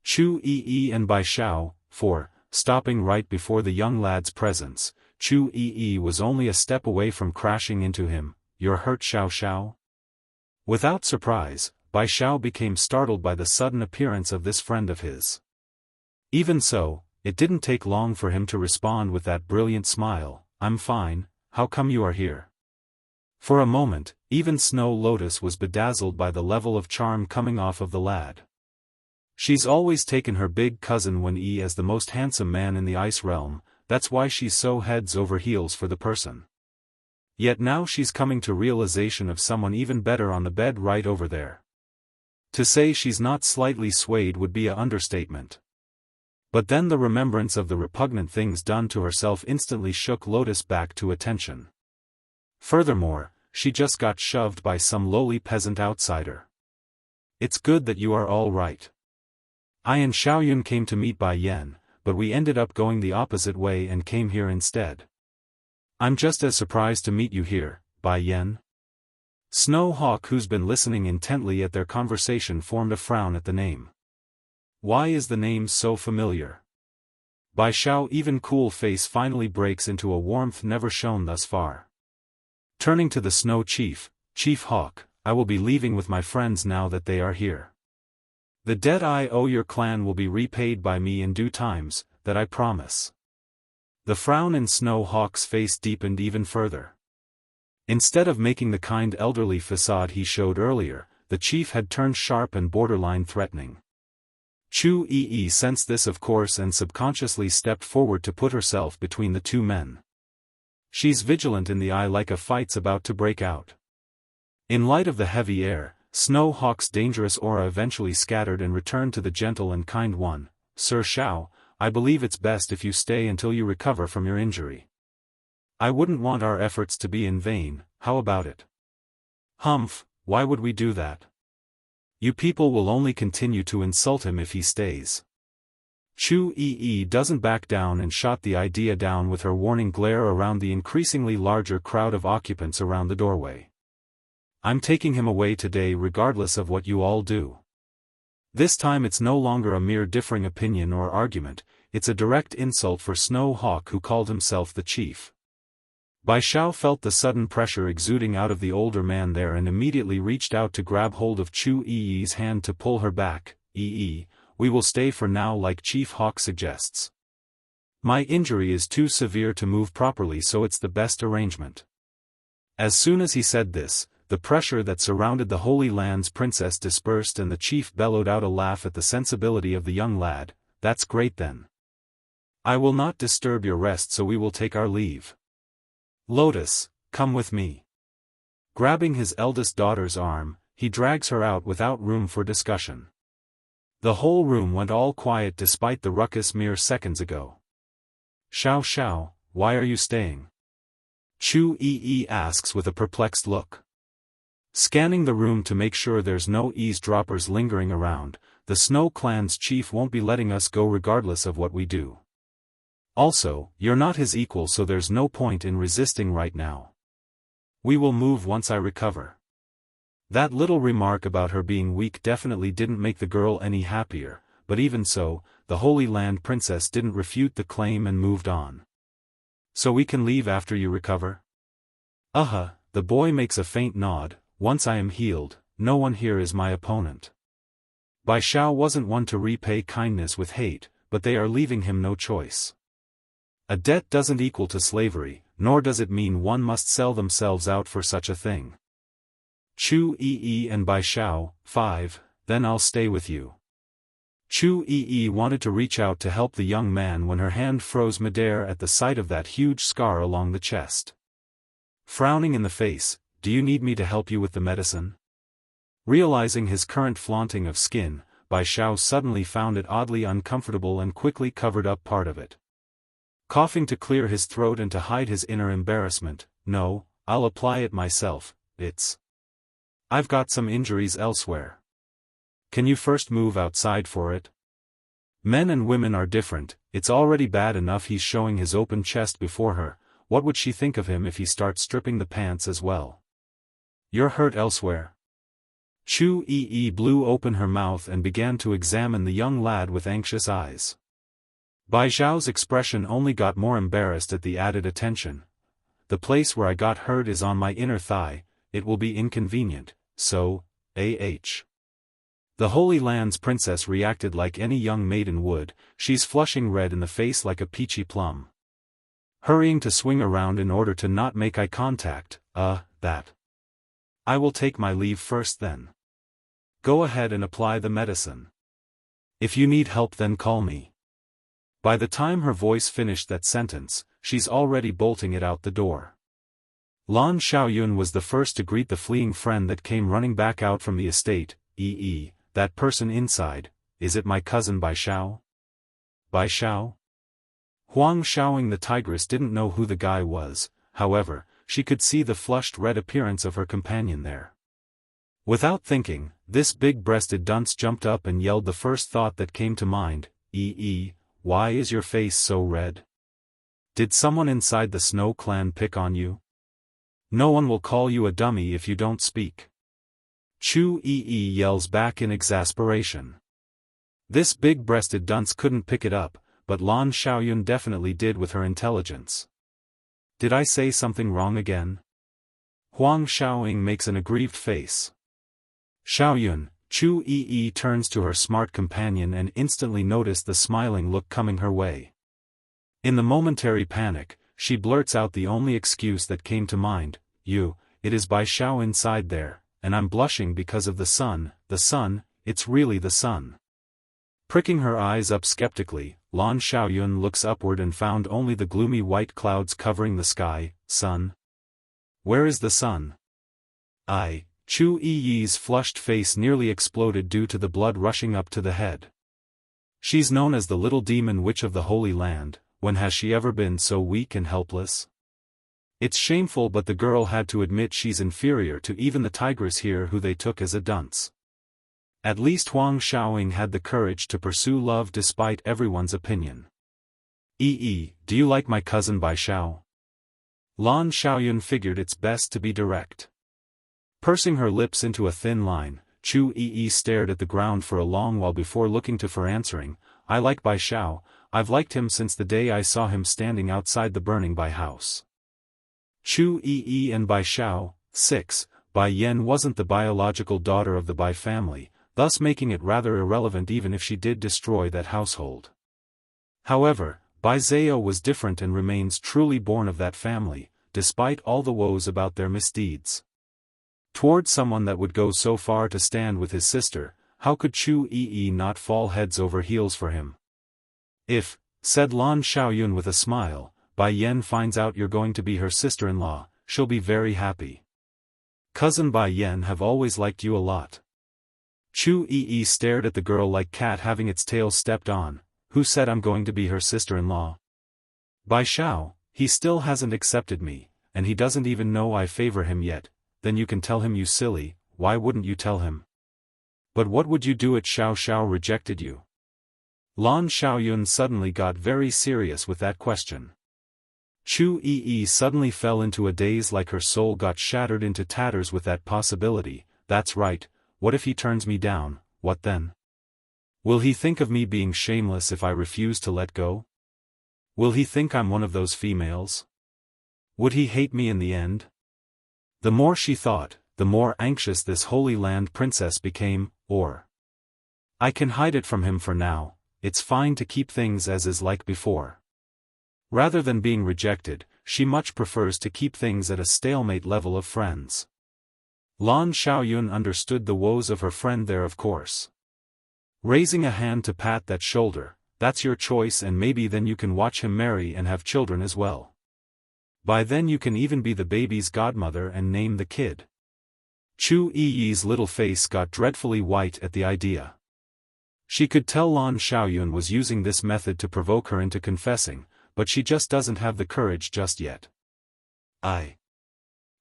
Chu Yi and Bai Xiao, 4, stopping right before the young lad's presence. Chu Yi was only a step away from crashing into him. "You're hurt, Xiao Xiao?" Without surprise, Bai Xiao became startled by the sudden appearance of this friend of his. Even so, it didn't take long for him to respond with that brilliant smile. "I'm fine, how come you are here?" For a moment, even Snow Lotus was bedazzled by the level of charm coming off of the lad. She's always taken her big cousin Wen Yi as the most handsome man in the ice realm, that's why she's so heads over heels for the person. Yet now she's coming to realization of someone even better on the bed right over there. To say she's not slightly swayed would be an understatement. But then the remembrance of the repugnant things done to herself instantly shook Lotus back to attention. Furthermore, she just got shoved by some lowly peasant outsider. "It's good that you are all right. I and Xiaoyun came to meet Bai Yan, but we ended up going the opposite way and came here instead. I'm just as surprised to meet you here, Bai Yan." Snow Hawk, who's been listening intently at their conversation, formed a frown at the name. Why is the name so familiar? Bai Xiao's even cool face finally breaks into a warmth never shown thus far. Turning to the Snow Chief, "Chief Hawk, I will be leaving with my friends now that they are here. The debt I owe your clan will be repaid by me in due times, that I promise." The frown in Snow Hawk's face deepened even further. Instead of making the kind elderly facade he showed earlier, the chief had turned sharp and borderline threatening. Chu Yi sensed this of course and subconsciously stepped forward to put herself between the two men. She's vigilant in the eye like a fight's about to break out. In light of the heavy air, Snow Hawk's dangerous aura eventually scattered and returned to the gentle and kind one. "Sir Xiao, I believe it's best if you stay until you recover from your injury. I wouldn't want our efforts to be in vain, how about it?" "Humph, why would we do that? You people will only continue to insult him if he stays." Chu Yi doesn't back down and shot the idea down with her warning glare around the increasingly larger crowd of occupants around the doorway. "I'm taking him away today regardless of what you all do." This time it's no longer a mere differing opinion or argument, it's a direct insult for Snow Hawk, who called himself the chief. Bai Xiao felt the sudden pressure exuding out of the older man there and immediately reached out to grab hold of Chu Yi's hand to pull her back. "Yi, we will stay for now like Chief Hawk suggests. My injury is too severe to move properly, so it's the best arrangement." As soon as he said this, the pressure that surrounded the Holy Land's princess dispersed and the chief bellowed out a laugh at the sensibility of the young lad. "That's great then. I will not disturb your rest, so we will take our leave. Lotus, come with me." Grabbing his eldest daughter's arm, he drags her out without room for discussion. The whole room went all quiet despite the ruckus mere seconds ago. "Xiao Xiao, why are you staying?" Chu Yi asks with a perplexed look. Scanning the room to make sure there's no eavesdroppers lingering around, "The Snow Clan's chief won't be letting us go regardless of what we do. Also, you're not his equal, so there's no point in resisting right now. We will move once I recover." That little remark about her being weak definitely didn't make the girl any happier, but even so, the Holy Land princess didn't refute the claim and moved on. "So we can leave after you recover?" The boy makes a faint nod. "Once I am healed, no one here is my opponent." Bai Xiao wasn't one to repay kindness with hate, but they are leaving him no choice. A debt doesn't equal to slavery, nor does it mean one must sell themselves out for such a thing. Chu Yi and Bai Xiao, 5, "Then I'll stay with you." Chu Yi wanted to reach out to help the young man when her hand froze midair at the sight of that huge scar along the chest. Frowning in the face, "Do you need me to help you with the medicine?" Realizing his current flaunting of skin, Bai Xiao suddenly found it oddly uncomfortable and quickly covered up part of it. Coughing to clear his throat and to hide his inner embarrassment, "No, I'll apply it myself, I've got some injuries elsewhere. Can you first move outside for it?" Men and women are different, it's already bad enough he's showing his open chest before her, what would she think of him if he starts stripping the pants as well? "You're hurt elsewhere?" Chu Yi blew open her mouth and began to examine the young lad with anxious eyes. Bai Xiao's expression only got more embarrassed at the added attention. The place where I got hurt is on my inner thigh, it will be inconvenient, so, The Holy Land's princess reacted like any young maiden would, she's flushing red in the face like a peachy plum. Hurrying to swing around in order to not make eye contact, that. I will take my leave first then. Go ahead and apply the medicine. If you need help then call me. By the time her voice finished that sentence, she's already bolting it out the door. Lan Xiaoyun was the first to greet the fleeing friend that came running back out from the estate. That person inside, is it my cousin Bai Xiao? Bai Xiao? Huang Xiaoing the tigress didn't know who the guy was, however, she could see the flushed red appearance of her companion there. Without thinking, this big-breasted dunce jumped up and yelled the first thought that came to mind, why is your face so red? Did someone inside the Snow clan pick on you? No one will call you a dummy if you don't speak. Chu Yi yells back in exasperation. This big-breasted dunce couldn't pick it up, but Lan Xiaoyun definitely did with her intelligence. Did I say something wrong again? Huang Xiaoing makes an aggrieved face. Xiaoyun, Chu Yi turns to her smart companion and instantly noticed the smiling look coming her way. In the momentary panic, she blurts out the only excuse that came to mind, it is Bai Xiao inside there, and I'm blushing because of the sun, it's really the sun. Pricking her eyes up skeptically, Lan Xiaoyun looks upward and found only the gloomy white clouds covering the sky. Sun? Where is the sun? Chu Yi's flushed face nearly exploded due to the blood rushing up to the head. She's known as the little demon witch of the Holy Land. When has she ever been so weak and helpless? It's shameful, but the girl had to admit she's inferior to even the tigress here who they took as a dunce. At least Huang Xiaoing had the courage to pursue love despite everyone's opinion. Do you like my cousin Bai Xiao? Lan Xiaoyun figured it's best to be direct. Pursing her lips into a thin line, Chu Yi stared at the ground for a long while before looking to for answering. I like Bai Xiao, I've liked him since the day I saw him standing outside the burning Bai house. Chu Yi and Bai Xiao. 6. Bai Yan wasn't the biological daughter of the Bai family, thus making it rather irrelevant even if she did destroy that household. However, Bai Zhao was different and remains truly born of that family, despite all the woes about their misdeeds. Toward someone that would go so far to stand with his sister, how could Chu Yi not fall heads over heels for him? If, said Lan Xiaoyun with a smile, Bai Yan finds out you're going to be her sister-in-law, she'll be very happy. Cousin Bai Yan have always liked you a lot. Chu Yi stared at the girl like cat having its tail stepped on. Who said I'm going to be her sister-in-law? Bai Xiao, he still hasn't accepted me, and he doesn't even know I favor him yet. Then you can tell him, you silly, why wouldn't you tell him? But what would you do if Xiao Xiao rejected you? Lan Xiaoyun suddenly got very serious with that question. Chu Yi suddenly fell into a daze like her soul got shattered into tatters with that possibility. That's right, what if he turns me down, what then? Will he think of me being shameless if I refuse to let go? Will he think I'm one of those females? Would he hate me in the end? The more she thought, the more anxious this Holy Land princess became. I can hide it from him for now, it's fine to keep things as is like before. Rather than being rejected, she much prefers to keep things at a stalemate level of friends. Lan Xiaoyun understood the woes of her friend there, of course. Raising a hand to pat that shoulder, that's your choice, and maybe then you can watch him marry and have children as well. By then you can even be the baby's godmother and name the kid. Chu Yi's little face got dreadfully white at the idea. She could tell Lan Xiaoyun was using this method to provoke her into confessing, but she just doesn't have the courage just yet.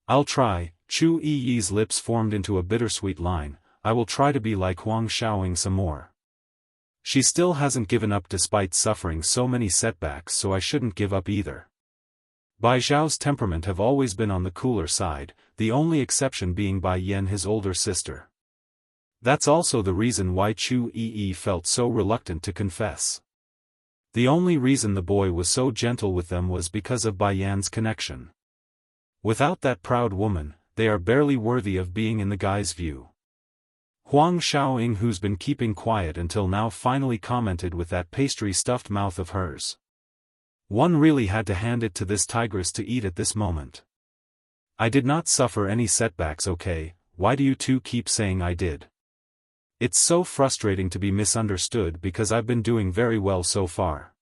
I'll try. Chu Yi's lips formed into a bittersweet line. I will try to be like Huang Xiaoing some more. She still hasn't given up despite suffering so many setbacks, so I shouldn't give up either. Bai Zhao's temperament have always been on the cooler side, the only exception being Bai Yan, his older sister. That's also the reason why Chu Yi felt so reluctant to confess. The only reason the boy was so gentle with them was because of Bai Yan's connection. Without that proud woman, they are barely worthy of being in the guy's view. Huang Xiaoying, who's been keeping quiet until now, finally commented with that pastry-stuffed mouth of hers. One really had to hand it to this tigress to eat at this moment. I did not suffer any setbacks, okay? Why do you two keep saying I did? It's so frustrating to be misunderstood because I've been doing very well so far.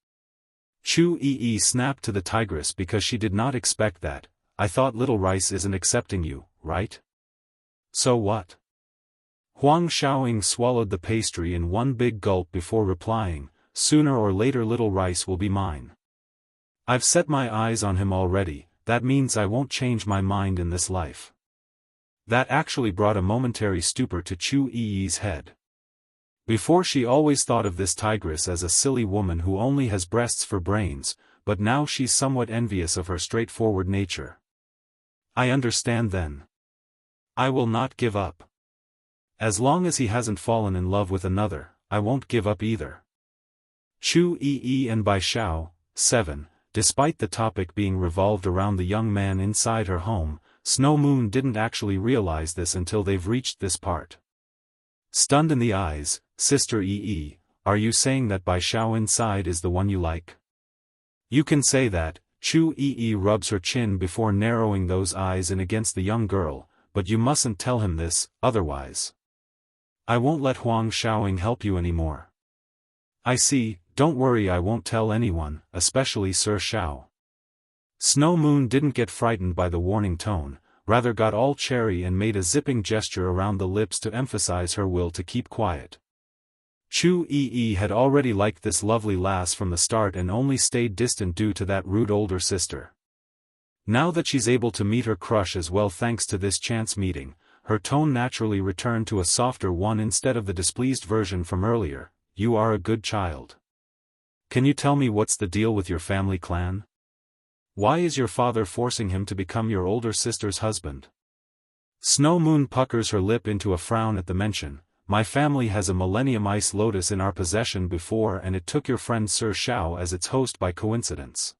Chu Yi snapped to the tigress because she did not expect that. I thought Little Rice isn't accepting you, right? So what? Huang Xiaoying swallowed the pastry in one big gulp before replying, sooner or later Little Rice will be mine. I've set my eyes on him already, that means I won't change my mind in this life. That actually brought a momentary stupor to Chu Yi's head. Before she always thought of this tigress as a silly woman who only has breasts for brains, but now she's somewhat envious of her straightforward nature. I understand then. I will not give up. As long as he hasn't fallen in love with another, I won't give up either. Chu Yi and Bai Xiao, 7. Despite the topic being revolved around the young man inside her home, Snow Moon didn't actually realize this until they've reached this part. Stunned in the eyes, Sister Yi, are you saying that Bai Xiao inside is the one you like? You can say that. Chu Yi rubs her chin before narrowing those eyes in against the young girl, but you mustn't tell him this, otherwise. I won't let Huang Xiaoying help you anymore. I see, don't worry, I won't tell anyone, especially Sir Xiao. Snow Moon didn't get frightened by the warning tone, rather got all cherry and made a zipping gesture around the lips to emphasize her will to keep quiet. Chu Yi had already liked this lovely lass from the start and only stayed distant due to that rude older sister. Now that she's able to meet her crush as well thanks to this chance meeting, her tone naturally returned to a softer one instead of the displeased version from earlier. You are a good child. Can you tell me what's the deal with your family clan? Why is your father forcing him to become your older sister's husband? Snow Moon puckers her lip into a frown at the mention. My family has a Millennium Ice Lotus in our possession before, and it took your friend Sir Xiao as its host by coincidence.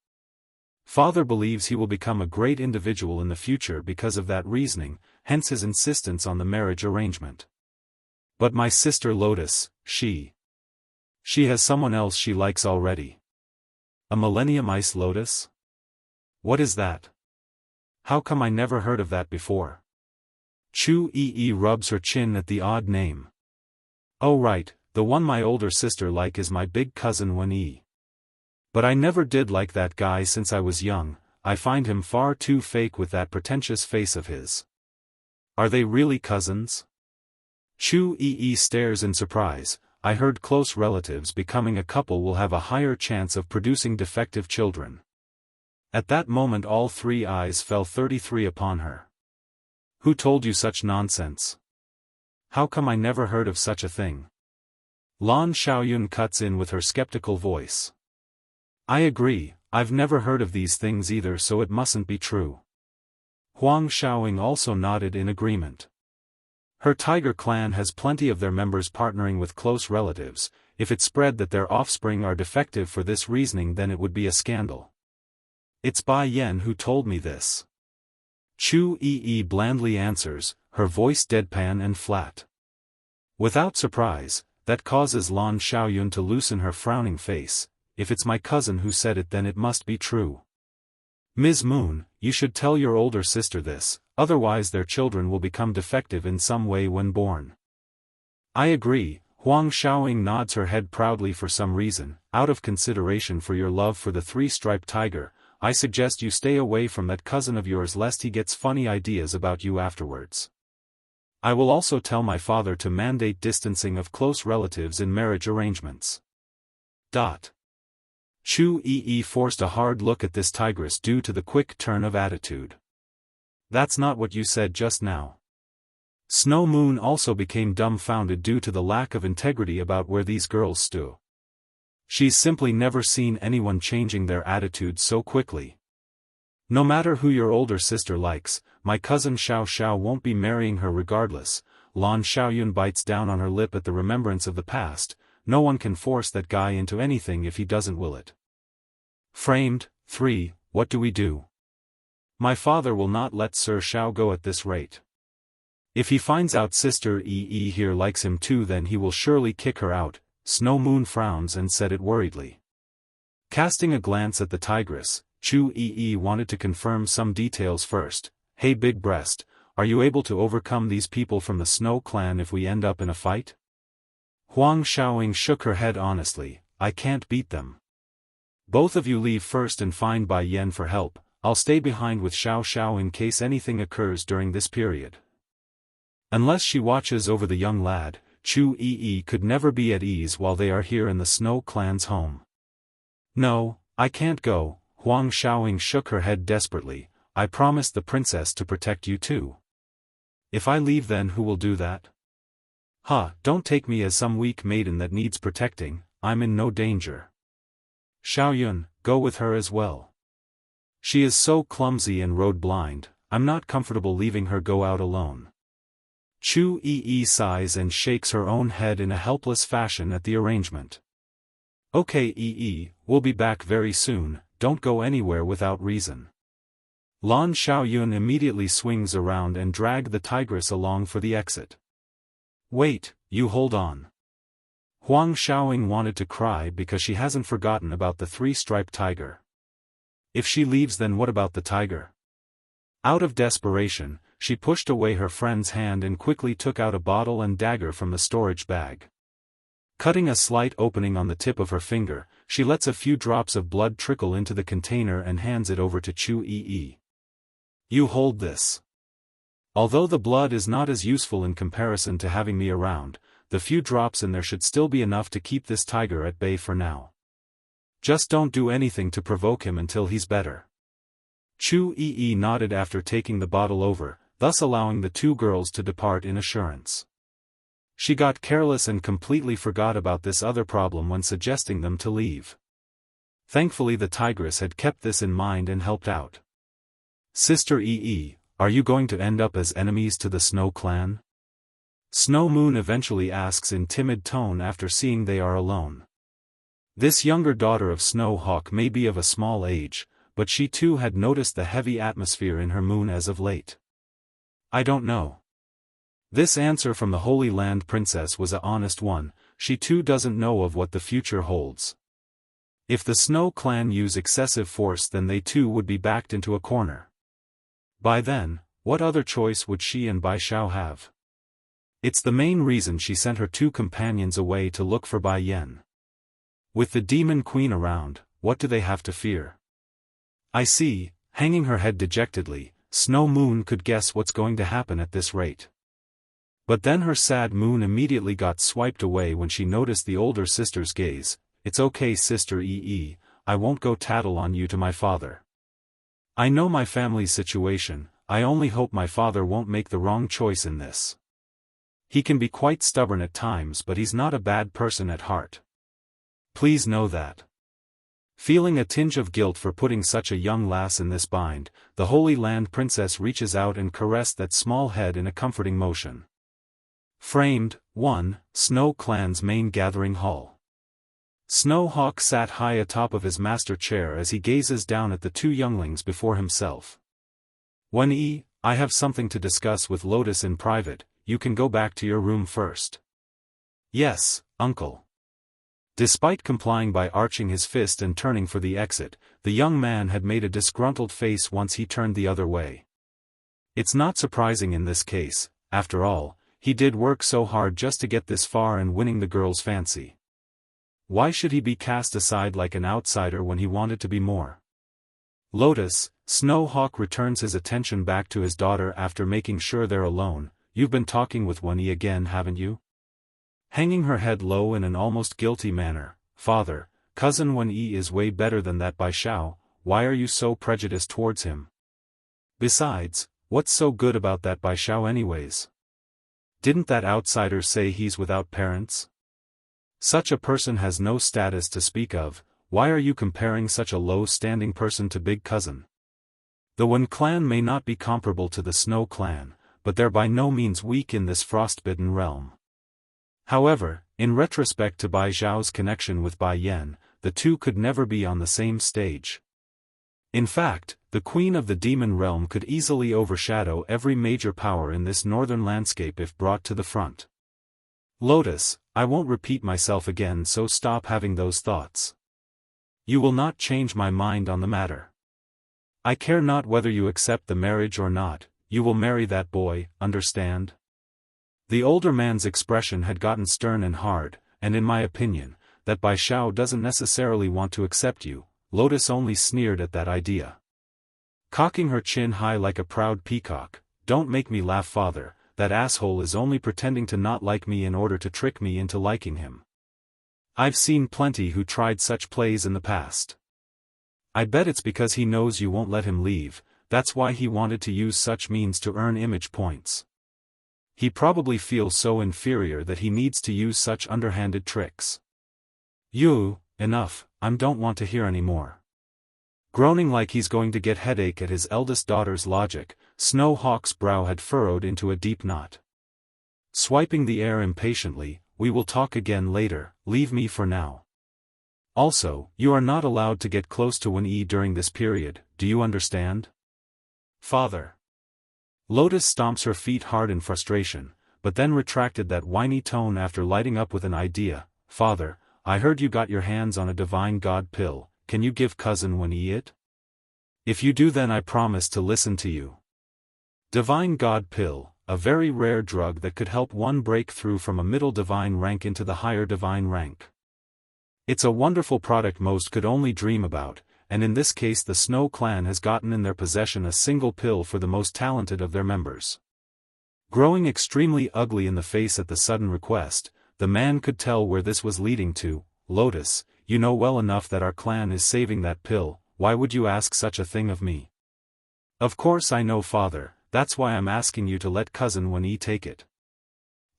Father believes he will become a great individual in the future because of that reasoning, hence his insistence on the marriage arrangement. But my sister Lotus, she has someone else she likes already. A Millennium Ice Lotus? What is that? How come I never heard of that before? Chu Yi rubs her chin at the odd name. Oh right, the one my older sister like is my big cousin Wen Yi. But I never did like that guy since I was young, I find him far too fake with that pretentious face of his. Are they really cousins? Chu Yi stares in surprise. I heard close relatives becoming a couple will have a higher chance of producing defective children. At that moment all three eyes fell 33 upon her. Who told you such nonsense? How come I never heard of such a thing? Lan Xiaoyun cuts in with her skeptical voice. I agree, I've never heard of these things either, so it mustn't be true. Huang Xiaoying also nodded in agreement. Her tiger clan has plenty of their members partnering with close relatives. If it spread that their offspring are defective for this reasoning, then it would be a scandal. It's Bai Yan who told me this. Chu Yi blandly answers, her voice deadpan and flat. Without surprise, that causes Lan Xiaoyun to loosen her frowning face. If it's my cousin who said it, then it must be true. Ms. Moon, you should tell your older sister this, otherwise their children will become defective in some way when born. I agree, Huang Xiaoying nods her head proudly for some reason. Out of consideration for your love for the three-striped tiger, I suggest you stay away from that cousin of yours lest he gets funny ideas about you afterwards. I will also tell my father to mandate distancing of close relatives in marriage arrangements. Chu Yi forced a hard look at this tigress due to the quick turn of attitude. That's not what you said just now. Snow Moon also became dumbfounded due to the lack of integrity about where these girls stood. She's simply never seen anyone changing their attitudes so quickly. No matter who your older sister likes, my cousin Xiao Xiao won't be marrying her regardless. Lan Xiaoyun bites down on her lip at the remembrance of the past. No one can force that guy into anything if he doesn't will it. Framed. 3. What do we do? My father will not let Sir Xiao go at this rate. If he finds out Sister Yi here likes him too, then he will surely kick her out. Snow Moon frowns and said it worriedly. Casting a glance at the tigress, Chu Yi wanted to confirm some details first. Hey Big Breast, are you able to overcome these people from the Snow Clan if we end up in a fight? Huang Xiaoying shook her head honestly. I can't beat them. Both of you leave first and find Bai Yan for help. I'll stay behind with Xiao Xiao in case anything occurs during this period. Unless she watches over the young lad, Chu Yi could never be at ease while they are here in the Snow Clan's home. No, I can't go. Huang Xiaoying shook her head desperately. I promised the princess to protect you too. If I leave, then who will do that? Don't take me as some weak maiden that needs protecting. I'm in no danger. Xiaoyun, go with her as well. She is so clumsy and road blind. I'm not comfortable leaving her go out alone. Chu Yi sighs and shakes her own head in a helpless fashion at the arrangement. Okay Yi, we'll be back very soon. Don't go anywhere without reason. Lan Xiaoyun immediately swings around and drags the tigress along for the exit. Wait, you hold on. Huang Xiaoying wanted to cry because she hasn't forgotten about the three-striped tiger. If she leaves, then what about the tiger? Out of desperation, she pushed away her friend's hand and quickly took out a bottle and dagger from the storage bag. Cutting a slight opening on the tip of her finger, she lets a few drops of blood trickle into the container and hands it over to Chu Yi. You hold this. Although the blood is not as useful in comparison to having me around, the few drops in there should still be enough to keep this tiger at bay for now. Just don't do anything to provoke him until he's better. Chu Yi nodded after taking the bottle over, thus allowing the two girls to depart in assurance. She got careless and completely forgot about this other problem when suggesting them to leave. Thankfully the tigress had kept this in mind and helped out. Sister Yi, are you going to end up as enemies to the Snow Clan? Snow Moon eventually asks in timid tone after seeing they are alone. This younger daughter of Snow Hawk may be of a small age, but she too had noticed the heavy atmosphere in her moon as of late. I don't know. This answer from the Holy Land Princess was an honest one. She too doesn't know of what the future holds. If the Snow Clan use excessive force, then they too would be backed into a corner. By then, what other choice would she and Bai Xiao have? It's the main reason she sent her two companions away to look for Bai Yan. With the Demon Queen around, what do they have to fear? I see. Hanging her head dejectedly, Snow Moon could guess what's going to happen at this rate. But then her sad moon immediately got swiped away when she noticed the older sister's gaze. It's okay Sister Yi, I won't go tattle on you to my father. I know my family's situation, I only hope my father won't make the wrong choice in this. He can be quite stubborn at times, but he's not a bad person at heart. Please know that. Feeling a tinge of guilt for putting such a young lass in this bind, the Holy Land Princess reaches out and caressed that small head in a comforting motion. Framed. 1. Snow Clan's main gathering hall. Snow Hawk sat high atop of his master chair as he gazes down at the two younglings before himself. I have something to discuss with Lotus in private. You can go back to your room first. Yes, uncle. Despite complying by arching his fist and turning for the exit, the young man had made a disgruntled face once he turned the other way. It's not surprising in this case, after all, he did work so hard just to get this far and winning the girl's fancy. Why should he be cast aside like an outsider when he wanted to be more? Lotus, Snow Hawk returns his attention back to his daughter after making sure they're alone. You've been talking with Wen Yi again, haven't you? Hanging her head low in an almost guilty manner, Father, cousin Wen Yi is way better than that Bai Xiao. Why are you so prejudiced towards him? Besides, what's so good about that Bai Xiao anyways? Didn't that outsider say he's without parents? Such a person has no status to speak of. Why are you comparing such a low-standing person to Big Cousin? The Wen clan may not be comparable to the Snow clan, but they're by no means weak in this frostbitten realm. However, in retrospect to Bai Zhao's connection with Bai Yan, the two could never be on the same stage. In fact, the queen of the demon realm could easily overshadow every major power in this northern landscape if brought to the front. Lotus, I won't repeat myself again, so stop having those thoughts. You will not change my mind on the matter. I care not whether you accept the marriage or not, you will marry that boy, understand? The older man's expression had gotten stern and hard, and in my opinion, that Bai Xiao doesn't necessarily want to accept you. Lotus only sneered at that idea. Cocking her chin high like a proud peacock, don't make me laugh, father, that asshole is only pretending to not like me in order to trick me into liking him. I've seen plenty who tried such plays in the past. I bet it's because he knows you won't let him leave, that's why he wanted to use such means to earn image points. He probably feels so inferior that he needs to use such underhanded tricks. Enough, I don't want to hear any more. Groaning like he's going to get headache at his eldest daughter's logic, Snow Hawk's brow had furrowed into a deep knot. Swiping the air impatiently, we will talk again later, leave me for now. Also, you are not allowed to get close to Wen-Yi during this period, do you understand? Father. Lotus stomps her feet hard in frustration, but then retracted that whiny tone after lighting up with an idea. Father, I heard you got your hands on a divine god pill, can you give cousin Wen-Yi it? If you do, then I promise to listen to you. Divine god pill, a very rare drug that could help one break through from a middle divine rank into the higher divine rank. It's a wonderful product most could only dream about, and in this case the Snow clan has gotten in their possession a single pill for the most talented of their members. Growing extremely ugly in the face at the sudden request, the man could tell where this was leading to. Lotus, you know well enough that our clan is saving that pill, why would you ask such a thing of me? Of course I know, father, that's why I'm asking you to let cousin Wen-Yi take it.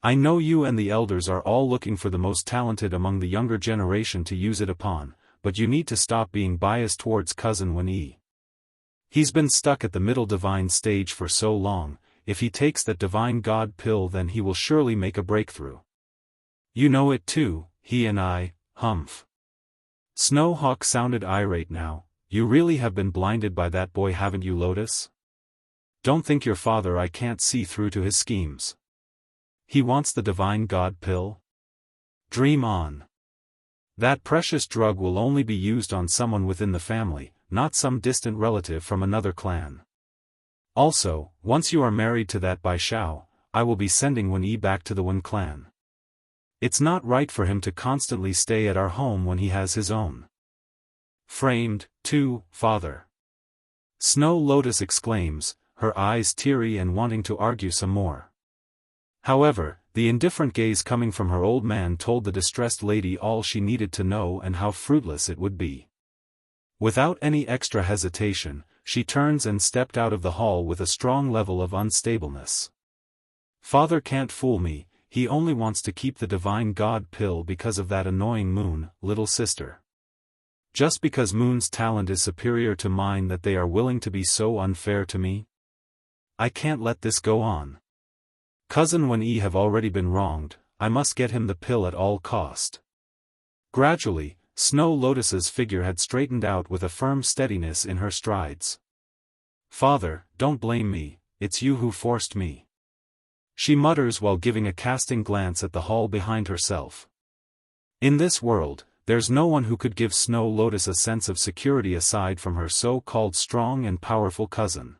I know you and the elders are all looking for the most talented among the younger generation to use it upon, but you need to stop being biased towards cousin Wen-Yi. He's been stuck at the middle divine stage for so long, if he takes that divine god pill then he will surely make a breakthrough. You know it too, he and I, humph. Snow Hawk sounded irate now. You really have been blinded by that boy, haven't you, Lotus? Don't think your father I can't see through to his schemes. He wants the divine god pill? Dream on. That precious drug will only be used on someone within the family, not some distant relative from another clan. Also, once you are married to that Bai Xiao, I will be sending Wen-Yi back to the Wen clan. It's not right for him to constantly stay at our home when he has his own. Framed, too, father. Snow Lotus exclaims, her eyes teary and wanting to argue some more. However, the indifferent gaze coming from her old man told the distressed lady all she needed to know and how fruitless it would be. Without any extra hesitation, she turns and stepped out of the hall with a strong level of unstableness. Father can't fool me, he only wants to keep the divine god pill because of that annoying Moon, little sister. Just because Moon's talent is superior to mine that they are willing to be so unfair to me? I can't let this go on. Cousin Wen-Yi have already been wronged, I must get him the pill at all cost. Gradually, Snow Lotus's figure had straightened out with a firm steadiness in her strides. Father, don't blame me, it's you who forced me. She mutters while giving a casting glance at the hall behind herself. In this world, there's no one who could give Snow Lotus a sense of security aside from her so-called strong and powerful cousin.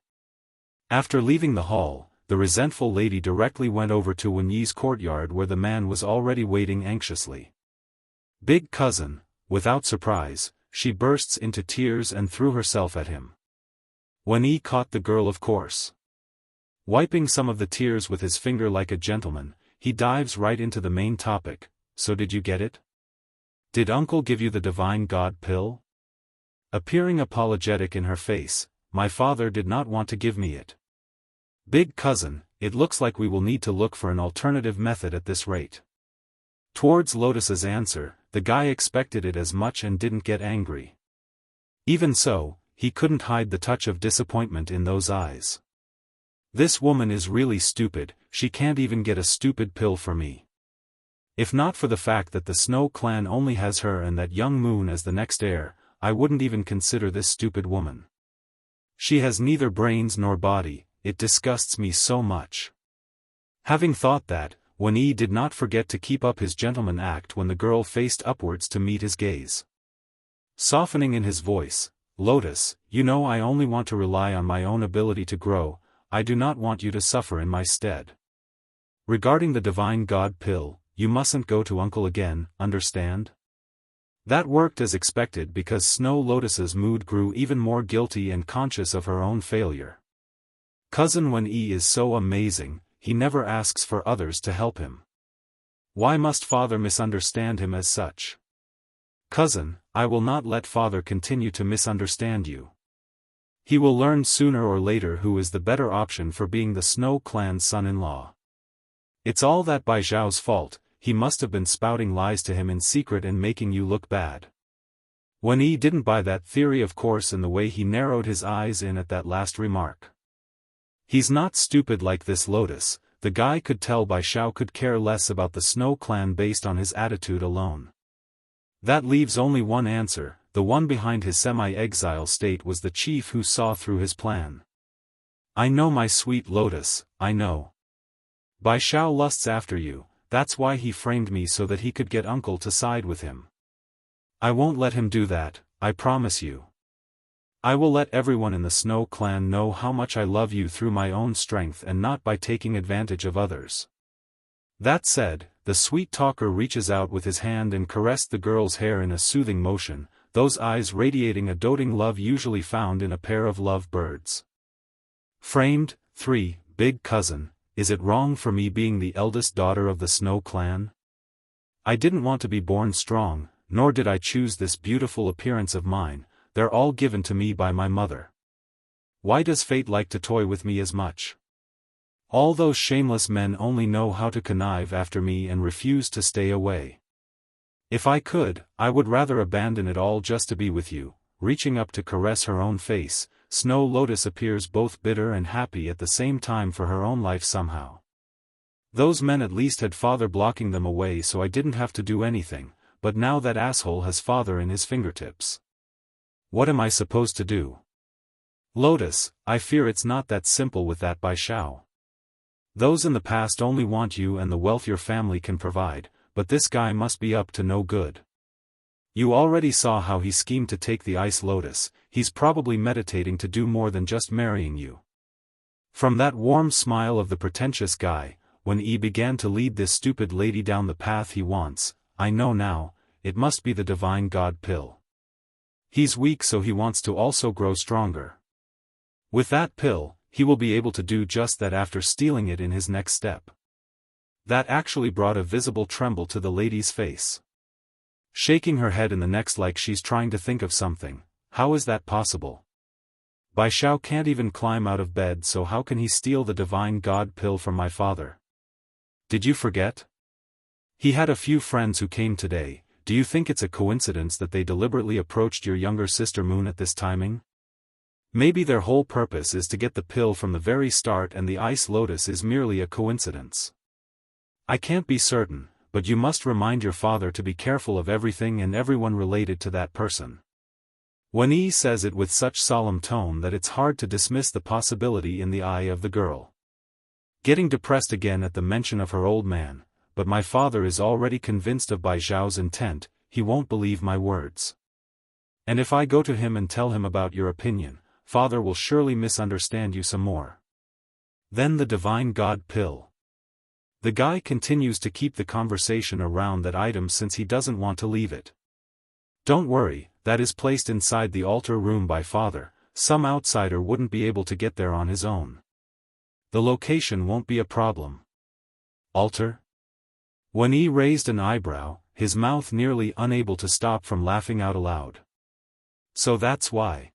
After leaving the hall, the resentful lady directly went over to Wen-Yi's courtyard where the man was already waiting anxiously. Big cousin, without surprise, she bursts into tears and threw herself at him. Wen-Yi caught the girl, of course. Wiping some of the tears with his finger like a gentleman, he dives right into the main topic. So did you get it? Did uncle give you the divine god pill? Appearing apologetic in her face, my father did not want to give me it. Big cousin, it looks like we will need to look for an alternative method at this rate. Towards Lotus's answer, the guy expected it as much and didn't get angry. Even so, he couldn't hide the touch of disappointment in those eyes. This woman is really stupid, she can't even get a stupid pill for me. If not for the fact that the Snow clan only has her and that young moon as the next heir, I wouldn't even consider this stupid woman. She has neither brains nor body, it disgusts me so much. Having thought that, Wen-yi did not forget to keep up his gentleman act when the girl faced upwards to meet his gaze. Softening in his voice, "Lotus, you know I only want to rely on my own ability to grow, I do not want you to suffer in my stead. Regarding the divine god pill, you mustn't go to uncle again, understand?" That worked as expected because Snow Lotus's mood grew even more guilty and conscious of her own failure. Cousin Wen-yi is so amazing, he never asks for others to help him. Why must father misunderstand him as such? Cousin, I will not let father continue to misunderstand you. He will learn sooner or later who is the better option for being the Snow clan's son-in-law. It's all that Bai Zhao's fault, he must have been spouting lies to him in secret and making you look bad. Wen-yi didn't buy that theory of course in the way he narrowed his eyes in at that last remark. He's not stupid like this Lotus, the guy could tell Bai Zhao could care less about the Snow clan based on his attitude alone. That leaves only one answer, the one behind his semi-exile state was the chief who saw through his plan. I know my sweet Lotus, I know. Bai Zhao lusts after you, that's why he framed me so that he could get uncle to side with him. I won't let him do that, I promise you. I will let everyone in the Snow clan know how much I love you through my own strength and not by taking advantage of others. That said, the sweet talker reaches out with his hand and caressed the girl's hair in a soothing motion, those eyes radiating a doting love usually found in a pair of love birds. Framed, 3, Big cousin, is it wrong for me being the eldest daughter of the Snow clan? I didn't want to be born strong, nor did I choose this beautiful appearance of mine, they're all given to me by my mother. Why does fate like to toy with me as much? All those shameless men only know how to connive after me and refuse to stay away. If I could, I would rather abandon it all just to be with you." Reaching up to caress her own face, Snow Lotus appears both bitter and happy at the same time for her own life somehow. Those men at least had father blocking them away so I didn't have to do anything, but now that asshole has father in his fingertips. What am I supposed to do? Lotus, I fear it's not that simple with that Bai Zhao. Those in the past only want you and the wealth your family can provide, but this guy must be up to no good. You already saw how he schemed to take the Ice Lotus, he's probably meditating to do more than just marrying you. From that warm smile of the pretentious guy, when he began to lead this stupid lady down the path he wants, I know now, it must be the divine god pill. He's weak so he wants to also grow stronger. With that pill, he will be able to do just that after stealing it in his next step. That actually brought a visible tremble to the lady's face. Shaking her head in the next like she's trying to think of something, how is that possible? Bai Zhao can't even climb out of bed so how can he steal the divine god pill from my father? Did you forget? He had a few friends who came today, do you think it's a coincidence that they deliberately approached your younger sister Moon at this timing? Maybe their whole purpose is to get the pill from the very start and the Ice Lotus is merely a coincidence. I can't be certain, but you must remind your father to be careful of everything and everyone related to that person. Wen-yi says it with such solemn tone that it's hard to dismiss the possibility in the eye of the girl. Getting depressed again at the mention of her old man, but my father is already convinced of Bai Zhao's intent, he won't believe my words. And if I go to him and tell him about your opinion, father will surely misunderstand you some more. Then the divine god pill. The guy continues to keep the conversation around that item since he doesn't want to leave it. Don't worry, that is placed inside the altar room by father, some outsider wouldn't be able to get there on his own. The location won't be a problem. Altar? Wen-yi raised an eyebrow, his mouth nearly unable to stop from laughing out aloud. So that's why.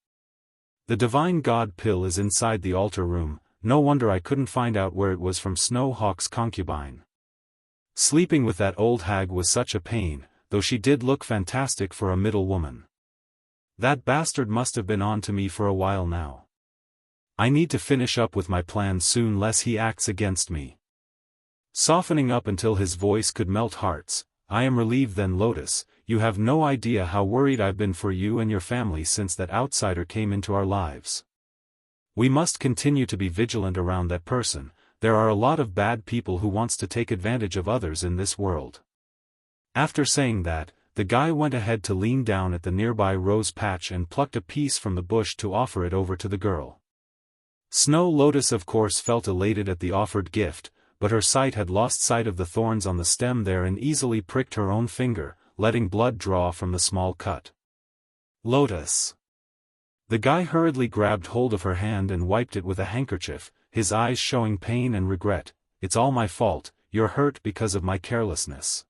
The divine god pill is inside the altar room, no wonder I couldn't find out where it was from Snow Hawk's concubine. Sleeping with that old hag was such a pain, though she did look fantastic for a middle woman. That bastard must have been on to me for a while now. I need to finish up with my plan soon lest he acts against me. Softening up until his voice could melt hearts, I am relieved then Lotus, you have no idea how worried I've been for you and your family since that outsider came into our lives. We must continue to be vigilant around that person. There are a lot of bad people who wants to take advantage of others in this world. After saying that, the guy went ahead to lean down at the nearby rose patch and plucked a piece from the bush to offer it over to the girl. Snow Lotus of course felt elated at the offered gift, but her sight had lost sight of the thorns on the stem there and easily pricked her own finger, letting blood draw from the small cut. Lotus. The guy hurriedly grabbed hold of her hand and wiped it with a handkerchief, his eyes showing pain and regret. It's all my fault, you're hurt because of my carelessness.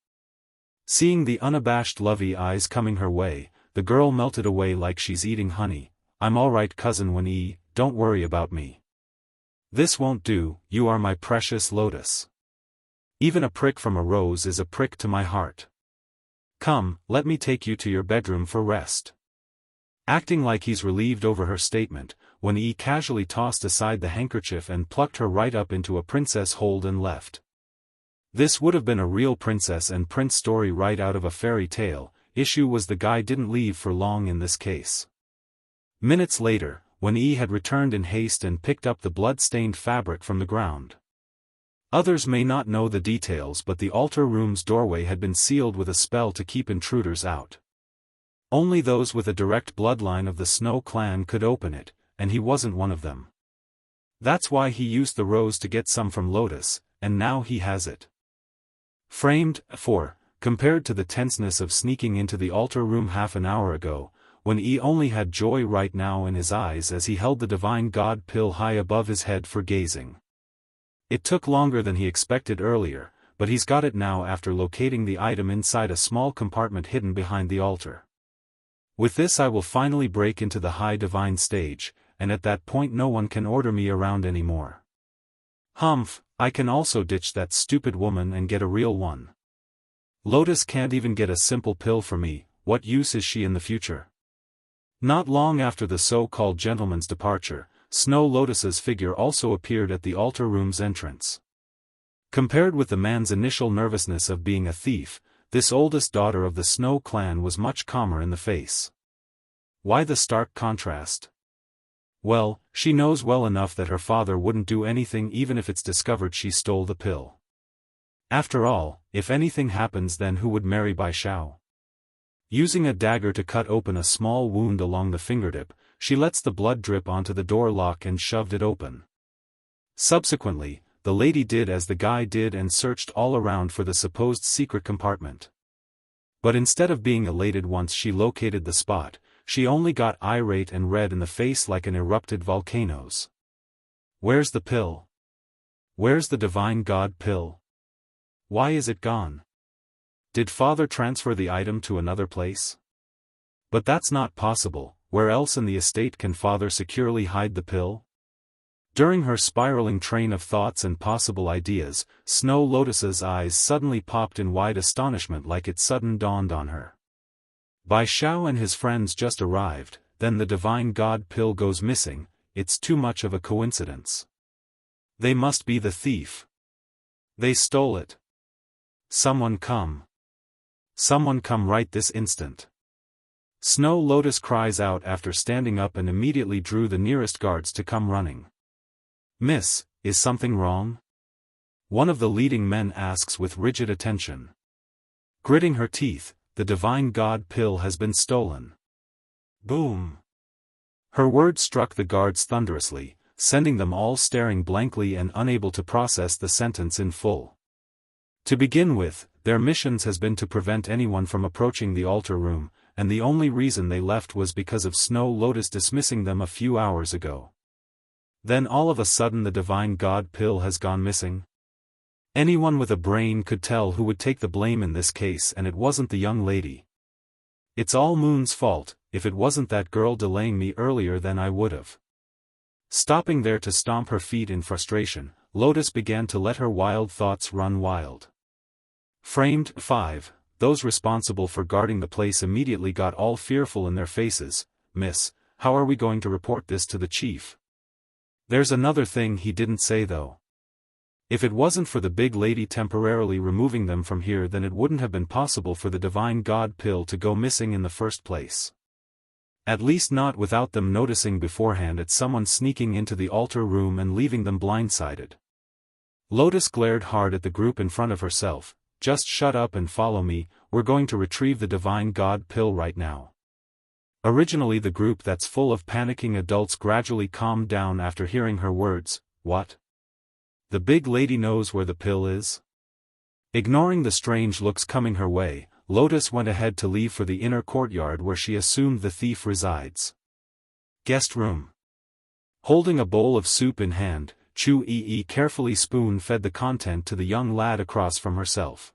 Seeing the unabashed lovey eyes coming her way, the girl melted away like she's eating honey. I'm alright cousin Wen-yi, don't worry about me. This won't do, you are my precious Lotus. Even a prick from a rose is a prick to my heart. Come, let me take you to your bedroom for rest. Acting like he's relieved over her statement, Wen-yi casually tossed aside the handkerchief and plucked her right up into a princess hold and left. This would have been a real princess and prince story right out of a fairy tale. Issue was the guy didn't leave for long in this case. Minutes later, Wen-yi had returned in haste and picked up the blood-stained fabric from the ground. Others may not know the details but the altar room's doorway had been sealed with a spell to keep intruders out. Only those with a direct bloodline of the Snow clan could open it, and he wasn't one of them. That's why he used the rose to get some from Lotus, and now he has it. Framed, 4, compared to the tenseness of sneaking into the altar room half an hour ago, Wen-yi only had joy right now in his eyes as he held the divine god pill high above his head for gazing. It took longer than he expected earlier, but he's got it now after locating the item inside a small compartment hidden behind the altar. With this I will finally break into the high divine stage, and at that point no one can order me around anymore. Humph, I can also ditch that stupid woman and get a real one. Lotus can't even get a simple pill for me, what use is she in the future? Not long after the so-called gentleman's departure, Snow Lotus's figure also appeared at the altar room's entrance. Compared with the man's initial nervousness of being a thief, this oldest daughter of the Snow clan was much calmer in the face. Why the stark contrast? Well, she knows well enough that her father wouldn't do anything even if it's discovered she stole the pill. After all, if anything happens then who would marry Bai Xiao? Using a dagger to cut open a small wound along the fingertip, she lets the blood drip onto the door lock and shoved it open. Subsequently, the lady did as the guy did and searched all around for the supposed secret compartment. But instead of being elated once she located the spot, she only got irate and red in the face like an erupted volcano's. Where's the pill? Where's the divine god pill? Why is it gone? Did father transfer the item to another place? But that's not possible. Where else in the estate can father securely hide the pill? During her spiraling train of thoughts and possible ideas, Snow Lotus's eyes suddenly popped in wide astonishment like it sudden dawned on her. Bai Xiao and his friends just arrived, then the divine god pill goes missing. It's too much of a coincidence. They must be the thief. They stole it. Someone come. Someone come right this instant. Snow Lotus cries out after standing up and immediately drew the nearest guards to come running. Miss, is something wrong? One of the leading men asks with rigid attention. Gritting her teeth, the divine god pill has been stolen. Boom. Her words struck the guards thunderously, sending them all staring blankly and unable to process the sentence in full. To begin with, their missions has been to prevent anyone from approaching the altar room, and the only reason they left was because of Snow Lotus dismissing them a few hours ago. Then all of a sudden the divine god pill has gone missing? Anyone with a brain could tell who would take the blame in this case, and it wasn't the young lady. It's all Moon's fault. If it wasn't that girl delaying me earlier then I would've. Stopping there to stomp her feet in frustration, Lotus began to let her wild thoughts run wild. Framed 5, those responsible for guarding the place immediately got all fearful in their faces. Miss, how are we going to report this to the chief? There's another thing he didn't say though. If it wasn't for the big lady temporarily removing them from here, then it wouldn't have been possible for the divine god pill to go missing in the first place. At least not without them noticing beforehand at someone sneaking into the altar room and leaving them blindsided. Lotus glared hard at the group in front of herself. Just shut up and follow me, we're going to retrieve the divine god pill right now. Originally the group that's full of panicking adults gradually calmed down after hearing her words. What? The big lady knows where the pill is? Ignoring the strange looks coming her way, Lotus went ahead to leave for the inner courtyard where she assumed the thief resides. Guest room. Holding a bowl of soup in hand, Chu Yi carefully spoon-fed the content to the young lad across from herself.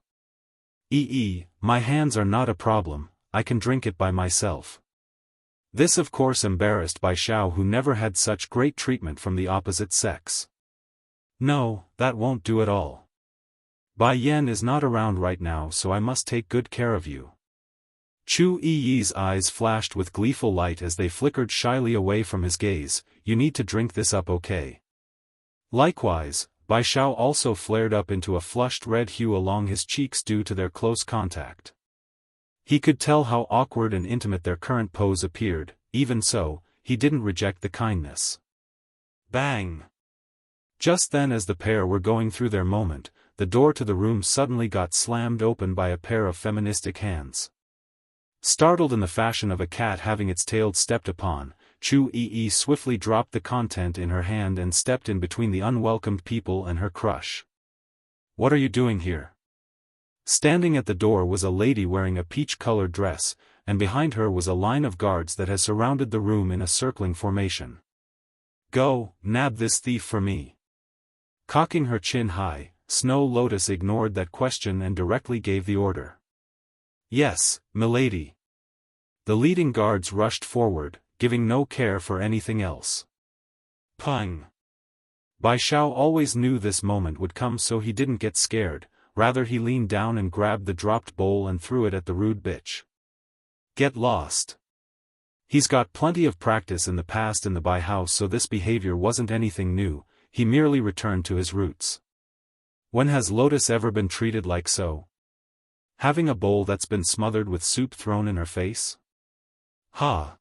My hands are not a problem, I can drink it by myself. This of course embarrassed Bai Xiao, who never had such great treatment from the opposite sex. No, that won't do at all. Bai Yan is not around right now, so I must take good care of you. Chu Yi's eyes flashed with gleeful light as they flickered shyly away from his gaze. You need to drink this up, okay? Likewise, Bai Xiao also flared up into a flushed red hue along his cheeks due to their close contact. He could tell how awkward and intimate their current pose appeared. Even so, he didn't reject the kindness. Bang! Just then, as the pair were going through their moment, the door to the room suddenly got slammed open by a pair of feministic hands. Startled in the fashion of a cat having its tail stepped upon, Chu Yi swiftly dropped the content in her hand and stepped in between the unwelcomed people and her crush. What are you doing here? Standing at the door was a lady wearing a peach-colored dress, and behind her was a line of guards that had surrounded the room in a circling formation. Go, nab this thief for me. Cocking her chin high, Snow Lotus ignored that question and directly gave the order. Yes, milady. The leading guards rushed forward, giving no care for anything else. Pung! Bai Xiao always knew this moment would come, so he didn't get scared, rather he leaned down and grabbed the dropped bowl and threw it at the rude bitch. Get lost. He's got plenty of practice in the past in the Bai house, so this behavior wasn't anything new. He merely returned to his roots. When has Lotus ever been treated like so? Having a bowl that's been smothered with soup thrown in her face? Ha!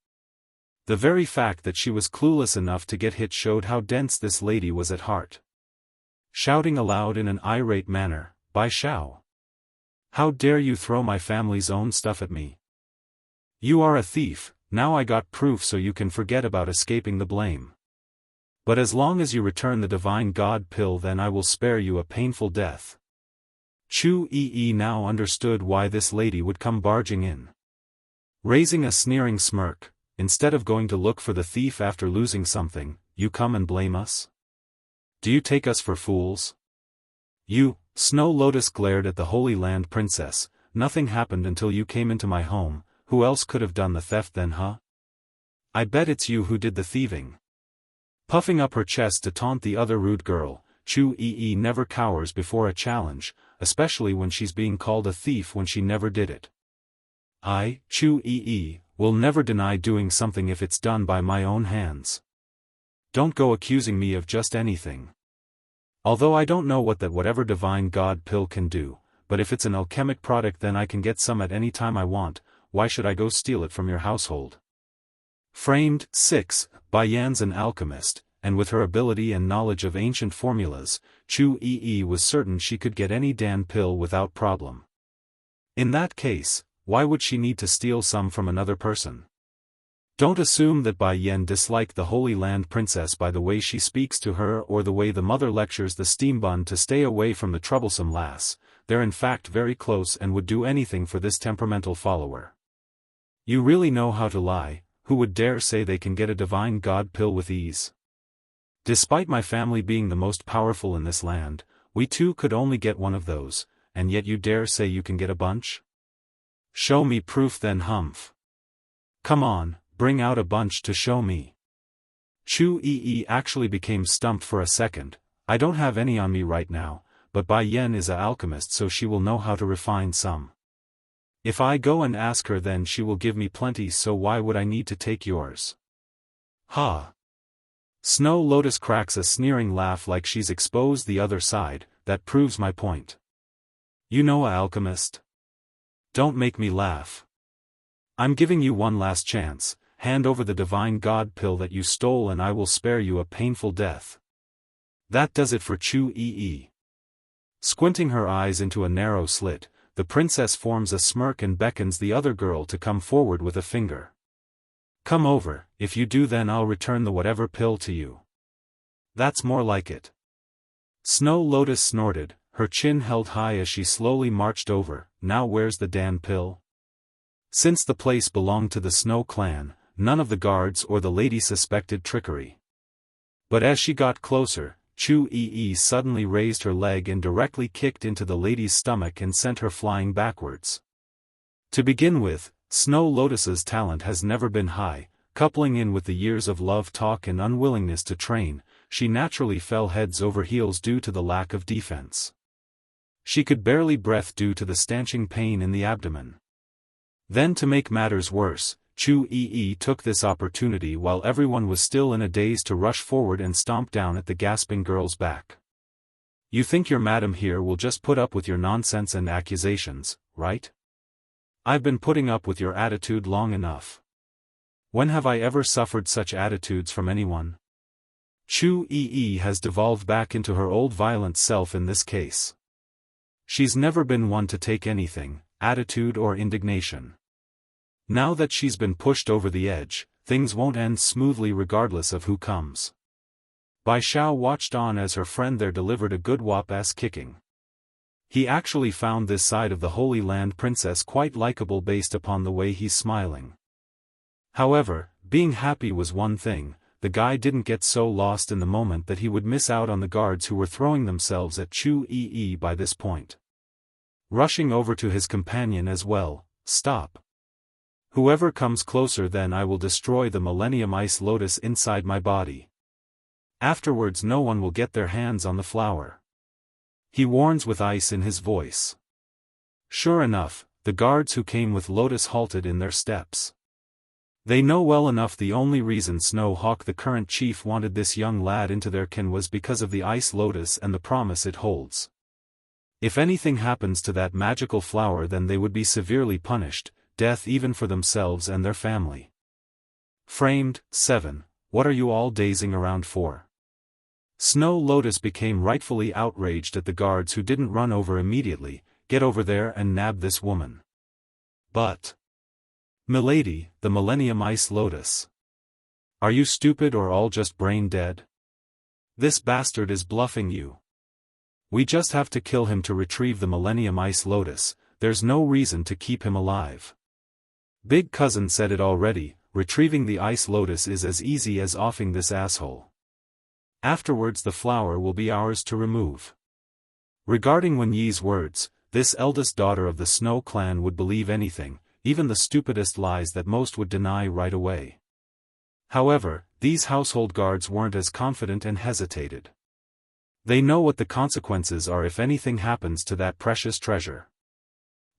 The very fact that she was clueless enough to get hit showed how dense this lady was at heart. Shouting aloud in an irate manner, Bai Xiao! How dare you throw my family's own stuff at me? You are a thief. Now I got proof, so you can forget about escaping the blame. But as long as you return the divine god pill, then I will spare you a painful death. Chu Yi now understood why this lady would come barging in. Raising a sneering smirk, instead of going to look for the thief after losing something, you come and blame us? Do you take us for fools? You, Snow Lotus glared at the Holy Land princess. Nothing happened until you came into my home. Who else could have done the theft then, huh? I bet it's you who did the thieving. Puffing up her chest to taunt the other rude girl, Chu Yi never cowers before a challenge, especially when she's being called a thief when she never did it. I, Chu Yi, will never deny doing something if it's done by my own hands. Don't go accusing me of just anything. Although I don't know what that whatever divine god pill can do, but if it's an alchemic product then I can get some at any time I want. Why should I go steal it from your household? Framed 6, Bai Yan's an alchemist, and with her ability and knowledge of ancient formulas, Chu Yi was certain she could get any damn pill without problem. In that case, why would she need to steal some from another person? Don't assume that Bai Yan disliked the Holy Land princess by the way she speaks to her or the way the mother lectures the steambun to stay away from the troublesome lass. They're in fact very close and would do anything for this temperamental follower. You really know how to lie. Who would dare say they can get a divine god pill with ease? Despite my family being the most powerful in this land, we too could only get one of those, and yet you dare say you can get a bunch? Show me proof then, humph. Come on, bring out a bunch to show me. Chu Yi actually became stumped for a second. I don't have any on me right now, but Bai Yan is an alchemist, so she will know how to refine some. If I go and ask her, then she will give me plenty, so why would I need to take yours? Ha! Snow Lotus cracks a sneering laugh like she's exposed the other side. That proves my point. You know, alchemist. Don't make me laugh. I'm giving you one last chance. Hand over the divine god pill that you stole and I will spare you a painful death. That does it for Chu Yi. Squinting her eyes into a narrow slit, the princess forms a smirk and beckons the other girl to come forward with a finger. Come over, if you do then I'll return the whatever pill to you. That's more like it. Snow Lotus snorted, her chin held high as she slowly marched over. Now where's the damn pill? Since the place belonged to the Snow clan, none of the guards or the lady suspected trickery. But as she got closer, Chu Yi suddenly raised her leg and directly kicked into the lady's stomach and sent her flying backwards. To begin with, Snow Lotus's talent has never been high, coupling in with the years of love talk and unwillingness to train, she naturally fell heads over heels due to the lack of defense. She could barely breathe due to the stanching pain in the abdomen. Then to make matters worse, Chu Yi took this opportunity while everyone was still in a daze to rush forward and stomp down at the gasping girl's back. You think your madam here will just put up with your nonsense and accusations, right? I've been putting up with your attitude long enough. When have I ever suffered such attitudes from anyone? Chu Yi has devolved back into her old violent self in this case. She's never been one to take anything, attitude or indignation. Now that she's been pushed over the edge, things won't end smoothly regardless of who comes. Bai Xiao watched on as her friend there delivered a good whop-ass kicking. He actually found this side of the Holy Land princess quite likable based upon the way he's smiling. However, being happy was one thing. The guy didn't get so lost in the moment that he would miss out on the guards who were throwing themselves at Chu Yi by this point. Rushing over to his companion as well, stop. Whoever comes closer then I will destroy the Millennium Ice Lotus inside my body. Afterwards no one will get their hands on the flower. He warns with ice in his voice. Sure enough, the guards who came with Lotus halted in their steps. They know well enough the only reason Snow Hawk the current chief wanted this young lad into their kin was because of the Ice Lotus and the promise it holds. If anything happens to that magical flower then they would be severely punished, death even for themselves and their family. Framed, 7. What are you all dazing around for? Snow Lotus became rightfully outraged at the guards who didn't run over immediately. Get over there and nab this woman. But Milady, the Millennium Ice Lotus. Are you stupid or all just brain dead? This bastard is bluffing you. We just have to kill him to retrieve the Millennium Ice Lotus, there's no reason to keep him alive. Big Cousin said it already, retrieving the Ice Lotus is as easy as offing this asshole. Afterwards the flower will be ours to remove. Regarding Wen Yi's words, this eldest daughter of the Snow clan would believe anything, even the stupidest lies that most would deny right away. However, these household guards weren't as confident and hesitated. They know what the consequences are if anything happens to that precious treasure.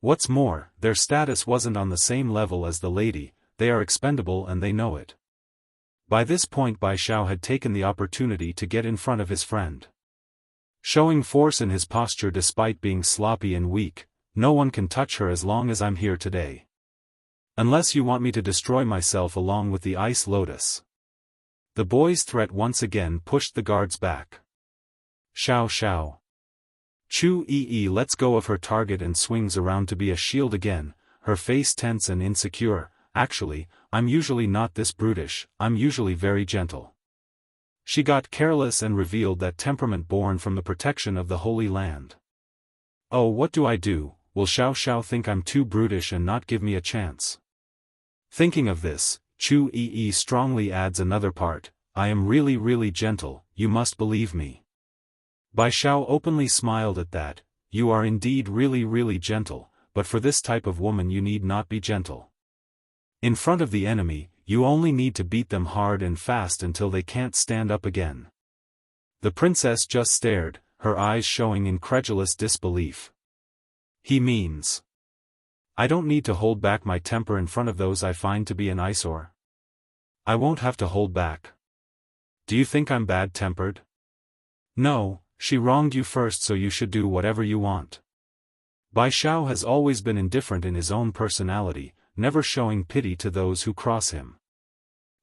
What's more, their status wasn't on the same level as the lady, they are expendable and they know it. By this point Bai Xiao had taken the opportunity to get in front of his friend. Showing force in his posture despite being sloppy and weak, no one can touch her as long as I'm here today. Unless you want me to destroy myself along with the Ice Lotus. The boy's threat once again pushed the guards back. Xiao Xiao. Chu Yi lets go of her target and swings around to be a shield again, her face tense and insecure. Actually, I'm usually not this brutish, I'm usually very gentle. She got careless and revealed that temperament born from the protection of the Holy Land. Oh, what do? Will Xiao Xiao think I'm too brutish and not give me a chance? Thinking of this, Chu Yi strongly adds another part, I am really really gentle, you must believe me. Bai Xiao openly smiled at that, you are indeed really really gentle, but for this type of woman you need not be gentle. In front of the enemy, you only need to beat them hard and fast until they can't stand up again. The princess just stared, her eyes showing incredulous disbelief. He means I don't need to hold back my temper in front of those I find to be an eyesore. I won't have to hold back. Do you think I'm bad-tempered? No, she wronged you first, so you should do whatever you want. Bai Xiao has always been indifferent in his own personality, never showing pity to those who cross him.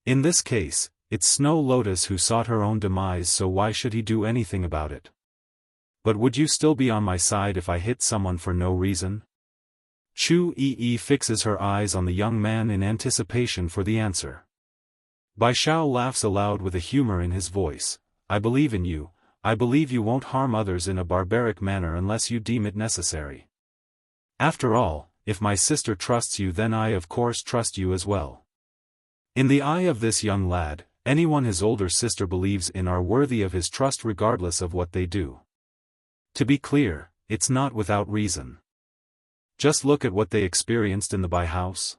In this case, it's Snow Lotus who sought her own demise, so why should he do anything about it? But would you still be on my side if I hit someone for no reason? Chu Yi fixes her eyes on the young man in anticipation for the answer. Bai Xiao laughs aloud with a humor in his voice. I believe in you. I believe you won't harm others in a barbaric manner unless you deem it necessary. After all, if my sister trusts you, then I of course trust you as well. In the eye of this young lad, anyone his older sister believes in are worthy of his trust regardless of what they do. To be clear, it's not without reason. Just look at what they experienced in the Bai house.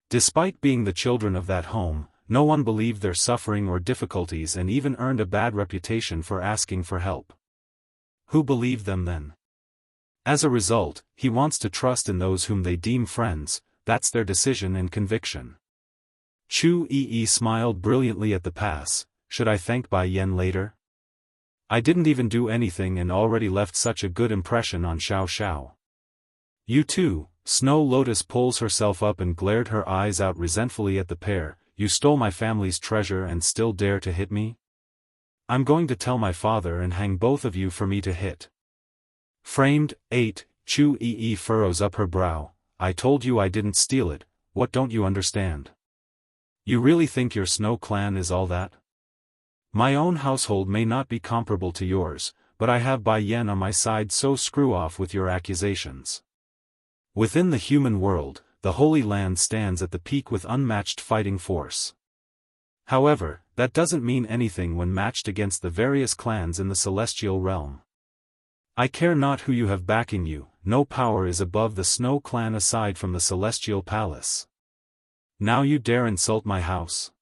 Despite being the children of that home, no one believed their suffering or difficulties and even earned a bad reputation for asking for help. Who believed them then? As a result, he wants to trust in those whom they deem friends. That's their decision and conviction. Chu Yi smiled brilliantly at the pass. Should I thank Bai Yan later? I didn't even do anything and already left such a good impression on Xiao Xiao. You too. Snow Lotus pulls herself up and glared her eyes out resentfully at the pair. You stole my family's treasure and still dare to hit me? I'm going to tell my father and hang both of you for me to hit. Framed 8. Chu Yi furrows up her brow. I told you I didn't steal it. What don't you understand? You really think your Snow clan is all that? My own household may not be comparable to yours, but I have Bai Yan on my side, so screw off with your accusations. Within the human world, the Holy Land stands at the peak with unmatched fighting force. However, that doesn't mean anything when matched against the various clans in the Celestial Realm. I care not who you have backing you, no power is above the Snow clan aside from the Celestial Palace. Now you dare insult my house?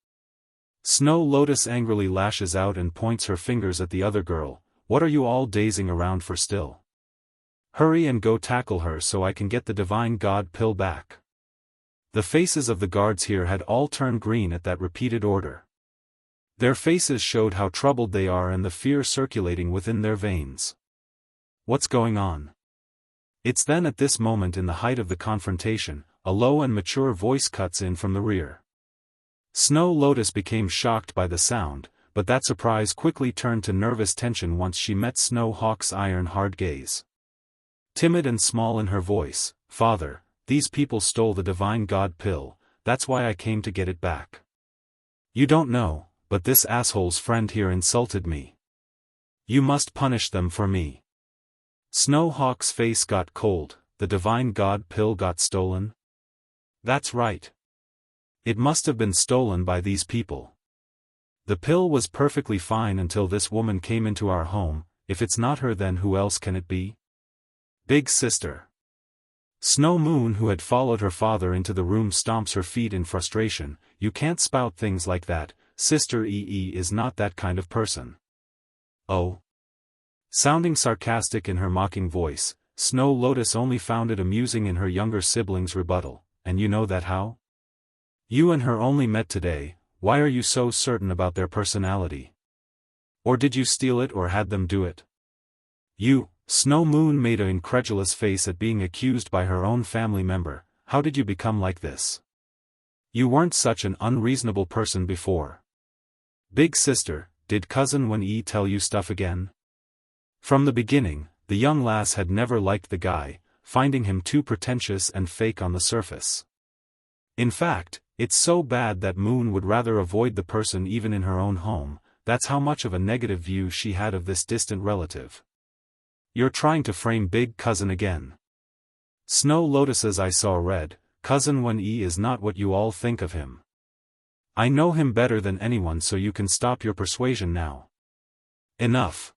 Snow Lotus angrily lashes out and points her fingers at the other girl. What are you all dazing around for still? Hurry and go tackle her so I can get the Divine God pill back. The faces of the guards here had all turned green at that repeated order. Their faces showed how troubled they are and the fear circulating within their veins. What's going on? It's then at this moment, in the height of the confrontation, a low and mature voice cuts in from the rear. Snow Lotus became shocked by the sound, but that surprise quickly turned to nervous tension once she met Snow Hawk's iron-hard gaze. Timid and small in her voice, Father, these people stole the Divine God pill, that's why I came to get it back. You don't know, but this asshole's friend here insulted me. You must punish them for me. Snow Hawk's face got cold. The Divine God pill got stolen? That's right. It must have been stolen by these people. The pill was perfectly fine until this woman came into our home. If it's not her, then who else can it be? Big sister. Snow Moon, who had followed her father into the room, stomps her feet in frustration. You can't spout things like that. Sister Yi is not that kind of person. Oh. Sounding sarcastic in her mocking voice, Snow Lotus only found it amusing in her younger sibling's rebuttal. And you know that how? You and her only met today. Why are you so certain about their personality? Or did you steal it or had them do it? You. Snow Moon made an incredulous face at being accused by her own family member. How did you become like this? You weren't such an unreasonable person before. Big sister, did cousin Wen Yi tell you stuff again? From the beginning, the young lass had never liked the guy, finding him too pretentious and fake on the surface. In fact, it's so bad that Moon would rather avoid the person even in her own home. That's how much of a negative view she had of this distant relative. You're trying to frame big cousin again. Snow Lotus's I saw red. Cousin Wen Yi is not what you all think of him. I know him better than anyone, so you can stop your persuasion now. Enough.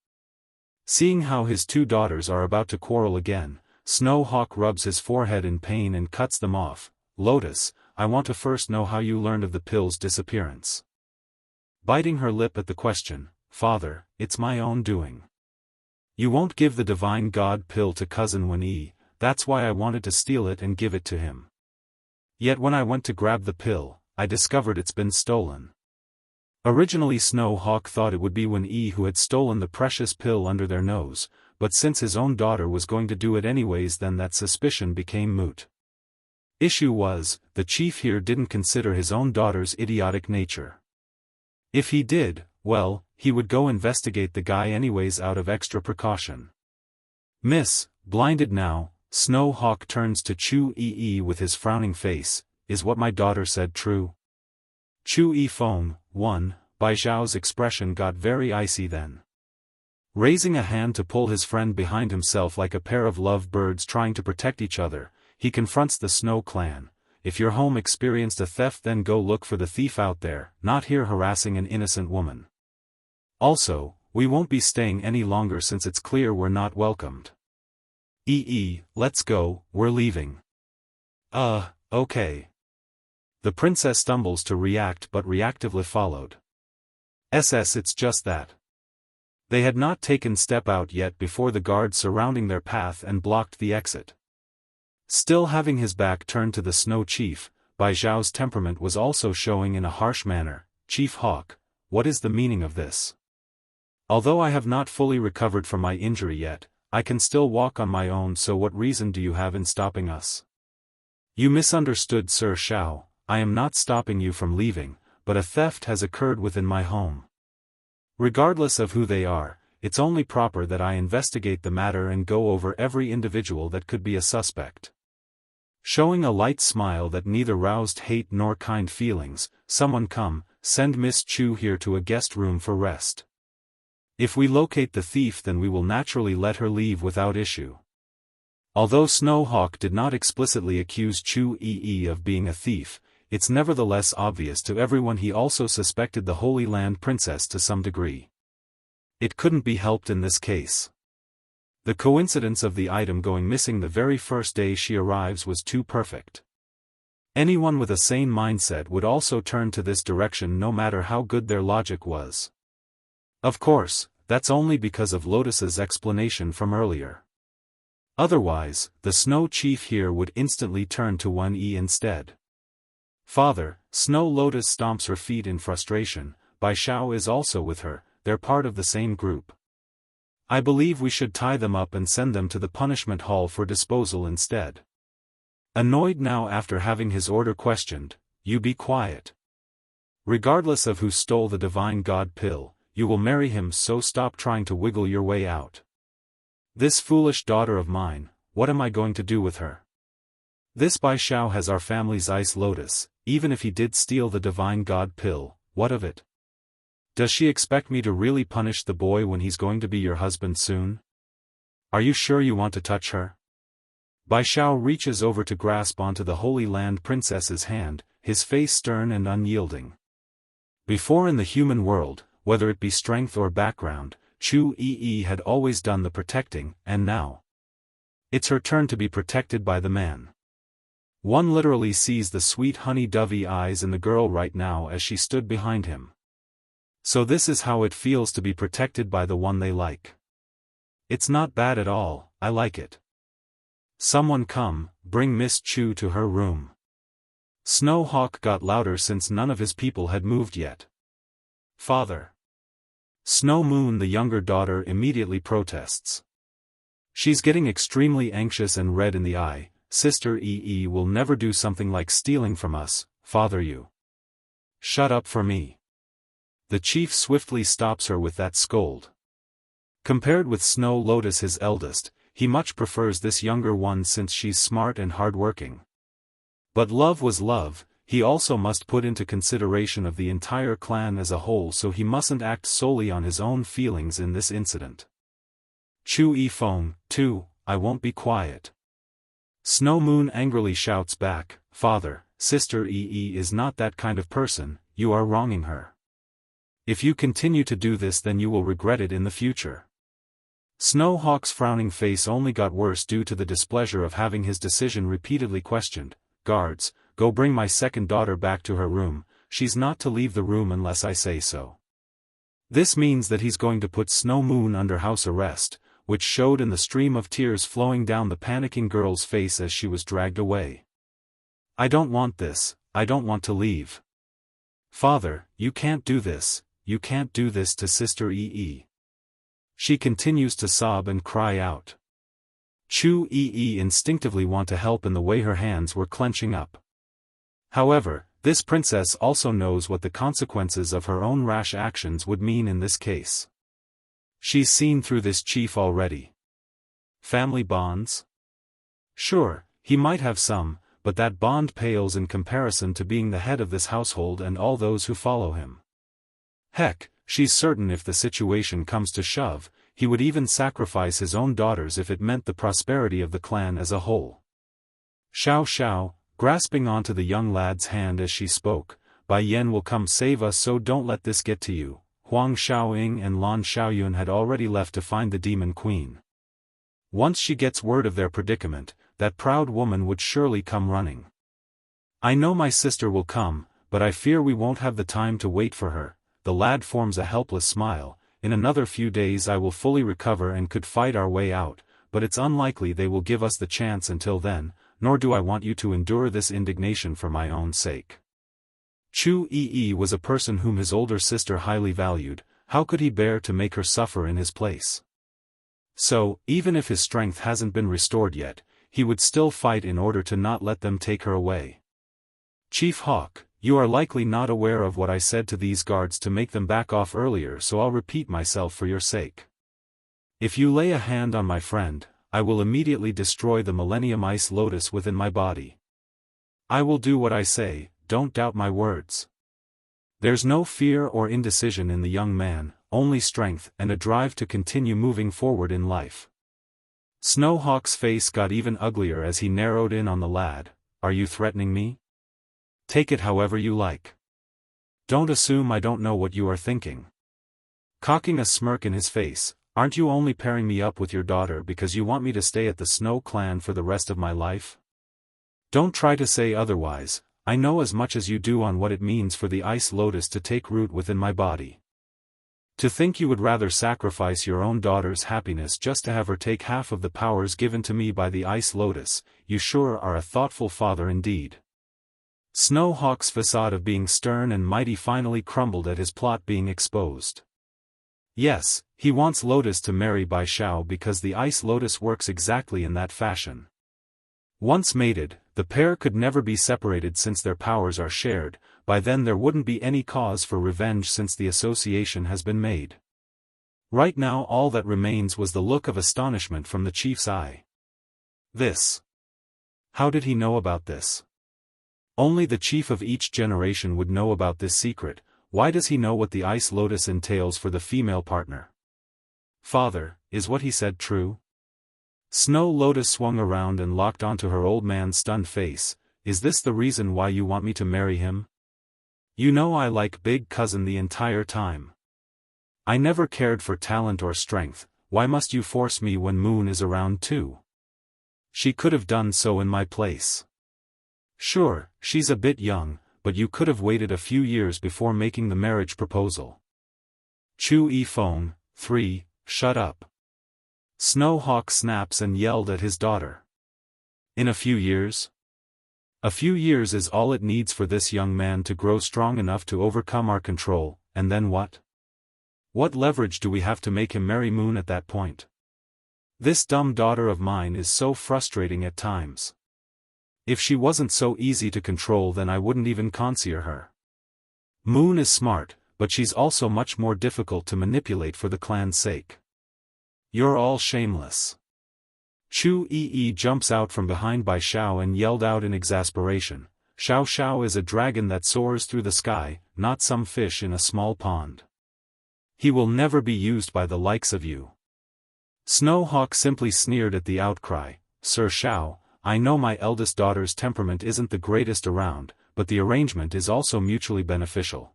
Seeing how his two daughters are about to quarrel again, Snow Hawk rubs his forehead in pain and cuts them off. Lotus, I want to first know how you learned of the pill's disappearance. Biting her lip at the question, Father, it's my own doing. You won't give the Divine God pill to cousin Wen Yi, that's why I wanted to steal it and give it to him. Yet when I went to grab the pill, I discovered it's been stolen. Originally Snow Hawk thought it would be Wen Yi who had stolen the precious pill under their nose, but since his own daughter was going to do it anyways, then that suspicion became moot. Issue was, the chief here didn't consider his own daughter's idiotic nature. If he did, well, he would go investigate the guy anyways out of extra precaution. Miss, blinded now, Snow Hawk turns to Chu Yi with his frowning face. Is what my daughter said true? Chu Yi-feng, Bai Zhao's expression got very icy then. Raising a hand to pull his friend behind himself like a pair of love birds trying to protect each other, he confronts the Snow clan. If your home experienced a theft, then go look for the thief out there, not here harassing an innocent woman. Also, we won't be staying any longer since it's clear we're not welcomed. Let's go, we're leaving. Okay. The princess stumbles to react but reactively followed. It's just that. They had not taken step out yet before the guards surrounding their path and blocked the exit. Still having his back turned to the Snow Chief, Bai Zhao's temperament was also showing in a harsh manner. Chief Hawk, what is the meaning of this? Although I have not fully recovered from my injury yet, I can still walk on my own, so what reason do you have in stopping us? You misunderstood, Sir Xiao. I am not stopping you from leaving, but a theft has occurred within my home. Regardless of who they are, it's only proper that I investigate the matter and go over every individual that could be a suspect. Showing a light smile that neither roused hate nor kind feelings, someone come, send Miss Chu here to a guest room for rest. If we locate the thief, then we will naturally let her leave without issue. Although Snow Hawk did not explicitly accuse Chu Yi of being a thief, it's nevertheless obvious to everyone he also suspected the Holy Land Princess to some degree. It couldn't be helped in this case. The coincidence of the item going missing the very first day she arrives was too perfect. Anyone with a sane mindset would also turn to this direction no matter how good their logic was. Of course, that's only because of Lotus's explanation from earlier. Otherwise, the Snow Chief here would instantly turn to Wen Yi instead. Father, Snow Lotus stomps her feet in frustration. Bai Zhao is also with her, they're part of the same group. I believe we should tie them up and send them to the punishment hall for disposal instead. Annoyed now after having his order questioned, you be quiet. Regardless of who stole the divine god pill, you will marry him, so stop trying to wiggle your way out. This foolish daughter of mine, what am I going to do with her? This Bai Zhao has our family's ice lotus. Even if he did steal the divine god pill, what of it? Does she expect me to really punish the boy when he's going to be your husband soon? Are you sure you want to touch her? Bai Zhao reaches over to grasp onto the Holy Land Princess's hand, his face stern and unyielding. Before in the human world, whether it be strength or background, Chu Yi had always done the protecting, and now it's her turn to be protected by the man. One literally sees the sweet honey-dovey eyes in the girl right now as she stood behind him. So this is how it feels to be protected by the one they like. It's not bad at all, I like it. Someone come, bring Miss Chu to her room. Snow Hawk got louder since none of his people had moved yet. Father. Snow Moon, the younger daughter, immediately protests. She's getting extremely anxious and red in the eye. Sister Yi will never do something like stealing from us, father. You shut up for me. The chief swiftly stops her with that scold. Compared with Snow Lotus, his eldest, he much prefers this younger one since she's smart and hardworking. But love was love, he also must put into consideration of the entire clan as a whole, so he mustn't act solely on his own feelings in this incident. Chu Yi-feng, too, I won't be quiet. Snow Moon angrily shouts back, Father, Sister Yi is not that kind of person, you are wronging her. If you continue to do this, then you will regret it in the future. Snow Hawk's frowning face only got worse due to the displeasure of having his decision repeatedly questioned. Guards, go bring my second daughter back to her room, she's not to leave the room unless I say so. This means that he's going to put Snow Moon under house arrest, which showed in the stream of tears flowing down the panicking girl's face as she was dragged away. I don't want this, I don't want to leave. Father, you can't do this, you can't do this to Sister Yi. She continues to sob and cry out. Chu Yi instinctively want to help in the way her hands were clenching up. However, this princess also knows what the consequences of her own rash actions would mean in this case. She's seen through this chief already. Family bonds? Sure, he might have some, but that bond pales in comparison to being the head of this household and all those who follow him. Heck, she's certain if the situation comes to shove, he would even sacrifice his own daughters if it meant the prosperity of the clan as a whole. Xiao, grasping onto the young lad's hand as she spoke, Bai Yan will come save us, so don't let this get to you. Huang Xiaoying and Lan Xiaoyun had already left to find the demon queen. Once she gets word of their predicament, that proud woman would surely come running. I know my sister will come, but I fear we won't have the time to wait for her. The lad forms a helpless smile. In another few days I will fully recover and could fight our way out, but it's unlikely they will give us the chance until then, nor do I want you to endure this indignation for my own sake. Chu Yi was a person whom his older sister highly valued. How could he bear to make her suffer in his place? So, even if his strength hasn't been restored yet, he would still fight in order to not let them take her away. Chief Hawk, you are likely not aware of what I said to these guards to make them back off earlier, so I'll repeat myself for your sake. If you lay a hand on my friend, I will immediately destroy the Millennium Ice Lotus within my body. I will do what I say, don't doubt my words. There's no fear or indecision in the young man, only strength and a drive to continue moving forward in life. Snowhawk's face got even uglier as he narrowed in on the lad. Are you threatening me? Take it however you like. Don't assume I don't know what you are thinking. Cocking a smirk in his face, aren't you only pairing me up with your daughter because you want me to stay at the Snow Clan for the rest of my life? Don't try to say otherwise. I know as much as you do on what it means for the Ice Lotus to take root within my body. To think you would rather sacrifice your own daughter's happiness just to have her take half of the powers given to me by the Ice Lotus, you sure are a thoughtful father indeed. Snowhawk's facade of being stern and mighty finally crumbled at his plot being exposed. Yes, he wants Lotus to marry Bai Xiao because the Ice Lotus works exactly in that fashion. Once mated, the pair could never be separated since their powers are shared. By then there wouldn't be any cause for revenge since the association has been made. Right now all that remains was the look of astonishment from the chief's eye. This. How did he know about this? Only the chief of each generation would know about this secret. Why does he know what the Ice Lotus entails for the female partner? Father, is what he said true? Snow Lotus swung around and locked onto her old man's stunned face. Is this the reason why you want me to marry him? You know I like big cousin the entire time. I never cared for talent or strength. Why must you force me when Moon is around too? She could have done so in my place. Sure, she's a bit young, but you could have waited a few years before making the marriage proposal. Chu Yifeng, 3, shut up. Snowhawk snaps and yelled at his daughter. In a few years? A few years is all it needs for this young man to grow strong enough to overcome our control, and then what? What leverage do we have to make him marry Moon at that point? This dumb daughter of mine is so frustrating at times. If she wasn't so easy to control then I wouldn't even consider her. Moon is smart, but she's also much more difficult to manipulate for the clan's sake. You're all shameless. Chu Yi jumps out from behind Bai Xiao and yelled out in exasperation. Xiao Xiao is a dragon that soars through the sky, not some fish in a small pond. He will never be used by the likes of you. Snowhawk simply sneered at the outcry. Sir Xiao, I know my eldest daughter's temperament isn't the greatest around, but the arrangement is also mutually beneficial.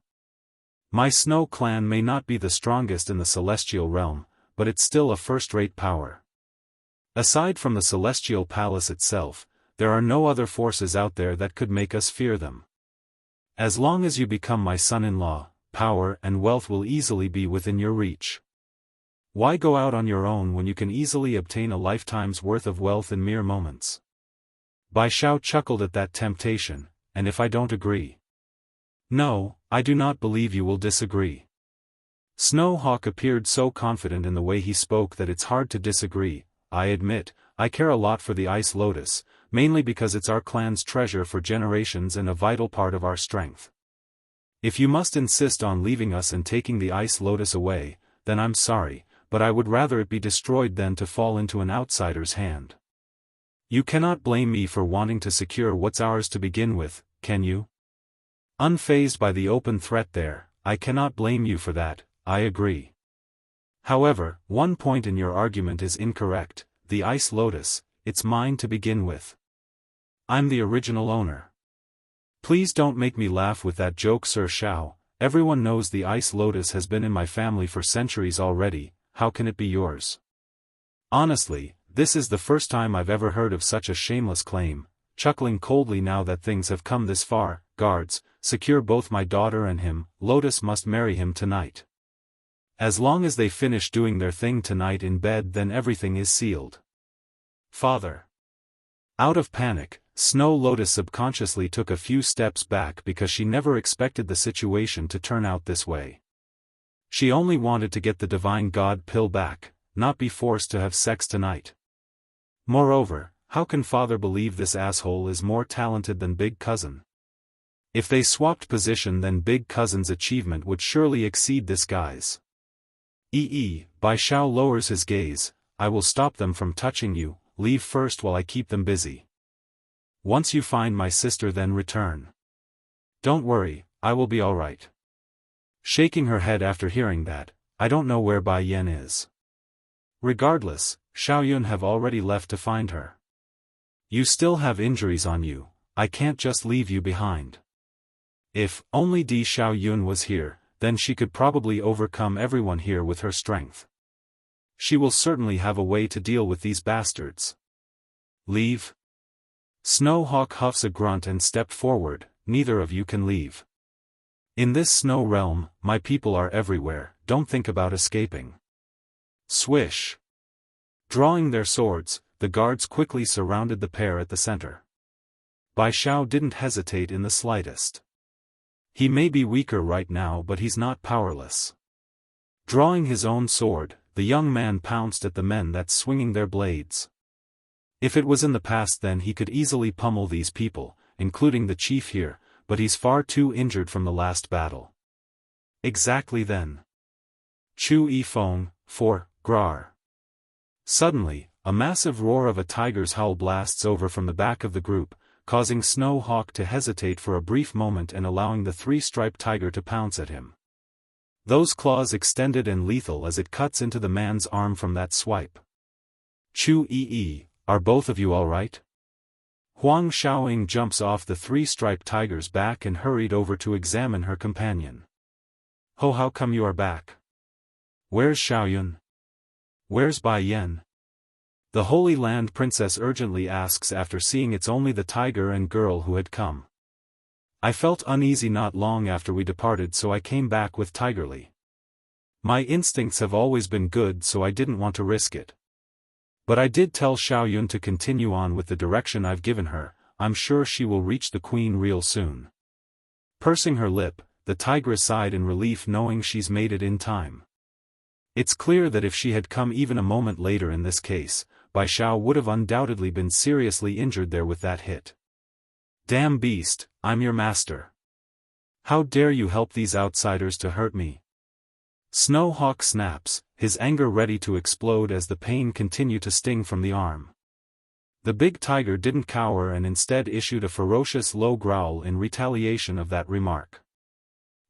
My Snow Clan may not be the strongest in the celestial realm, but it's still a first-rate power. Aside from the celestial palace itself, there are no other forces out there that could make us fear them. As long as you become my son-in-law, power and wealth will easily be within your reach. Why go out on your own when you can easily obtain a lifetime's worth of wealth in mere moments? Bai Xiao chuckled at that temptation, and if I don't agree? No, I do not believe you will disagree. Snow Hawk appeared so confident in the way he spoke that it's hard to disagree. I admit, I care a lot for the Ice Lotus, mainly because it's our clan's treasure for generations and a vital part of our strength. If you must insist on leaving us and taking the Ice Lotus away, then I'm sorry, but I would rather it be destroyed than to fall into an outsider's hand. You cannot blame me for wanting to secure what's ours to begin with, can you? Unfazed by the open threat there, I cannot blame you for that, I agree. However, one point in your argument is incorrect. The Ice Lotus, it's mine to begin with. I'm the original owner. Please don't make me laugh with that joke, Sir Xiao. Everyone knows the Ice Lotus has been in my family for centuries already. How can it be yours? Honestly, this is the first time I've ever heard of such a shameless claim. Chuckling coldly now that things have come this far, guards, secure both my daughter and him. Lotus must marry him tonight. As long as they finish doing their thing tonight in bed, then everything is sealed. Father. Out of panic, Snow Lotus subconsciously took a few steps back because she never expected the situation to turn out this way. She only wanted to get the divine god pill back, not be forced to have sex tonight. Moreover, how can father believe this asshole is more talented than Big Cousin? If they swapped position, then Big Cousin's achievement would surely exceed this guy's. Bai Xiao lowers his gaze. I will stop them from touching you. Leave first while I keep them busy. Once you find my sister, then return. Don't worry, I will be alright. Shaking her head after hearing that, I don't know where Bai Yan is. Regardless, Xiaoyun have already left to find her. You still have injuries on you, I can't just leave you behind. If only Di Xiaoyun was here, then she could probably overcome everyone here with her strength. She will certainly have a way to deal with these bastards. Leave? Snow Hawk huffs a grunt and stepped forward. Neither of you can leave. In this snow realm, my people are everywhere, don't think about escaping. Swish. Drawing their swords, the guards quickly surrounded the pair at the center. Bai Xiao didn't hesitate in the slightest. He may be weaker right now, but he's not powerless. Drawing his own sword, the young man pounced at the men that's swinging their blades. If it was in the past, then he could easily pummel these people, including the chief here, but he's far too injured from the last battle. Exactly then. Chu Yi Feng, for Grar. Suddenly, a massive roar of a tiger's howl blasts over from the back of the group, causing Snow Hawk to hesitate for a brief moment and allowing the three-striped tiger to pounce at him. Those claws extended and lethal as it cuts into the man's arm from that swipe. Chu Yi, are both of you alright? Huang Xiaoying jumps off the three-striped tiger's back and hurried over to examine her companion. Ho, how come you are back? Where's Xiaoyun? Where's Bai Yan? The Holy Land Princess urgently asks after seeing it's only the tiger and girl who had come. I felt uneasy not long after we departed, so I came back with Tigerly. My instincts have always been good, so I didn't want to risk it. But I did tell Xiaoyun to continue on with the direction I've given her. I'm sure she will reach the queen real soon. Pursing her lip, the tigress sighed in relief knowing she's made it in time. It's clear that if she had come even a moment later in this case, Bai Xiao would have undoubtedly been seriously injured there with that hit. Damn beast, I'm your master. How dare you help these outsiders to hurt me? Snow Hawk snaps, his anger ready to explode as the pain continued to sting from the arm. The big tiger didn't cower and instead issued a ferocious low growl in retaliation of that remark.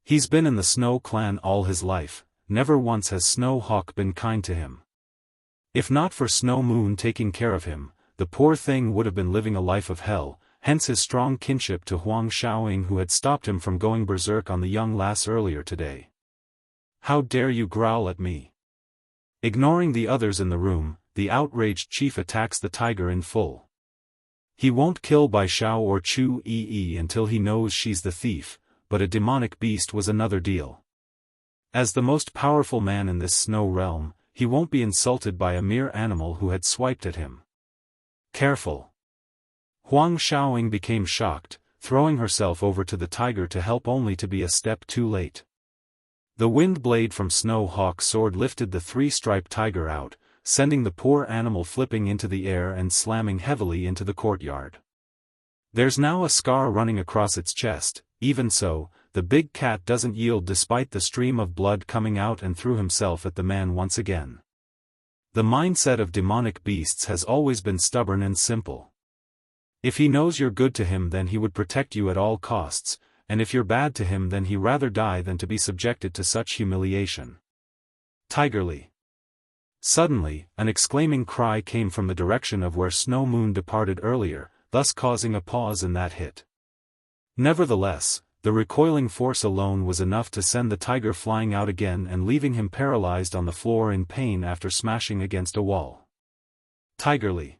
He's been in the Snow Clan all his life, never once has Snow Hawk been kind to him. If not for Snow Moon taking care of him, the poor thing would have been living a life of hell, hence his strong kinship to Huang Xiaoying, who had stopped him from going berserk on the young lass earlier today. How dare you growl at me? Ignoring the others in the room, the outraged chief attacks the tiger in full. He won't kill Bai Xiao or Chu Yi until he knows she's the thief, but a demonic beast was another deal. As the most powerful man in this snow realm, he won't be insulted by a mere animal who had swiped at him. Careful. Huang Xiaoying became shocked, throwing herself over to the tiger to help only to be a step too late. The wind blade from Snow Hawk's sword lifted the three-striped tiger out, sending the poor animal flipping into the air and slamming heavily into the courtyard. There's now a scar running across its chest. Even so, the big cat doesn't yield despite the stream of blood coming out and threw himself at the man once again. The mindset of demonic beasts has always been stubborn and simple. If he knows you're good to him, then he would protect you at all costs, and if you're bad to him, then he'd rather die than to be subjected to such humiliation. Tigerly. Suddenly, an exclaiming cry came from the direction of where Snow Moon departed earlier, thus causing a pause in that hit. Nevertheless, the recoiling force alone was enough to send the tiger flying out again and leaving him paralyzed on the floor in pain after smashing against a wall. Tigerly.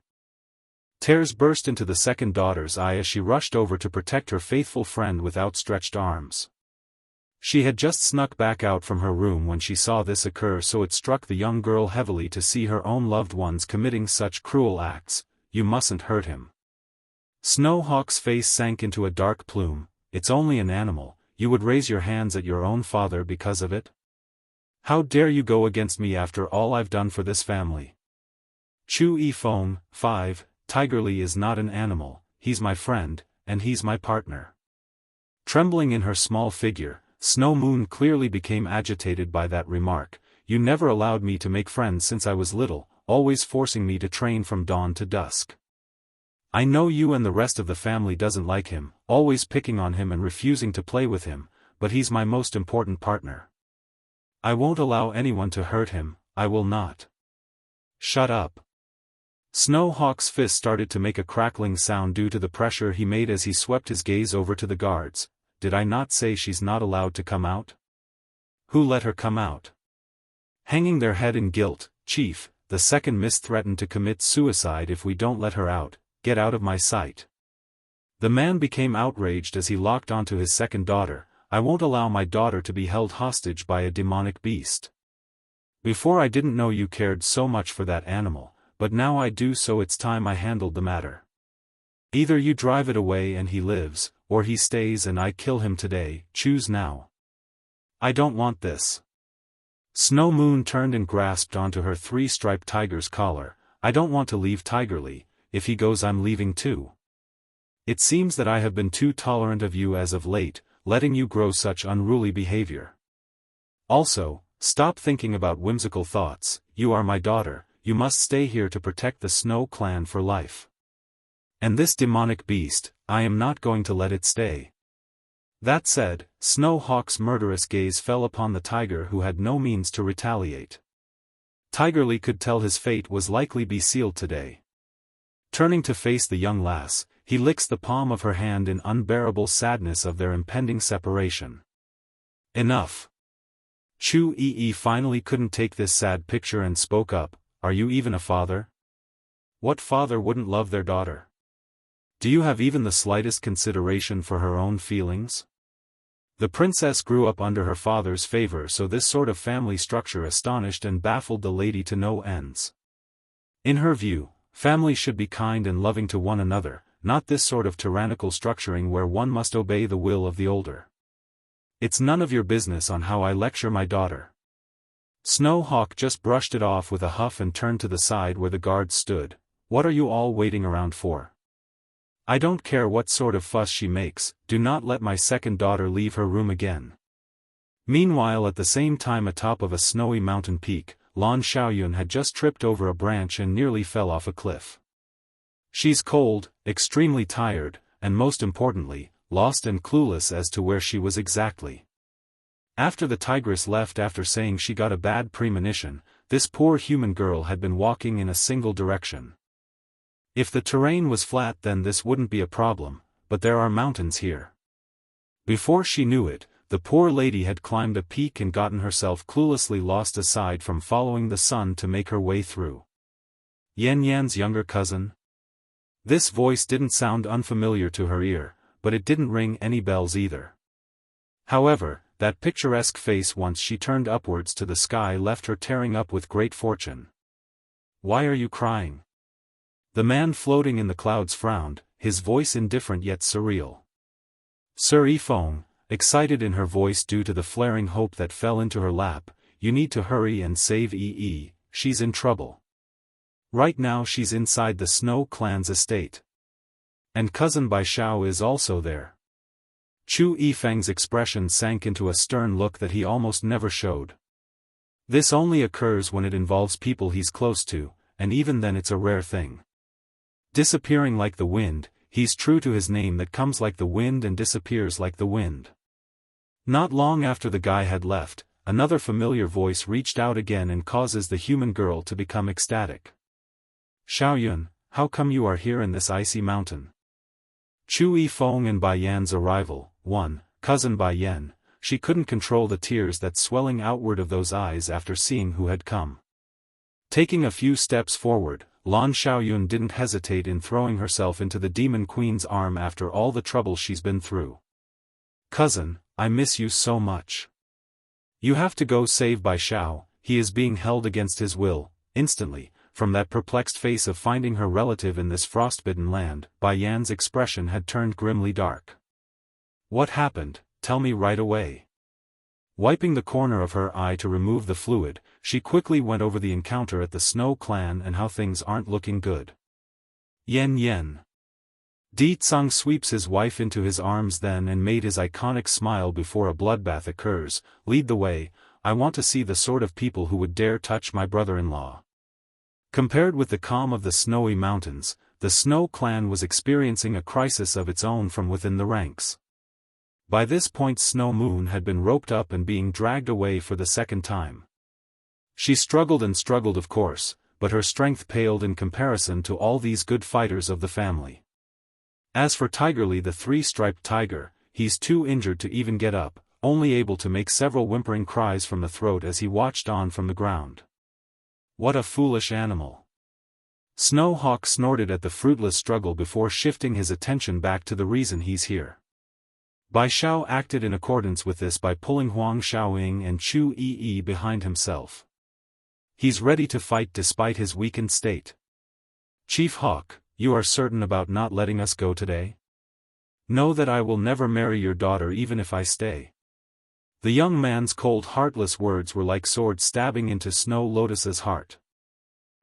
Tears burst into the second daughter's eye as she rushed over to protect her faithful friend with outstretched arms. She had just snuck back out from her room when she saw this occur, so it struck the young girl heavily to see her own loved ones committing such cruel acts. You mustn't hurt him. Snow Hawk's face sank into a dark plume. It's only an animal. You would raise your hands at your own father because of it? How dare you go against me after all I've done for this family? Xiaofan, 5. Tigerly is not an animal, he's my friend, and he's my partner. Trembling in her small figure, Snow Moon clearly became agitated by that remark. You never allowed me to make friends since I was little, always forcing me to train from dawn to dusk. I know you and the rest of the family doesn't like him, always picking on him and refusing to play with him, but he's my most important partner. I won't allow anyone to hurt him, I will not. Shut up. Snow Hawk's fist started to make a crackling sound due to the pressure he made as he swept his gaze over to the guards. Did I not say she's not allowed to come out? Who let her come out? Hanging their head in guilt, Chief, the second miss threatened to commit suicide if we don't let her out. Get out of my sight. The man became outraged as he locked onto his second daughter. I won't allow my daughter to be held hostage by a demonic beast. Before I didn't know you cared so much for that animal, but now I do, so it's time I handled the matter. Either you drive it away and he lives, or he stays and I kill him today. Choose now. I don't want this. Snow Moon turned and grasped onto her three-striped tiger's collar. I don't want to leave Tigerly. If he goes, I'm leaving too. It seems that I have been too tolerant of you as of late, letting you grow such unruly behavior. Also, stop thinking about whimsical thoughts. You are my daughter, you must stay here to protect the Snow Clan for life. And this demonic beast, I am not going to let it stay. That said, Snow Hawk's murderous gaze fell upon the tiger, who had no means to retaliate. Tigerly could tell his fate was likely be sealed today. Turning to face the young lass, he licks the palm of her hand in unbearable sadness of their impending separation. Enough. Chu-Yi finally couldn't take this sad picture and spoke up. Are you even a father? What father wouldn't love their daughter? Do you have even the slightest consideration for her own feelings? The princess grew up under her father's favor, so this sort of family structure astonished and baffled the lady to no ends. In her view, family should be kind and loving to one another, not this sort of tyrannical structuring where one must obey the will of the older. It's none of your business on how I lecture my daughter. Snow Hawk just brushed it off with a huff and turned to the side where the guards stood. What are you all waiting around for? I don't care what sort of fuss she makes, do not let my second daughter leave her room again. Meanwhile, at the same time, atop of a snowy mountain peak, Lan Xiaoyun had just tripped over a branch and nearly fell off a cliff. She's cold, extremely tired, and most importantly, lost and clueless as to where she was exactly. After the tigress left after saying she got a bad premonition, this poor human girl had been walking in a single direction. If the terrain was flat, then this wouldn't be a problem, but there are mountains here. Before she knew it, the poor lady had climbed a peak and gotten herself cluelessly lost aside from following the sun to make her way through. Yan Yan's younger cousin? This voice didn't sound unfamiliar to her ear, but it didn't ring any bells either. However, that picturesque face once she turned upwards to the sky left her tearing up with great fortune. Why are you crying? The man floating in the clouds frowned, his voice indifferent yet surreal. Sir Yifeng, excited in her voice due to the flaring hope that fell into her lap, you need to hurry and save Yi, she's in trouble. Right now she's inside the Snow clan's estate. And cousin Bai Xiao is also there. Chu Yifeng's expression sank into a stern look that he almost never showed. This only occurs when it involves people he's close to, and even then it's a rare thing. Disappearing like the wind, he's true to his name that comes like the wind and disappears like the wind. Not long after the guy had left, another familiar voice reached out again and causes the human girl to become ecstatic. Xiaoyun, how come you are here in this icy mountain? Chu Yifeng and Bai Yan's arrival. 1. Cousin Bai Yan, she couldn't control the tears that swelling outward of those eyes after seeing who had come. Taking a few steps forward, Lan Xiaoyun didn't hesitate in throwing herself into the demon queen's arm after all the trouble she's been through. Cousin, I miss you so much. You have to go save Bai Xiao, he is being held against his will. Instantly, from that perplexed face of finding her relative in this frostbitten land, Bai Yan's expression had turned grimly dark. What happened? Tell me right away. Wiping the corner of her eye to remove the fluid, she quickly went over the encounter at the Snow clan and how things aren't looking good. Yen. Di Tsang sweeps his wife into his arms then and made his iconic smile before a bloodbath occurs. Lead the way, I want to see the sort of people who would dare touch my brother-in-law. Compared with the calm of the snowy mountains, the Snow clan was experiencing a crisis of its own from within the ranks. By this point Snow Moon had been roped up and being dragged away for the second time. She struggled and struggled of course, but her strength paled in comparison to all these good fighters of the family. As for Tigerly the three-striped tiger, he's too injured to even get up, only able to make several whimpering cries from the throat as he watched on from the ground. What a foolish animal. Snow Hawk snorted at the fruitless struggle before shifting his attention back to the reason he's here. Bai Xiao acted in accordance with this by pulling Huang Xiaoying and Chu Yi behind himself. He's ready to fight despite his weakened state. Chief Hawk, you are certain about not letting us go today? Know that I will never marry your daughter even if I stay. The young man's cold heartless words were like swords stabbing into Snow Lotus's heart.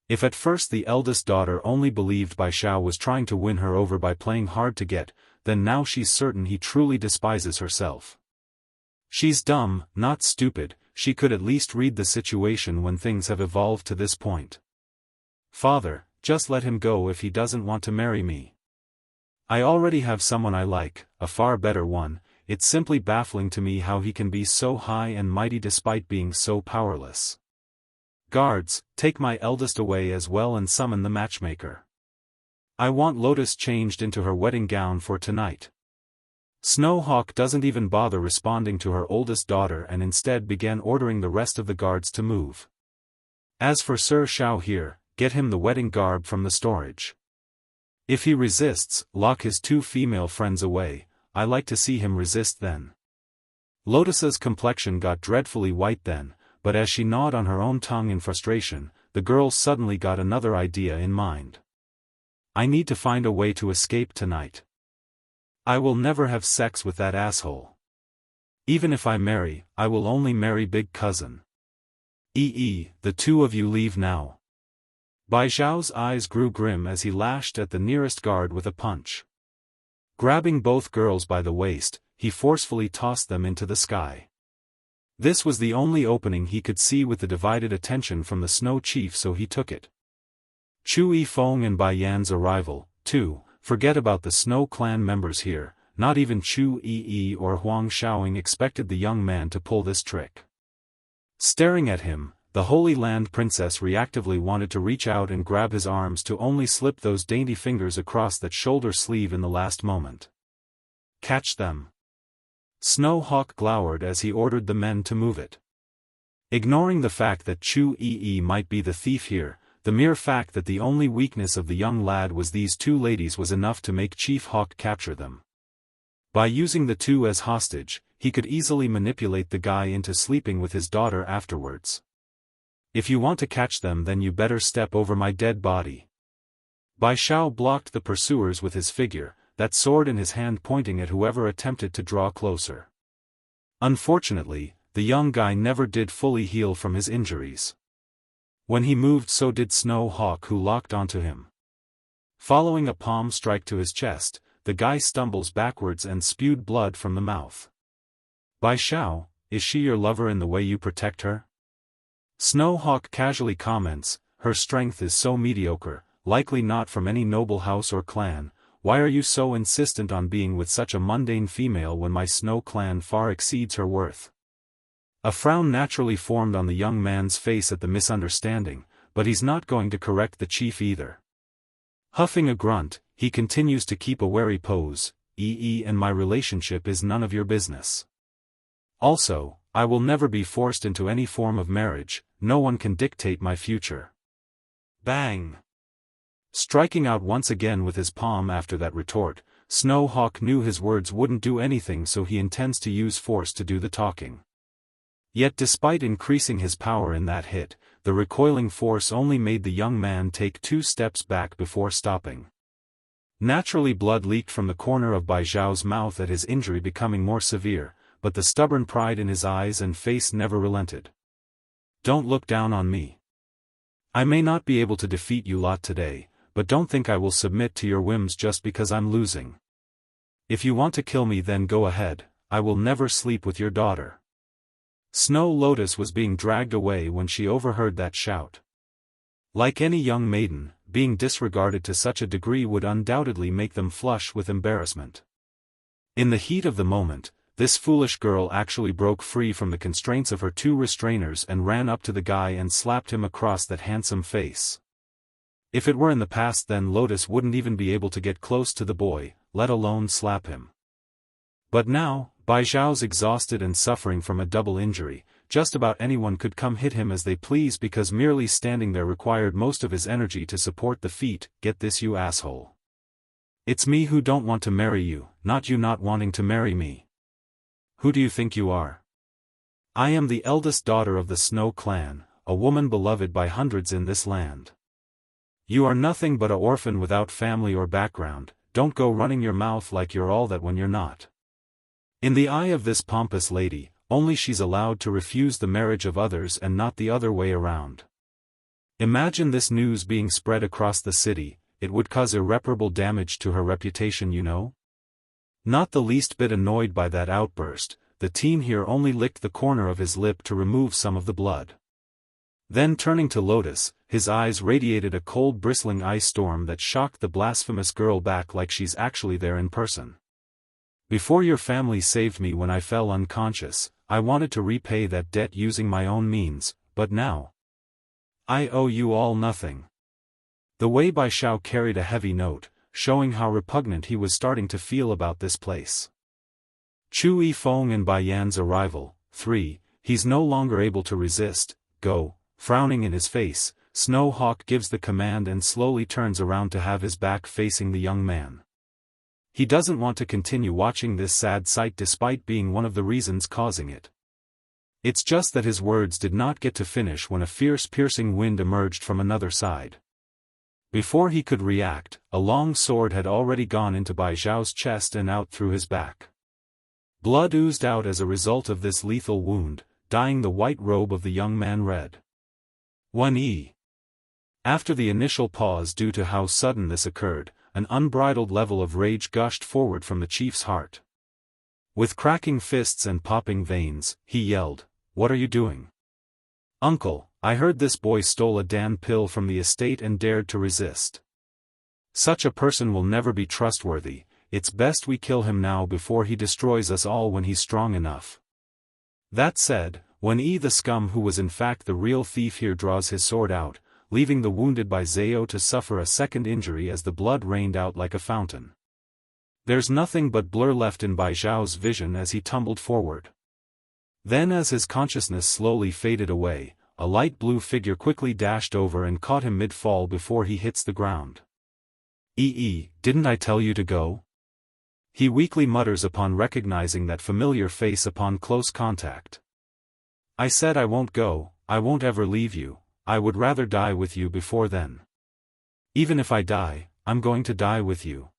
If at first the eldest daughter only believed Bai Xiao was trying to win her over by playing hard to get, then now she's certain he truly despises herself. She's dumb, not stupid, she could at least read the situation when things have evolved to this point. Father, just let him go if he doesn't want to marry me. I already have someone I like, a far better one. It's simply baffling to me how he can be so high and mighty despite being so powerless. Guards, take my eldest away as well and summon the matchmaker. I want Lotus changed into her wedding gown for tonight. Snow Hawk doesn't even bother responding to her oldest daughter and instead began ordering the rest of the guards to move. As for Sir Xiao here, get him the wedding garb from the storage. If he resists, lock his two female friends away. I like to see him resist then. Lotus's complexion got dreadfully white then, but as she gnawed on her own tongue in frustration, the girl suddenly got another idea in mind. I need to find a way to escape tonight. I will never have sex with that asshole. Even if I marry, I will only marry big cousin. The two of you leave now. Bai Xiao's eyes grew grim as he lashed at the nearest guard with a punch. Grabbing both girls by the waist, he forcefully tossed them into the sky. This was the only opening he could see with the divided attention from the Snow Chief, so he took it. Chu Yifeng and Bai Yan's arrival, too. Forget about the Snow clan members here, not even Chu Yi or Huang Xiaoying expected the young man to pull this trick. Staring at him, the Holy Land Princess reactively wanted to reach out and grab his arms to only slip those dainty fingers across that shoulder sleeve in the last moment. Catch them. Snow Hawk glowered as he ordered the men to move it. Ignoring the fact that Chu Yi might be the thief here, the mere fact that the only weakness of the young lad was these two ladies was enough to make Chief Hawk capture them. By using the two as hostage, he could easily manipulate the guy into sleeping with his daughter afterwards. If you want to catch them, then you better step over my dead body. Bai Xiao blocked the pursuers with his figure, that sword in his hand pointing at whoever attempted to draw closer. Unfortunately, the young guy never did fully heal from his injuries. When he moved, so did Snow Hawk, who locked onto him. Following a palm strike to his chest, the guy stumbles backwards and spewed blood from the mouth. "Bai Xiao, is she your lover in the way you protect her?" Snow Hawk casually comments, "Her strength is so mediocre, likely not from any noble house or clan. Why are you so insistent on being with such a mundane female when my Snow clan far exceeds her worth?" A frown naturally formed on the young man's face at the misunderstanding, but he's not going to correct the chief either. Huffing a grunt, he continues to keep a wary pose. And my relationship is none of your business. Also, I will never be forced into any form of marriage, no one can dictate my future. Bang! Striking out once again with his palm after that retort, Snow Hawk knew his words wouldn't do anything, so he intends to use force to do the talking. Yet despite increasing his power in that hit, the recoiling force only made the young man take 2 steps back before stopping. Naturally, blood leaked from the corner of Bai Xiao's mouth at his injury becoming more severe, but the stubborn pride in his eyes and face never relented. "Don't look down on me. I may not be able to defeat you lot today, but don't think I will submit to your whims just because I'm losing. If you want to kill me, then go ahead, I will never sleep with your daughter." Snow Lotus was being dragged away when she overheard that shout. Like any young maiden, being disregarded to such a degree would undoubtedly make them flush with embarrassment. In the heat of the moment, this foolish girl actually broke free from the constraints of her 2 restrainers and ran up to the guy and slapped him across that handsome face. If it were in the past, then Lotus wouldn't even be able to get close to the boy, let alone slap him. But now, Bai Xiao's exhausted and suffering from a double injury, just about anyone could come hit him as they please because merely standing there required most of his energy to support the feat. "Get this, you asshole. It's me who don't want to marry you, not you not wanting to marry me. Who do you think you are? I am the eldest daughter of the Snow clan, a woman beloved by hundreds in this land. You are nothing but an orphan without family or background, don't go running your mouth like you're all that when you're not." In the eye of this pompous lady, only she's allowed to refuse the marriage of others and not the other way around. Imagine this news being spread across the city, it would cause irreparable damage to her reputation, you know? Not the least bit annoyed by that outburst, the teen here only licked the corner of his lip to remove some of the blood. Then turning to Lotus, his eyes radiated a cold bristling ice storm that shocked the blasphemous girl back like she's actually there in person. "Before your family saved me when I fell unconscious, I wanted to repay that debt using my own means, but now I owe you all nothing." The way Bai Xiao carried a heavy note, showing how repugnant he was starting to feel about this place. Chu Yifeng and Bai Yan's arrival. 3. He's no longer able to resist. Go. Frowning in his face, Snow Hawk gives the command and slowly turns around to have his back facing the young man. He doesn't want to continue watching this sad sight despite being one of the reasons causing it. It's just that his words did not get to finish when a fierce piercing wind emerged from another side. Before he could react, a long sword had already gone into Bai Xiao's chest and out through his back. Blood oozed out as a result of this lethal wound, dyeing the white robe of the young man red. 1e. After the initial pause due to how sudden this occurred, an unbridled level of rage gushed forward from the chief's heart. With cracking fists and popping veins, he yelled, "What are you doing? Uncle, I heard this boy stole a Dan pill from the estate and dared to resist. Such a person will never be trustworthy, it's best we kill him now before he destroys us all when he's strong enough." That said, when the scum who was in fact the real thief here draws his sword out, leaving the wounded Bai Xiao to suffer a second injury as the blood rained out like a fountain. There's nothing but blur left in Bai Xiao's vision as he tumbled forward. Then as his consciousness slowly faded away, a light blue figure quickly dashed over and caught him mid-fall before he hits the ground. Didn't I tell you to go?" He weakly mutters upon recognizing that familiar face upon close contact. "I said I won't go, I won't ever leave you, I would rather die with you before then. Even if I die, I'm going to die with you."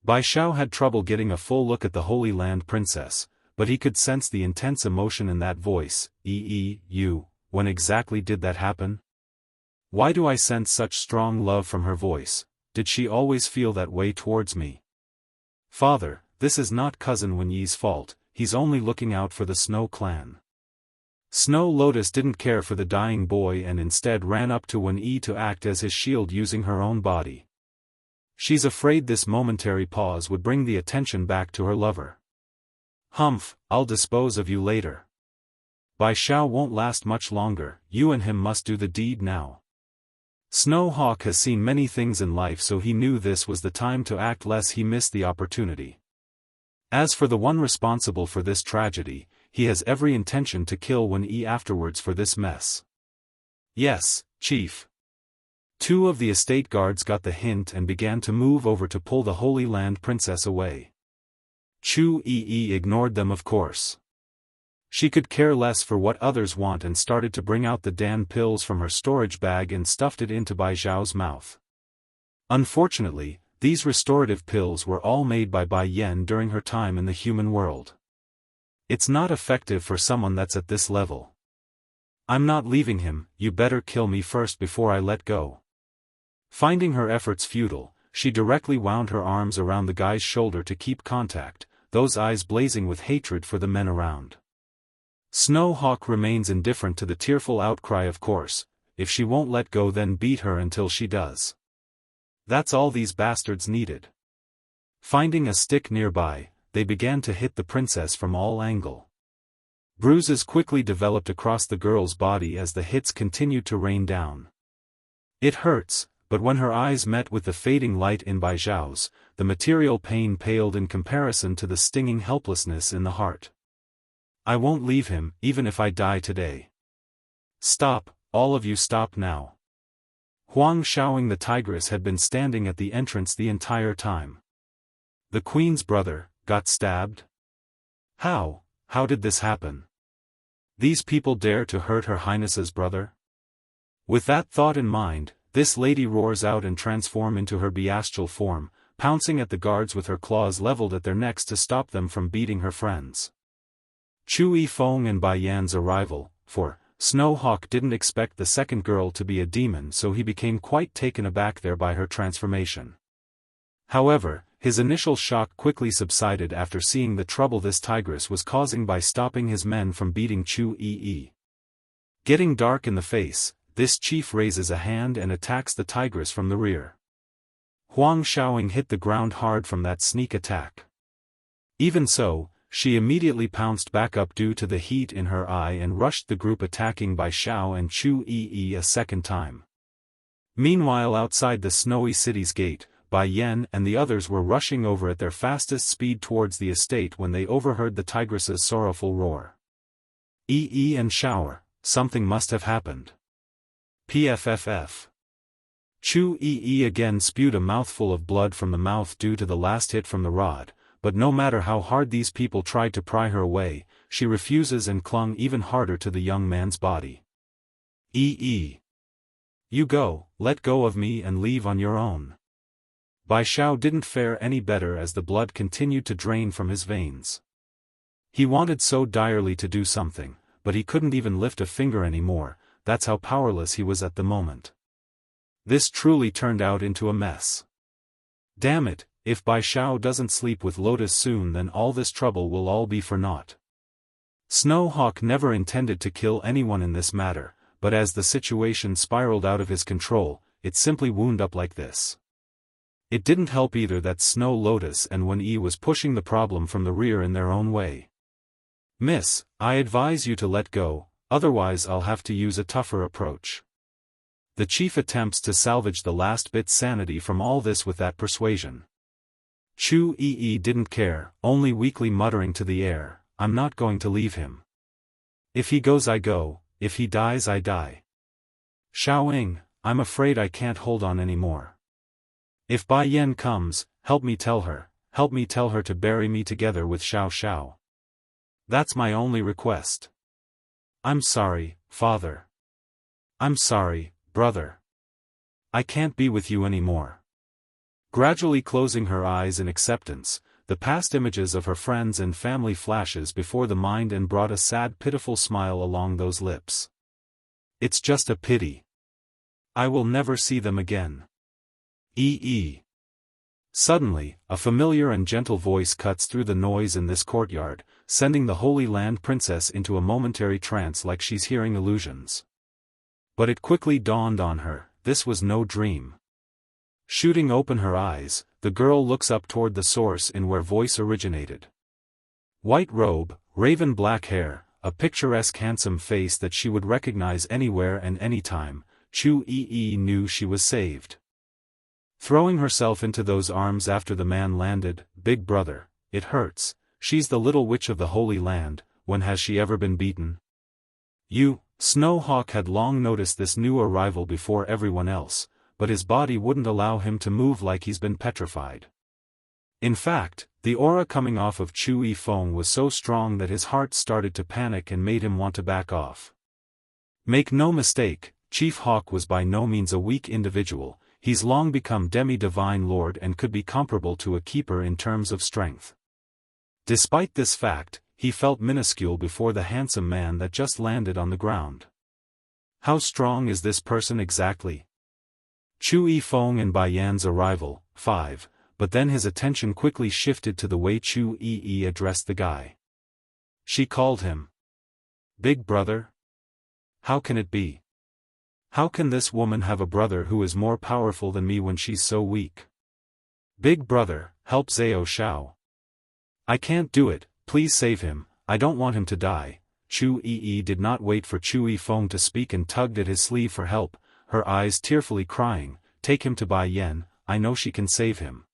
Bai Xiao had trouble getting a full look at the Holy Land princess, but he could sense the intense emotion in that voice. You, when exactly did that happen? Why do I sense such strong love from her voice? Did she always feel that way towards me? Father, this is not cousin Wen Yi's fault, he's only looking out for the Snow clan. Snow Lotus didn't care for the dying boy and instead ran up to Wen Yi to act as his shield using her own body. She's afraid this momentary pause would bring the attention back to her lover. Humph, I'll dispose of you later. Bai Xiao won't last much longer, you and him must do the deed now. Snow Hawk has seen many things in life, so he knew this was the time to act lest he missed the opportunity. As for the one responsible for this tragedy, he has every intention to kill Wen Yi afterwards for this mess. Yes, Chief. Two of the estate guards got the hint and began to move over to pull the Holy Land princess away. Chu Yi ignored them, of course. She could care less for what others want and started to bring out the Dan pills from her storage bag and stuffed it into Bai Xiao's mouth. Unfortunately, these restorative pills were all made by Bai Yan during her time in the human world. It's not effective for someone that's at this level. I'm not leaving him, you better kill me first before I let go. Finding her efforts futile, she directly wound her arms around the guy's shoulder to keep contact, those eyes blazing with hatred for the men around. Snow Hawk remains indifferent to the tearful outcry, of course. If she won't let go, then beat her until she does. That's all these bastards needed. Finding a stick nearby, they began to hit the princess from all angles. Bruises quickly developed across the girl's body as the hits continued to rain down. It hurts, but when her eyes met with the fading light in Bai Xiao's, the material pain paled in comparison to the stinging helplessness in the heart. I won't leave him, even if I die today. Stop, all of you stop now. Huang Xiaoing the tigress had been standing at the entrance the entire time. The queen's brother, got stabbed? How did this happen? These people dare to hurt Her Highness's brother? With that thought in mind, this lady roars out and transforms into her bestial form, pouncing at the guards with her claws leveled at their necks to stop them from beating her friends. Chu Yifeng and Bai Yan's arrival, for Snow Hawk didn't expect the second girl to be a demon, so he became quite taken aback there by her transformation. However, his initial shock quickly subsided after seeing the trouble this tigress was causing by stopping his men from beating Chu Yi. Getting dark in the face, this chief raises a hand and attacks the tigress from the rear. Huang Xiaoing hit the ground hard from that sneak attack. Even so, she immediately pounced back up due to the heat in her eye and rushed the group, attacking Bai Xiao and Chu Yi a second time. Meanwhile, outside the snowy city's gate, Bai Yan and the others were rushing over at their fastest speed towards the estate when they overheard the tigress's sorrowful roar. Yi and Shower, something must have happened. PFFF. Chu Yi again spewed a mouthful of blood from the mouth due to the last hit from the rod, but no matter how hard these people tried to pry her away, she refuses and clung even harder to the young man's body. You go, let go of me and leave on your own. Bai Xiao didn't fare any better as the blood continued to drain from his veins. He wanted so direly to do something, but he couldn't even lift a finger anymore. That's how powerless he was at the moment. This truly turned out into a mess. Damn it, if Bai Xiao doesn't sleep with Lotus soon, then all this trouble will all be for naught. Snow Hawk never intended to kill anyone in this matter, but as the situation spiraled out of his control, it simply wound up like this. It didn't help either that Snow Lotus and Wen Yi was pushing the problem from the rear in their own way. Miss, I advise you to let go, otherwise I'll have to use a tougher approach. The chief attempts to salvage the last bit sanity from all this with that persuasion. Chu Yi didn't care, only weakly muttering to the air, I'm not going to leave him. If he goes I go, if he dies I die. Xiaoying, I'm afraid I can't hold on anymore. If Bai Yan comes, help me tell her to bury me together with Xiao Xiao. That's my only request. I'm sorry, father. I'm sorry, brother. I can't be with you anymore. Gradually closing her eyes in acceptance, the past images of her friends and family flashes before the mind and brought a sad pitiful smile along those lips. It's just a pity. I will never see them again. Suddenly, a familiar and gentle voice cuts through the noise in this courtyard, sending the Holy Land princess into a momentary trance like she's hearing illusions. But it quickly dawned on her, this was no dream. Shooting open her eyes, the girl looks up toward the source in where voice originated. White robe, raven black hair, a picturesque handsome face that she would recognize anywhere and anytime, Chu Yi knew she was saved. Throwing herself into those arms after the man landed, "Big brother, it hurts, she's the little witch of the Holy Land, when has she ever been beaten?" Snow Hawk had long noticed this new arrival before everyone else, but his body wouldn't allow him to move like he's been petrified. In fact, the aura coming off of Chu Yifeng was so strong that his heart started to panic and made him want to back off. Make no mistake, Chief Hawk was by no means a weak individual. He's long become demi-divine lord and could be comparable to a keeper in terms of strength. Despite this fact, he felt minuscule before the handsome man that just landed on the ground. How strong is this person exactly? Chu Yifeng and Bai Yan's arrival, 5, but then his attention quickly shifted to the way Chu Yi addressed the guy. She called him Big Brother? How can it be? How can this woman have a brother who is more powerful than me when she's so weak? Big brother, help Zhao Xiao. I can't do it, please save him, I don't want him to die. Chu Yi did not wait for Chu Yifeng to speak and tugged at his sleeve for help, her eyes tearfully crying, take him to Bai Yan, I know she can save him.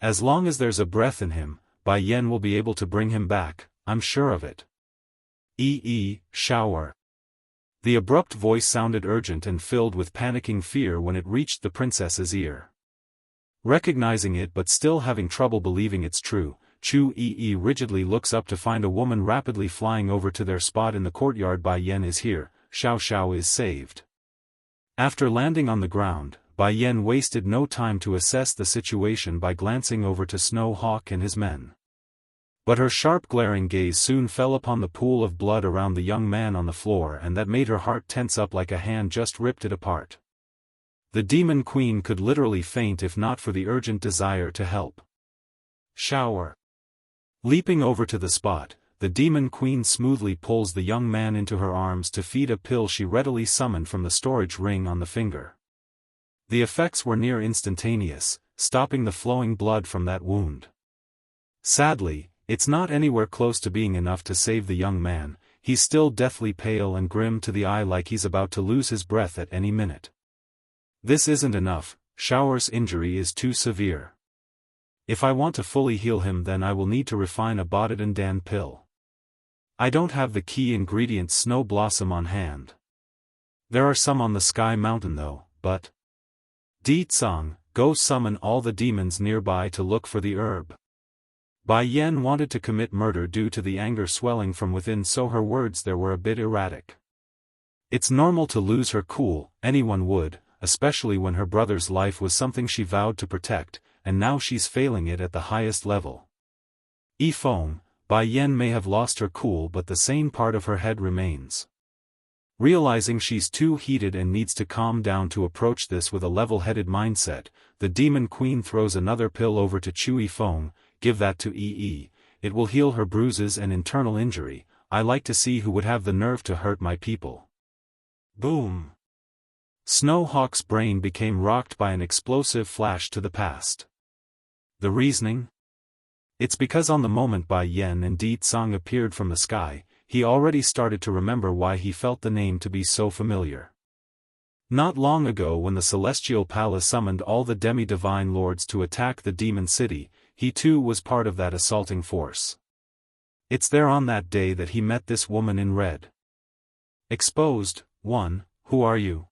As long as there's a breath in him, Bai Yan will be able to bring him back, I'm sure of it. Shower. The abrupt voice sounded urgent and filled with panicking fear when it reached the princess's ear. Recognizing it but still having trouble believing it's true, Chu Yi rigidly looks up to find a woman rapidly flying over to their spot in the courtyard. Bai Yan is here, Xiao Xiao is saved. After landing on the ground, Bai Yan wasted no time to assess the situation by glancing over to Snow Hawk and his men. But her sharp glaring gaze soon fell upon the pool of blood around the young man on the floor, and that made her heart tense up like a hand just ripped it apart. The demon queen could literally faint if not for the urgent desire to help. Shower. Leaping over to the spot, the demon queen smoothly pulls the young man into her arms to feed a pill she readily summoned from the storage ring on the finger. The effects were near instantaneous, stopping the flowing blood from that wound. Sadly, it's not anywhere close to being enough to save the young man. He's still deathly pale and grim to the eye like he's about to lose his breath at any minute. This isn't enough, Shower's injury is too severe. If I want to fully heal him, then I will need to refine a Botidan Dan pill. I don't have the key ingredient Snow Blossom on hand. There are some on the Sky Mountain though, but... Di Tsang, go summon all the demons nearby to look for the herb. Bai Yan wanted to commit murder due to the anger swelling from within, so her words there were a bit erratic. It's normal to lose her cool, anyone would, especially when her brother's life was something she vowed to protect, and now she's failing it at the highest level. Yifeng, Bai Yan may have lost her cool, but the sane part of her head remains. Realizing she's too heated and needs to calm down to approach this with a level-headed mindset, the demon queen throws another pill over to Chu Yifeng. Give that to Yi. It will heal her bruises and internal injury. I like to see who would have the nerve to hurt my people. Boom. Snow Hawk's brain became rocked by an explosive flash to the past. The reasoning? It's because on the moment Bai Yan and Di Tsang appeared from the sky, he already started to remember why he felt the name to be so familiar. Not long ago, when the Celestial Palace summoned all the demi-divine lords to attack the demon city, he too was part of that assaulting force. It's there on that day that he met this woman in red. Exposed. 1. Who are you?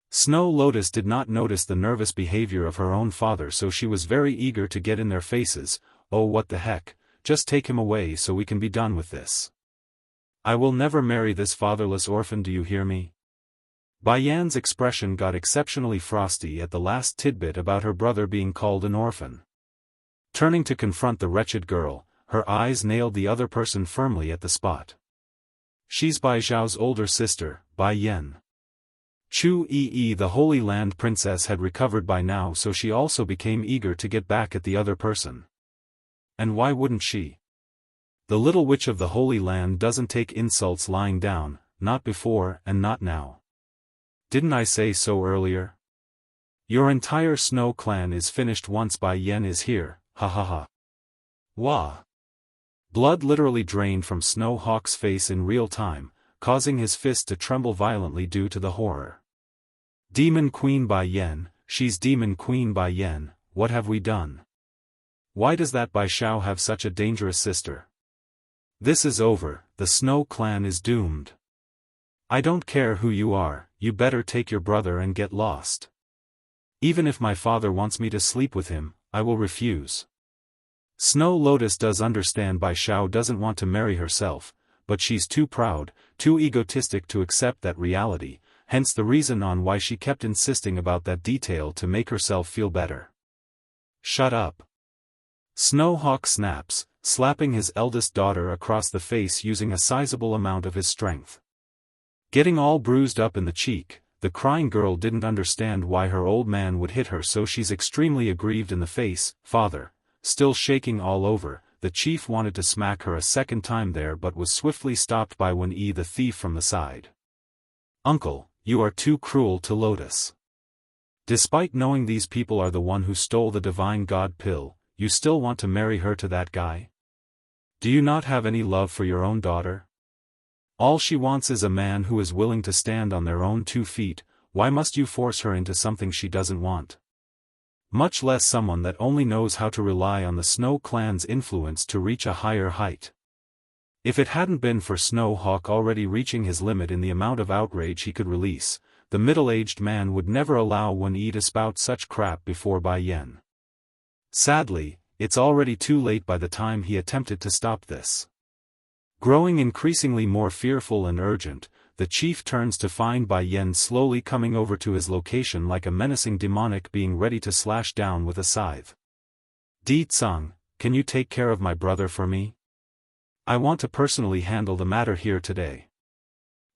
Snow Lotus did not notice the nervous behavior of her own father, so she was very eager to get in their faces. Oh, what the heck, just take him away so we can be done with this. I will never marry this fatherless orphan, do you hear me? Bai Yan's expression got exceptionally frosty at the last tidbit about her brother being called an orphan. Turning to confront the wretched girl, her eyes nailed the other person firmly at the spot. She's Bai Zhao's older sister, Bai Yan. Chu Yi, the Holy Land princess, had recovered by now, so she also became eager to get back at the other person. And why wouldn't she? The little witch of the Holy Land doesn't take insults lying down, not before and not now. Didn't I say so earlier? Your entire Snow clan is finished once Bai Yan is here, ha ha ha. Wah! Blood literally drained from Snow Hawk's face in real time, causing his fist to tremble violently due to the horror. Demon Queen Bai Yan, she's Demon Queen Bai Yan, what have we done? Why does that Bai Xiao have such a dangerous sister? This is over, the Snow clan is doomed. I don't care who you are, you better take your brother and get lost. Even if my father wants me to sleep with him, I will refuse. Snow Lotus does understand Bai Xiao doesn't want to marry herself, but she's too proud, too egotistic to accept that reality, hence the reason on why she kept insisting about that detail to make herself feel better. Shut up. Snow Hawk snaps, slapping his eldest daughter across the face using a sizable amount of his strength. Getting all bruised up in the cheek, the crying girl didn't understand why her old man would hit her, so she's extremely aggrieved in the face. Father, still shaking all over, the chief wanted to smack her a second time there but was swiftly stopped by Wen Yi the thief from the side. Uncle, you are too cruel to Lotus. Despite knowing these people are the one who stole the divine god pill, you still want to marry her to that guy? Do you not have any love for your own daughter? All she wants is a man who is willing to stand on their own 2 feet, why must you force her into something she doesn't want? Much less someone that only knows how to rely on the Snow clan's influence to reach a higher height. If it hadn't been for Snow Hawk already reaching his limit in the amount of outrage he could release, the middle-aged man would never allow Wen Yi to spout such crap before Bai Yan. Sadly, it's already too late by the time he attempted to stop this. Growing increasingly more fearful and urgent, the chief turns to find Bai Yan slowly coming over to his location like a menacing demonic being ready to slash down with a scythe. Di Tsang, can you take care of my brother for me? I want to personally handle the matter here today.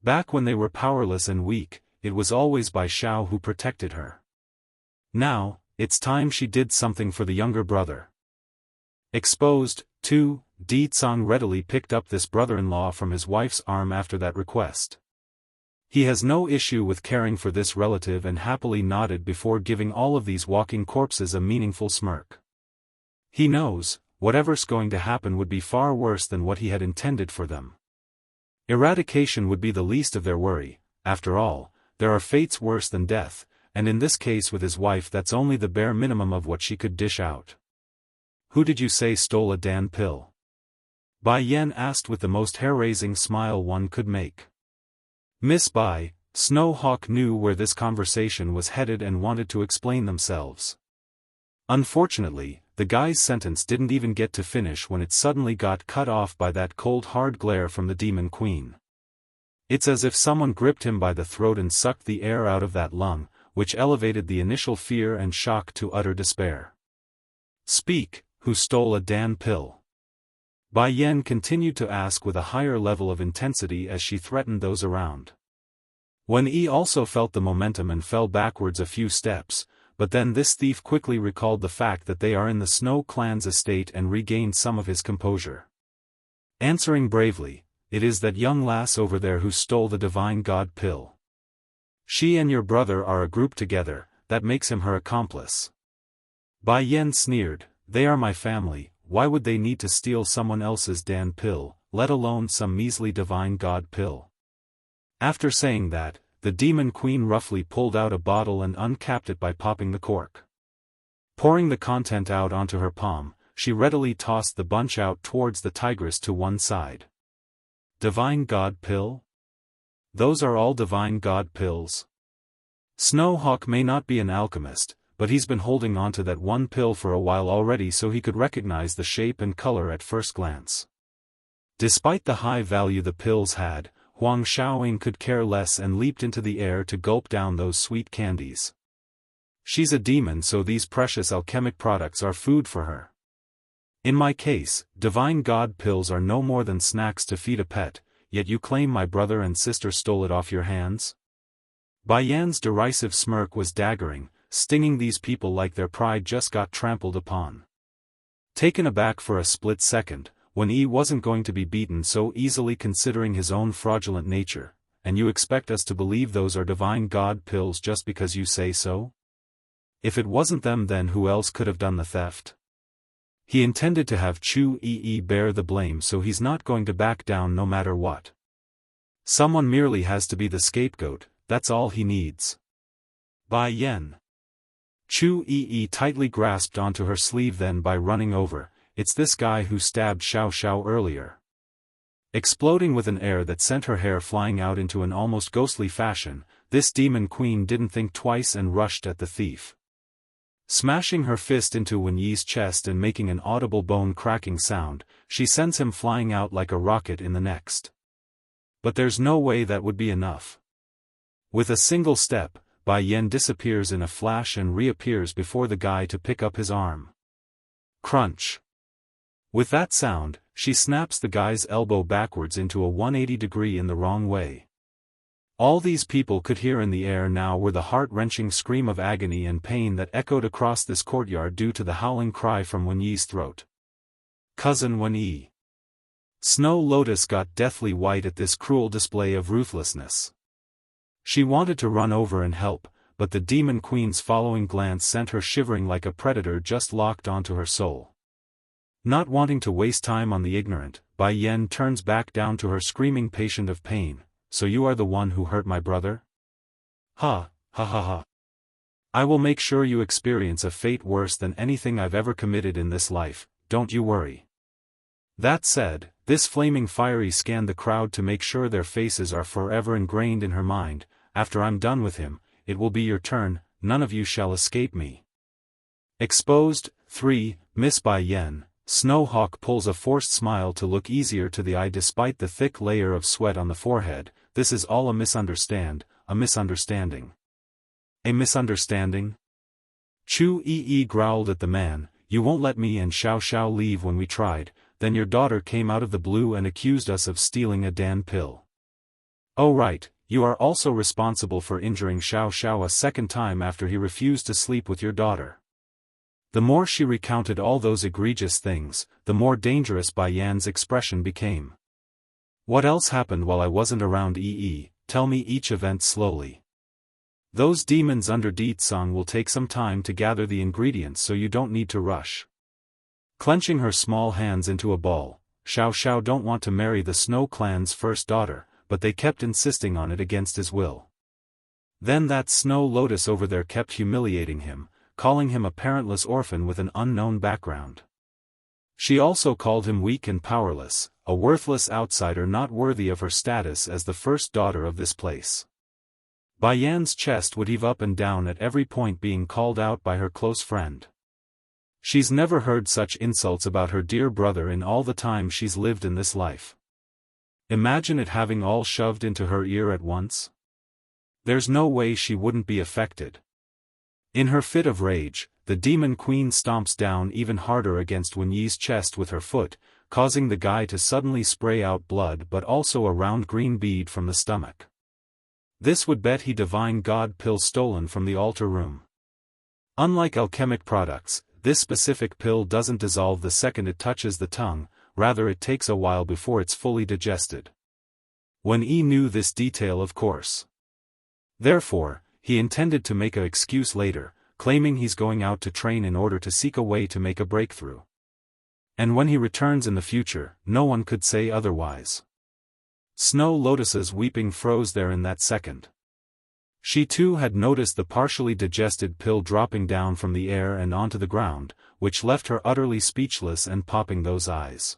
Back when they were powerless and weak, it was always Bai Xiao who protected her. Now, it's time she did something for the younger brother. Exposed, too, Di Tsang readily picked up this brother-in-law from his wife's arm after that request. He has no issue with caring for this relative and happily nodded before giving all of these walking corpses a meaningful smirk. He knows, whatever's going to happen would be far worse than what he had intended for them. Eradication would be the least of their worry. After all, there are fates worse than death, and in this case with his wife that's only the bare minimum of what she could dish out. Who did you say stole a Dan pill? Bai Yan asked with the most hair-raising smile one could make. Miss Bai, Snow Hawk knew where this conversation was headed and wanted to explain themselves. Unfortunately, the guy's sentence didn't even get to finish when it suddenly got cut off by that cold hard glare from the Demon Queen. It's as if someone gripped him by the throat and sucked the air out of that lung, which elevated the initial fear and shock to utter despair. Speak, who stole a Dan pill? Bai Yan continued to ask with a higher level of intensity as she threatened those around. Wen Yi also felt the momentum and fell backwards a few steps, but then this thief quickly recalled the fact that they are in the Snow clan's estate and regained some of his composure. Answering bravely, it is that young lass over there who stole the divine god pill. She and your brother are a group together, that makes him her accomplice. Bai Yan sneered, they are my family, why would they need to steal someone else's Dan pill, let alone some measly divine god pill? After saying that, the Demon Queen roughly pulled out a bottle and uncapped it by popping the cork. Pouring the content out onto her palm, she readily tossed the bunch out towards the tigress to one side. Divine god pill? Those are all divine god pills. Snow Hawk may not be an alchemist, but he's been holding on to that one pill for a while already so he could recognize the shape and color at first glance. Despite the high value the pills had, Huang Xiaoying could care less and leaped into the air to gulp down those sweet candies. She's a demon, so these precious alchemic products are food for her. In my case, divine god pills are no more than snacks to feed a pet, yet you claim my brother and sister stole it off your hands? Bai Yan's derisive smirk was daggering, stinging these people like their pride just got trampled upon. Taken aback for a split second, Wen Yi wasn't going to be beaten so easily considering his own fraudulent nature, and you expect us to believe those are divine god pills just because you say so? If it wasn't them, then who else could have done the theft? He intended to have Chu Yi bear the blame, so he's not going to back down no matter what. Someone merely has to be the scapegoat, that's all he needs. Bai Yan. Chu Yi tightly grasped onto her sleeve, then by running over, it's this guy who stabbed Xiao Xiao earlier. Exploding with an air that sent her hair flying out into an almost ghostly fashion, this demon queen didn't think twice and rushed at the thief. Smashing her fist into Wen Yi's chest and making an audible bone-cracking sound, she sends him flying out like a rocket in the next. But there's no way that would be enough. With a single step, Bai Yan disappears in a flash and reappears before the guy to pick up his arm. Crunch. With that sound, she snaps the guy's elbow backwards into a 180-degree in the wrong way. All these people could hear in the air now were the heart-wrenching scream of agony and pain that echoed across this courtyard due to the howling cry from Wen Yi's throat. Cousin Wen Yi. Snow Lotus got deathly white at this cruel display of ruthlessness. She wanted to run over and help, but the demon queen's following glance sent her shivering like a predator just locked onto her soul. Not wanting to waste time on the ignorant, Bai Yan turns back down to her screaming patient of pain. So you are the one who hurt my brother? Ha, ha ha ha. I will make sure you experience a fate worse than anything I've ever committed in this life, don't you worry. That said, this flaming fiery scanned the crowd to make sure their faces are forever ingrained in her mind. After I'm done with him, it will be your turn, none of you shall escape me. Exposed. 3. Miss Bai Yan. Snowhawk pulls a forced smile to look easier to the eye despite the thick layer of sweat on the forehead. This is all a misunderstanding. A misunderstanding? Chu Yi growled at the man, you won't let me and Xiao Xiao leave when we tried, then your daughter came out of the blue and accused us of stealing a Dan pill. Oh right, you are also responsible for injuring Xiao Xiao a second time after he refused to sleep with your daughter. The more she recounted all those egregious things, the more dangerous Bai Yan's expression became. What else happened while I wasn't around? Tell me each event slowly. Those demons under Deetsong will take some time to gather the ingredients, so you don't need to rush. Clenching her small hands into a ball, Xiao Xiao don't want to marry the Snow Clan's first daughter, but they kept insisting on it against his will. Then that Snow Lotus over there kept humiliating him, calling him a parentless orphan with an unknown background. She also called him weak and powerless, a worthless outsider not worthy of her status as the first daughter of this place. Bai Yan's chest would heave up and down at every point being called out by her close friend. She's never heard such insults about her dear brother in all the time she's lived in this life. Imagine it having all shoved into her ear at once. There's no way she wouldn't be affected. In her fit of rage, the demon queen stomps down even harder against Wen Yi's chest with her foot, causing the guy to suddenly spray out blood but also a round green bead from the stomach. This would bet he divine god pill stolen from the altar room. Unlike alchemic products, this specific pill doesn't dissolve the second it touches the tongue, rather it takes a while before it's fully digested. Wen Yi knew this detail, of course. Therefore, he intended to make an excuse later, claiming he's going out to train in order to seek a way to make a breakthrough. And when he returns in the future, no one could say otherwise. Snow Lotus's weeping froze there in that second. She too had noticed the partially digested pill dropping down from the air and onto the ground, which left her utterly speechless and popping those eyes.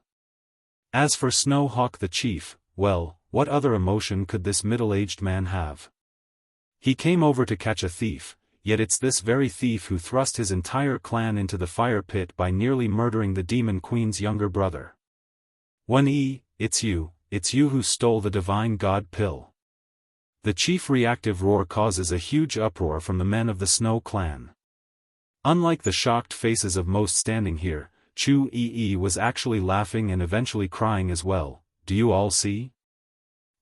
As for Snow Hawk the chief, well, what other emotion could this middle-aged man have? He came over to catch a thief, yet it's this very thief who thrust his entire clan into the fire pit by nearly murdering the demon queen's younger brother. Wen Yi, it's you, it's you who stole the divine god pill. The chief reactive roar causes a huge uproar from the men of the Snow clan. Unlike the shocked faces of most standing here, Chu Yi was actually laughing and eventually crying as well. Do you all see?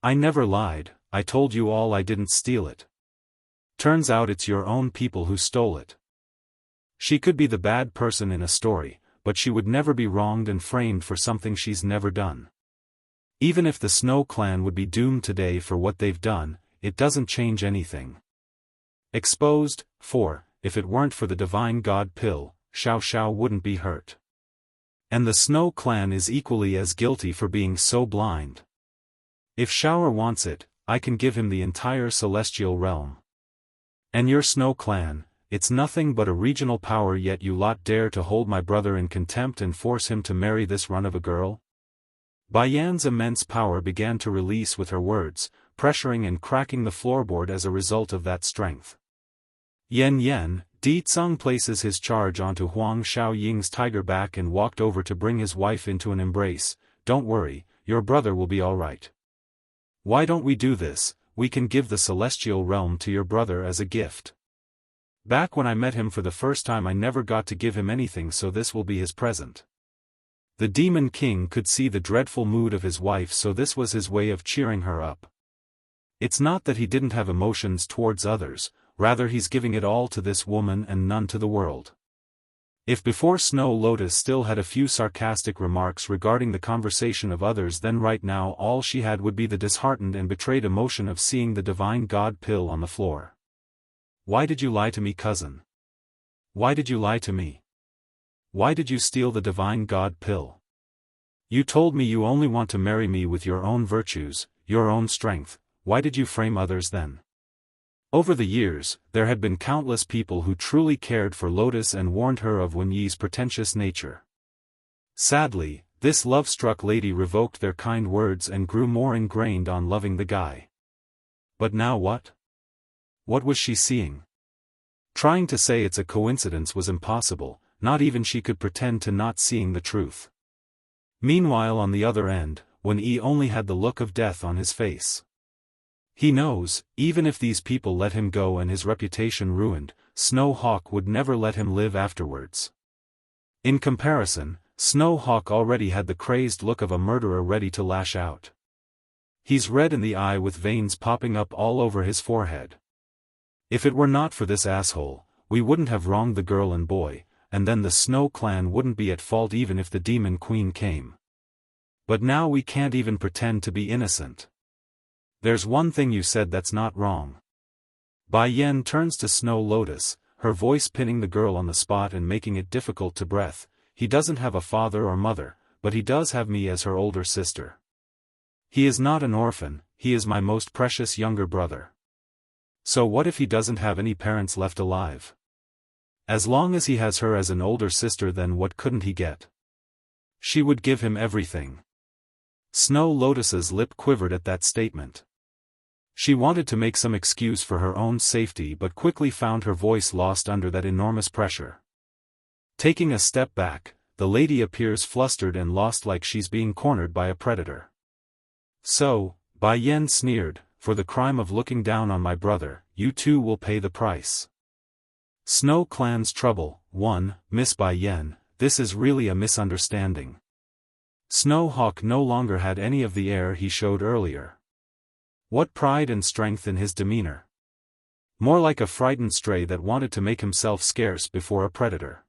I never lied, I told you all I didn't steal it. Turns out it's your own people who stole it. She could be the bad person in a story, but she would never be wronged and framed for something she's never done. Even if the Snow clan would be doomed today for what they've done, it doesn't change anything. Exposed, for, if it weren't for the divine god pill, Xiao wouldn't be hurt. And the Snow clan is equally as guilty for being so blind. If Xiao wants it, I can give him the entire celestial realm. And your Snow clan, it's nothing but a regional power, yet you lot dare to hold my brother in contempt and force him to marry this run of a girl? Bai Yan's immense power began to release with her words, pressuring and cracking the floorboard as a result of that strength. Yen, Di Tsung places his charge onto Huang Xiaoying's tiger back and walked over to bring his wife into an embrace. Don't worry, your brother will be all right. Why don't we do this? We can give the celestial realm to your brother as a gift. Back when I met him for the first time I never got to give him anything, so this will be his present. The Demon King could see the dreadful mood of his wife, so this was his way of cheering her up. It's not that he didn't have emotions towards others, rather he's giving it all to this woman and none to the world. If before Snow Lotus still had a few sarcastic remarks regarding the conversation of others, then right now all she had would be the disheartened and betrayed emotion of seeing the divine god pill on the floor. Why did you lie to me, cousin? Why did you lie to me? Why did you steal the divine god pill? You told me you only want to marry me with your own virtues, your own strength. Why did you frame others then? Over the years, there had been countless people who truly cared for Lotus and warned her of Wen Yi's pretentious nature. Sadly, this love-struck lady revoked their kind words and grew more ingrained on loving the guy. But now what? What was she seeing? Trying to say it's a coincidence was impossible, not even she could pretend to not seeing the truth. Meanwhile on the other end, Wen Yi only had the look of death on his face. He knows, even if these people let him go and his reputation ruined, Snow Hawk would never let him live afterwards. In comparison, Snow Hawk already had the crazed look of a murderer ready to lash out. He's red in the eye with veins popping up all over his forehead. If it were not for this asshole, we wouldn't have wronged the girl and boy, and then the Snow clan wouldn't be at fault even if the Demon Queen came. But now we can't even pretend to be innocent. There's one thing you said that's not wrong. Bai Yan turns to Snow Lotus, her voice pinning the girl on the spot and making it difficult to breathe. He doesn't have a father or mother, but he does have me as her older sister. He is not an orphan, he is my most precious younger brother. So what if he doesn't have any parents left alive? As long as he has her as an older sister, then what couldn't he get? She would give him everything. Snow Lotus's lip quivered at that statement. She wanted to make some excuse for her own safety but quickly found her voice lost under that enormous pressure. Taking a step back, the lady appears flustered and lost, like she's being cornered by a predator. So, Bai Yan sneered, for the crime of looking down on my brother, you too will pay the price. Snow Clan's trouble. 1. Miss Bai Yan, this is really a misunderstanding. Snow Hawk no longer had any of the air he showed earlier. What pride and strength in his demeanor. More like a frightened stray that wanted to make himself scarce before a predator.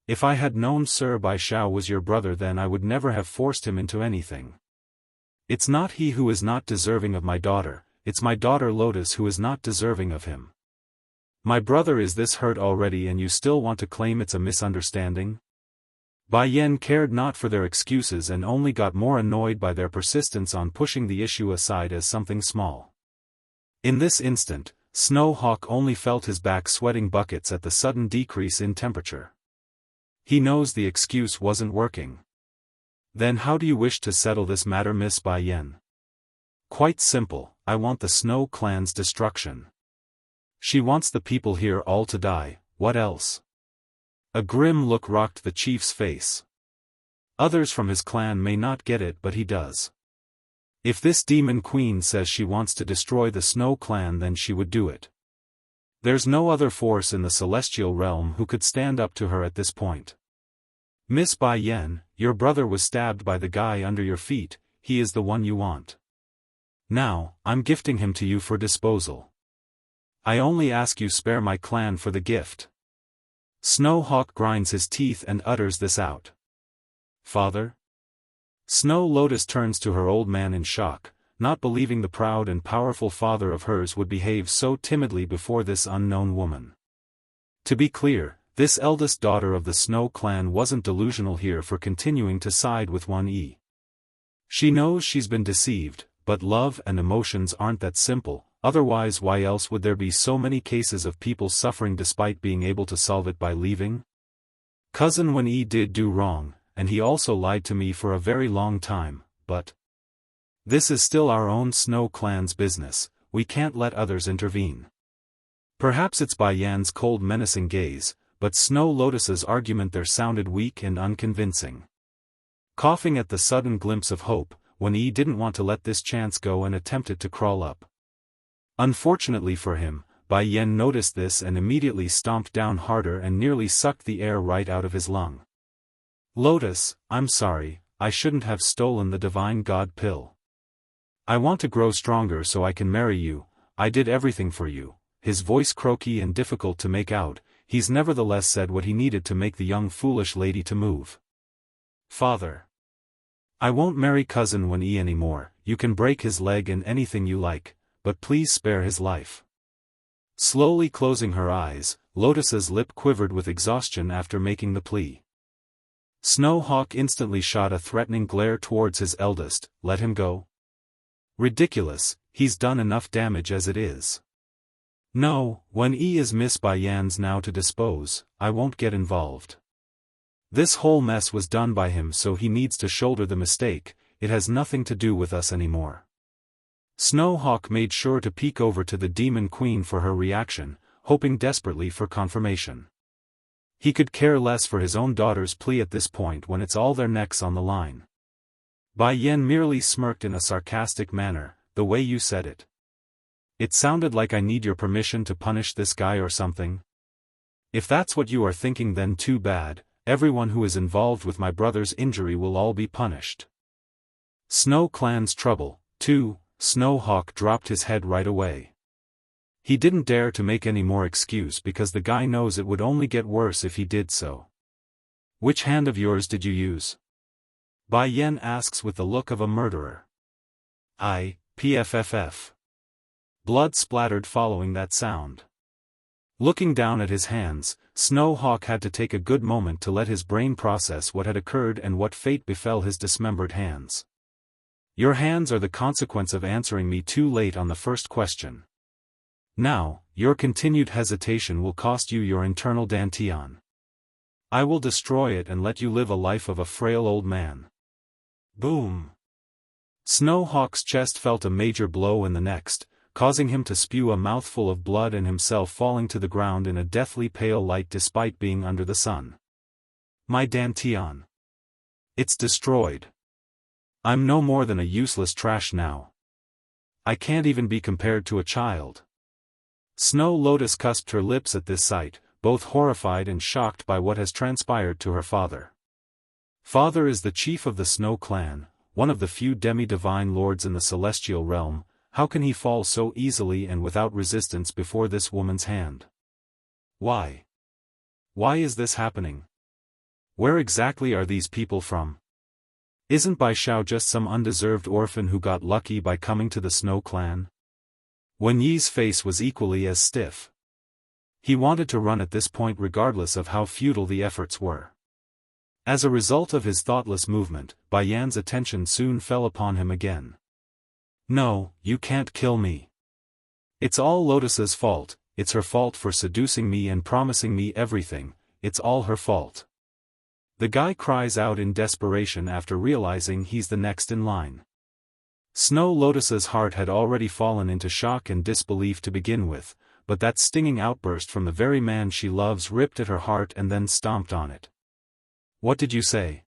If I had known Sir Bai Xiao was your brother, then I would never have forced him into anything. It's not he who is not deserving of my daughter, it's my daughter Lotus who is not deserving of him. My brother is this hurt already and you still want to claim it's a misunderstanding? Bai Yan cared not for their excuses and only got more annoyed by their persistence on pushing the issue aside as something small. In this instant, Snow Hawk only felt his back sweating buckets at the sudden decrease in temperature. He knows the excuse wasn't working. Then how do you wish to settle this matter, Miss Bai Yan? Quite simple, I want the Snow clan's destruction. She wants the people here all to die, what else? A grim look rocked the chief's face. Others from his clan may not get it, but he does. If this demon queen says she wants to destroy the Snow Clan, then she would do it. There's no other force in the celestial realm who could stand up to her at this point. Miss Bai Yan, your brother was stabbed by the guy under your feet, he is the one you want. Now, I'm gifting him to you for disposal. I only ask you spare my clan for the gift. Snow Hawk grinds his teeth and utters this out. Father? Snow Lotus turns to her old man in shock, not believing the proud and powerful father of hers would behave so timidly before this unknown woman. To be clear, this eldest daughter of the Snow Clan wasn't delusional here for continuing to side with 1E. She knows she's been deceived, but love and emotions aren't that simple, otherwise why else would there be so many cases of people suffering despite being able to solve it by leaving? Cousin 1E did do wrong, and he also lied to me for a very long time, but this is still our own Snow Clan's business, we can't let others intervene. Perhaps it's Bai Yan's cold menacing gaze, but Snow Lotus's argument there sounded weak and unconvincing. Coughing at the sudden glimpse of hope, 1E didn't want to let this chance go and attempted to crawl up. Unfortunately for him, Bai Yan noticed this and immediately stomped down harder and nearly sucked the air right out of his lung. Lotus, I'm sorry, I shouldn't have stolen the divine god pill. I want to grow stronger so I can marry you, I did everything for you. His voice croaky and difficult to make out, he's nevertheless said what he needed to make the young foolish lady to move. Father. I won't marry cousin 1E anymore, you can break his leg and anything you like, but please spare his life. Slowly closing her eyes, Lotus's lip quivered with exhaustion after making the plea. Snow Hawk instantly shot a threatening glare towards his eldest, let him go. Ridiculous, he's done enough damage as it is. No, 1E is Miss Bai Yan's now to dispose, I won't get involved. This whole mess was done by him, so he needs to shoulder the mistake, it has nothing to do with us anymore. Snow Hawk made sure to peek over to the Demon Queen for her reaction, hoping desperately for confirmation. He could care less for his own daughter's plea at this point when it's all their necks on the line. Bai Yan merely smirked in a sarcastic manner, the way you said it. It sounded like I need your permission to punish this guy or something. If that's what you are thinking, then too bad, everyone who is involved with my brother's injury will all be punished. Snow Clan's trouble, too. Snow Hawk dropped his head right away. He didn't dare to make any more excuse because the guy knows it would only get worse if he did so. Which hand of yours did you use? Bai Yan asks with the look of a murderer. Pfff. Blood splattered following that sound. Looking down at his hands, Snow Hawk had to take a good moment to let his brain process what had occurred and what fate befell his dismembered hands. Your hands are the consequence of answering me too late on the first question. Now, your continued hesitation will cost you your internal dantian. I will destroy it and let you live a life of a frail old man. Boom! Snow Hawk's chest felt a major blow in the next, causing him to spew a mouthful of blood and himself falling to the ground in a deathly pale light despite being under the sun. My dantian. It's destroyed. I'm no more than a useless trash now. I can't even be compared to a child. Snow Lotus cusped her lips at this sight, both horrified and shocked by what has transpired to her father. Father is the chief of the Snow Clan, one of the few demi-divine lords in the celestial realm. How can he fall so easily and without resistance before this woman's hand? Why? Why is this happening? Where exactly are these people from? Isn't Bai Xiao just some undeserved orphan who got lucky by coming to the Snow Clan? Wen Yi's face was equally as stiff. He wanted to run at this point regardless of how futile the efforts were. As a result of his thoughtless movement, Bai Yan's attention soon fell upon him again. No, you can't kill me. It's all Lotus's fault, it's her fault for seducing me and promising me everything, it's all her fault. The guy cries out in desperation after realizing he's the next in line. Snow Lotus's heart had already fallen into shock and disbelief to begin with, but that stinging outburst from the very man she loves ripped at her heart and then stomped on it. What did you say?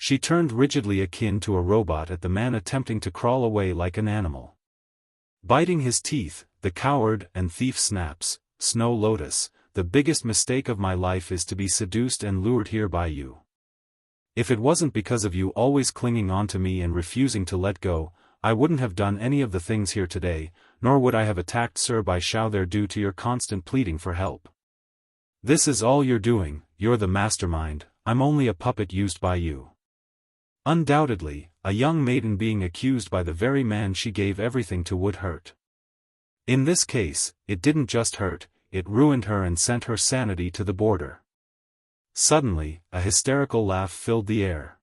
She turned rigidly akin to a robot at the man attempting to crawl away like an animal. Biting his teeth, the coward and thief snaps, Snow Lotus, the biggest mistake of my life is to be seduced and lured here by you. If it wasn't because of you always clinging on to me and refusing to let go, I wouldn't have done any of the things here today, nor would I have attacked Sir Bai Xiao there due to your constant pleading for help. This is all you're doing, you're the mastermind, I'm only a puppet used by you. Undoubtedly, a young maiden being accused by the very man she gave everything to would hurt. In this case, it didn't just hurt, it ruined her and sent her sanity to the border. Suddenly, a hysterical laugh filled the air.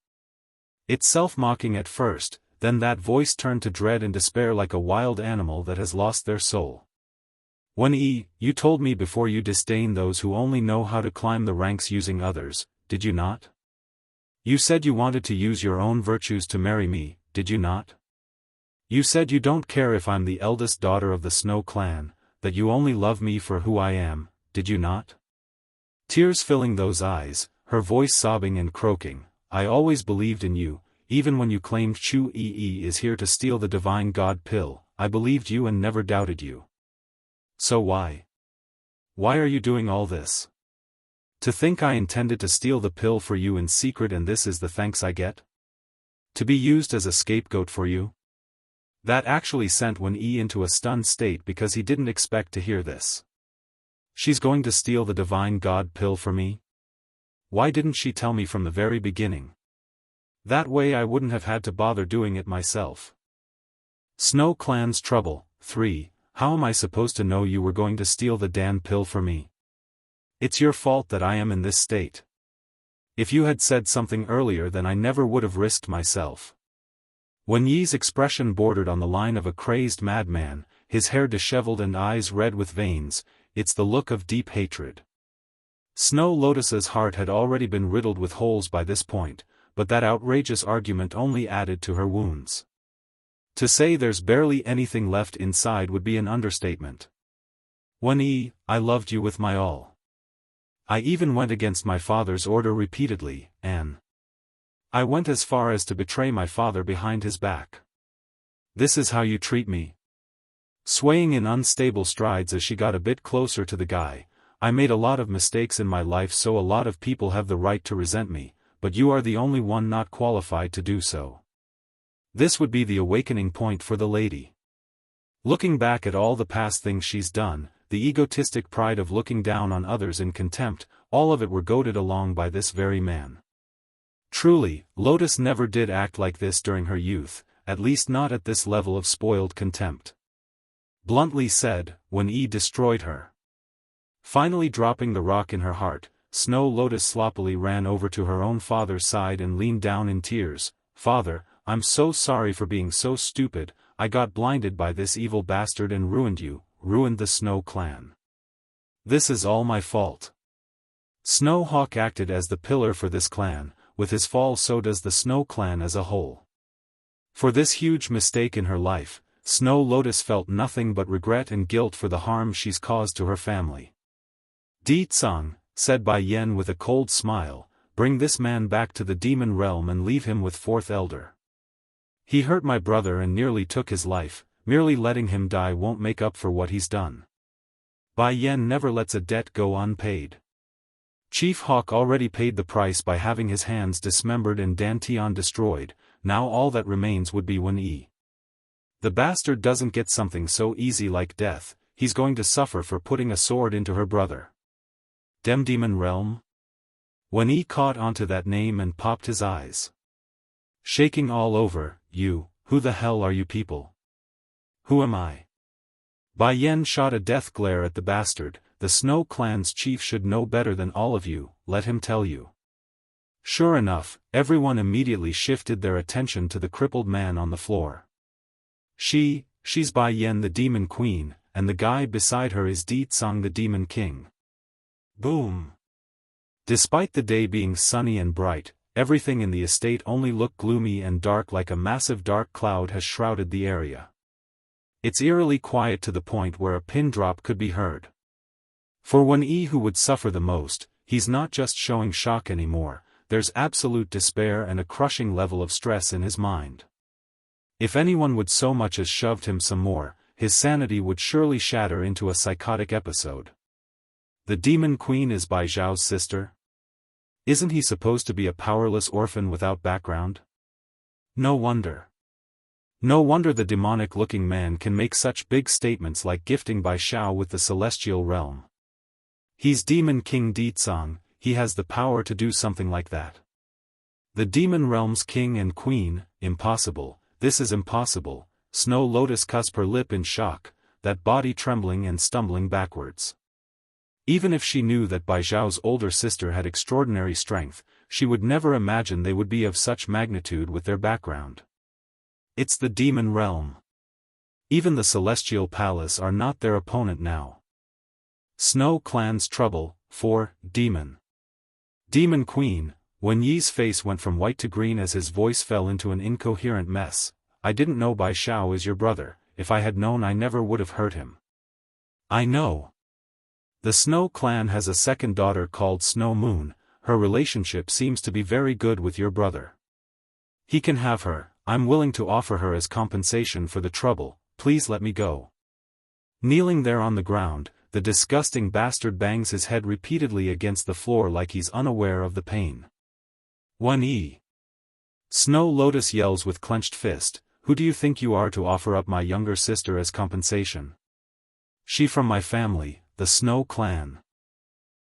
It's self-mocking at first, then that voice turned to dread and despair like a wild animal that has lost their soul. Wen-yi, you told me before you disdain those who only know how to climb the ranks using others, did you not? You said you wanted to use your own virtues to marry me, did you not? You said you don't care if I'm the eldest daughter of the Snow clan, that you only love me for who I am, did you not? Tears filling those eyes, her voice sobbing and croaking, I always believed in you, even when you claimed Chu Yi is here to steal the divine god pill, I believed you and never doubted you. So why? Why are you doing all this? To think I intended to steal the pill for you in secret and this is the thanks I get? To be used as a scapegoat for you? That actually sent Wen-yi into a stunned state because he didn't expect to hear this. She's going to steal the divine god pill for me? Why didn't she tell me from the very beginning? That way I wouldn't have had to bother doing it myself. Snow Clan's Trouble, 3. How am I supposed to know you were going to steal the damn pill for me? It's your fault that I am in this state. If you had said something earlier then I never would have risked myself. Wen-yi's expression bordered on the line of a crazed madman, his hair disheveled and eyes red with veins, it's the look of deep hatred. Snow Lotus's heart had already been riddled with holes by this point, but that outrageous argument only added to her wounds. To say there's barely anything left inside would be an understatement. Wen-yi, I loved you with my all. I even went against my father's order repeatedly, and I went as far as to betray my father behind his back. This is how you treat me? Swaying in unstable strides as she got a bit closer to the guy, I made a lot of mistakes in my life so a lot of people have the right to resent me, but you are the only one not qualified to do so. This would be the awakening point for the lady. Looking back at all the past things she's done, the egotistic pride of looking down on others in contempt, all of it were goaded along by this very man. Truly, Lotus never did act like this during her youth, at least not at this level of spoiled contempt. Bluntly said, Wen-yi destroyed her. Finally dropping the rock in her heart, Snow Lotus sloppily ran over to her own father's side and leaned down in tears. Father, I'm so sorry for being so stupid, I got blinded by this evil bastard and ruined you, ruined the Snow clan. This is all my fault. Snow Hawk acted as the pillar for this clan, with his fall so does the Snow clan as a whole. For this huge mistake in her life, Snow Lotus felt nothing but regret and guilt for the harm she's caused to her family. Di Tsang, said Bai Yen with a cold smile, bring this man back to the demon realm and leave him with fourth elder. He hurt my brother and nearly took his life, merely letting him die won't make up for what he's done. Bai Yen never lets a debt go unpaid. Chief Hawk already paid the price by having his hands dismembered and Dantian destroyed, now all that remains would be Wen-yi. The bastard doesn't get something so easy like death, he's going to suffer for putting a sword into her brother. Demon Realm? Wen-yi caught onto that name and popped his eyes. Shaking all over, who the hell are you people? Who am I? Bai Yen shot a death glare at the bastard, the Snow clan's chief should know better than all of you, let him tell you. Sure enough, everyone immediately shifted their attention to the crippled man on the floor. She's Bai Yen the Demon Queen, and the guy beside her is Di Tsang the Demon King. Boom! Despite the day being sunny and bright, everything in the estate only looked gloomy and dark like a massive dark cloud has shrouded the area. It's eerily quiet to the point where a pin drop could be heard. For Wen-yi who would suffer the most, he's not just showing shock anymore, there's absolute despair and a crushing level of stress in his mind. If anyone would so much as shoved him some more, his sanity would surely shatter into a psychotic episode. The demon queen is Bai Zhao's sister? Isn't he supposed to be a powerless orphan without background? No wonder. No wonder the demonic-looking man can make such big statements like gifting Bai Zhao with the celestial realm. He's Demon King Ditsang, he has the power to do something like that. The demon realm's king and queen, impossible, this is impossible. Snow Lotus cusped her lip in shock, that body trembling and stumbling backwards. Even if she knew that Bai Zhao's older sister had extraordinary strength, she would never imagine they would be of such magnitude with their background. It's the demon realm. Even the celestial palace are not their opponent now. Snow Clan's trouble, 4, Demon. Demon Queen. Wen Yi's face went from white to green as his voice fell into an incoherent mess. I didn't know Bai Zhao is your brother. If I had known I never would have hurt him. I know. The Snow Clan has a second daughter called Snow Moon. Her relationship seems to be very good with your brother. He can have her. I'm willing to offer her as compensation for the trouble. Please let me go. Kneeling there on the ground, the disgusting bastard bangs his head repeatedly against the floor like he's unaware of the pain. 1E. Snow Lotus yells with clenched fist, who do you think you are to offer up my younger sister as compensation? She from my family, the Snow Clan.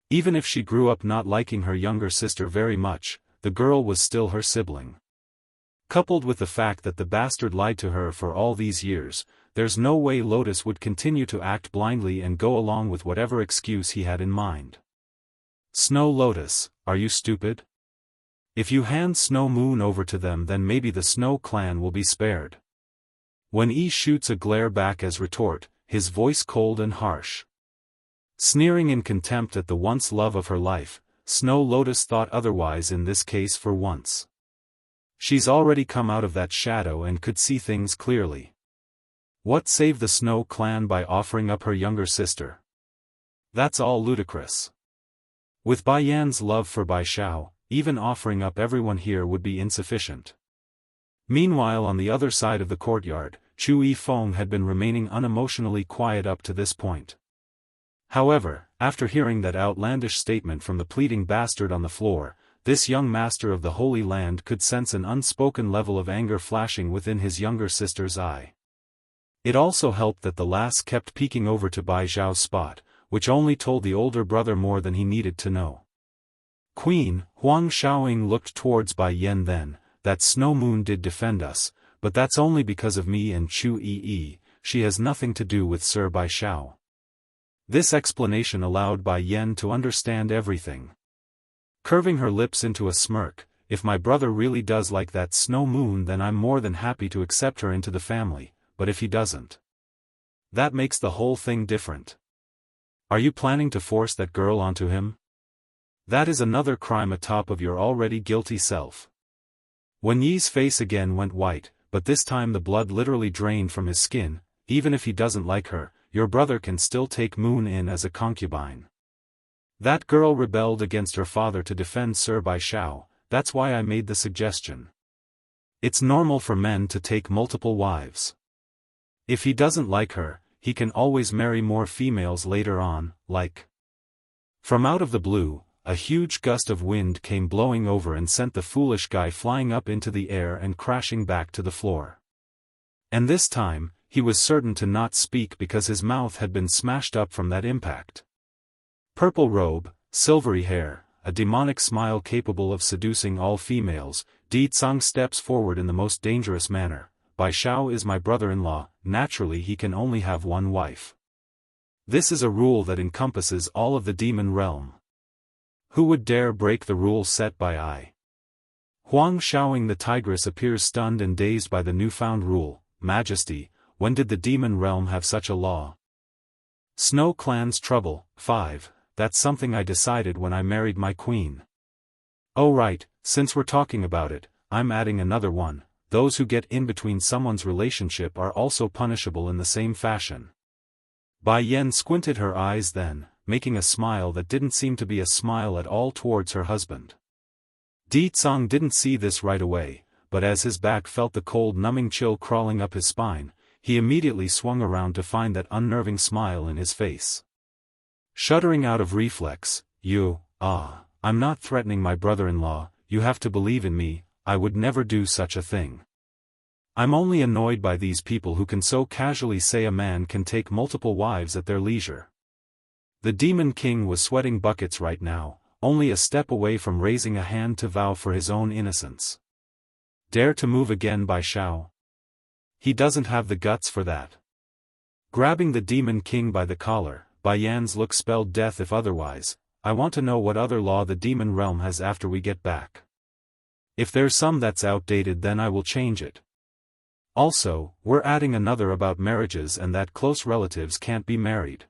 Even if she grew up not liking her younger sister very much, the girl was still her sibling. Coupled with the fact that the bastard lied to her for all these years, there's no way Lotus would continue to act blindly and go along with whatever excuse he had in mind. Snow Lotus, are you stupid? If you hand Snow Moon over to them, then maybe the Snow Clan will be spared. Wen Yi shoots a glare back as retort, his voice cold and harsh. Sneering in contempt at the once love of her life, Snow Lotus thought otherwise in this case for once. She's already come out of that shadow and could see things clearly. What saved the Snow Clan by offering up her younger sister? That's all ludicrous. With Bai Yan's love for Bai Zhao, even offering up everyone here would be insufficient. Meanwhile, on the other side of the courtyard, Chu Yifeng had been remaining unemotionally quiet up to this point. However, after hearing that outlandish statement from the pleading bastard on the floor, this young master of the Holy Land could sense an unspoken level of anger flashing within his younger sister's eye. It also helped that the lass kept peeking over to Bai Zhao's spot, which only told the older brother more than he needed to know. Queen, Huang Shaoying looked towards Bai Yan then, that Snow Moon did defend us, but that's only because of me and Chu Yi, she has nothing to do with Sir Bai Zhao. This explanation allowed Bai Yan to understand everything. Curving her lips into a smirk, if my brother really does like that Snow Moon, then I'm more than happy to accept her into the family, but if he doesn't, that makes the whole thing different. Are you planning to force that girl onto him? That is another crime atop of your already guilty self. Wen Yi's face again went white, but this time the blood literally drained from his skin. Even if he doesn't like her, your brother can still take Moon in as a concubine. That girl rebelled against her father to defend Sir Bai Zhao, that's why I made the suggestion. It's normal for men to take multiple wives. If he doesn't like her, he can always marry more females later on, like. From out of the blue, a huge gust of wind came blowing over and sent the foolish guy flying up into the air and crashing back to the floor. And this time, he was certain to not speak because his mouth had been smashed up from that impact. Purple robe, silvery hair, a demonic smile capable of seducing all females, Di Tsang steps forward in the most dangerous manner. Bai Zhao is my brother-in-law, naturally he can only have one wife. This is a rule that encompasses all of the demon realm. Who would dare break the rule set by I? Huang Shaoying the tigress appears stunned and dazed by the newfound rule. Majesty, when did the demon realm have such a law? Snow Clan's trouble, 5, that's something I decided when I married my queen. Oh right, since we're talking about it, I'm adding another one. Those who get in between someone's relationship are also punishable in the same fashion. Bai Yan squinted her eyes then, making a smile that didn't seem to be a smile at all towards her husband. Di Tsang didn't see this right away, but as his back felt the cold numbing chill crawling up his spine, he immediately swung around to find that unnerving smile in his face. Shuddering out of reflex, I'm not threatening my brother-in-law, you have to believe in me, I would never do such a thing. I'm only annoyed by these people who can so casually say a man can take multiple wives at their leisure. The Demon King was sweating buckets right now, only a step away from raising a hand to vow for his own innocence. Dare to move again Bai Xiao? He doesn't have the guts for that. Grabbing the Demon King by the collar, Bai Yan's look spelled death if otherwise. I want to know what other law the demon realm has after we get back. If there's some that's outdated, then I will change it. Also, we're adding another about marriages and that close relatives can't be married.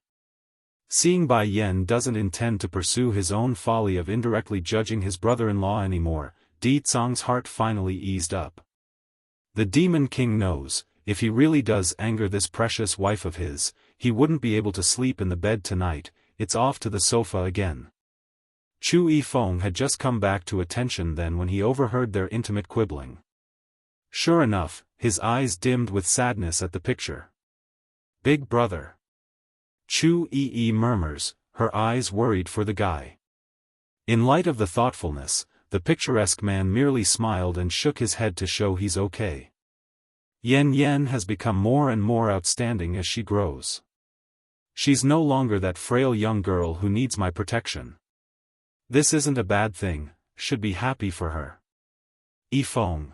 Seeing Bai Yan doesn't intend to pursue his own folly of indirectly judging his brother-in-law anymore, Di Tsang's heart finally eased up. The Demon King knows, if he really does anger this precious wife of his, he wouldn't be able to sleep in the bed tonight. It's off to the sofa again. Chu Yifeng had just come back to attention then when he overheard their intimate quibbling. Sure enough, his eyes dimmed with sadness at the picture. Big brother. Chu Yi murmurs, her eyes worried for the guy. In light of the thoughtfulness, the picturesque man merely smiled and shook his head to show he's okay. Yen Yen has become more and more outstanding as she grows. She's no longer that frail young girl who needs my protection. This isn't a bad thing, should be happy for her. Yifeng.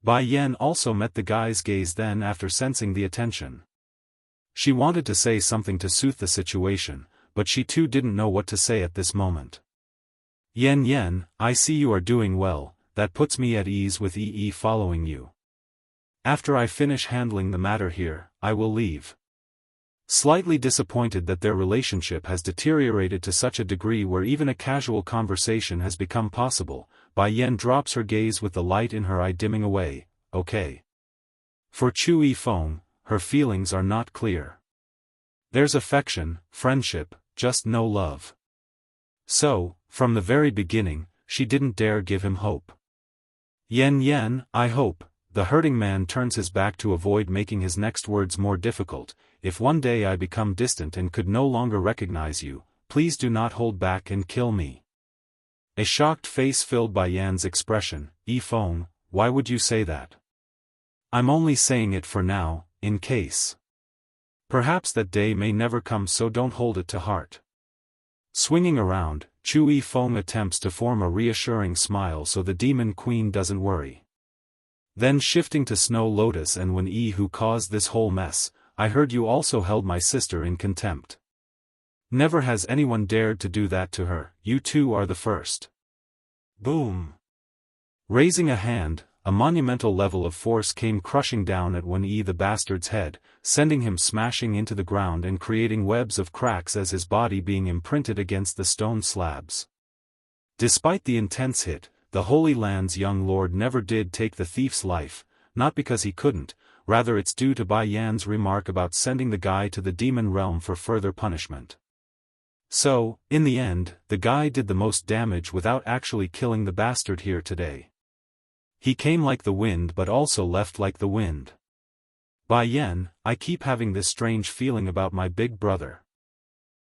Bai Yan also met the guy's gaze then after sensing the attention. She wanted to say something to soothe the situation, but she too didn't know what to say at this moment. Yen Yen, I see you are doing well, that puts me at ease with Yi following you. After I finish handling the matter here, I will leave. Slightly disappointed that their relationship has deteriorated to such a degree where even a casual conversation has become possible, Bai Yan drops her gaze with the light in her eye dimming away. Okay. For Chu Yifeng, her feelings are not clear. There's affection, friendship, just no love. So, from the very beginning, she didn't dare give him hope. Yen Yen, I hope. The hurting man turns his back to avoid making his next words more difficult. If one day I become distant and could no longer recognize you, please do not hold back and kill me. A shocked face filled Bai Yan's expression. Yifeng, why would you say that? I'm only saying it for now, in case. Perhaps that day may never come, so don't hold it to heart. Swinging around, Chu Yifeng attempts to form a reassuring smile so the Demon Queen doesn't worry. Then shifting to Snow Lotus, and when who caused this whole mess, I heard you also held my sister in contempt. Never has anyone dared to do that to her, you two are the first. Boom. Raising a hand, a monumental level of force came crushing down at Wen Yi the bastard's head, sending him smashing into the ground and creating webs of cracks as his body being imprinted against the stone slabs. Despite the intense hit, the Holy Land's young lord never did take the thief's life, not because he couldn't, rather it's due to Bai Yan's remark about sending the guy to the demon realm for further punishment. So, in the end, the guy did the most damage without actually killing the bastard here today. He came like the wind but also left like the wind. Bai Yan, I keep having this strange feeling about my big brother.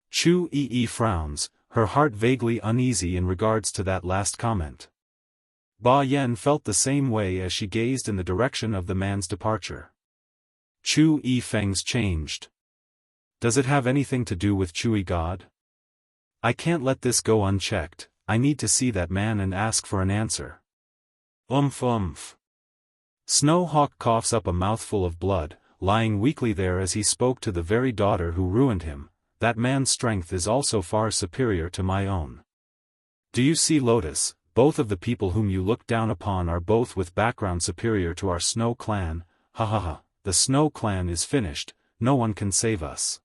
Chu Yi frowns, her heart vaguely uneasy in regards to that last comment. Bai Yan felt the same way as she gazed in the direction of the man's departure. Chu Yifeng's changed. Does it have anything to do with Chui God? I can't let this go unchecked, I need to see that man and ask for an answer. Umph. Snowhawk coughs up a mouthful of blood, lying weakly there as he spoke to the very daughter who ruined him. That man's strength is also far superior to my own. Do you see, Lotus? Both of the people whom you look down upon are both with background superior to our Snow clan. The Snow clan is finished, no one can save us.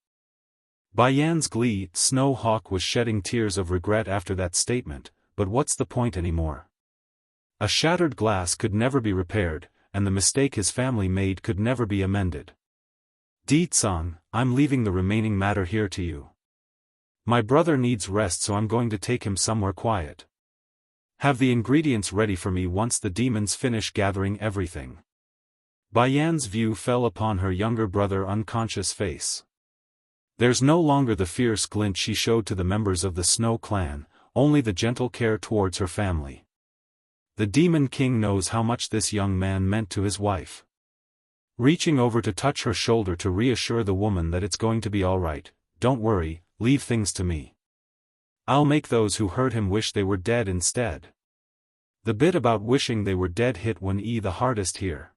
Bai Yan's glee, Snow Hawk was shedding tears of regret after that statement, but what's the point anymore? A shattered glass could never be repaired, and the mistake his family made could never be amended. Di Tsang, I'm leaving the remaining matter here to you. My brother needs rest, so I'm going to take him somewhere quiet. Have the ingredients ready for me once the demons finish gathering everything. Bai Yan's view fell upon her younger brother's unconscious face. There's no longer the fierce glint she showed to the members of the Snow clan, only the gentle care towards her family. The Demon King knows how much this young man meant to his wife. Reaching over to touch her shoulder to reassure the woman that it's going to be all right, don't worry, leave things to me. I'll make those who hurt him wish they were dead instead. The bit about wishing they were dead hit the hardest here.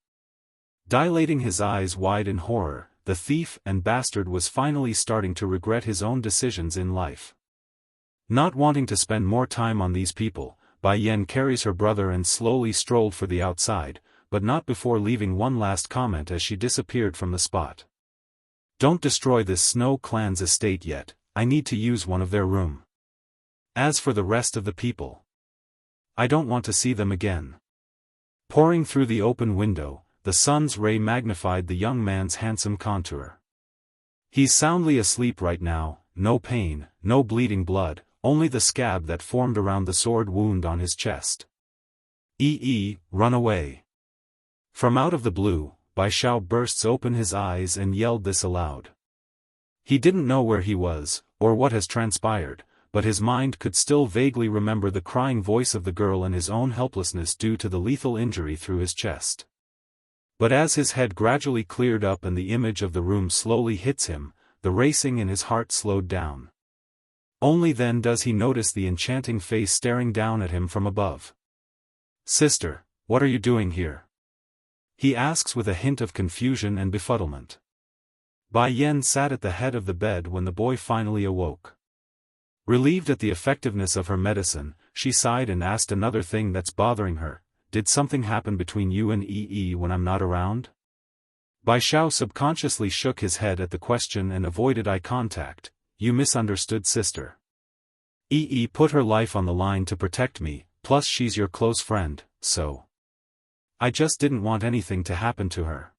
Dilating his eyes wide in horror, the thief and bastard was finally starting to regret his own decisions in life. Not wanting to spend more time on these people, Bai Yan carries her brother and slowly strolled for the outside, but not before leaving one last comment as she disappeared from the spot. Don't destroy this Snow clan's estate yet, I need to use one of their room. As for the rest of the people, I don't want to see them again. Pouring through the open window, the sun's ray magnified the young man's handsome contour. He's soundly asleep right now, no pain, no bleeding blood, only the scab that formed around the sword wound on his chest. Run away. From out of the blue, Bai Xiao bursts open his eyes and yelled this aloud. He didn't know where he was, or what has transpired, but his mind could still vaguely remember the crying voice of the girl and his own helplessness due to the lethal injury through his chest. But as his head gradually cleared up and the image of the room slowly hits him, the racing in his heart slowed down. Only then does he notice the enchanting face staring down at him from above. "Sister, what are you doing here?" he asks with a hint of confusion and befuddlement. Bai Yan sat at the head of the bed when the boy finally awoke. Relieved at the effectiveness of her medicine, she sighed and asked another thing that's bothering her. Did something happen between you and when I'm not around? Bai Xiao subconsciously shook his head at the question and avoided eye contact. You misunderstood, sister. Put her life on the line to protect me, plus she's your close friend, so. I just didn't want anything to happen to her.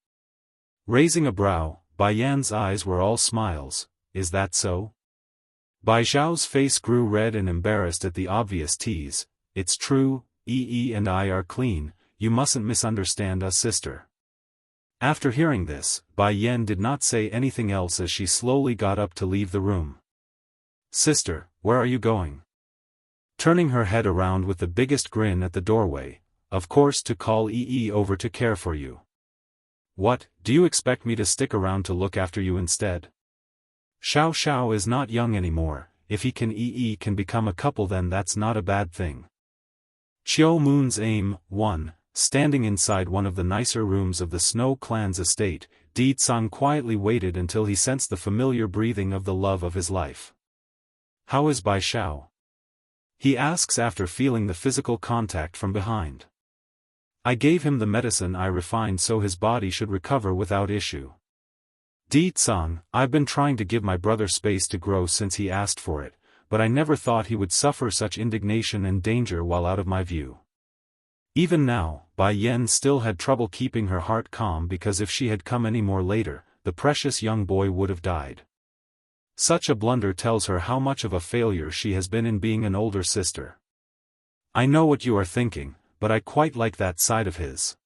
Raising a brow, Bai Yan's eyes were all smiles. Is that so? Bai Xiao's face grew red and embarrassed at the obvious tease. It's true. And I are clean, you mustn't misunderstand us, sister. After hearing this, Bai Yan did not say anything else as she slowly got up to leave the room. Sister, where are you going? Turning her head around with the biggest grin at the doorway, of course to call over to care for you. What, do you expect me to stick around to look after you instead? Xiao Xiao is not young anymore, if he can become a couple then that's not a bad thing. Qiu Moon's aim, 1, standing inside one of the nicer rooms of the Snow clan's estate, Di Tsang quietly waited until he sensed the familiar breathing of the love of his life. How is Bai Xiao? He asks after feeling the physical contact from behind. I gave him the medicine I refined so his body should recover without issue. Di Tsang, I've been trying to give my brother space to grow since he asked for it, but I never thought he would suffer such indignation and danger while out of my view. Even now, Bai Yan still had trouble keeping her heart calm because if she had come any more later, the precious young boy would have died. Such a blunder tells her how much of a failure she has been in being an older sister. I know what you are thinking, but I quite like that side of his.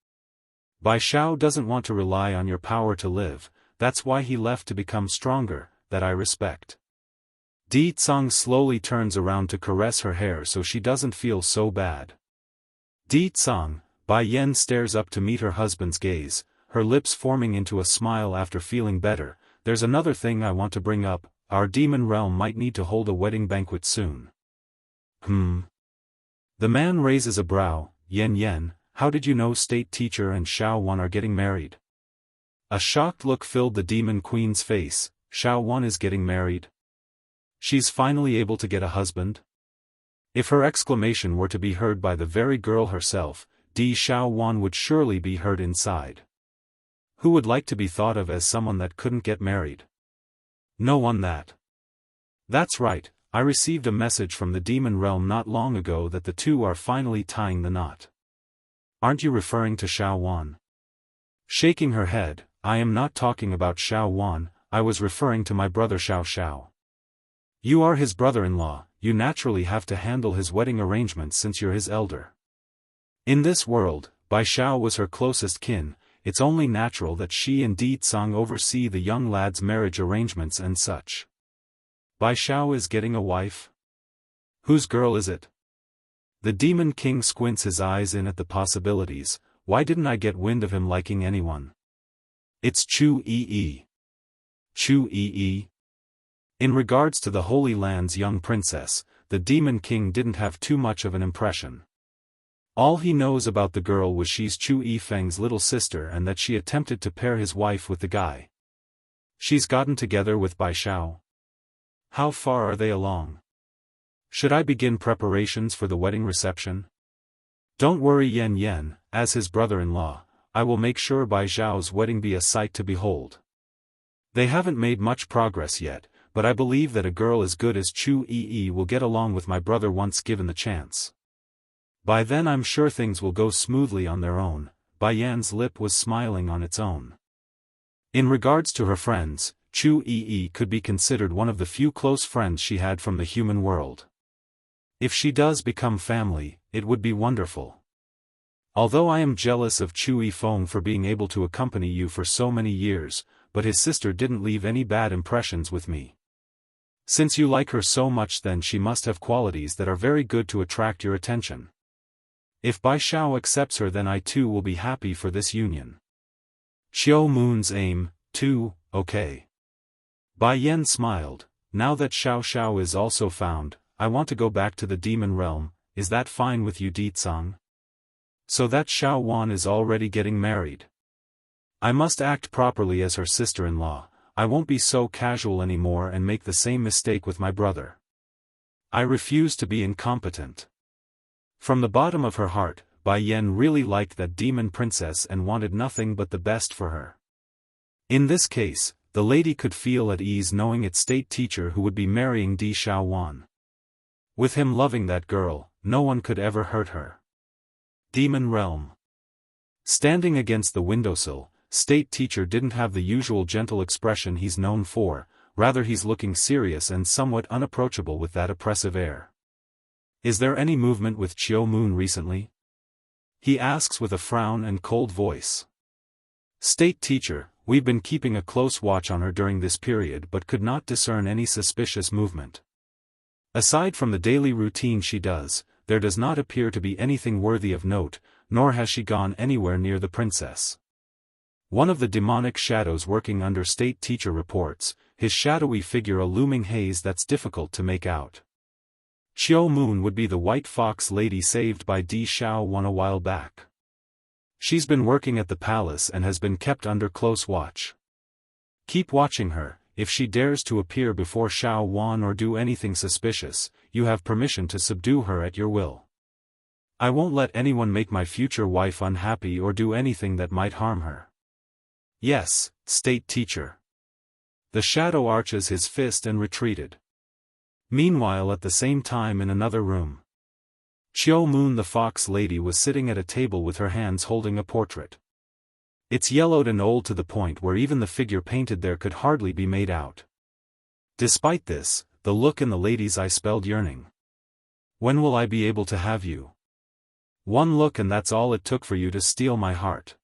Bai Xiao doesn't want to rely on your power to live, that's why he left to become stronger, that I respect. Di Tsang slowly turns around to caress her hair so she doesn't feel so bad. Di Tsang, Bai Yan stares up to meet her husband's gaze, her lips forming into a smile after feeling better. There's another thing I want to bring up, our demon realm might need to hold a wedding banquet soon. The man raises a brow. Yen, how did you know State Teacher and Xiaowan are getting married? A shocked look filled the demon queen's face. Xiaowan is getting married? She's finally able to get a husband? If her exclamation were to be heard by the very girl herself, Di Xiaowan would surely be heard inside. Who would like to be thought of as someone that couldn't get married? No one that. That's right, I received a message from the demon realm not long ago that the two are finally tying the knot. Aren't you referring to Xiaowan? Shaking her head, I am not talking about Xiaowan, I was referring to my brother Xiao Xiao. You are his brother-in-law, you naturally have to handle his wedding arrangements since you're his elder. In this world, Bai Xiao was her closest kin, it's only natural that she and Di Tsang oversee the young lad's marriage arrangements and such. Bai Xiao is getting a wife? Whose girl is it? The Demon King squints his eyes in at the possibilities. Why didn't I get wind of him liking anyone? It's Chu Yi. Chu Yi. In regards to the Holy Land's young princess, the Demon King didn't have too much of an impression. All he knows about the girl was she's Chu Yifeng's little sister and that she attempted to pair his wife with the guy. She's gotten together with Bai Xiao. How far are they along? Should I begin preparations for the wedding reception? Don't worry Yan Yan, as his brother-in-law, I will make sure Bai Xiao's wedding be a sight to behold. They haven't made much progress yet, but I believe that a girl as good as Chu Yi will get along with my brother once given the chance. By then I'm sure things will go smoothly on their own. Bai Yan's lip was smiling on its own. In regards to her friends, Chu Yi could be considered one of the few close friends she had from the human world. If she does become family, it would be wonderful. Although I am jealous of Chu Yifeng for being able to accompany you for so many years, but his sister didn't leave any bad impressions with me. Since you like her so much, then she must have qualities that are very good to attract your attention. If Bai Xiao accepts her, then I too will be happy for this union. Xiao Moon's aim, too, okay. Bai Yan smiled. Now that Xiao Xiao is also found, I want to go back to the demon realm. Is that fine with you, Di Tsang? So that Xiao Wan is already getting married. I must act properly as her sister-in-law. I won't be so casual anymore and make the same mistake with my brother. I refuse to be incompetent. From the bottom of her heart, Bai Yan really liked that demon princess and wanted nothing but the best for her. In this case, the lady could feel at ease knowing its state teacher who would be marrying Di Xiaowan. With him loving that girl, no one could ever hurt her. Demon Realm. Standing against the windowsill, state teacher didn't have the usual gentle expression he's known for, rather he's looking serious and somewhat unapproachable with that oppressive air. Is there any movement with Xiao Moon recently? He asks with a frown and cold voice. State teacher, we've been keeping a close watch on her during this period but could not discern any suspicious movement. Aside from the daily routine she does, there does not appear to be anything worthy of note, nor has she gone anywhere near the princess. One of the demonic shadows working under state teacher reports, his shadowy figure a looming haze that's difficult to make out. Xiao Moon would be the white fox lady saved by Di Xiaowan a while back. She's been working at the palace and has been kept under close watch. Keep watching her. If she dares to appear before Xiaowan or do anything suspicious, you have permission to subdue her at your will. I won't let anyone make my future wife unhappy or do anything that might harm her. Yes, state teacher. The shadow arches his fist and retreated. Meanwhile, at the same time in another room, Xiao Moon the fox lady was sitting at a table with her hands holding a portrait. It's yellowed and old to the point where even the figure painted there could hardly be made out. Despite this, the look in the lady's eye spelled yearning. When will I be able to have you? One look and that's all it took for you to steal my heart.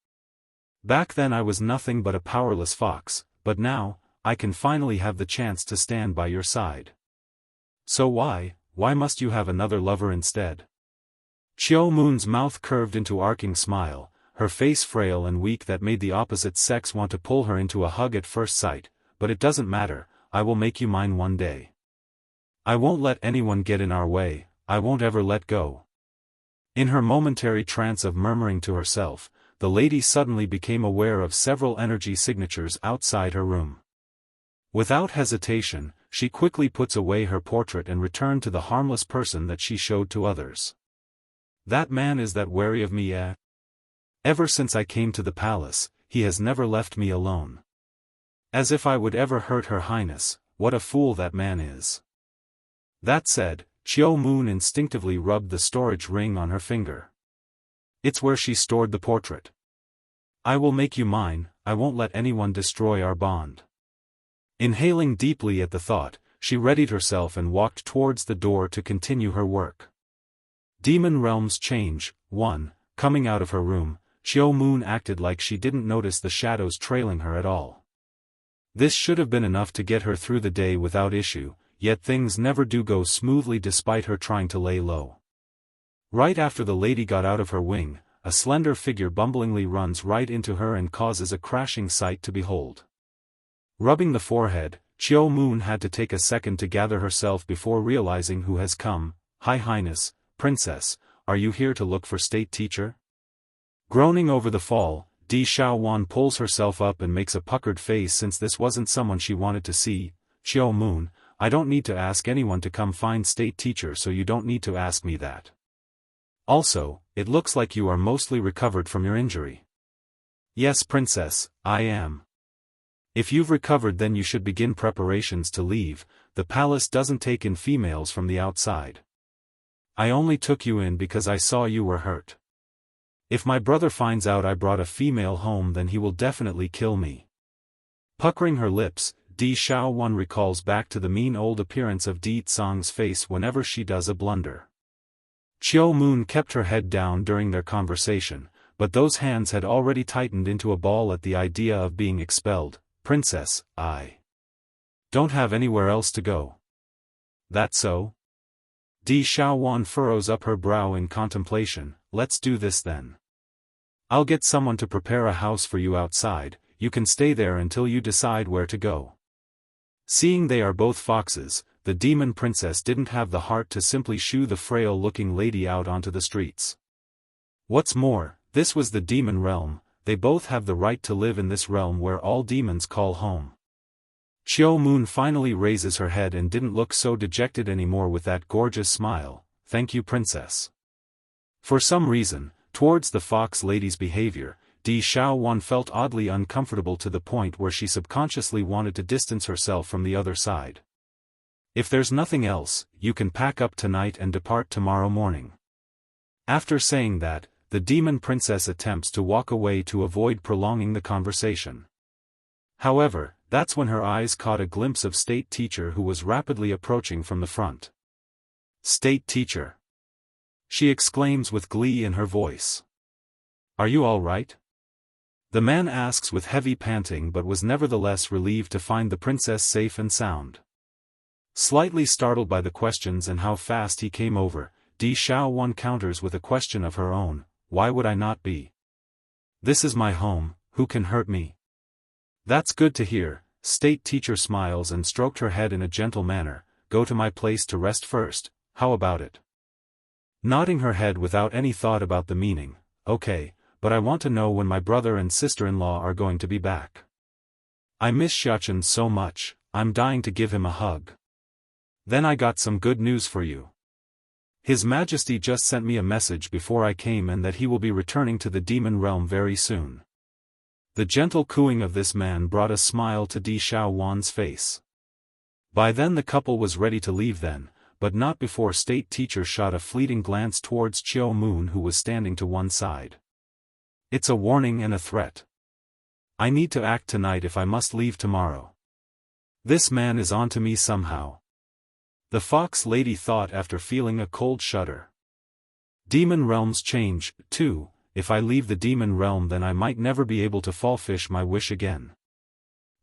Back then I was nothing but a powerless fox, but now, I can finally have the chance to stand by your side. So why must you have another lover instead? Xiao Moon's mouth curved into arcing smile, her face frail and weak that made the opposite sex want to pull her into a hug at first sight, but it doesn't matter, I will make you mine one day. I won't let anyone get in our way, I won't ever let go. In her momentary trance of murmuring to herself, the lady suddenly became aware of several energy signatures outside her room. Without hesitation, she quickly puts away her portrait and returned to the harmless person that she showed to others. That man is that wary of me, eh? Ever since I came to the palace, he has never left me alone. As if I would ever hurt her highness, what a fool that man is. That said, Xiao Moon instinctively rubbed the storage ring on her finger. It's where she stored the portrait. I will make you mine, I won't let anyone destroy our bond. Inhaling deeply at the thought, she readied herself and walked towards the door to continue her work. Demon Realms Change 1. Coming out of her room, Xiao Moon acted like she didn't notice the shadows trailing her at all. This should have been enough to get her through the day without issue, yet things never do go smoothly despite her trying to lay low. Right after the lady got out of her wing, a slender figure bumblingly runs right into her and causes a crashing sight to behold. Rubbing the forehead, Xiao Moon had to take a second to gather herself before realizing who has come. "High Highness, Princess, are you here to look for State Teacher?" Groaning over the fall, Di Xiaowan pulls herself up and makes a puckered face since this wasn't someone she wanted to see. "Xiao Moon, I don't need to ask anyone to come find State Teacher, so you don't need to ask me that. Also, it looks like you are mostly recovered from your injury." "Yes, Princess, I am." "If you've recovered, then you should begin preparations to leave. The palace doesn't take in females from the outside. I only took you in because I saw you were hurt. If my brother finds out I brought a female home, then he will definitely kill me." Puckering her lips, Di Xiaowan recalls back to the mean old appearance of Di Tsang's face whenever she does a blunder. Xiao Moon kept her head down during their conversation, but those hands had already tightened into a ball at the idea of being expelled. "Princess, I don't have anywhere else to go." "That so?" Di Xiaowan furrows up her brow in contemplation. "Let's do this then. I'll get someone to prepare a house for you outside, you can stay there until you decide where to go." Seeing they are both foxes, the demon princess didn't have the heart to simply shoo the frail-looking lady out onto the streets. What's more, this was the demon realm, they both have the right to live in this realm where all demons call home. Xiao Moon finally raises her head and didn't look so dejected anymore with that gorgeous smile. "Thank you, Princess." For some reason, towards the fox lady's behavior, Di Xiaowan felt oddly uncomfortable to the point where she subconsciously wanted to distance herself from the other side. "If there's nothing else, you can pack up tonight and depart tomorrow morning." After saying that, the demon princess attempts to walk away to avoid prolonging the conversation. However, that's when her eyes caught a glimpse of State Teacher, who was rapidly approaching from the front. "State Teacher!" she exclaims with glee in her voice. "Are you all right?" The man asks with heavy panting, but was nevertheless relieved to find the princess safe and sound. Slightly startled by the questions and how fast he came over, Di Xiaowan counters with a question of her own. "Why would I not be? This is my home, who can hurt me?" "That's good to hear." State Teacher smiles and stroked her head in a gentle manner. "Go to my place to rest first, how about it?" Nodding her head without any thought about the meaning. "Okay, but I want to know when my brother and sister-in-law are going to be back. I miss Xiaofan so much, I'm dying to give him a hug." "Then I got some good news for you. His Majesty just sent me a message before I came, and that he will be returning to the demon realm very soon." The gentle cooing of this man brought a smile to Di Xiaowan's face. By then the couple was ready to leave then, but not before State Teacher shot a fleeting glance towards Xiao Moon, who was standing to one side. "It's a warning and a threat. I need to act tonight if I must leave tomorrow. This man is onto me somehow." The fox lady thought after feeling a cold shudder. Demon Realms Change 2. If I leave the demon realm, then I might never be able to fulfill my wish again.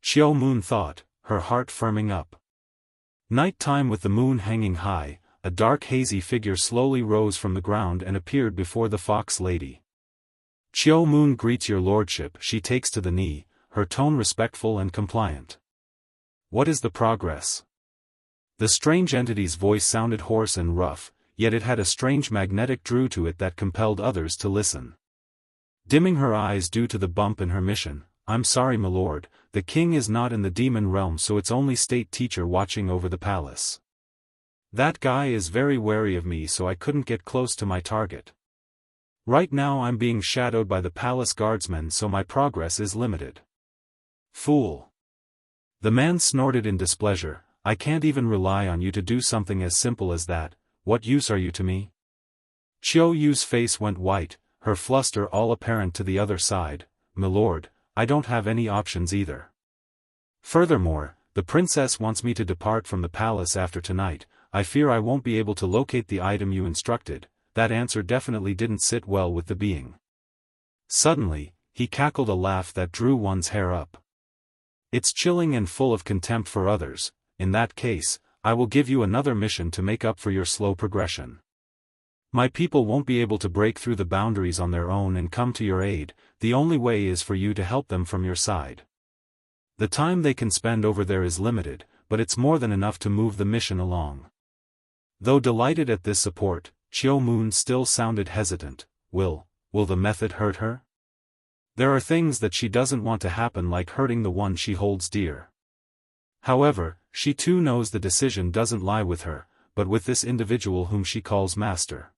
Xiao Moon thought, her heart firming up. Night time, with the moon hanging high, a dark hazy figure slowly rose from the ground and appeared before the fox lady. "Xiao Moon greets your lordship," she takes to the knee, her tone respectful and compliant. "What is the progress?" The strange entity's voice sounded hoarse and rough, yet it had a strange magnetic draw to it that compelled others to listen. Dimming her eyes due to the bump in her mission, "I'm sorry, my lord, the king is not in the demon realm, so it's only State Teacher watching over the palace. That guy is very wary of me, so I couldn't get close to my target. Right now I'm being shadowed by the palace guardsmen, so my progress is limited." "Fool!" The man snorted in displeasure. "I can't even rely on you to do something as simple as that. What use are you to me?" Xiao Yu's face went white, her fluster all apparent to the other side. "My lord, I don't have any options either. Furthermore, the princess wants me to depart from the palace after tonight. I fear I won't be able to locate the item you instructed." That answer definitely didn't sit well with the being. Suddenly, he cackled a laugh that drew one's hair up. "It's chilling and full of contempt for others. In that case, I will give you another mission to make up for your slow progression. My people won't be able to break through the boundaries on their own and come to your aid. The only way is for you to help them from your side. The time they can spend over there is limited, but it's more than enough to move the mission along." Though delighted at this support, Chiu Moon still sounded hesitant. Will the method hurt her? There are things that she doesn't want to happen, like hurting the one she holds dear. However, she too knows the decision doesn't lie with her, but with this individual whom she calls master.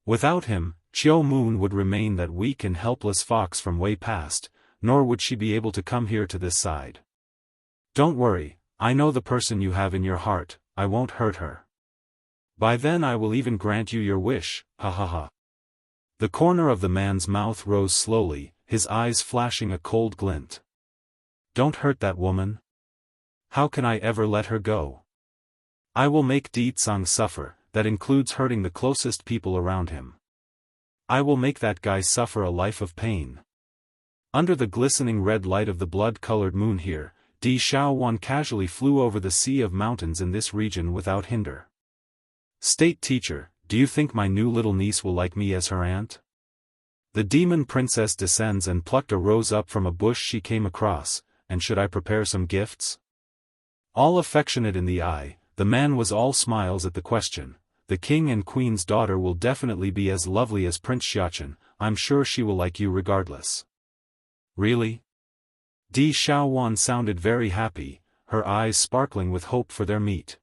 Without him, Chiu Moon would remain that weak and helpless fox from way past, nor would she be able to come here to this side. "Don't worry, I know the person you have in your heart, I won't hurt her. By then I will even grant you your wish, ha ha ha." The corner of the man's mouth rose slowly, his eyes flashing a cold glint. "Don't hurt that woman. How can I ever let her go? I will make Di Tsang suffer, that includes hurting the closest people around him. I will make that guy suffer a life of pain." Under the glistening red light of the blood-colored moon here, Di Xiaofan casually flew over the sea of mountains in this region without hinder. "State teacher, do you think my new little niece will like me as her aunt?" The demon princess descends and plucked a rose up from a bush she came across. "And should I prepare some gifts?" All affectionate in the eye, the man was all smiles at the question. "The king and queen's daughter will definitely be as lovely as Prince Xiaofan. I'm sure she will like you regardless." "Really?" Di Xiaofan sounded very happy, her eyes sparkling with hope for their meet.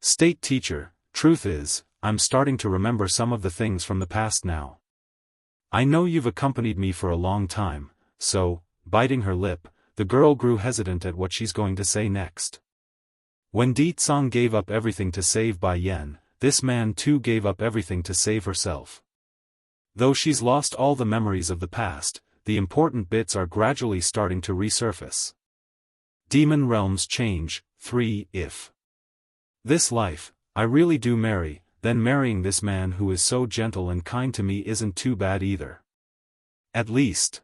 "State teacher, truth is, I'm starting to remember some of the things from the past now. I know you've accompanied me for a long time, so," biting her lip, the girl grew hesitant at what she's going to say next. When Di Tsang gave up everything to save Bai Yan, this man too gave up everything to save herself. Though she's lost all the memories of the past, the important bits are gradually starting to resurface. Demon Realms Change 3. If this life, I really do marry, then marrying this man who is so gentle and kind to me isn't too bad either. At least,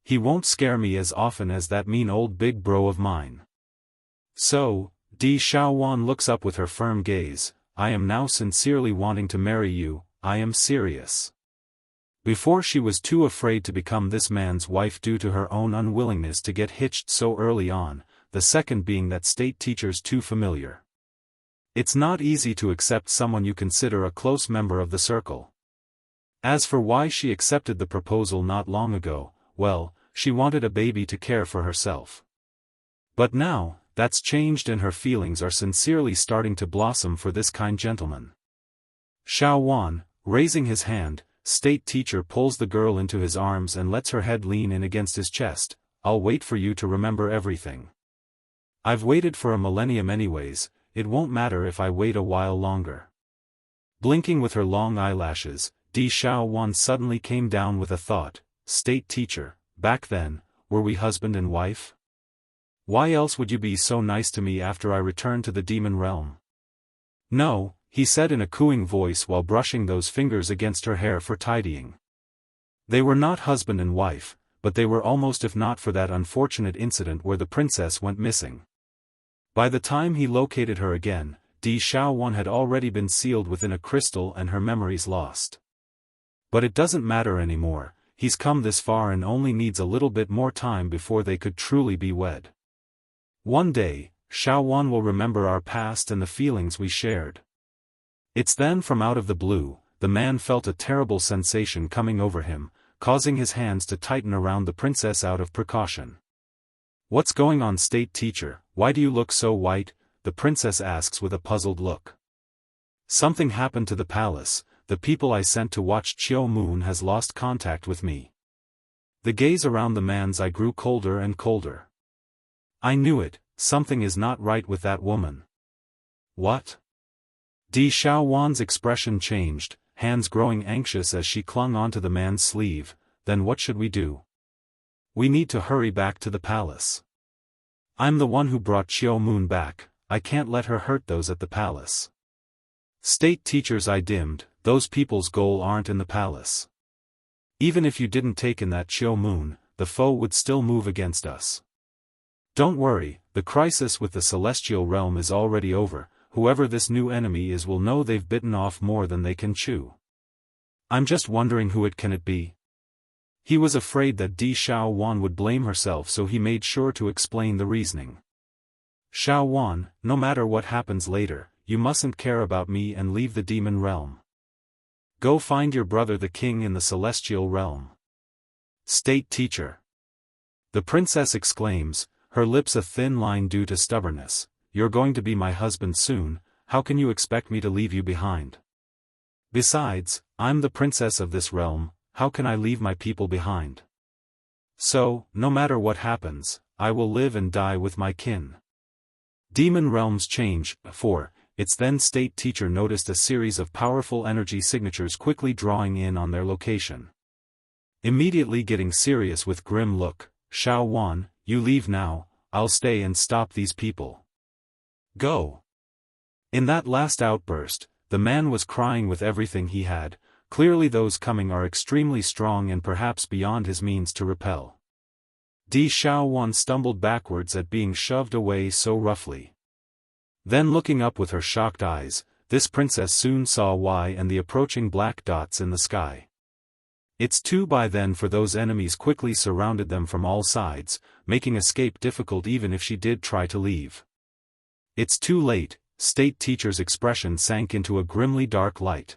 he won't scare me as often as that mean old big bro of mine. So, Di Xiaofan looks up with her firm gaze. "I am now sincerely wanting to marry you, I am serious." Before she was too afraid to become this man's wife due to her own unwillingness to get hitched so early on, the second being that state teacher's too familiar. It's not easy to accept someone you consider a close member of the circle. As for why she accepted the proposal not long ago, well, she wanted a baby to care for herself. But now, that's changed and her feelings are sincerely starting to blossom for this kind gentleman. Xiaofan, raising his hand, state teacher pulls the girl into his arms and lets her head lean in against his chest. "I'll wait for you to remember everything. I've waited for a millennium anyways, it won't matter if I wait a while longer." Blinking with her long eyelashes, Di Xiaofan suddenly came down with a thought. "State teacher, back then, were we husband and wife? Why else would you be so nice to me after I returned to the demon realm?" "No," he said in a cooing voice while brushing those fingers against her hair for tidying. They were not husband and wife, but they were almost, if not for that unfortunate incident where the princess went missing. By the time he located her again, Di Xiaofan had already been sealed within a crystal and her memories lost. But it doesn't matter anymore, he's come this far and only needs a little bit more time before they could truly be wed. One day, Xiaofan will remember our past and the feelings we shared. It's then from out of the blue, the man felt a terrible sensation coming over him, causing his hands to tighten around the princess out of precaution. "What's going on, state teacher? Why do you look so white?" the princess asks with a puzzled look. "Something happened to the palace, the people I sent to watch Chiu Moon has lost contact with me." The gaze around the man's eye grew colder and colder. "I knew it, something is not right with that woman." "What?" Di Xiaowan's expression changed, hands growing anxious as she clung onto the man's sleeve. "Then what should we do?" "We need to hurry back to the palace. I'm the one who brought Xiao Moon back, I can't let her hurt those at the palace. State teachers, I dimmed, those people's goal aren't in the palace. Even if you didn't take in that Xiao Moon, the foe would still move against us. Don't worry, the crisis with the celestial realm is already over, whoever this new enemy is will know they've bitten off more than they can chew. I'm just wondering who it can be? He was afraid that Di Xiaowan would blame herself, so he made sure to explain the reasoning. Xiaowan, no matter what happens later, you mustn't care about me and leave the demon realm. Go find your brother the king in the celestial realm. State teacher. The princess exclaims, her lips a thin line due to stubbornness, you're going to be my husband soon, how can you expect me to leave you behind? Besides, I'm the princess of this realm, how can I leave my people behind? So, no matter what happens, I will live and die with my kin. Demon realms change, for, its then state teacher noticed a series of powerful energy signatures quickly drawing in on their location. Immediately getting serious with grim look, Xiaowan, you leave now, I'll stay and stop these people. Go. In that last outburst, the man was crying with everything he had, clearly those coming are extremely strong and perhaps beyond his means to repel. Di Xiaowan stumbled backwards at being shoved away so roughly. Then looking up with her shocked eyes, this princess soon saw why and the approaching black dots in the sky. It's too by then, for those enemies quickly surrounded them from all sides, making escape difficult even if she did try to leave. It's too late, state teacher's expression sank into a grimly dark light.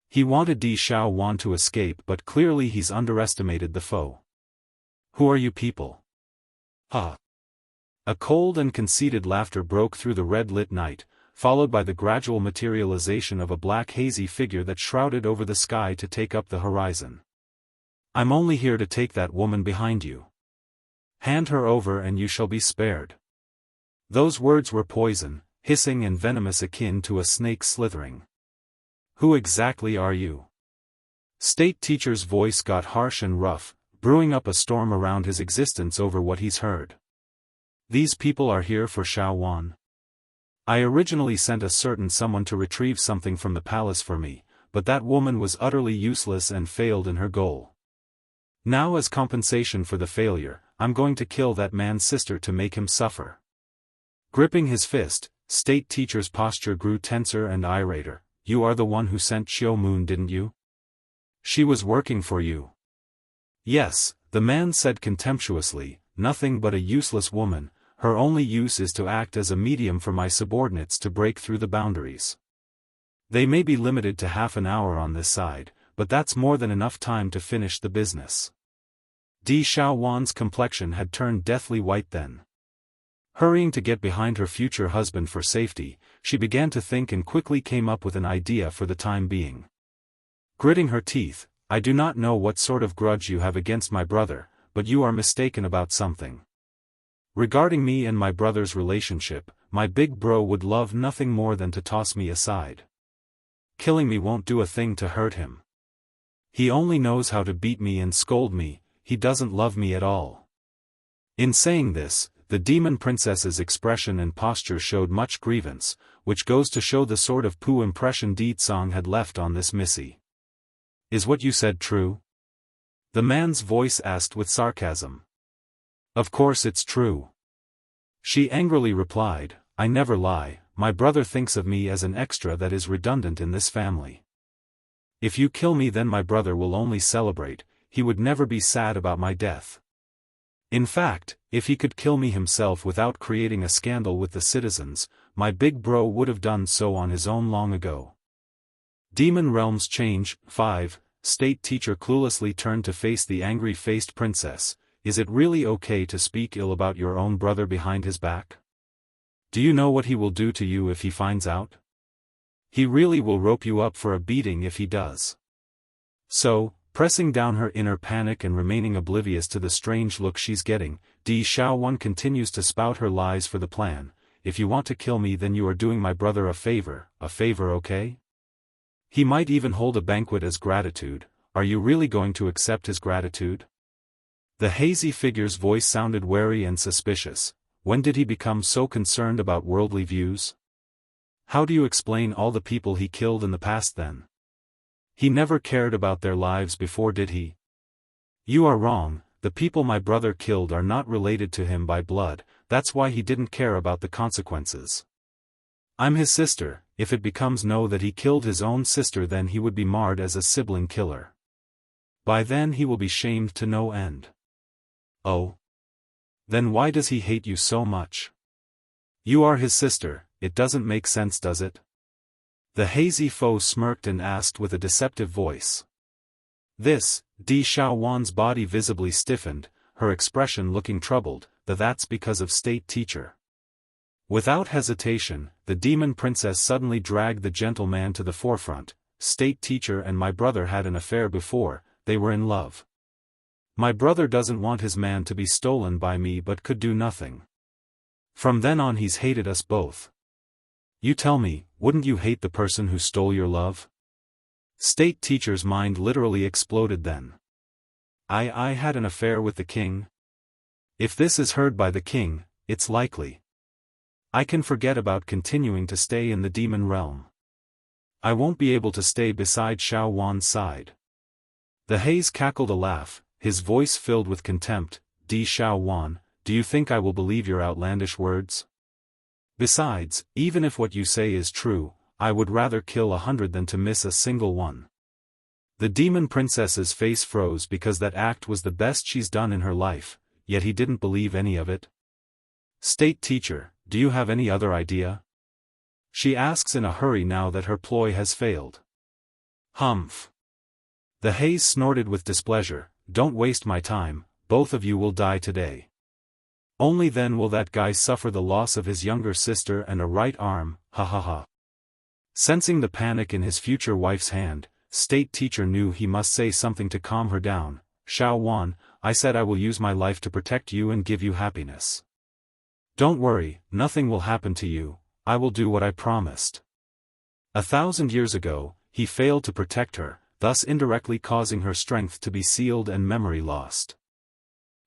He wanted Di Xiaowan to escape, but clearly he's underestimated the foe. Who are you people? Ah! A cold and conceited laughter broke through the red-lit night, followed by the gradual materialization of a black hazy figure that shrouded over the sky to take up the horizon. I'm only here to take that woman behind you. Hand her over and you shall be spared. Those words were poison, hissing and venomous, akin to a snake slithering. Who exactly are you? State teacher's voice got harsh and rough, brewing up a storm around his existence over what he's heard. These people are here for Xiaowan. I originally sent a certain someone to retrieve something from the palace for me, but that woman was utterly useless and failed in her goal. Now, as compensation for the failure, I'm going to kill that man's sister to make him suffer. Gripping his fist, state teacher's posture grew tenser and irater. You are the one who sent Xiao Moon, didn't you? She was working for you. Yes, the man said contemptuously, nothing but a useless woman. Her only use is to act as a medium for my subordinates to break through the boundaries. They may be limited to half an hour on this side, but that's more than enough time to finish the business. Di Xiaowan's complexion had turned deathly white then. Hurrying to get behind her future husband for safety, she began to think and quickly came up with an idea for the time being. Gritting her teeth, I do not know what sort of grudge you have against my brother, but you are mistaken about something. Regarding me and my brother's relationship, my big bro would love nothing more than to toss me aside. Killing me won't do a thing to hurt him. He only knows how to beat me and scold me, he doesn't love me at all. In saying this, the demon princess's expression and posture showed much grievance, which goes to show the sort of poo impression Di Tsong had left on this missy. Is what you said true? The man's voice asked with sarcasm. Of course it's true. She angrily replied, I never lie, my brother thinks of me as an extra that is redundant in this family. If you kill me, then my brother will only celebrate, he would never be sad about my death. In fact, if he could kill me himself without creating a scandal with the citizens, my big bro would have done so on his own long ago. Demon Realms Change 5. State teacher cluelessly turned to face the angry-faced princess. Is it really okay to speak ill about your own brother behind his back? Do you know what he will do to you if he finds out? He really will rope you up for a beating if he does. So, pressing down her inner panic and remaining oblivious to the strange look she's getting, Di Xiaowan continues to spout her lies for the plan. If you want to kill me, then you are doing my brother a favor, okay? He might even hold a banquet as gratitude. Are you really going to accept his gratitude? The hazy figure's voice sounded wary and suspicious. when did he become so concerned about worldly views? How do you explain all the people he killed in the past then? He never cared about their lives before, did he? You are wrong, the people my brother killed are not related to him by blood, that's why he didn't care about the consequences. I'm his sister. If it becomes known that he killed his own sister, then he would be marred as a sibling killer. By then he will be shamed to no end. Oh. Then why does he hate you so much? You are his sister, it doesn't make sense, does it? The hazy foe smirked and asked with a deceptive voice. Xiaofan's body visibly stiffened, her expression looking troubled. That's because of State Teacher. Without hesitation, the demon princess suddenly dragged the gentleman to the forefront. State Teacher and my brother had an affair before, they were in love. My brother doesn't want his man to be stolen by me but could do nothing. From then on he's hated us both. You tell me, wouldn't you hate the person who stole your love? State Teacher's mind literally exploded then. I had an affair with the king? If this is heard by the king, it's likely I can forget about continuing to stay in the demon realm. I won't be able to stay beside Xiaofan's side. The haze cackled a laugh, his voice filled with contempt. Xiaofan, do you think I will believe your outlandish words? Besides, even if what you say is true, I would rather kill 100 than to miss a single one. The demon princess's face froze because that act was the best she's done in her life, yet he didn't believe any of it. State Teacher, do you have any other idea? She asks in a hurry now that her ploy has failed. Humph. The haze snorted with displeasure. Don't waste my time, both of you will die today. Only then will that guy suffer the loss of his younger sister and a right arm, ha ha ha. Sensing the panic in his future wife's hand, State Teacher knew he must say something to calm her down. Xiaofan, I said I will use my life to protect you and give you happiness. Don't worry, nothing will happen to you, I will do what I promised. 1,000 years ago, he failed to protect her, thus indirectly causing her strength to be sealed and memory lost.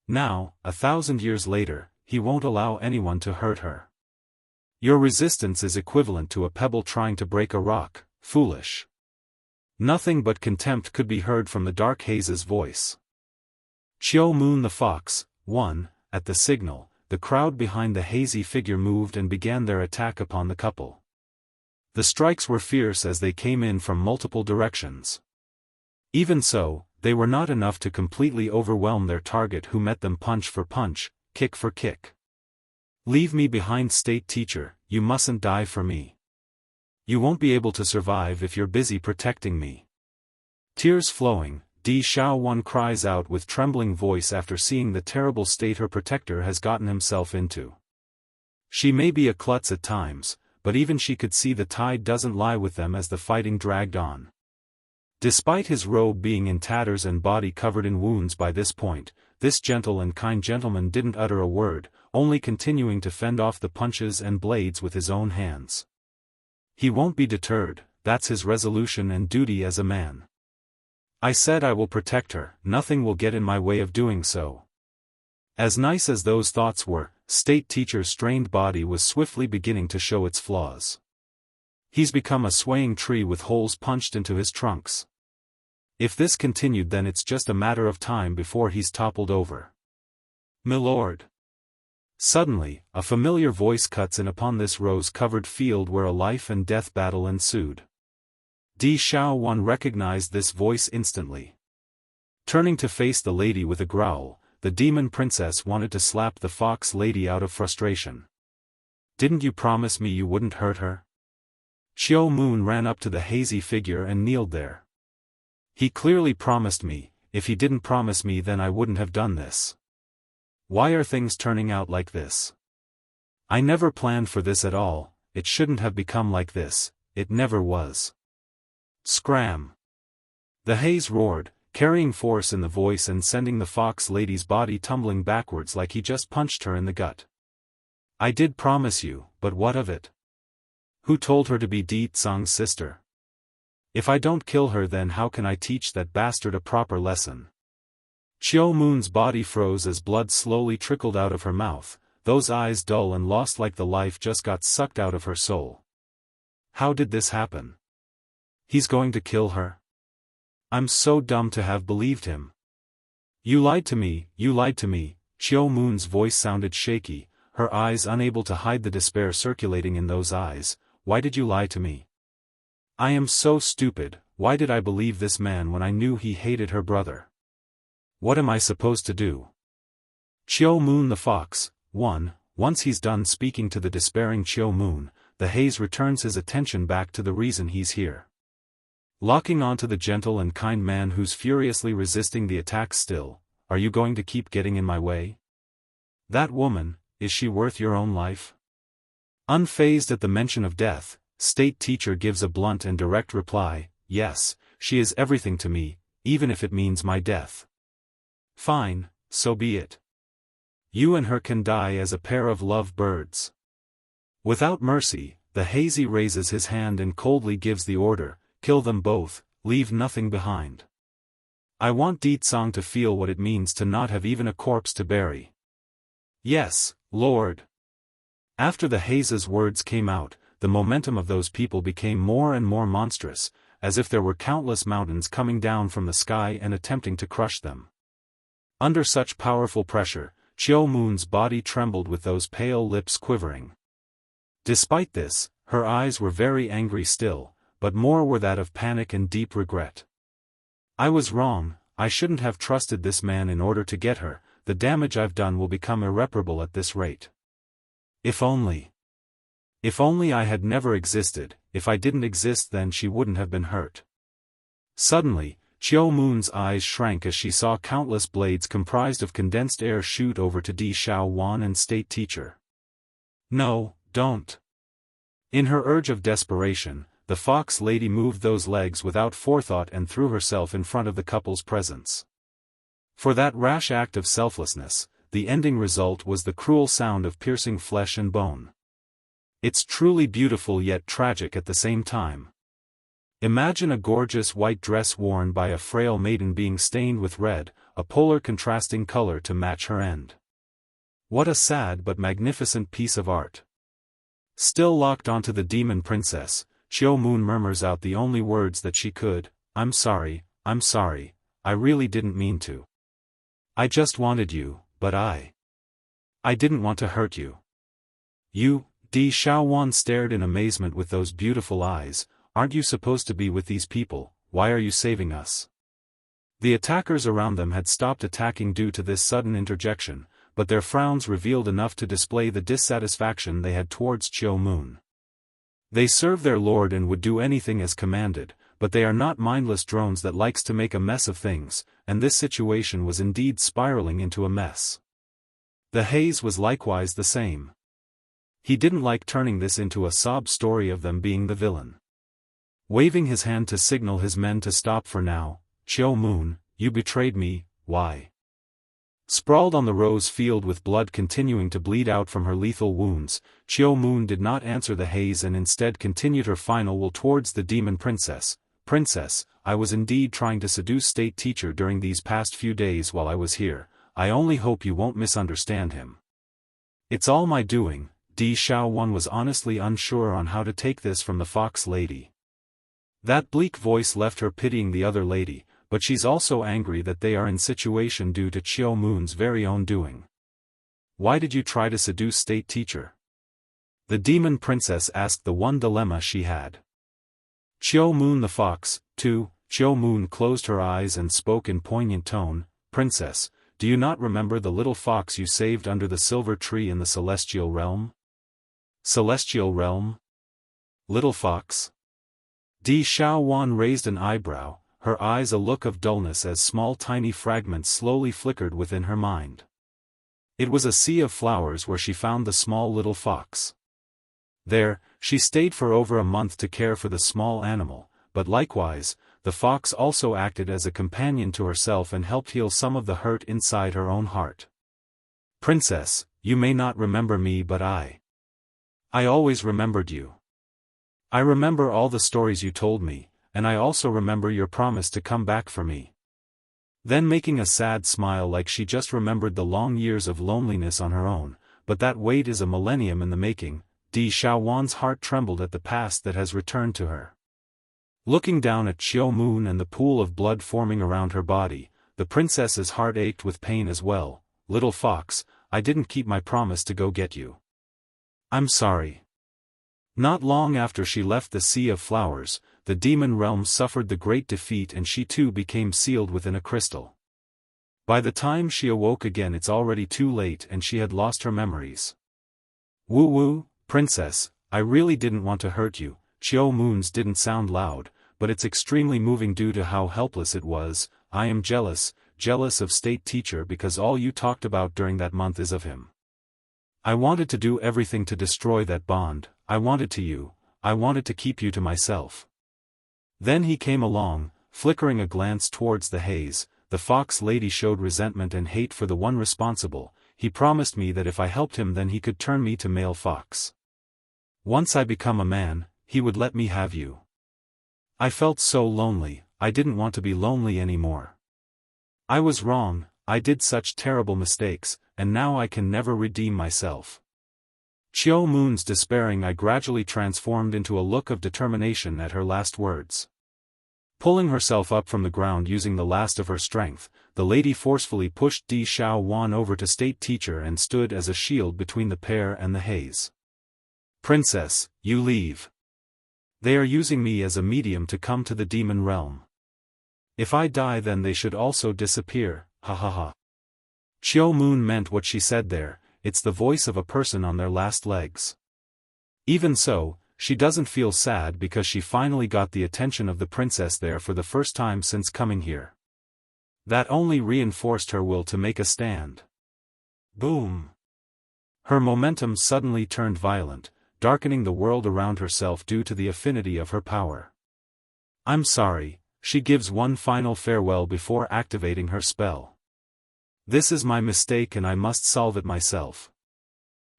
Now, 1,000 years later, he won't allow anyone to hurt her. Your resistance is equivalent to a pebble trying to break a rock, foolish. Nothing but contempt could be heard from the dark haze's voice. Qiu Moon the fox, won. At the signal, the crowd behind the hazy figure moved and began their attack upon the couple. The strikes were fierce as they came in from multiple directions. Even so, they were not enough to completely overwhelm their target, who met them punch for punch, kick for kick. Leave me behind, State Teacher, you mustn't die for me. You won't be able to survive if you're busy protecting me. Tears flowing, Xiaofan cries out with trembling voice after seeing the terrible state her protector has gotten himself into. She may be a klutz at times, but even she could see the tide doesn't lie with them as the fighting dragged on. Despite his robe being in tatters and body covered in wounds by this point, this gentle and kind gentleman didn't utter a word, only continuing to fend off the punches and blades with his own hands. He won't be deterred, that's his resolution and duty as a man. I said I will protect her, nothing will get in my way of doing so. As nice as those thoughts were, State Teacher's strained body was swiftly beginning to show its flaws. He's become a swaying tree with holes punched into his trunks. If this continued, then it's just a matter of time before he's toppled over. Milord. Suddenly, a familiar voice cuts in upon this rose-covered field where a life-and-death battle ensued. Xiaofan recognized this voice instantly. Turning to face the lady with a growl, the demon princess wanted to slap the fox lady out of frustration. Didn't you promise me you wouldn't hurt her? Qiu Moon ran up to the hazy figure and kneeled there. He clearly promised me. If he didn't promise me, then I wouldn't have done this. Why are things turning out like this? I never planned for this at all, it shouldn't have become like this, it never was. Scram! The haze roared, carrying force in the voice and sending the fox lady's body tumbling backwards like he just punched her in the gut. I did promise you, but what of it? Who told her to be Di Tsung's sister? If I don't kill her, then how can I teach that bastard a proper lesson? Qiu Moon's body froze as blood slowly trickled out of her mouth, those eyes dull and lost like the life just got sucked out of her soul. How did this happen? He's going to kill her? I'm so dumb to have believed him. You lied to me, you lied to me. Chiu Moon's voice sounded shaky, her eyes unable to hide the despair circulating in those eyes. Why did you lie to me? I am so stupid. Why did I believe this man when I knew he hated her brother? What am I supposed to do? Chiu Moon the fox. Once he's done speaking to the despairing Chiu Moon, the haze returns his attention back to the reason he's here. Locking onto the gentle and kind man who's furiously resisting the attack still. Are you going to keep getting in my way? That woman, is she worth your own life? Unfazed at the mention of death, state teacher gives a blunt and direct reply, yes, she is everything to me, even if it means my death. Fine, so be it. You and her can die as a pair of love birds. Without mercy, the hazy raises his hand and coldly gives the order, kill them both, leave nothing behind. I want Deetsong to feel what it means to not have even a corpse to bury. Yes, Lord. After the haze's words came out, the momentum of those people became more and more monstrous, as if there were countless mountains coming down from the sky and attempting to crush them. Under such powerful pressure, Chiu Moon's body trembled with those pale lips quivering. Despite this, her eyes were very angry still, but more were that of panic and deep regret. I was wrong, I shouldn't have trusted this man in order to get her, the damage I've done will become irreparable at this rate. If only I had never existed, if I didn't exist then she wouldn't have been hurt. Suddenly, Chiu Moon's eyes shrank as she saw countless blades comprised of condensed air shoot over to Xiaofan and state teacher. No, don't. In her urge of desperation, the fox lady moved those legs without forethought and threw herself in front of the couple's presence. For that rash act of selflessness, the ending result was the cruel sound of piercing flesh and bone. It's truly beautiful yet tragic at the same time. Imagine a gorgeous white dress worn by a frail maiden being stained with red, a polar contrasting color to match her end. What a sad but magnificent piece of art. Still locked onto the demon princess, Chiu Moon murmurs out the only words that she could, I'm sorry, I really didn't mean to. I just wanted you, but I didn't want to hurt you. You, Di Xiaowan stared in amazement with those beautiful eyes, aren't you supposed to be with these people, why are you saving us? The attackers around them had stopped attacking due to this sudden interjection, but their frowns revealed enough to display the dissatisfaction they had towards Chiu Moon. They serve their lord and would do anything as commanded, but they are not mindless drones that likes to make a mess of things, and this situation was indeed spiraling into a mess. The haze was likewise the same. He didn't like turning this into a sob story of them being the villain. Waving his hand to signal his men to stop for now, Chiu Moon, you betrayed me, why? Sprawled on the rose field with blood continuing to bleed out from her lethal wounds, Chiu Moon did not answer the haze and instead continued her final will towards the demon princess. Princess, I was indeed trying to seduce state teacher during these past few days while I was here, I only hope you won't misunderstand him. It's all my doing. Di Xiaowan was honestly unsure on how to take this from the fox lady. That bleak voice left her pitying the other lady, but she's also angry that they are in situation due to Chiu Moon's very own doing. Why did you try to seduce state teacher? The demon princess asked the one dilemma she had. Chiu Moon the fox, too. Chiu Moon closed her eyes and spoke in poignant tone, Princess, do you not remember the little fox you saved under the silver tree in the celestial realm? Celestial realm? Little fox? Di Xiaowan raised an eyebrow, her eyes a look of dullness as small tiny fragments slowly flickered within her mind. It was a sea of flowers where she found the small little fox. There, she stayed for over a month to care for the small animal, but likewise, the fox also acted as a companion to herself and helped heal some of the hurt inside her own heart. Princess, you may not remember me but I always remembered you. I remember all the stories you told me, and I also remember your promise to come back for me. Then making a sad smile like she just remembered the long years of loneliness on her own, but that wait is a millennium in the making. Xiaowan's heart trembled at the past that has returned to her. Looking down at Xiao Moon and the pool of blood forming around her body, the princess's heart ached with pain as well. Little fox, I didn't keep my promise to go get you. I'm sorry. Not long after she left the Sea of Flowers, the demon realm suffered the great defeat and she too became sealed within a crystal. By the time she awoke again it's already too late and she had lost her memories. Woo, princess, I really didn't want to hurt you. Xiao Moon's didn't sound loud, but it's extremely moving due to how helpless it was. I am jealous of State Teacher because all you talked about during that month is of him. I wanted to do everything to destroy that bond. I wanted to keep you to myself. Then he came along, flickering a glance towards the haze. The fox lady showed resentment and hate for the one responsible. He promised me that if I helped him then he could turn me to male fox. Once I become a man, he would let me have you. I felt so lonely, I didn't want to be lonely anymore. I was wrong, I did such terrible mistakes, and now I can never redeem myself. Xiao Moon's despairing eye gradually transformed into a look of determination at her last words. Pulling herself up from the ground using the last of her strength, the lady forcefully pushed Xiaowan over to State Teacher and stood as a shield between the pair and the haze. Princess, you leave. They are using me as a medium to come to the demon realm. If I die then they should also disappear, ha ha ha. Xiao Moon meant what she said there, it's the voice of a person on their last legs. Even so, she doesn't feel sad because she finally got the attention of the princess there for the first time since coming here. That only reinforced her will to make a stand. Boom! Her momentum suddenly turned violent, darkening the world around herself due to the affinity of her power. I'm sorry, she gives one final farewell before activating her spell. This is my mistake and I must solve it myself.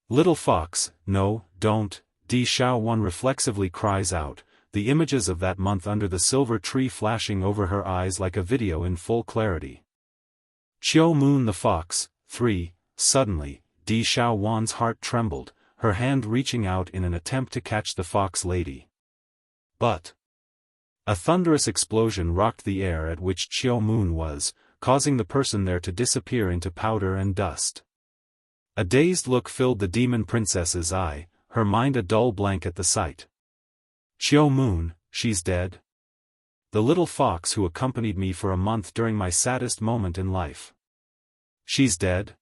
Little fox, no, don't, Xiaowan reflexively cries out, the images of that month under the silver tree flashing over her eyes like a video in full clarity. Xiao Moon the fox, 3, suddenly, Xiaowan's heart trembled, her hand reaching out in an attempt to catch the fox lady. But a thunderous explosion rocked the air at which Xiao Moon was, causing the person there to disappear into powder and dust. A dazed look filled the demon princess's eye, her mind a dull blank at the sight. Xiao Moon, she's dead? The little fox who accompanied me for a month during my saddest moment in life. She's dead?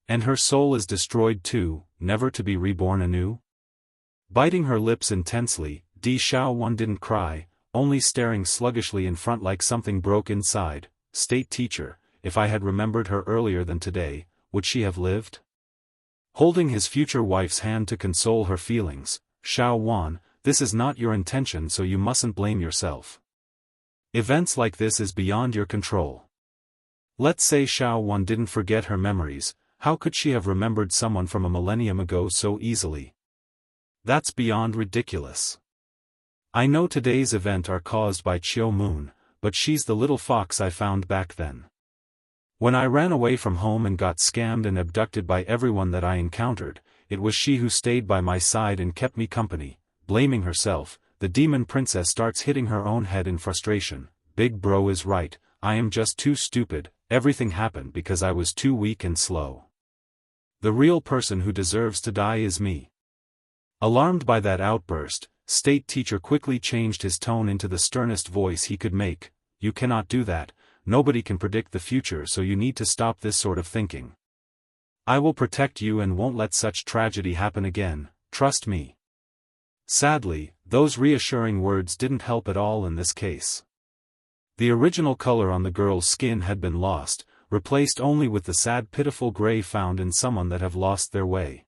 And her soul is destroyed too, never to be reborn anew? Biting her lips intensely, Xiaowan didn't cry, only staring sluggishly in front like something broke inside. State Teacher, if I had remembered her earlier than today, would she have lived? Holding his future wife's hand to console her feelings, Xiaowan, this is not your intention so you mustn't blame yourself. Events like this is beyond your control. Let's say Xiaowan didn't forget her memories, how could she have remembered someone from a millennium ago so easily? That's beyond ridiculous. I know today's event are caused by Xiao Moon, but she's the little fox I found back then. When I ran away from home and got scammed and abducted by everyone that I encountered, it was she who stayed by my side and kept me company. Blaming herself, the demon princess starts hitting her own head in frustration. Big bro is right, I am just too stupid, everything happened because I was too weak and slow. The real person who deserves to die is me. Alarmed by that outburst, State Teacher quickly changed his tone into the sternest voice he could make. You cannot do that, nobody can predict the future so you need to stop this sort of thinking. I will protect you and won't let such tragedy happen again, trust me. Sadly, those reassuring words didn't help at all in this case. The original color on the girl's skin had been lost, replaced only with the sad pitiful gray found in someone that have lost their way.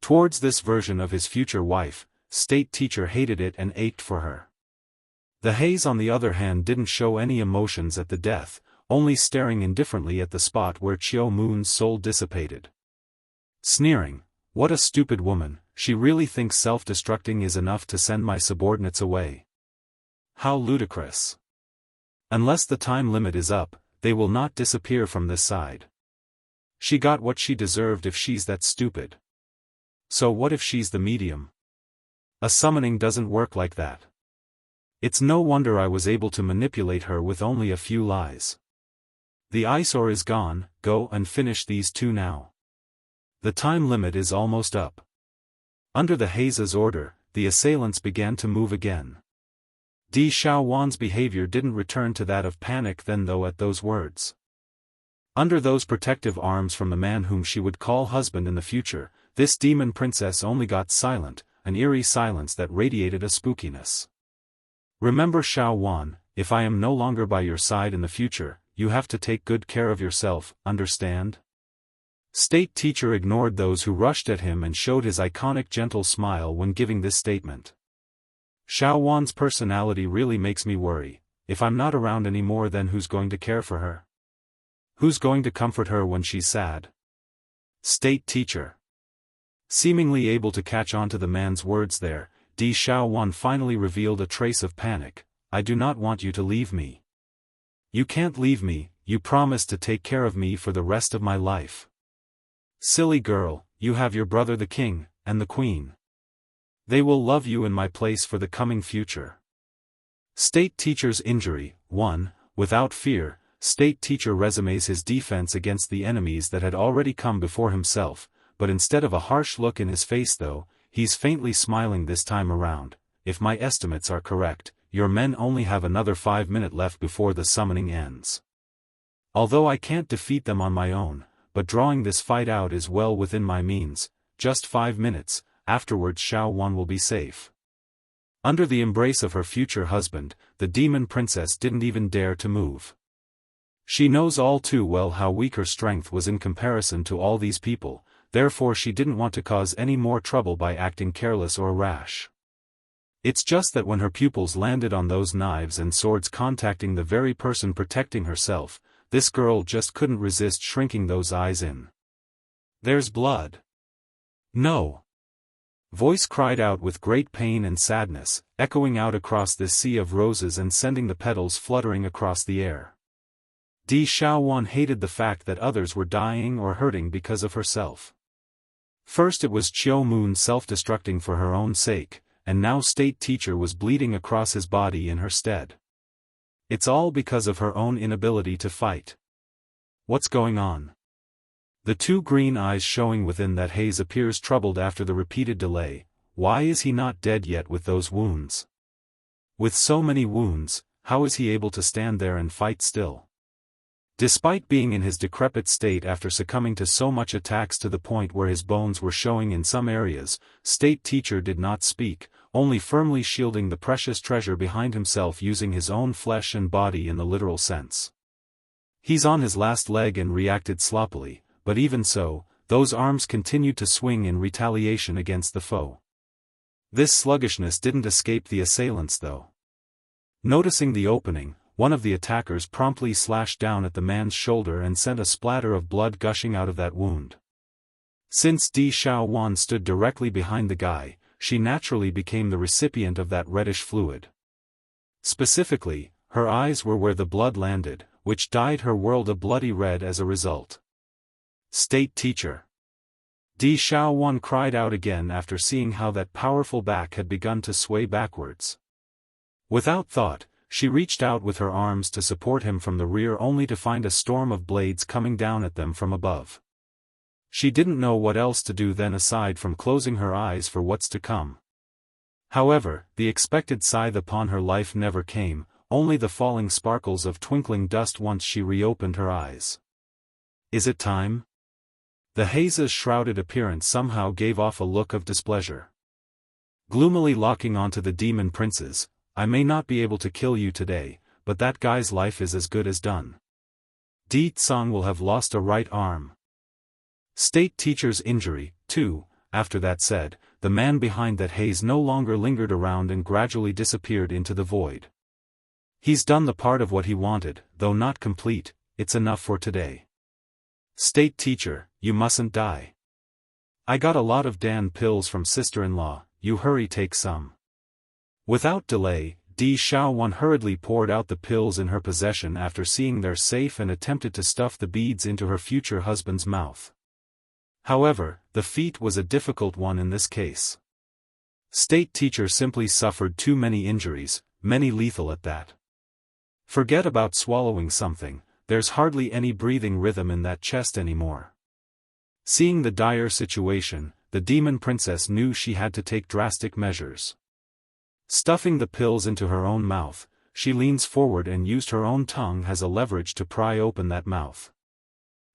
Towards this version of his future wife, State Teacher hated it and ached for her. The haze on the other hand didn't show any emotions at the death, only staring indifferently at the spot where Xiao Moon's soul dissipated. Sneering, what a stupid woman, she really thinks self-destructing is enough to send my subordinates away. How ludicrous. Unless the time limit is up, they will not disappear from this side. She got what she deserved if she's that stupid. So what if she's the medium? A summoning doesn't work like that. It's no wonder I was able to manipulate her with only a few lies. The eyesore is gone, go and finish these two now. The time limit is almost up. Under the Heise's order, the assailants began to move again. Di Xiaowan's behavior didn't return to that of panic then though at those words. Under those protective arms from the man whom she would call husband in the future, this demon princess only got silent, an eerie silence that radiated a spookiness. Remember Xiaowan, if I am no longer by your side in the future, you have to take good care of yourself, understand? State teacher ignored those who rushed at him and showed his iconic gentle smile when giving this statement. Xiaowan's personality really makes me worry. If I'm not around anymore, then who's going to care for her? Who's going to comfort her when she's sad? State teacher. Seemingly able to catch on to the man's words there, Di Xiaowan finally revealed a trace of panic. I do not want you to leave me. You can't leave me, you promised to take care of me for the rest of my life. Silly girl, you have your brother the king, and the queen. They will love you in my place for the coming future. State teacher's injury. 1. Without fear, state teacher resumes his defense against the enemies that had already come before himself, but instead of a harsh look in his face though, he's faintly smiling this time around. If my estimates are correct, your men only have another 5 minutes left before the summoning ends. Although I can't defeat them on my own, but drawing this fight out is well within my means. Just 5 minutes, afterwards Xiaowan will be safe. Under the embrace of her future husband, the demon princess didn't even dare to move. She knows all too well how weak her strength was in comparison to all these people, therefore she didn't want to cause any more trouble by acting careless or rash. It's just that when her pupils landed on those knives and swords contacting the very person protecting herself, this girl just couldn't resist shrinking those eyes in. There's blood. No. Voice cried out with great pain and sadness, echoing out across this sea of roses and sending the petals fluttering across the air. Di Xiaowan hated the fact that others were dying or hurting because of herself. First it was Qiu Moon self-destructing for her own sake, and now state teacher was bleeding across his body in her stead. It's all because of her own inability to fight. What's going on? The two green eyes showing within that haze appears troubled after the repeated delay. Why is he not dead yet with those wounds? With so many wounds, how is he able to stand there and fight still? Despite being in his decrepit state after succumbing to so much attacks to the point where his bones were showing in some areas, state teacher did not speak, only firmly shielding the precious treasure behind himself using his own flesh and body in the literal sense. He's on his last leg and reacted sloppily, but even so, those arms continued to swing in retaliation against the foe. This sluggishness didn't escape the assailants though. Noticing the opening, one of the attackers promptly slashed down at the man's shoulder and sent a splatter of blood gushing out of that wound. Since Di Xiaowan stood directly behind the guy, she naturally became the recipient of that reddish fluid. Specifically, her eyes were where the blood landed, which dyed her world a bloody red as a result. State teacher. Di Xiaowan cried out again after seeing how that powerful back had begun to sway backwards. Without thought, she reached out with her arms to support him from the rear only to find a storm of blades coming down at them from above. She didn't know what else to do then aside from closing her eyes for what's to come. However, the expected scythe upon her life never came, only the falling sparkles of twinkling dust once she reopened her eyes. Is it time? The Heise's shrouded appearance somehow gave off a look of displeasure. Gloomily locking onto the demon princes, I may not be able to kill you today, but that guy's life is as good as done. Di Tsang will have lost a right arm. State teacher's injury, too. After that said, the man behind that haze no longer lingered around and gradually disappeared into the void. He's done the part of what he wanted, though not complete. It's enough for today. State teacher, you mustn't die. I got a lot of Dan pills from sister-in-law, you hurry take some. Without delay, Di Xiaofan hurriedly poured out the pills in her possession after seeing they're safe and attempted to stuff the beads into her future husband's mouth. However, the feat was a difficult one in this case. State teacher simply suffered too many injuries, many lethal at that. Forget about swallowing something, there's hardly any breathing rhythm in that chest anymore. Seeing the dire situation, the demon princess knew she had to take drastic measures. Stuffing the pills into her own mouth, she leans forward and used her own tongue as a leverage to pry open that mouth.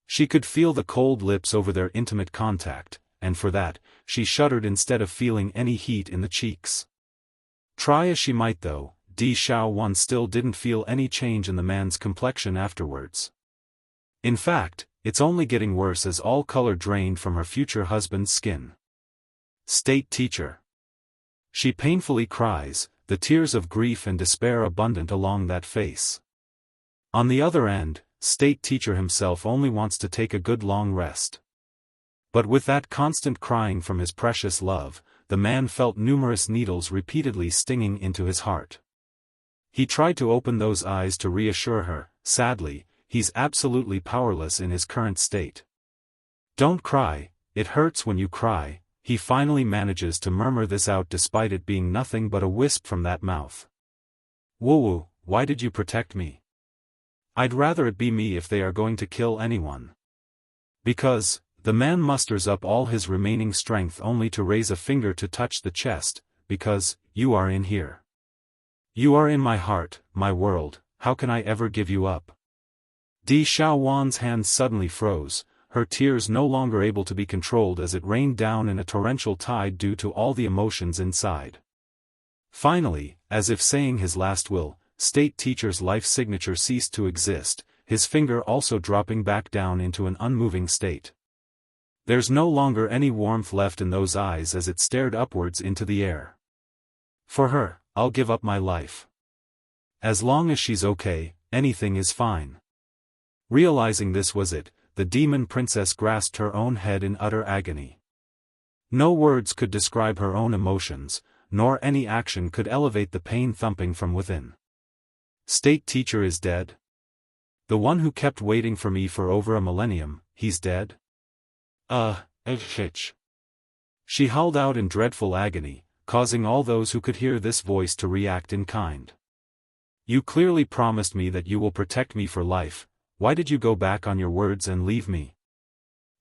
She could feel the cold lips over their intimate contact, and for that, she shuddered instead of feeling any heat in the cheeks. Try as she might though, Di Xiaofan still didn't feel any change in the man's complexion afterwards. In fact, it's only getting worse as all color drained from her future husband's skin. State teacher. She painfully cries, the tears of grief and despair abundant along that face. On the other end, state teacher himself only wants to take a good long rest. But with that constant crying from his precious love, the man felt numerous needles repeatedly stinging into his heart. He tried to open those eyes to reassure her, sadly, he's absolutely powerless in his current state. Don't cry, it hurts when you cry. He finally manages to murmur this out despite it being nothing but a wisp from that mouth. Woo, why did you protect me? I'd rather it be me if they are going to kill anyone. Because, the man musters up all his remaining strength only to raise a finger to touch the chest, because, you are in here. You are in my heart, my world, how can I ever give you up? Di Xiaofan's hands suddenly froze, her tears no longer able to be controlled as it rained down in a torrential tide due to all the emotions inside. Finally, as if saying his last will, state teacher's life signature ceased to exist, his finger also dropping back down into an unmoving state. There's no longer any warmth left in those eyes as it stared upwards into the air. For her, I'll give up my life. As long as she's okay, anything is fine. Realizing this was it, the demon princess grasped her own head in utter agony. No words could describe her own emotions, nor any action could elevate the pain thumping from within. State teacher is dead? The one who kept waiting for me for over a millennium, he's dead? Hitch. She howled out in dreadful agony, causing all those who could hear this voice to react in kind. You clearly promised me that you will protect me for life. Why did you go back on your words and leave me?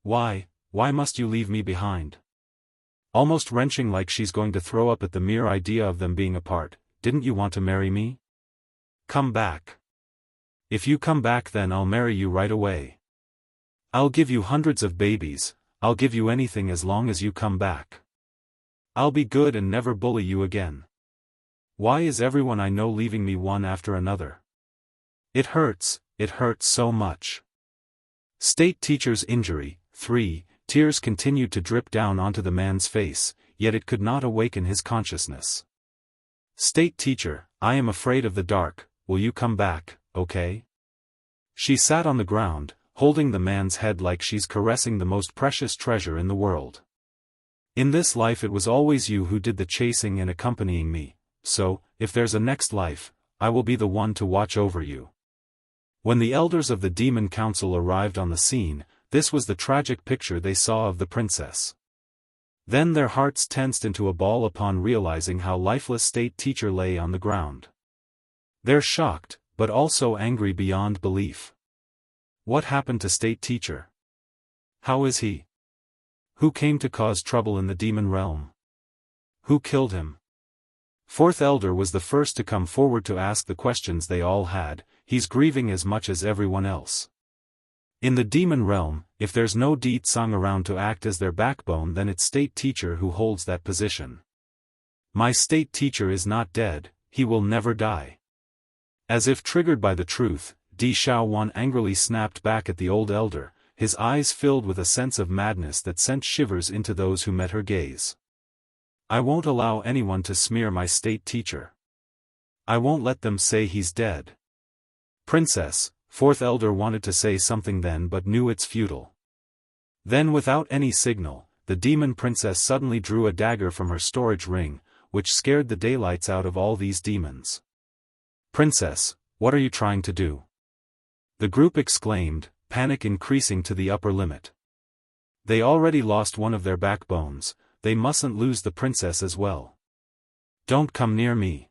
Why must you leave me behind? Almost wrenching like she's going to throw up at the mere idea of them being apart, didn't you want to marry me? Come back. If you come back then I'll marry you right away. I'll give you hundreds of babies, I'll give you anything as long as you come back. I'll be good and never bully you again. Why is everyone I know leaving me one after another? It hurts so much. State teacher's injury, 3, tears continued to drip down onto the man's face, yet it could not awaken his consciousness. State teacher, I am afraid of the dark, will you come back, okay? She sat on the ground, holding the man's head like she's caressing the most precious treasure in the world. In this life it was always you who did the chasing and accompanying me, so, if there's a next life, I will be the one to watch over you. When the elders of the Demon Council arrived on the scene, this was the tragic picture they saw of the princess. Then their hearts tensed into a ball upon realizing how lifeless state teacher lay on the ground. They're shocked, but also angry beyond belief. What happened to state teacher? How is he? Who came to cause trouble in the demon realm? Who killed him? Fourth elder was the first to come forward to ask the questions they all had. He's grieving as much as everyone else. In the demon realm, if there's no Deet Sung around to act as their backbone then it's state teacher who holds that position. My state teacher is not dead, he will never die. As if triggered by the truth, Di Xiaofan angrily snapped back at the old elder, his eyes filled with a sense of madness that sent shivers into those who met her gaze. I won't allow anyone to smear my state teacher. I won't let them say he's dead. Princess, fourth elder wanted to say something then but knew it's futile. Then without any signal, the demon princess suddenly drew a dagger from her storage ring, which scared the daylights out of all these demons. Princess, what are you trying to do? The group exclaimed, panic increasing to the upper limit. They already lost one of their backbones, they mustn't lose the princess as well. Don't come near me.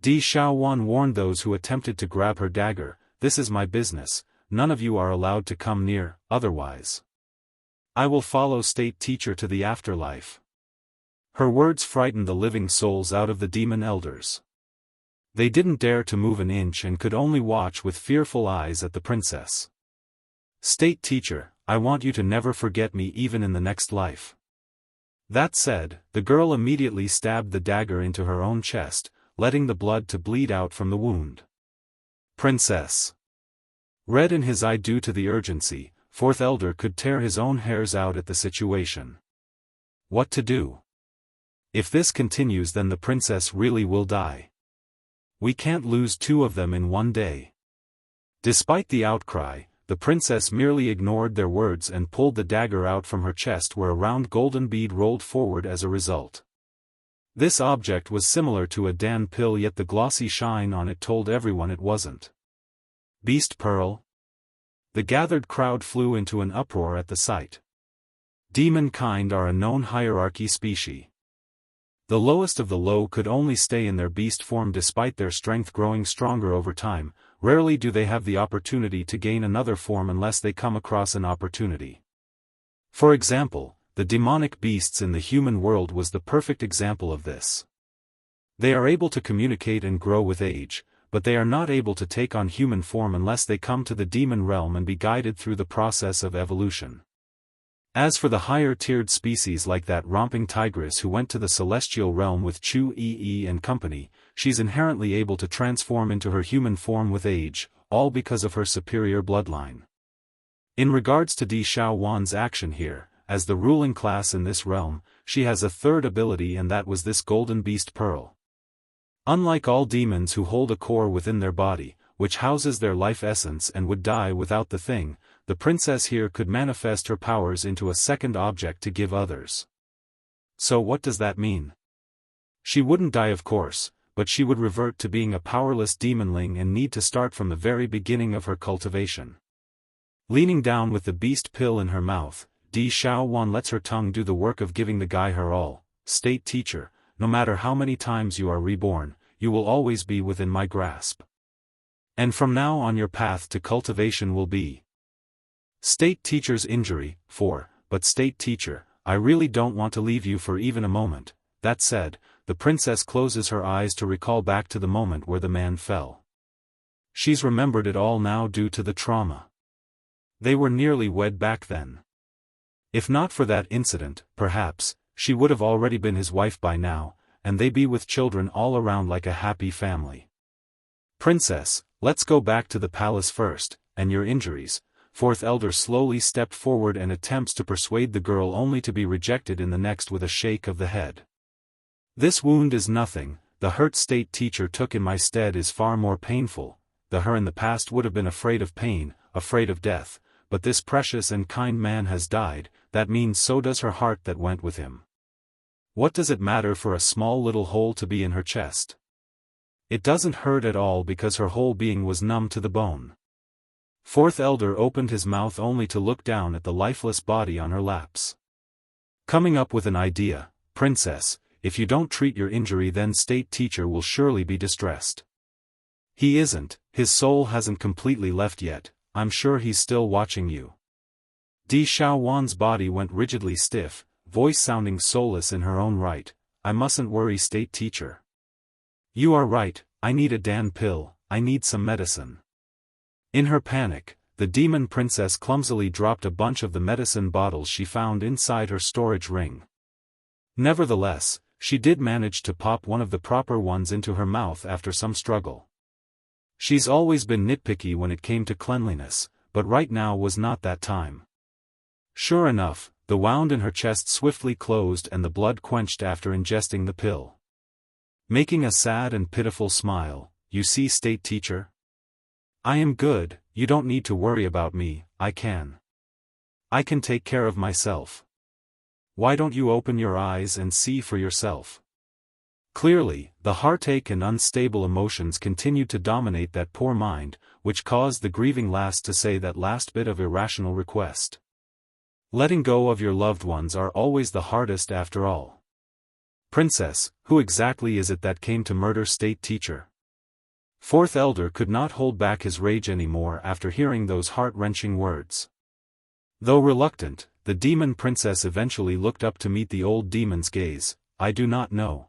Di Xiaofan warned those who attempted to grab her dagger, this is my business, none of you are allowed to come near, otherwise I will follow state teacher to the afterlife. Her words frightened the living souls out of the demon elders. They didn't dare to move an inch and could only watch with fearful eyes at the princess. State teacher, I want you to never forget me even in the next life. That said, the girl immediately stabbed the dagger into her own chest, letting the blood to bleed out from the wound. Princess. Red in his eye due to the urgency, fourth elder could tear his own hairs out at the situation. What to do? If this continues, then the princess really will die. We can't lose two of them in one day. Despite the outcry, the princess merely ignored their words and pulled the dagger out from her chest, where a round golden bead rolled forward as a result. This object was similar to a Dan pill, yet the glossy shine on it told everyone it wasn't. Beast pearl? The gathered crowd flew into an uproar at the sight. Demon kind are a known hierarchy species. The lowest of the low could only stay in their beast form despite their strength growing stronger over time. Rarely do they have the opportunity to gain another form unless they come across an opportunity. For example, the demonic beasts in the human world was the perfect example of this. They are able to communicate and grow with age, but they are not able to take on human form unless they come to the demon realm and be guided through the process of evolution. As for the higher-tiered species like that romping tigress who went to the celestial realm with Chu Yi and company, she's inherently able to transform into her human form with age, all because of her superior bloodline. In regards to Di Xiaofan's action here, as the ruling class in this realm, she has a third ability, and that was this golden beast pearl. Unlike all demons who hold a core within their body, which houses their life essence and would die without the thing, the princess here could manifest her powers into a second object to give others. So what does that mean? She wouldn't die, of course, but she would revert to being a powerless demonling and need to start from the very beginning of her cultivation. Leaning down with the beast pill in her mouth, Di Xiaofan lets her tongue do the work of giving the guy her all. State teacher, no matter how many times you are reborn, you will always be within my grasp. And from now on your path to cultivation will be State teacher's injury, 4, but state teacher, I really don't want to leave you for even a moment. That said, the princess closes her eyes to recall back to the moment where the man fell. She's remembered it all now due to the trauma. They were nearly wed back then. If not for that incident, perhaps, she would have already been his wife by now, and they be with children all around like a happy family. Princess, let's go back to the palace first, and your injuries. Fourth elder slowly stepped forward and attempts to persuade the girl, only to be rejected in the next with a shake of the head. This wound is nothing, the hurt state teacher took in my stead is far more painful. The her in the past would have been afraid of pain, afraid of death, but this precious and kind man has died, that means so does her heart that went with him. What does it matter for a small little hole to be in her chest? It doesn't hurt at all because her whole being was numb to the bone. Fourth elder opened his mouth only to look down at the lifeless body on her laps. Coming up with an idea, princess, if you don't treat your injury then state teacher will surely be distressed. He isn't, his soul hasn't completely left yet, I'm sure he's still watching you. Di Xiaofan's body went rigidly stiff, voice sounding soulless in her own right, I mustn't worry state teacher. You are right, I need a Dan pill, I need some medicine. In her panic, the demon princess clumsily dropped a bunch of the medicine bottles she found inside her storage ring. Nevertheless, she did manage to pop one of the proper ones into her mouth after some struggle. She's always been nitpicky when it came to cleanliness, but right now was not that time. Sure enough, the wound in her chest swiftly closed and the blood quenched after ingesting the pill. Making a sad and pitiful smile, you see state teacher? I am good, you don't need to worry about me, I can take care of myself. Why don't you open your eyes and see for yourself? Clearly, the heartache and unstable emotions continued to dominate that poor mind, which caused the grieving lass to say that last bit of irrational request. Letting go of your loved ones are always the hardest after all. Princess, who exactly is it that came to murder state teacher? Fourth elder could not hold back his rage anymore after hearing those heart-wrenching words. Though reluctant, the demon princess eventually looked up to meet the old demon's gaze. I do not know.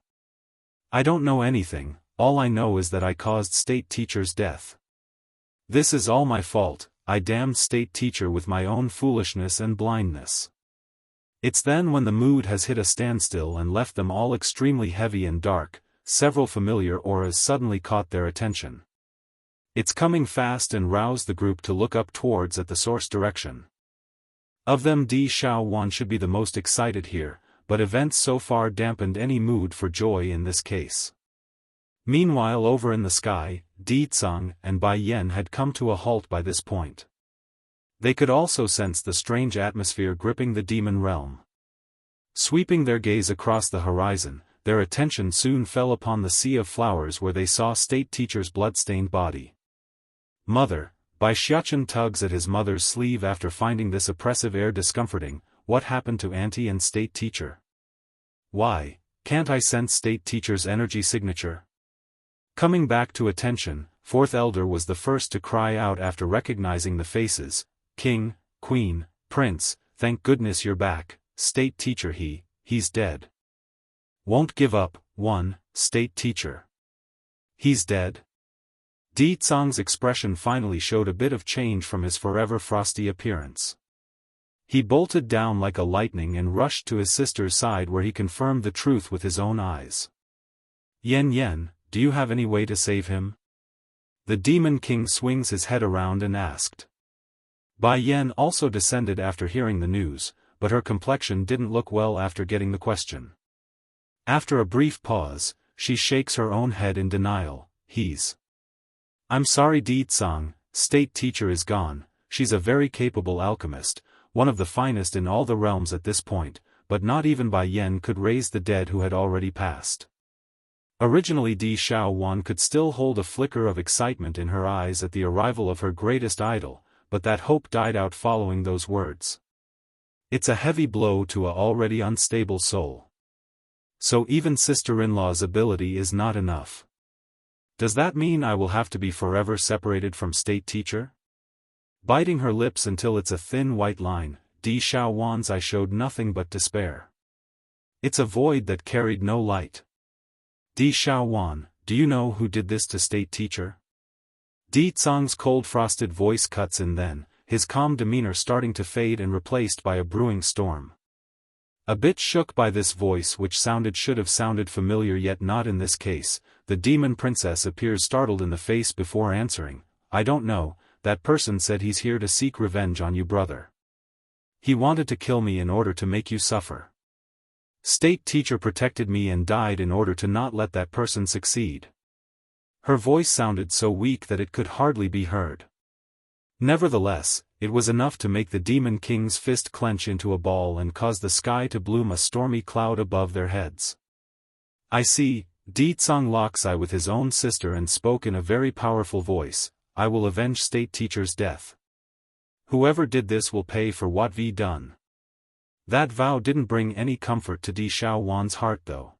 I don't know anything, all I know is that I caused state teacher's death. This is all my fault, I damned state teacher with my own foolishness and blindness. It's then when the mood has hit a standstill and left them all extremely heavy and dark, several familiar auras suddenly caught their attention. It's coming fast and roused the group to look up towards at the source direction. Of them Xiaofan should be the most excited here, but events so far dampened any mood for joy in this case. Meanwhile over in the sky, Ditsang and Bai Yan had come to a halt by this point. They could also sense the strange atmosphere gripping the demon realm. Sweeping their gaze across the horizon, their attention soon fell upon the sea of flowers where they saw state teacher's blood-stained body. Mother, Bai Xiachen tugs at his mother's sleeve after finding this oppressive air discomforting. What happened to auntie and state teacher? Why, can't I sense state teacher's energy signature? Coming back to attention, fourth elder was the first to cry out after recognizing the faces. King, Queen, Prince, thank goodness you're back, state teacher he's dead. Won't give up, state teacher. He's dead? Ditsang's expression finally showed a bit of change from his forever frosty appearance. He bolted down like a lightning and rushed to his sister's side where he confirmed the truth with his own eyes. Yen, do you have any way to save him? The demon king swings his head around and asked. Bai Yan also descended after hearing the news, but her complexion didn't look well after getting the question. After a brief pause, she shakes her own head in denial. I'm sorry Ditsang, state teacher is gone. She's a very capable alchemist, one of the finest in all the realms at this point, but not even Bai Yan could raise the dead who had already passed. Originally Xiaofan could still hold a flicker of excitement in her eyes at the arrival of her greatest idol, but that hope died out following those words. It's a heavy blow to a already unstable soul. So even sister-in-law's ability is not enough. Does that mean I will have to be forever separated from state teacher? Biting her lips until it's a thin white line, Xiaofan's eye showed nothing but despair. It's a void that carried no light. Xiaofan, do you know who did this to state teacher? Ditsang's cold frosted voice cuts in then, his calm demeanor starting to fade and replaced by a brewing storm. A bit shook by this voice which should have sounded familiar yet not in this case, the demon princess appears startled in the face before answering. I don't know, that person said he's here to seek revenge on you brother. He wanted to kill me in order to make you suffer. State teacher protected me and died in order to not let that person succeed. Her voice sounded so weak that it could hardly be heard. Nevertheless, it was enough to make the demon king's fist clench into a ball and cause the sky to bloom a stormy cloud above their heads. I see, Ditsang locks eye with his own sister and spoke in a very powerful voice, I will avenge state teacher's death. Whoever did this will pay for what we done. That vow didn't bring any comfort to Xiaofan's heart though.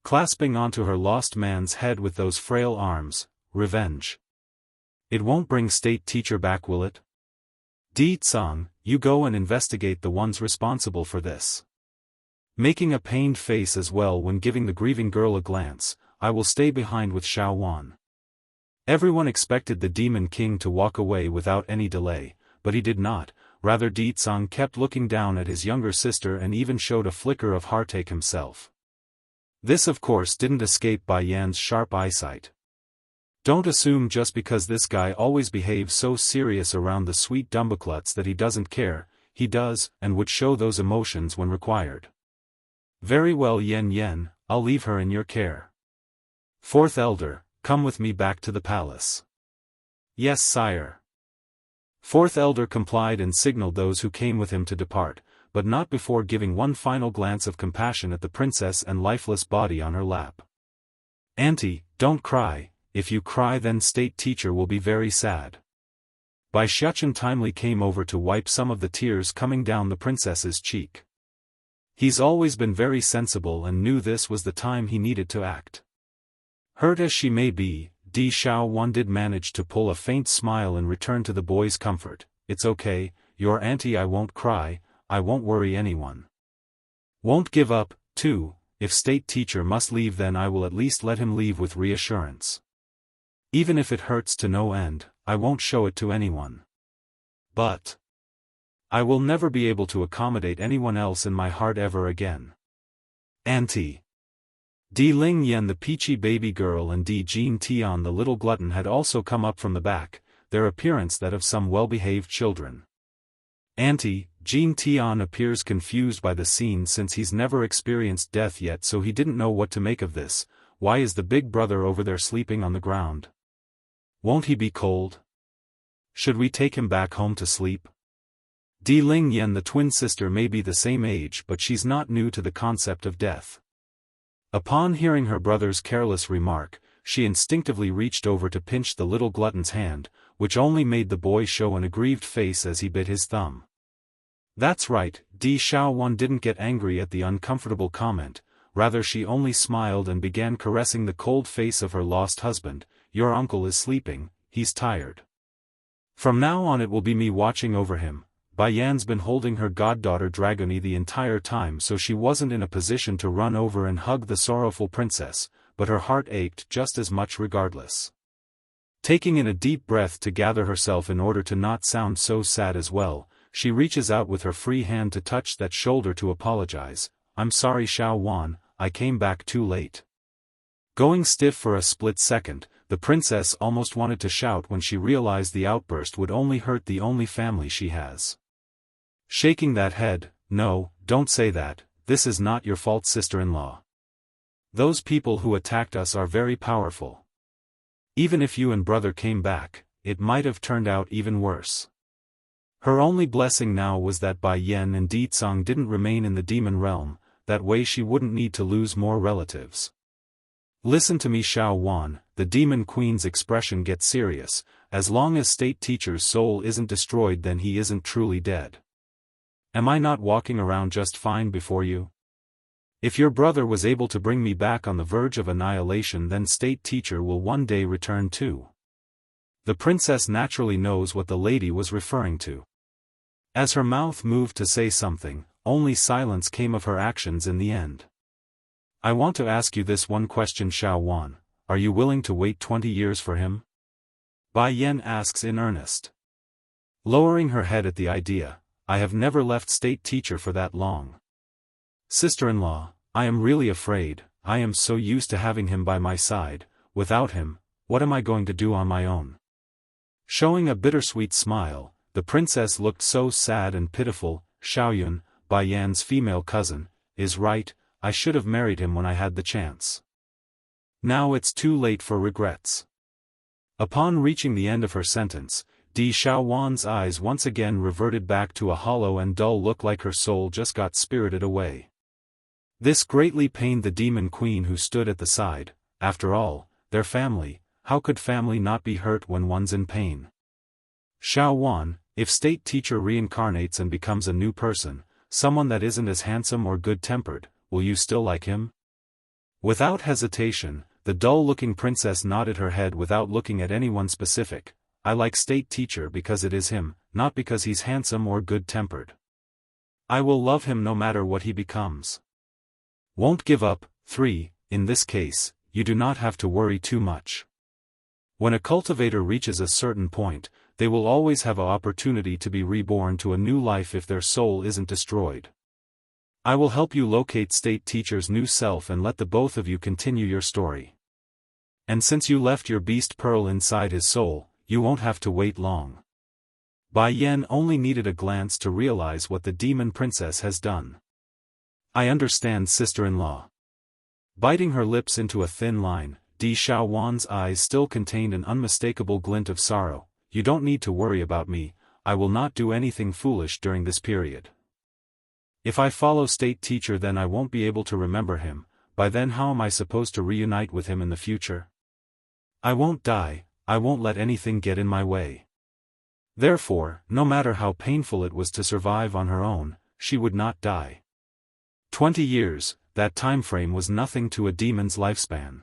Clasping onto her lost man's head with those frail arms, revenge. It won't bring state teacher back, will it? Ditsang, you go and investigate the ones responsible for this. Making a pained face as well when giving the grieving girl a glance, I will stay behind with Xiaofan. Everyone expected the demon king to walk away without any delay, but he did not, rather Ditsang kept looking down at his younger sister and even showed a flicker of heartache himself. This of course didn't escape Bai Yan's sharp eyesight. Don't assume just because this guy always behaves so serious around the sweet dumbakluts that he doesn't care. He does, and would show those emotions when required. Very well Yen, I'll leave her in your care. Fourth elder, come with me back to the palace. Yes sire. Fourth elder complied and signaled those who came with him to depart, but not before giving one final glance of compassion at the princess and lifeless body on her lap. Auntie, don't cry, if you cry then state teacher will be very sad. Bai Xiaochen timely came over to wipe some of the tears coming down the princess's cheek. He's always been very sensible and knew this was the time he needed to act. Hurt as she may be, Di Xiaowan did manage to pull a faint smile and return to the boy's comfort. It's okay, your auntie, I won't cry, I won't worry anyone. Won't give up, too, if state teacher must leave then I will at least let him leave with reassurance. Even if it hurts to no end, I won't show it to anyone. But I will never be able to accommodate anyone else in my heart ever again. Auntie. Di Ling Yan the peachy baby girl and Di Jin Tian the little glutton had also come up from the back, their appearance that of some well-behaved children. Auntie, Jin Tian appears confused by the scene since he's never experienced death yet, so he didn't know what to make of this. Why is the big brother over there sleeping on the ground? Won't he be cold? Should we take him back home to sleep? Di Ling Yan the twin sister may be the same age but she's not new to the concept of death. Upon hearing her brother's careless remark, she instinctively reached over to pinch the little glutton's hand, which only made the boy show an aggrieved face as he bit his thumb. That's right, Di Xiaowan didn't get angry at the uncomfortable comment, rather she only smiled and began caressing the cold face of her lost husband. Your uncle is sleeping, he's tired. From now on it will be me watching over him. Bai Yan's been holding her goddaughter Dragoni the entire time so she wasn't in a position to run over and hug the sorrowful princess, but her heart ached just as much regardless. Taking in a deep breath to gather herself in order to not sound so sad as well, she reaches out with her free hand to touch that shoulder to apologize. I'm sorry Xiaowan, I came back too late. Going stiff for a split second, the princess almost wanted to shout when she realized the outburst would only hurt the only family she has. Shaking that head, no, don't say that, this is not your fault sister-in-law. Those people who attacked us are very powerful. Even if you and brother came back, it might have turned out even worse. Her only blessing now was that Bai Yan and Di Tsang didn't remain in the demon realm, that way she wouldn't need to lose more relatives. Listen to me Xiaowan, the demon queen's expression gets serious, as long as state teacher's soul isn't destroyed then he isn't truly dead. Am I not walking around just fine before you? If your brother was able to bring me back on the verge of annihilation then state teacher will one day return too. The princess naturally knows what the lady was referring to. As her mouth moved to say something, only silence came of her actions in the end. I want to ask you this one question Xiaowan, are you willing to wait 20 years for him? Bai Yan asks in earnest. Lowering her head at the idea, I have never left state teacher for that long. Sister-in-law, I am really afraid, I am so used to having him by my side, without him, what am I going to do on my own? Showing a bittersweet smile, the princess looked so sad and pitiful. Xiaoyun, Bai Yan's female cousin, is right, I should have married him when I had the chance. Now it's too late for regrets. Upon reaching the end of her sentence, Di Xiaowan's eyes once again reverted back to a hollow and dull look like her soul just got spirited away. This greatly pained the demon queen who stood at the side. After all, their family, how could family not be hurt when one's in pain? Xiaowan, if state teacher reincarnates and becomes a new person, someone that isn't as handsome or good-tempered, will you still like him? Without hesitation, the dull-looking princess nodded her head without looking at anyone specific. I like state teacher because it is him, not because he's handsome or good-tempered. I will love him no matter what he becomes. Won't give up. 3. In this case, you do not have to worry too much. When a cultivator reaches a certain point, they will always have an opportunity to be reborn to a new life if their soul isn't destroyed. I will help you locate state teacher's new self and let the both of you continue your story. And since you left your beast pearl inside his soul, you won't have to wait long. Bai Yan only needed a glance to realize what the demon princess has done. I understand sister-in-law. Biting her lips into a thin line, Di Xiaowan's eyes still contained an unmistakable glint of sorrow. You don't need to worry about me, I will not do anything foolish during this period. If I follow state teacher then I won't be able to remember him, by then how am I supposed to reunite with him in the future? I won't die, I won't let anything get in my way. Therefore, no matter how painful it was to survive on her own, she would not die. 20 years, that time frame was nothing to a demon's lifespan.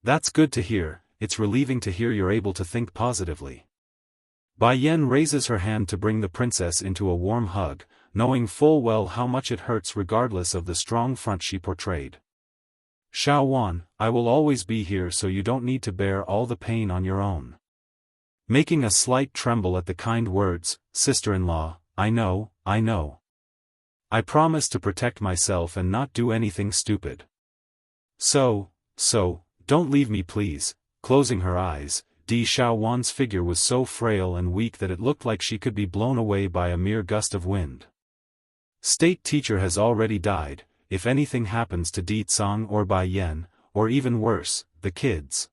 That's good to hear, it's relieving to hear you're able to think positively. Bai Yan raises her hand to bring the princess into a warm hug, knowing full well how much it hurts regardless of the strong front she portrayed. Xiaofan, I will always be here so you don't need to bear all the pain on your own. Making a slight tremble at the kind words, sister-in-law, I know. I promise to protect myself and not do anything stupid. So, don't leave me please. Closing her eyes, Di Xiaowan's figure was so frail and weak that it looked like she could be blown away by a mere gust of wind. State teacher has already died, if anything happens to Di Tsang or Bai Yan, or even worse, the kids.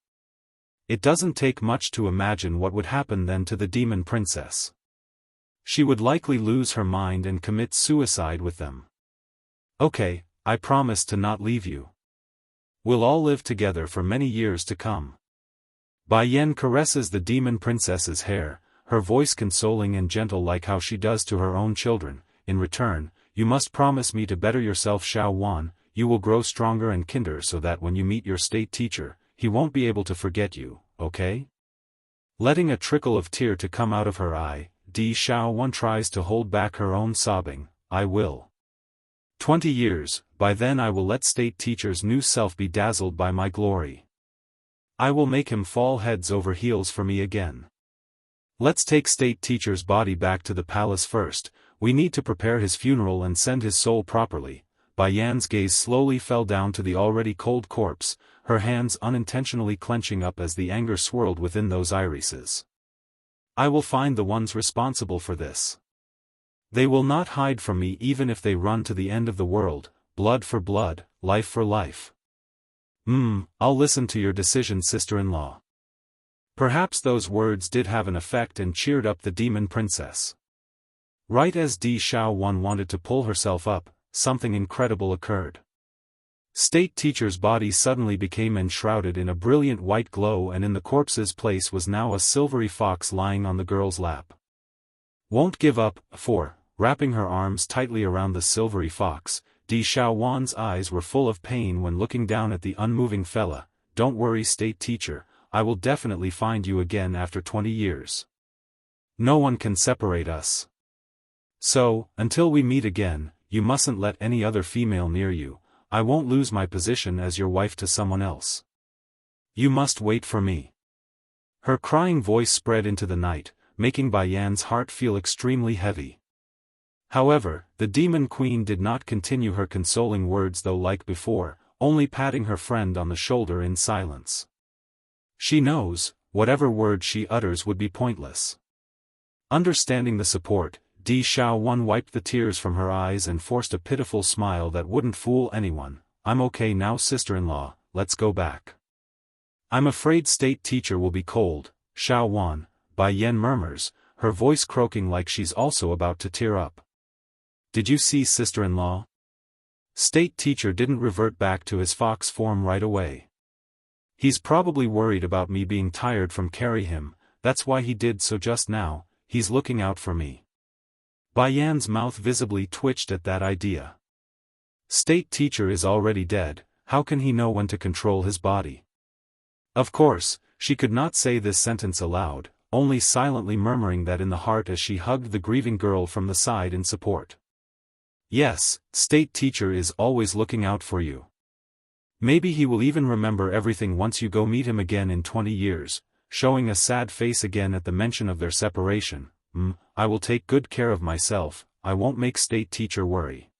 It doesn't take much to imagine what would happen then to the demon princess. She would likely lose her mind and commit suicide with them. Okay, I promise to not leave you. We'll all live together for many years to come. Bai Yan caresses the demon princess's hair, her voice consoling and gentle like how she does to her own children. In return, you must promise me to better yourself, Xiaofan. You will grow stronger and kinder so that when you meet your state teacher, he won't be able to forget you, okay? Letting a trickle of tear to come out of her eye, Di Xiaofan tries to hold back her own sobbing. I will. 20 years, by then I will let state teacher's new self be dazzled by my glory. I will make him fall heads over heels for me again. Let's take state teacher's body back to the palace first. We need to prepare his funeral and send his soul properly. Bai Yan's gaze slowly fell down to the already cold corpse, her hands unintentionally clenching up as the anger swirled within those irises. I will find the ones responsible for this. They will not hide from me even if they run to the end of the world, blood for blood, life for life. I'll listen to your decision, sister-in-law. Perhaps those words did have an effect and cheered up the demon princess. Right as Di Xiaowan wanted to pull herself up, something incredible occurred. State teacher's body suddenly became enshrouded in a brilliant white glow, and in the corpse's place was now a silvery fox lying on the girl's lap. Won't give up, wrapping her arms tightly around the silvery fox, Di Xiaowan's eyes were full of pain when looking down at the unmoving fella. Don't worry, state teacher, I will definitely find you again after 20 years. No one can separate us. So, until we meet again, you mustn't let any other female near you. I won't lose my position as your wife to someone else. You must wait for me. Her crying voice spread into the night, making Bai Yan's heart feel extremely heavy. However, the demon queen did not continue her consoling words, though like before, only patting her friend on the shoulder in silence. She knows, whatever words she utters would be pointless. Understanding the support, Di Xiaowan wiped the tears from her eyes and forced a pitiful smile that wouldn't fool anyone. I'm okay now, sister-in-law, let's go back. I'm afraid state teacher will be cold, Xiaofan, Bai Yan murmurs, her voice croaking like she's also about to tear up. Did you see, sister-in-law? State teacher didn't revert back to his fox form right away. He's probably worried about me being tired from carrying him, that's why he did so just now. He's looking out for me. Bai Yan's mouth visibly twitched at that idea. State teacher is already dead, how can he know when to control his body? Of course, she could not say this sentence aloud, only silently murmuring that in the heart as she hugged the grieving girl from the side in support. Yes, state teacher is always looking out for you. Maybe he will even remember everything once you go meet him again in 20 years, showing a sad face again at the mention of their separation. I will take good care of myself, I won't make state teacher worry.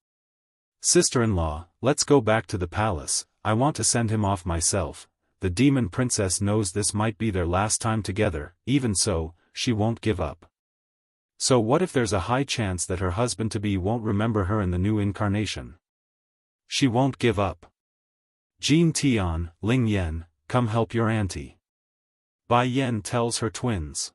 Sister-in-law, let's go back to the palace, I want to send him off myself. The demon princess knows this might be their last time together, even so, she won't give up. So what if there's a high chance that her husband-to-be won't remember her in the new incarnation? She won't give up. Jin Tian, Ling Yan, come help your auntie. Bai Yan tells her twins.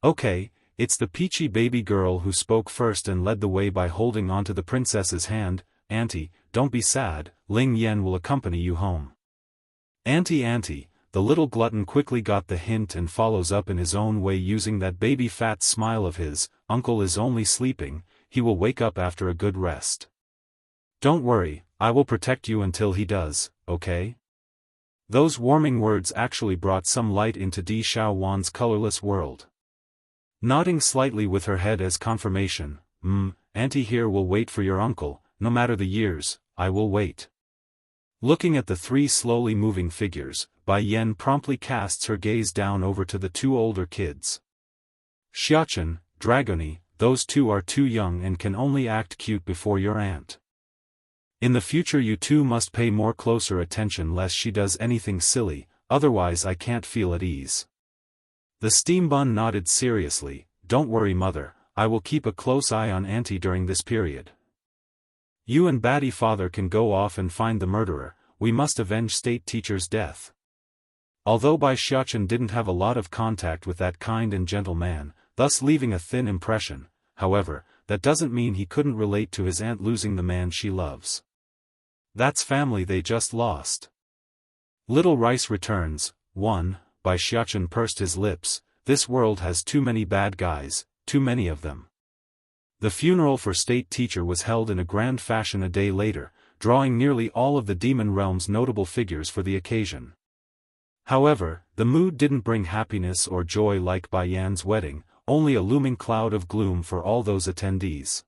Okay, it's the peachy baby girl who spoke first and led the way by holding onto the princess's hand. Auntie, don't be sad, Ling Yan will accompany you home. Auntie, the little glutton quickly got the hint and follows up in his own way using that baby fat smile of his. Uncle is only sleeping, he will wake up after a good rest. Don't worry, I will protect you until he does, okay? Those warming words actually brought some light into Di Xiaowan's colorless world. Nodding slightly with her head as confirmation, Auntie here will wait for your uncle, no matter the years, I will wait. Looking at the three slowly moving figures, Bai Yan promptly casts her gaze down over to the two older kids. Xiaofan, Dragoni, those two are too young and can only act cute before your aunt. In the future you two must pay more closer attention lest she does anything silly, otherwise I can't feel at ease. The steam bun nodded seriously, don't worry mother, I will keep a close eye on auntie during this period. You and Batty father can go off and find the murderer, we must avenge state teacher's death. Although Bai Xiaofan didn't have a lot of contact with that kind and gentle man, thus leaving a thin impression, however, that doesn't mean he couldn't relate to his aunt losing the man she loves. That's family they just lost. Little Rice returns. 1. Bai Xiaofan pursed his lips, this world has too many bad guys, too many of them. The funeral for state teacher was held in a grand fashion a day later, drawing nearly all of the demon realm's notable figures for the occasion. However, the mood didn't bring happiness or joy like Bai Yan's wedding, only a looming cloud of gloom for all those attendees.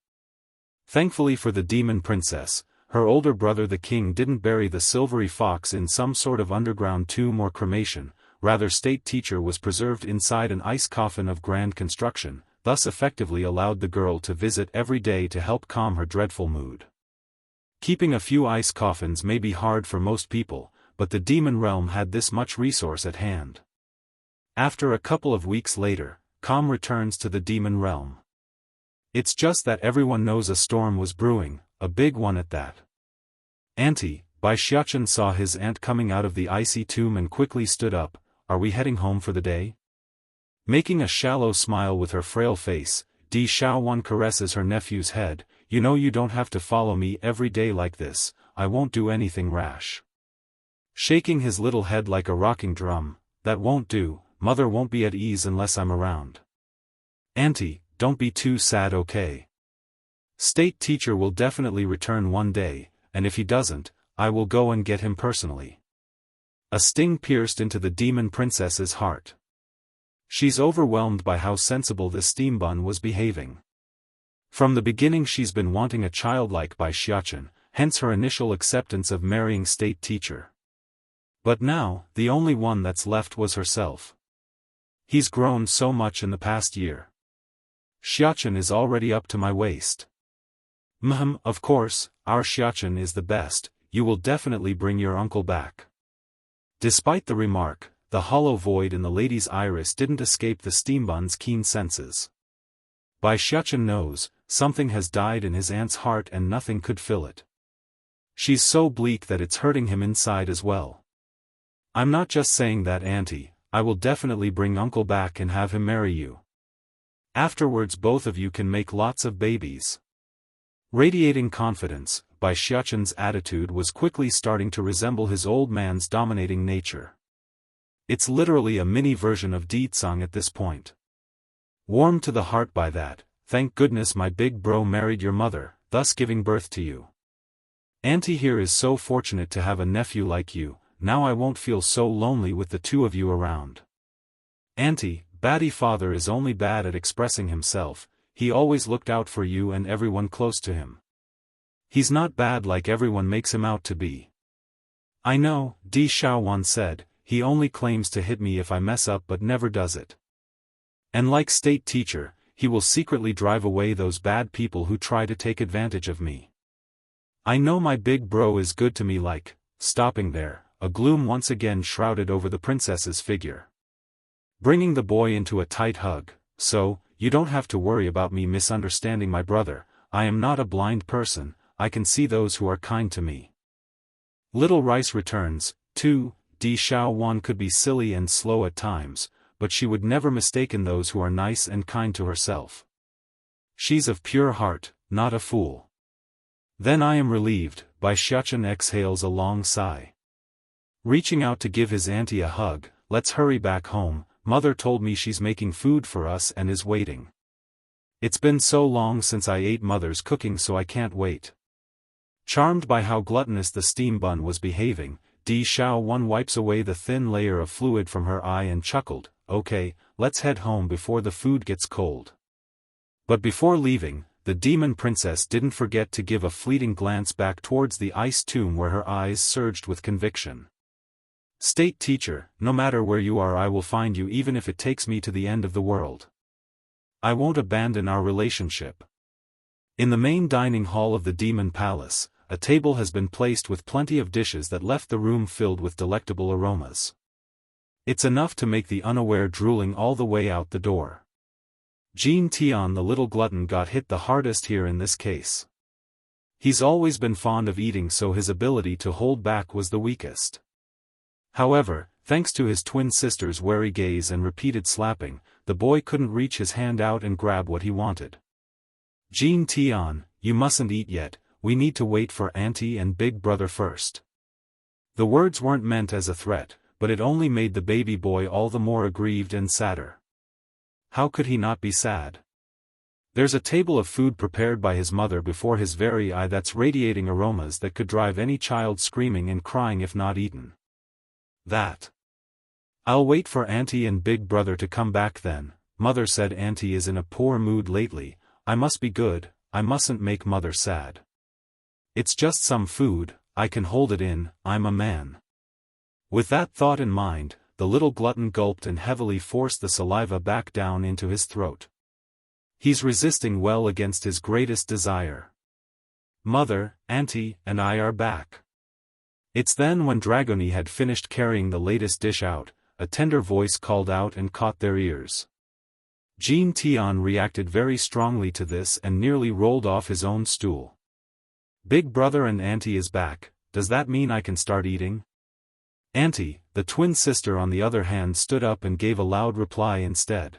Thankfully for the demon princess, her older brother the king didn't bury the silvery fox in some sort of underground tomb or cremation, rather state teacher was preserved inside an ice coffin of grand construction, thus effectively allowed the girl to visit every day to help calm her dreadful mood. Keeping a few ice coffins may be hard for most people, but the demon realm had this much resource at hand. After a couple of weeks later, calm returns to the demon realm. It's just that everyone knows a storm was brewing, a big one at that. Auntie, Bai Xiaofan saw his aunt coming out of the icy tomb and quickly stood up, are we heading home for the day? Making a shallow smile with her frail face, Di Xiaowan caresses her nephew's head, you know you don't have to follow me every day like this, I won't do anything rash. Shaking his little head like a rocking drum, that won't do, mother won't be at ease unless I'm around. Auntie, don't be too sad okay? State teacher will definitely return one day, and if he doesn't, I will go and get him personally. A sting pierced into the demon princess's heart. She's overwhelmed by how sensible this steam bun was behaving. From the beginning she's been wanting a child like Bai Xiaofan, hence her initial acceptance of marrying state teacher. But now, the only one that's left was herself. He's grown so much in the past year. Xiaofan is already up to my waist. Of course, our Xiaofan is the best, you will definitely bring your uncle back. Despite the remark, the hollow void in the lady's iris didn't escape the steambun's keen senses. Bai Xiaofan knows, something has died in his aunt's heart and nothing could fill it. She's so bleak that it's hurting him inside as well. I'm not just saying that auntie, I will definitely bring uncle back and have him marry you. Afterwards both of you can make lots of babies. Radiating confidence, Bai Xiaofan's attitude was quickly starting to resemble his old man's dominating nature. It's literally a mini version of Deetsang at this point. Warmed to the heart by that, thank goodness my big bro married your mother, thus giving birth to you. Auntie here is so fortunate to have a nephew like you, now I won't feel so lonely with the two of you around. Auntie, Batty father is only bad at expressing himself, he always looked out for you and everyone close to him. He's not bad like everyone makes him out to be. I know, Di Xiaowan said, he only claims to hit me if I mess up but never does it. And like state teacher, he will secretly drive away those bad people who try to take advantage of me. I know my big bro is good to me like, stopping there, a gloom once again shrouded over the princess's figure. Bringing the boy into a tight hug, so, you don't have to worry about me misunderstanding my brother, I am not a blind person, I can see those who are kind to me. Little Rice returns, too. Di Xiaowan could be silly and slow at times, but she would never mistaken those who are nice and kind to herself. She's of pure heart, not a fool. Then I am relieved, Bai Xiaochen exhales a long sigh. Reaching out to give his auntie a hug, let's hurry back home, mother told me she's making food for us and is waiting. It's been so long since I ate mother's cooking so I can't wait. Charmed by how gluttonous the steam bun was behaving, Di Xiaowan wipes away the thin layer of fluid from her eye and chuckled, okay, let's head home before the food gets cold. But before leaving, the demon princess didn't forget to give a fleeting glance back towards the ice tomb where her eyes surged with conviction. State teacher, no matter where you are I will find you even if it takes me to the end of the world. I won't abandon our relationship. In the main dining hall of the demon palace, a table has been placed with plenty of dishes that left the room filled with delectable aromas. It's enough to make the unaware drooling all the way out the door. Jean Tian the little glutton got hit the hardest here in this case. He's always been fond of eating so his ability to hold back was the weakest. However, thanks to his twin sister's wary gaze and repeated slapping, the boy couldn't reach his hand out and grab what he wanted. Jean Tian, you mustn't eat yet, we need to wait for auntie and big brother first. The words weren't meant as a threat, but it only made the baby boy all the more aggrieved and sadder. How could he not be sad? There's a table of food prepared by his mother before his very eye that's radiating aromas that could drive any child screaming and crying if not eaten. That. I'll wait for auntie and big brother to come back then, mother said auntie is in a poor mood lately, I must be good, I mustn't make mother sad. It's just some food, I can hold it in, I'm a man. With that thought in mind, the little glutton gulped and heavily forced the saliva back down into his throat. He's resisting well against his greatest desire. Mother, auntie, and I are back. It's then when Dragoni had finished carrying the latest dish out, a tender voice called out and caught their ears. Jean Tian reacted very strongly to this and nearly rolled off his own stool. Big brother and auntie is back, does that mean I can start eating? Auntie, the twin sister on the other hand stood up and gave a loud reply instead.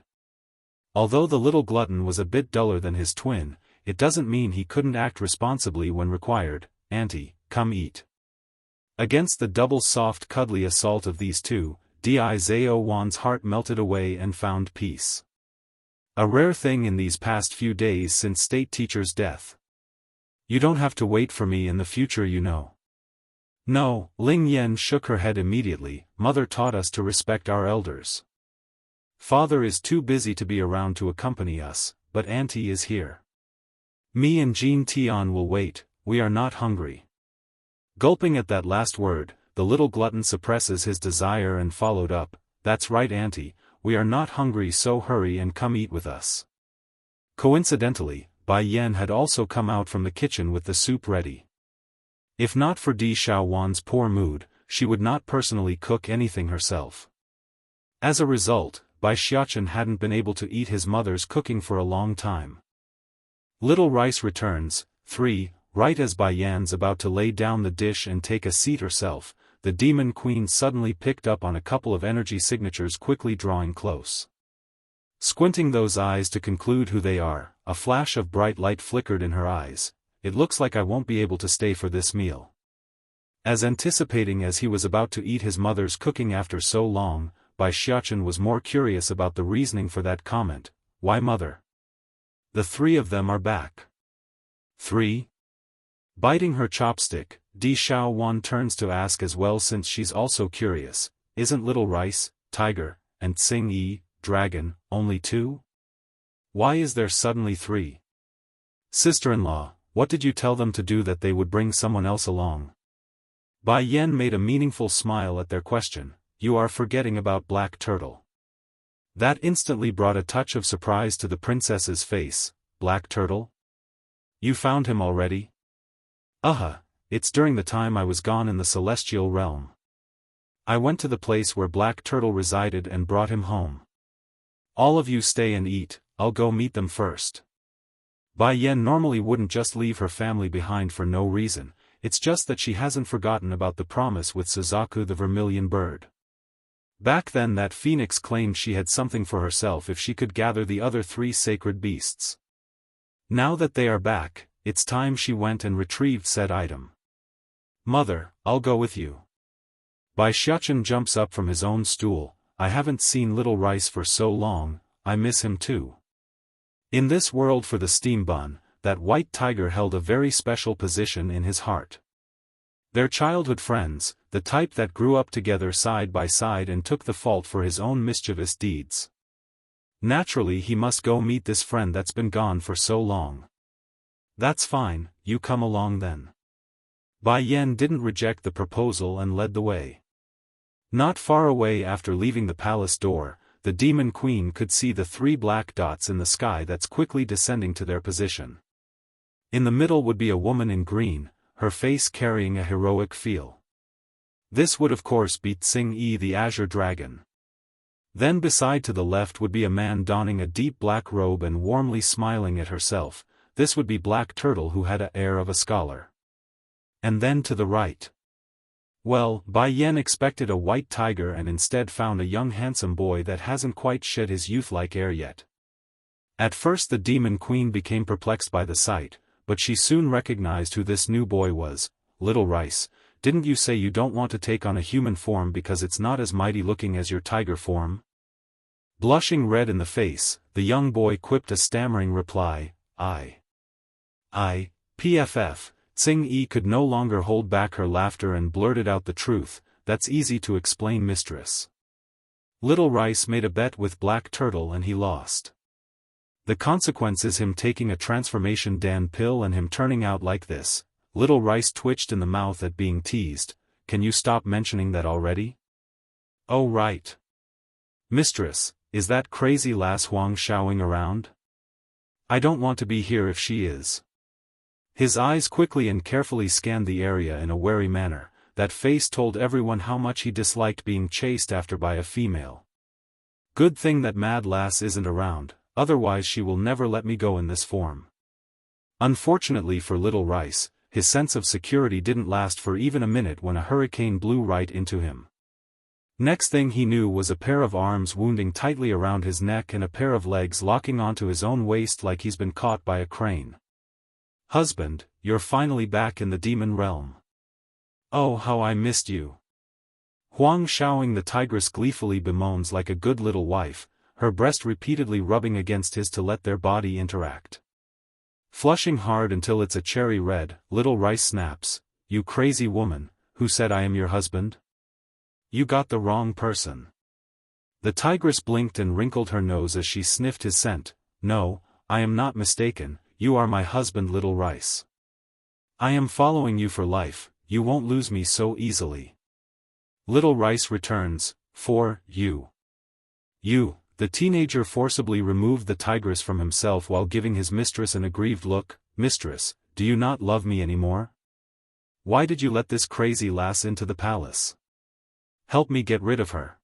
Although the little glutton was a bit duller than his twin, it doesn't mean he couldn't act responsibly when required. Auntie, come eat. Against the double soft cuddly assault of these two, Di Zhaowan's heart melted away and found peace. A rare thing in these past few days since state teacher's death. You don't have to wait for me in the future you know. No, Ling Yan shook her head immediately, mother taught us to respect our elders. Father is too busy to be around to accompany us, but auntie is here. Me and Jean Tian will wait, we are not hungry. Gulping at that last word, the little glutton suppresses his desire and followed up, that's right auntie, we are not hungry so hurry and come eat with us. Coincidentally, Bai Yan had also come out from the kitchen with the soup ready. If not for Di Xiaowan's poor mood, she would not personally cook anything herself. As a result, Bai Xiaochen hadn't been able to eat his mother's cooking for a long time. Little Rice returns. 3. Right as Bai Yan's about to lay down the dish and take a seat herself, the demon queen suddenly picked up on a couple of energy signatures quickly drawing close. Squinting those eyes to conclude who they are, a flash of bright light flickered in her eyes. It looks like I won't be able to stay for this meal. As anticipating as he was about to eat his mother's cooking after so long, Bai Xiaochen was more curious about the reasoning for that comment. Why mother? The three of them are back. 3. Biting her chopstick, Di Xiaowan turns to ask as well since she's also curious, isn't Little Rice, Tiger, and Tsing Yi, Dragon, only 2? Why is there suddenly 3? Sister-in-law, what did you tell them to do that they would bring someone else along? Bai Yan made a meaningful smile at their question, you are forgetting about Black Turtle. That instantly brought a touch of surprise to the princess's face. Black Turtle? You found him already? It's during the time I was gone in the celestial realm. I went to the place where Black Turtle resided and brought him home. All of you stay and eat, I'll go meet them first. Bai Yan normally wouldn't just leave her family behind for no reason, it's just that she hasn't forgotten about the promise with Suzaku the vermilion bird. Back then that phoenix claimed she had something for herself if she could gather the other 3 sacred beasts. Now that they are back, it's time she went and retrieved said item. Mother, I'll go with you. Bai Xiaochen jumps up from his own stool. I haven't seen little Rice for so long, I miss him too. In this world for the steam bun, that white tiger held a very special position in his heart. Their childhood friends, the type that grew up together side by side and took the fault for his own mischievous deeds. Naturally he must go meet this friend that's been gone for so long. That's fine, you come along then. Bai Yan didn't reject the proposal and led the way. Not far away after leaving the palace door, the demon queen could see the 3 black dots in the sky that's quickly descending to their position. In the middle would be a woman in green, her face carrying a heroic feel. This would of course be Tsing Yi the Azure Dragon. Then beside to the left would be a man donning a deep black robe and warmly smiling at herself. This would be Black Turtle who had an air of a scholar. And then to the right. Well, Bai Yan expected a white tiger and instead found a young handsome boy that hasn't quite shed his youth-like air yet. At first the demon queen became perplexed by the sight, but she soon recognized who this new boy was. Little Rice, didn't you say you don't want to take on a human form because it's not as mighty looking as your tiger form? Blushing red in the face, the young boy quipped a stammering reply, PFF. Tsing Yi could no longer hold back her laughter and blurted out the truth. That's easy to explain, mistress. Little Rice made a bet with Black Turtle and he lost. The consequence is him taking a transformation Dan pill and him turning out like this. Little Rice twitched in the mouth at being teased. Can you stop mentioning that already? Oh right. Mistress, is that crazy lass Huang Xiaoing around? I don't want to be here if she is. His eyes quickly and carefully scanned the area in a wary manner. That face told everyone how much he disliked being chased after by a female. Good thing that mad lass isn't around, otherwise she will never let me go in this form. Unfortunately for Little Rice, his sense of security didn't last for even a minute when a hurricane blew right into him. Next thing he knew was a pair of arms wounding tightly around his neck and a pair of legs locking onto his own waist like he's been caught by a crane. Husband, you're finally back in the demon realm. Oh how I missed you. Huang Xiaoing the tigress gleefully bemoans like a good little wife, her breast repeatedly rubbing against his to let their body interact. Flushing hard until it's a cherry red, Little Rice snaps, you crazy woman, who said I am your husband? You got the wrong person. The tigress blinked and wrinkled her nose as she sniffed his scent. No, I am not mistaken. You are my husband Little Rice. I am following you for life, you won't lose me so easily. Little Rice returns, for you. You, the teenager forcibly removed the tigress from himself while giving his mistress an aggrieved look. Mistress, do you not love me anymore? Why did you let this crazy lass into the palace? Help me get rid of her.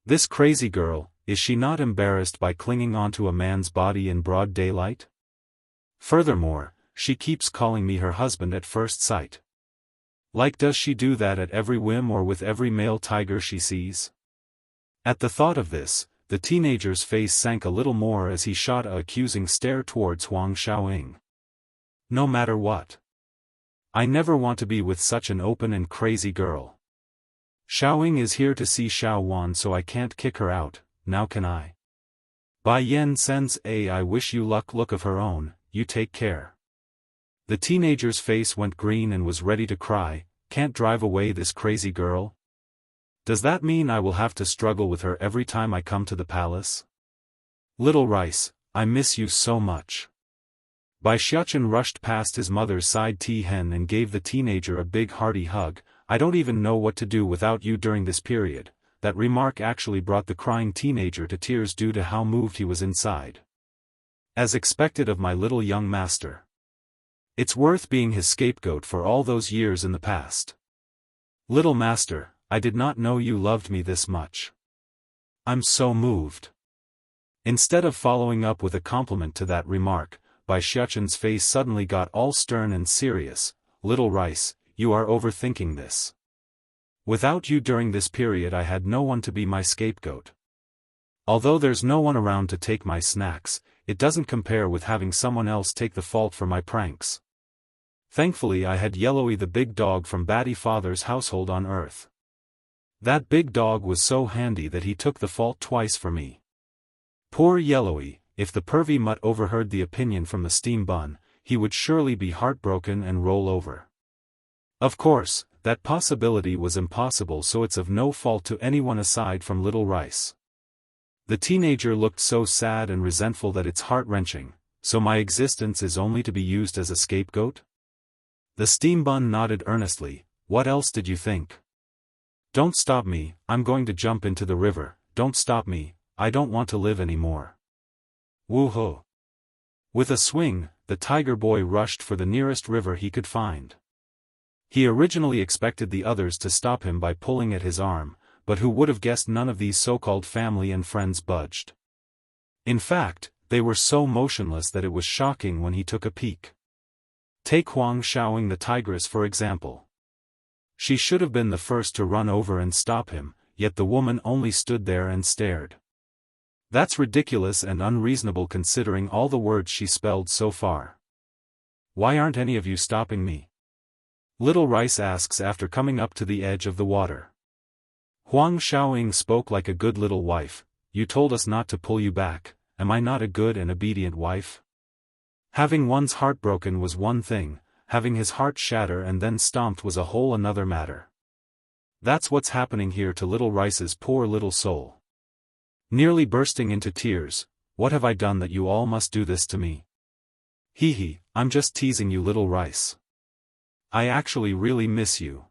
This crazy girl, is she not embarrassed by clinging onto a man's body in broad daylight? Furthermore, she keeps calling me her husband at first sight. Like does she do that at every whim or with every male tiger she sees? At the thought of this, the teenager's face sank a little more as he shot an accusing stare towards Huang Xiaoing. No matter what. I never want to be with such an open and crazy girl. Xiaoing is here to see Xiaowan so I can't kick her out, now can I? Bai Yan sends a I wish you luck look of her own. You take care. The teenager's face went green and was ready to cry. Can't drive away this crazy girl? Does that mean I will have to struggle with her every time I come to the palace? Little Rice, I miss you so much. Bai Xiaochen rushed past his mother's side tea hen and gave the teenager a big hearty hug. I don't even know what to do without you during this period. That remark actually brought the crying teenager to tears due to how moved he was inside. As expected of my little young master. It's worth being his scapegoat for all those years in the past. Little master, I did not know you loved me this much. I'm so moved. Instead of following up with a compliment to that remark, Bai Xiaochen's face suddenly got all stern and serious. Little Rice, you are overthinking this. Without you during this period I had no one to be my scapegoat. Although there's no one around to take my snacks, it doesn't compare with having someone else take the fault for my pranks. Thankfully I had Yellowy the big dog from Batty Father's household on Earth. That big dog was so handy that he took the fault twice for me. Poor Yellowy, if the pervy mutt overheard the opinion from the steam bun, he would surely be heartbroken and roll over. Of course, that possibility was impossible, so it's of no fault to anyone aside from Little Rice. The teenager looked so sad and resentful that it's heart-wrenching. So my existence is only to be used as a scapegoat? The steam bun nodded earnestly. What else did you think? Don't stop me, I'm going to jump into the river. Don't stop me, I don't want to live anymore. Woo-ho! With a swing, the tiger boy rushed for the nearest river he could find. He originally expected the others to stop him by pulling at his arm, but who would have guessed none of these so-called family and friends budged. In fact, they were so motionless that it was shocking when he took a peek. Take Huang Xiaoing the tigress for example. She should have been the first to run over and stop him, yet the woman only stood there and stared. That's ridiculous and unreasonable considering all the words she spelled so far. Why aren't any of you stopping me? Little Rice asks after coming up to the edge of the water. Huang Xiaoing spoke like a good little wife. You told us not to pull you back, am I not a good and obedient wife? Having one's heart broken was one thing, having his heart shatter and then stomped was a whole another matter. That's what's happening here to Little Rice's poor little soul. Nearly bursting into tears, what have I done that you all must do this to me? Hee hee, I'm just teasing you Little Rice. I actually really miss you.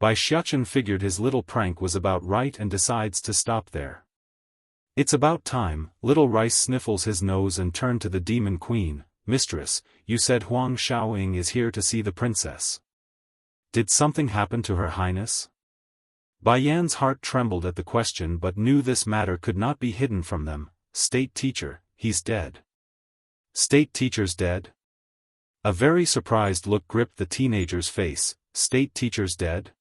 Bai Xiaochen figured his little prank was about right and decides to stop there. It's about time. Little Rice sniffles his nose and turned to the demon queen. Mistress, you said Huang Xiaoing is here to see the princess. Did something happen to her highness? Bai Yan's heart trembled at the question but knew this matter could not be hidden from them. State teacher, he's dead. State teacher's dead? A very surprised look gripped the teenager's face. State teacher's dead?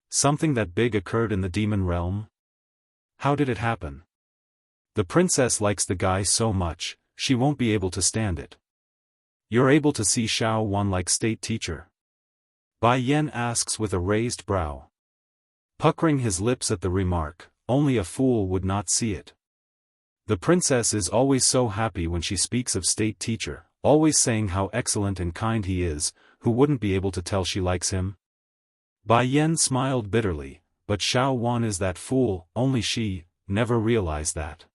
Something that big occurred in the demon realm? How did it happen? The princess likes the guy so much, she won't be able to stand it. You're able to see Xiaowan like state teacher? Bai Yan asks with a raised brow. Puckering his lips at the remark, only a fool would not see it. The princess is always so happy when she speaks of state teacher, always saying how excellent and kind he is, who wouldn't be able to tell she likes him? Bai Yan smiled bitterly, but Xiaowan is that fool, only she, never realized that.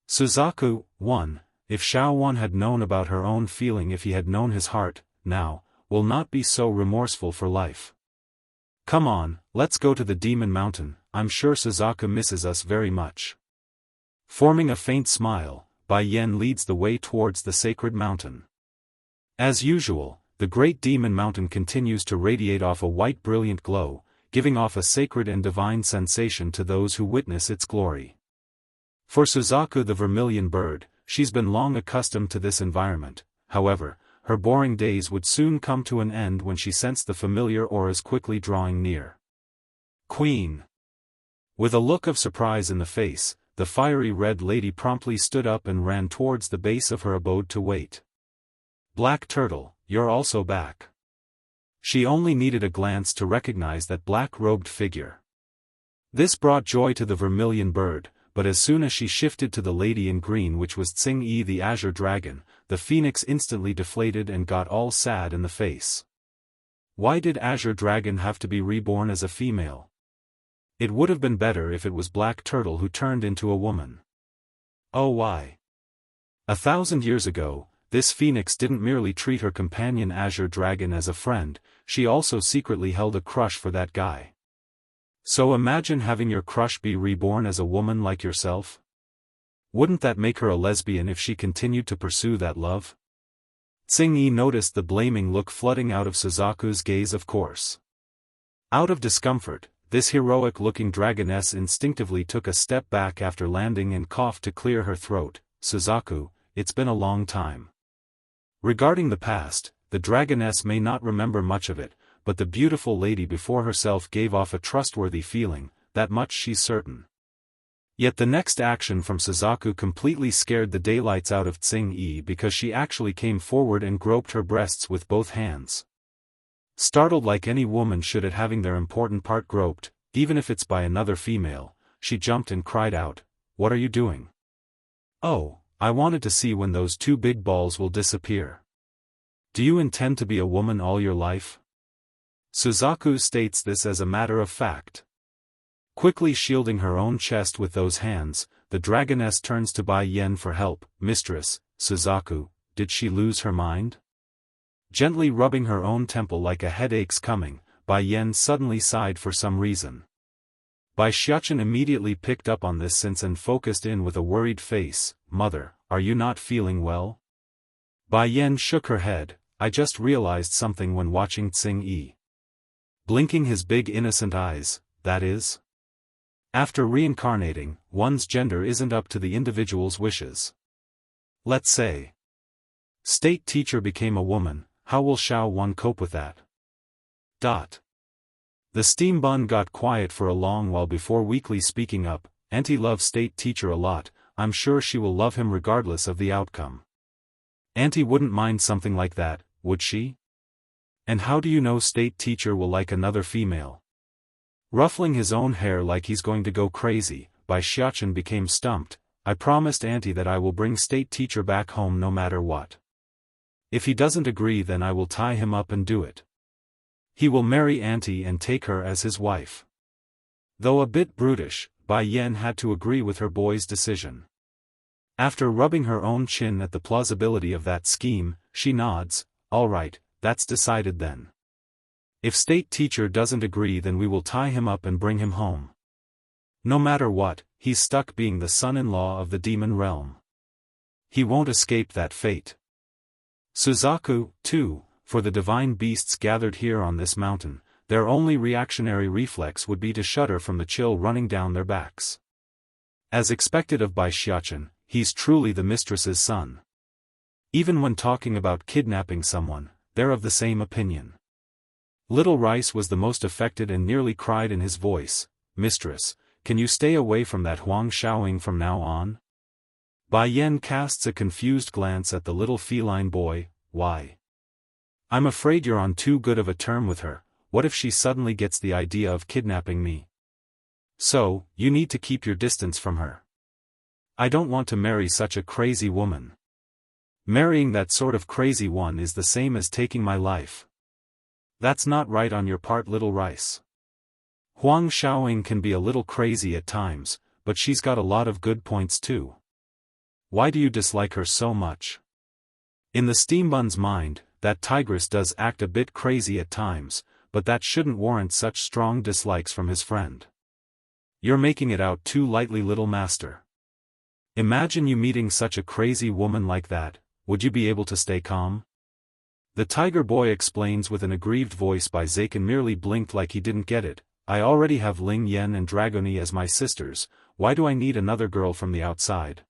Suzaku, 1. If Xiaowan had known about her own feeling, if he had known his heart, now, will not be so remorseful for life. Come on, let's go to the Demon Mountain, I'm sure Suzaku misses us very much. Forming a faint smile, Bai Yan leads the way towards the sacred mountain. As usual, the great Demon Mountain continues to radiate off a white brilliant glow, giving off a sacred and divine sensation to those who witness its glory. For Suzaku the vermilion bird, she's been long accustomed to this environment. However, her boring days would soon come to an end when she sensed the familiar auras quickly drawing near. Queen! With a look of surprise in the face, the fiery red lady promptly stood up and ran towards the base of her abode to wait. Black Turtle, you're also back. She only needed a glance to recognize that black-robed figure. This brought joy to the vermilion bird, but as soon as she shifted to the lady in green, which was Tsing-Yi the azure dragon, the phoenix instantly deflated and got all sad in the face. Why did Azure Dragon have to be reborn as a female? It would have been better if it was Black Turtle who turned into a woman. Oh why? 1,000 years ago, this phoenix didn't merely treat her companion Azure Dragon as a friend, she also secretly held a crush for that guy. So imagine having your crush be reborn as a woman like yourself? Wouldn't that make her a lesbian if she continued to pursue that love? Tsing-Yi noticed the blaming look flooding out of Suzaku's gaze. Of course. Out of discomfort, this heroic-looking dragoness instinctively took a step back after landing and coughed to clear her throat. Suzaku, it's been a long time. Regarding the past, the dragoness may not remember much of it, but the beautiful lady before herself gave off a trustworthy feeling, that much she's certain. Yet the next action from Suzaku completely scared the daylights out of Tsing-yi because she actually came forward and groped her breasts with both hands. Startled like any woman should at having their important part groped, even if it's by another female, she jumped and cried out, "What are you doing?" "Oh, I wanted to see when those two big balls will disappear." "Do you intend to be a woman all your life?" Suzaku states this as a matter of fact. Quickly shielding her own chest with those hands, the dragoness turns to Bai Yen for help. "Mistress, Suzaku, did she lose her mind?" Gently rubbing her own temple like a headache's coming, Bai Yen suddenly sighed for some reason. Bai Xiachen immediately picked up on this sense and focused in with a worried face. "Mother, are you not feeling well?" Bai Yen shook her head. "I just realized something when watching Tsing-yi." Blinking his big innocent eyes, "That is?" After reincarnating, one's gender isn't up to the individual's wishes. Let's say state teacher became a woman, how will Xiaofan cope with that? The steam bun got quiet for a long while before weakly speaking up. "Auntie loves state teacher a lot, I'm sure she will love him regardless of the outcome." "Auntie wouldn't mind something like that, would she?" "And how do you know state teacher will like another female?" Ruffling his own hair like he's going to go crazy, Bai Xiachen became stumped. "I promised Auntie that I will bring state teacher back home no matter what. If he doesn't agree then I will tie him up and do it. He will marry Auntie and take her as his wife." Though a bit brutish, Bai Yen had to agree with her boy's decision. After rubbing her own chin at the plausibility of that scheme, she nods. "All right, that's decided then. If state teacher doesn't agree then we will tie him up and bring him home. No matter what, he's stuck being the son-in-law of the demon realm. He won't escape that fate." Suzaku, too, for the divine beasts gathered here on this mountain, their only reactionary reflex would be to shudder from the chill running down their backs. As expected of Bai Xiachen, he's truly the mistress's son. Even when talking about kidnapping someone, they're of the same opinion. Little Rice was the most affected and nearly cried in his voice. "Mistress, can you stay away from that Huang Xiaoying from now on?" Bai Yen casts a confused glance at the little feline boy. "Why?" "I'm afraid you're on too good of a term with her. What if she suddenly gets the idea of kidnapping me? So, you need to keep your distance from her. I don't want to marry such a crazy woman. Marrying that sort of crazy one is the same as taking my life." "That's not right on your part, Little Rice. Huang Xiaoying can be a little crazy at times, but she's got a lot of good points too. Why do you dislike her so much?" In the steambun's mind, that tigress does act a bit crazy at times, but that shouldn't warrant such strong dislikes from his friend. "You're making it out too lightly, little master. Imagine you meeting such a crazy woman like that, would you be able to stay calm?" The tiger boy explains with an aggrieved voice. Bai Zaken merely blinked like he didn't get it. "I already have Ling Yen and Dragoni as my sisters, why do I need another girl from the outside?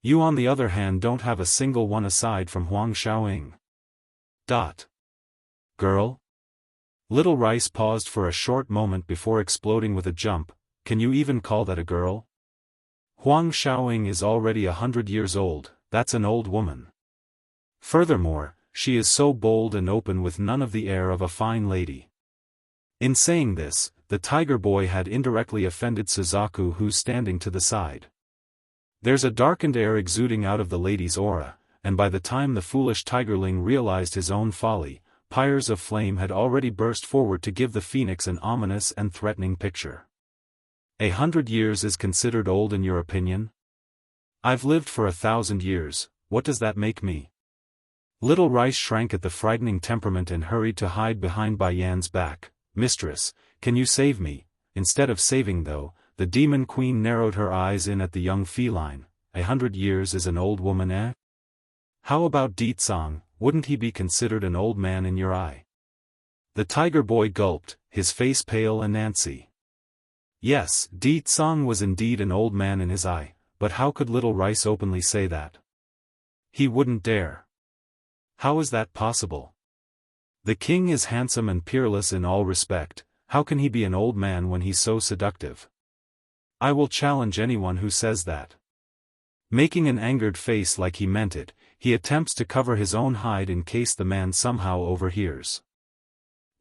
You on the other hand don't have a single one aside from Huang Xiaoying." "Girl?" Little Rice paused for a short moment before exploding with a jump. "Can you even call that a girl? Huang Xiaoying is already 100 years old, that's an old woman. Furthermore, she is so bold and open with none of the air of a fine lady." In saying this, the tiger boy had indirectly offended Suzaku, who's standing to the side. There's a darkened air exuding out of the lady's aura, and by the time the foolish tigerling realized his own folly, pyres of flame had already burst forward to give the phoenix an ominous and threatening picture. 100 years is considered old in your opinion? I've lived for 1,000 years, what does that make me? Little Rice shrank at the frightening temperament and hurried to hide behind Bai Yan's back. "Mistress, can you save me?" Instead of saving though, the demon queen narrowed her eyes in at the young feline. 100 years is an old woman, eh? How about Deetsong, wouldn't he be considered an old man in your eye? The tiger boy gulped, his face pale and antsy. Yes, Deetsong was indeed an old man in his eye, but how could Little Rice openly say that? He wouldn't dare. How is that possible? The king is handsome and peerless in all respect, how can he be an old man when he's so seductive? I will challenge anyone who says that. Making an angered face like he meant it, he attempts to cover his own hide in case the man somehow overhears.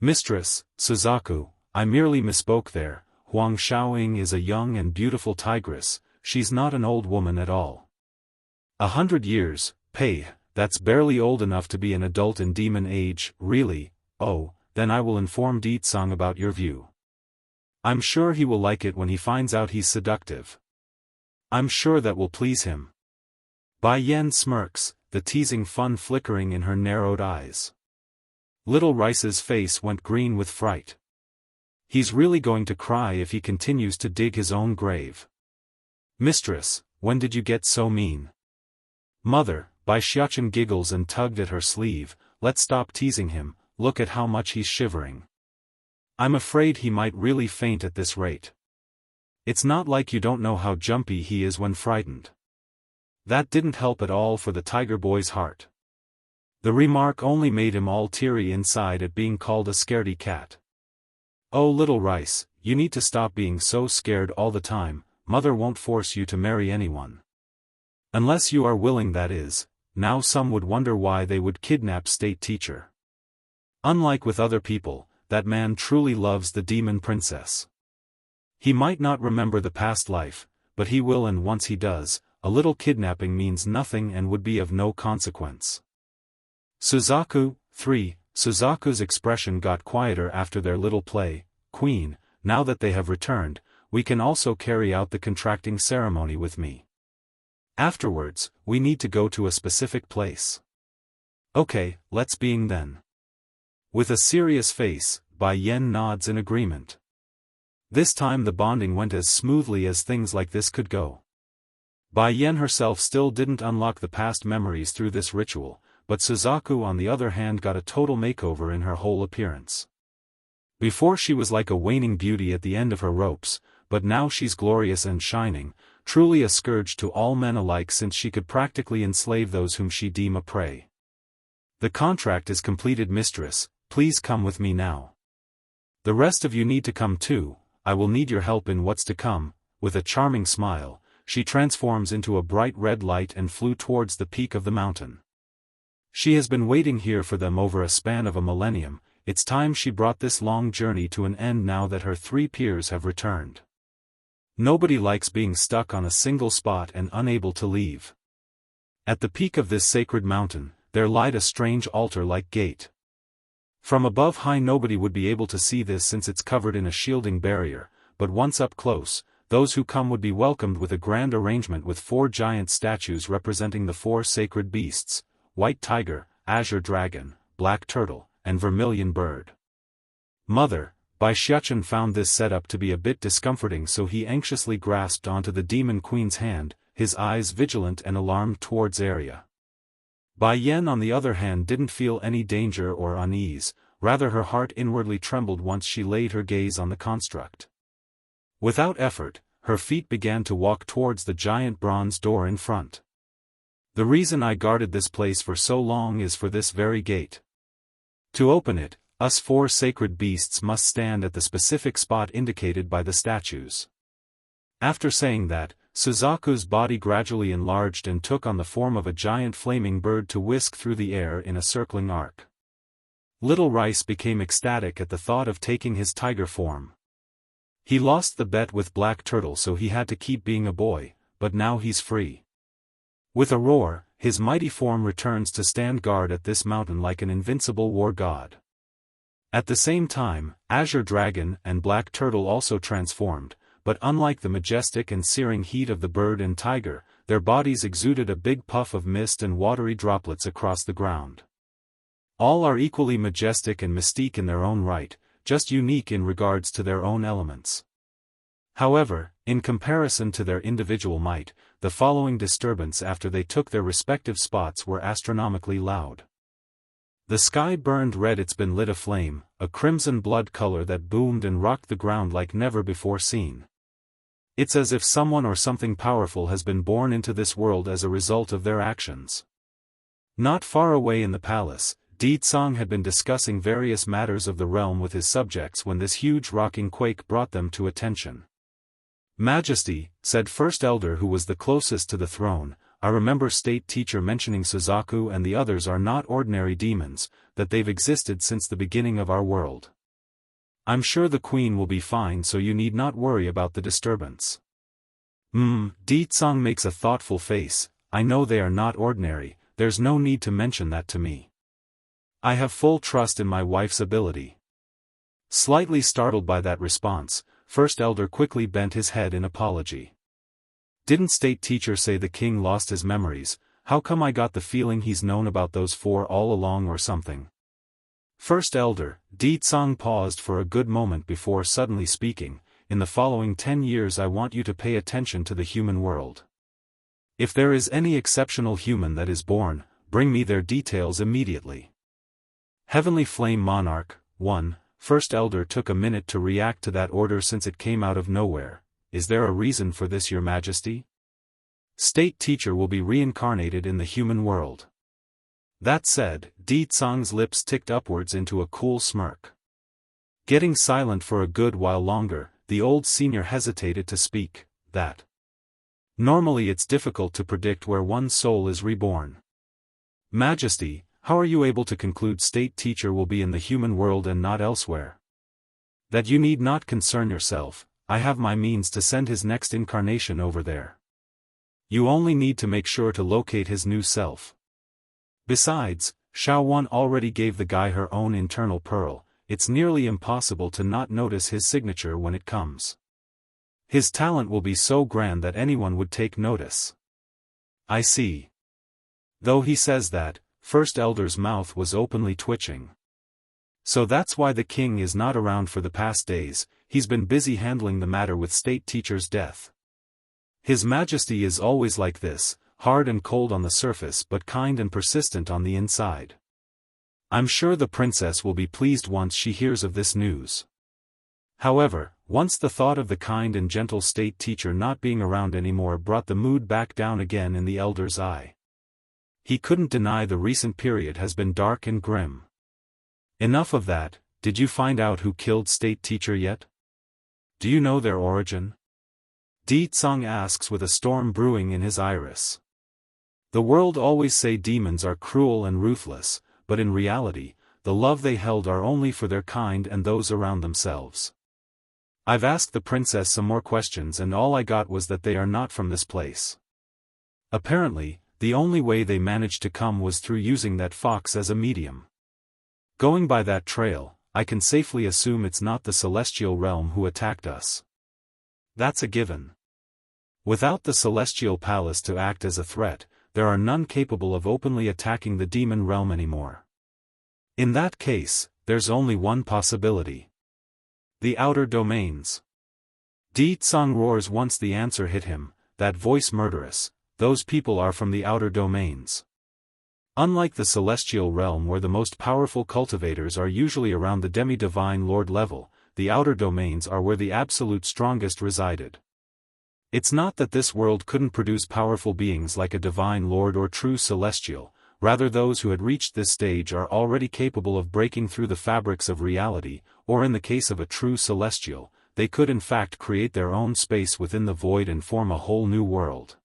Mistress, Suzaku, I merely misspoke there. Huang Xiaoying is a young and beautiful tigress, she's not an old woman at all. 100 years, that's barely old enough to be an adult in demon age, really. Oh, then I will inform Ditsang about your view. I'm sure he will like it when he finds out he's seductive. I'm sure that will please him. Bai Yan smirks, the teasing fun flickering in her narrowed eyes. Little Rice's face went green with fright. He's really going to cry if he continues to dig his own grave. Mistress, when did you get so mean? Mother, Bai Xiaochen giggles and tugged at her sleeve, let's stop teasing him, look at how much he's shivering. I'm afraid he might really faint at this rate. It's not like you don't know how jumpy he is when frightened. That didn't help at all for the tiger boy's heart. The remark only made him all teary inside at being called a scaredy cat. Oh little Rice, you need to stop being so scared all the time, mother won't force you to marry anyone. Unless you are willing, that is. Now some would wonder why they would kidnap state teacher. Unlike with other people, that man truly loves the demon princess. He might not remember the past life, but he will, and once he does, a little kidnapping means nothing and would be of no consequence. Suzaku, 3. Suzaku's expression got quieter after their little play. Queen, now that they have returned, we can also carry out the contracting ceremony with me. Afterwards, we need to go to a specific place. Okay, let's being then. With a serious face, Bai Yan nods in agreement. This time the bonding went as smoothly as things like this could go. Bai Yan herself still didn't unlock the past memories through this ritual, but Suzaku on the other hand got a total makeover in her whole appearance. Before she was like a waning beauty at the end of her ropes, but now she's glorious and shining, truly a scourge to all men alike since she could practically enslave those whom she deem a prey. The contract is completed, mistress, please come with me now. The rest of you need to come too, I will need your help in what's to come. With a charming smile, she transforms into a bright red light and flew towards the peak of the mountain. She has been waiting here for them over a span of a millennium, it's time she brought this long journey to an end now that her 3 peers have returned. Nobody likes being stuck on a single spot and unable to leave. At the peak of this sacred mountain, there lied a strange altar-like gate. From above high nobody would be able to see this since it's covered in a shielding barrier, but once up close, those who come would be welcomed with a grand arrangement with 4 giant statues representing the 4 sacred beasts, white tiger, azure dragon, black turtle, and vermilion bird. Mother, Bai Xiaochen found this setup to be a bit discomforting, so he anxiously grasped onto the demon queen's hand, his eyes vigilant and alarmed towards area. Bai Yan on the other hand didn't feel any danger or unease, rather her heart inwardly trembled once she laid her gaze on the construct. Without effort, her feet began to walk towards the giant bronze door in front. The reason I guarded this place for so long is for this very gate. To open it, us 4 sacred beasts must stand at the specific spot indicated by the statues. After saying that, Suzaku's body gradually enlarged and took on the form of a giant flaming bird to whisk through the air in a circling arc. Little Rice became ecstatic at the thought of taking his tiger form. He lost the bet with Black Turtle, so he had to keep being a boy, but now he's free. With a roar, his mighty form returns to stand guard at this mountain like an invincible war god. At the same time, Azure Dragon and Black Turtle also transformed, but unlike the majestic and searing heat of the bird and tiger, their bodies exuded a big puff of mist and watery droplets across the ground. All are equally majestic and mystique in their own right, just unique in regards to their own elements. However, in comparison to their individual might, the following disturbance after they took their respective spots were astronomically loud. The sky burned red, it's been lit aflame, a crimson blood color that boomed and rocked the ground like never before seen. It's as if someone or something powerful has been born into this world as a result of their actions. Not far away in the palace, Ditsang had been discussing various matters of the realm with his subjects when this huge rocking quake brought them to attention. Majesty, said First Elder who was the closest to the throne, I remember State Teacher mentioning Suzaku and the others are not ordinary demons, that they've existed since the beginning of our world. I'm sure the Queen will be fine so you need not worry about the disturbance. Di Tsang makes a thoughtful face, I know they are not ordinary, there's no need to mention that to me. I have full trust in my wife's ability. Slightly startled by that response, First Elder quickly bent his head in apology. Didn't State Teacher say the king lost his memories? How come I got the feeling he's known about those four all along or something? First Elder, Di Tsang paused for a good moment before suddenly speaking, in the following 10 years I want you to pay attention to the human world. If there is any exceptional human that is born, bring me their details immediately. Heavenly Flame Monarch, 1. First Elder took a minute to react to that order since it came out of nowhere. Is there a reason for this, Your Majesty? State Teacher will be reincarnated in the human world. That said, Di Tsang's lips ticked upwards into a cool smirk. Getting silent for a good while longer, the old senior hesitated to speak, that. Normally it's difficult to predict where one's soul is reborn. Majesty, how are you able to conclude State Teacher will be in the human world and not elsewhere? That you need not concern yourself, I have my means to send his next incarnation over there. You only need to make sure to locate his new self. Besides, Xiaofan already gave the guy her own internal pearl, it's nearly impossible to not notice his signature when it comes. His talent will be so grand that anyone would take notice. I see. Though he says that, First Elder's mouth was openly twitching. So that's why the king is not around for the past days, he's been busy handling the matter with State Teacher's death. His Majesty is always like this, hard and cold on the surface but kind and persistent on the inside. I'm sure the princess will be pleased once she hears of this news. However, once the thought of the kind and gentle State Teacher not being around anymore brought the mood back down again in the elder's eye. He couldn't deny the recent period has been dark and grim. Enough of that, did you find out who killed State Teacher yet? Do you know their origin? Di Tsang asks with a storm brewing in his iris. The world always say demons are cruel and ruthless, but in reality, the love they held are only for their kind and those around themselves. I've asked the princess some more questions and all I got was that they are not from this place. Apparently, the only way they managed to come was through using that fox as a medium. Going by that trail, I can safely assume it's not the celestial realm who attacked us. That's a given. Without the celestial palace to act as a threat, there are none capable of openly attacking the demon realm anymore. In that case, there's only one possibility. The outer domains. Di Tsang roars once the answer hit him, that voice murderous, those people are from the outer domains. Unlike the celestial realm where the most powerful cultivators are usually around the demi-divine lord level, the outer domains are where the absolute strongest resided. It's not that this world couldn't produce powerful beings like a divine lord or true celestial, rather those who had reached this stage are already capable of breaking through the fabrics of reality, or in the case of a true celestial, they could in fact create their own space within the void and form a whole new world.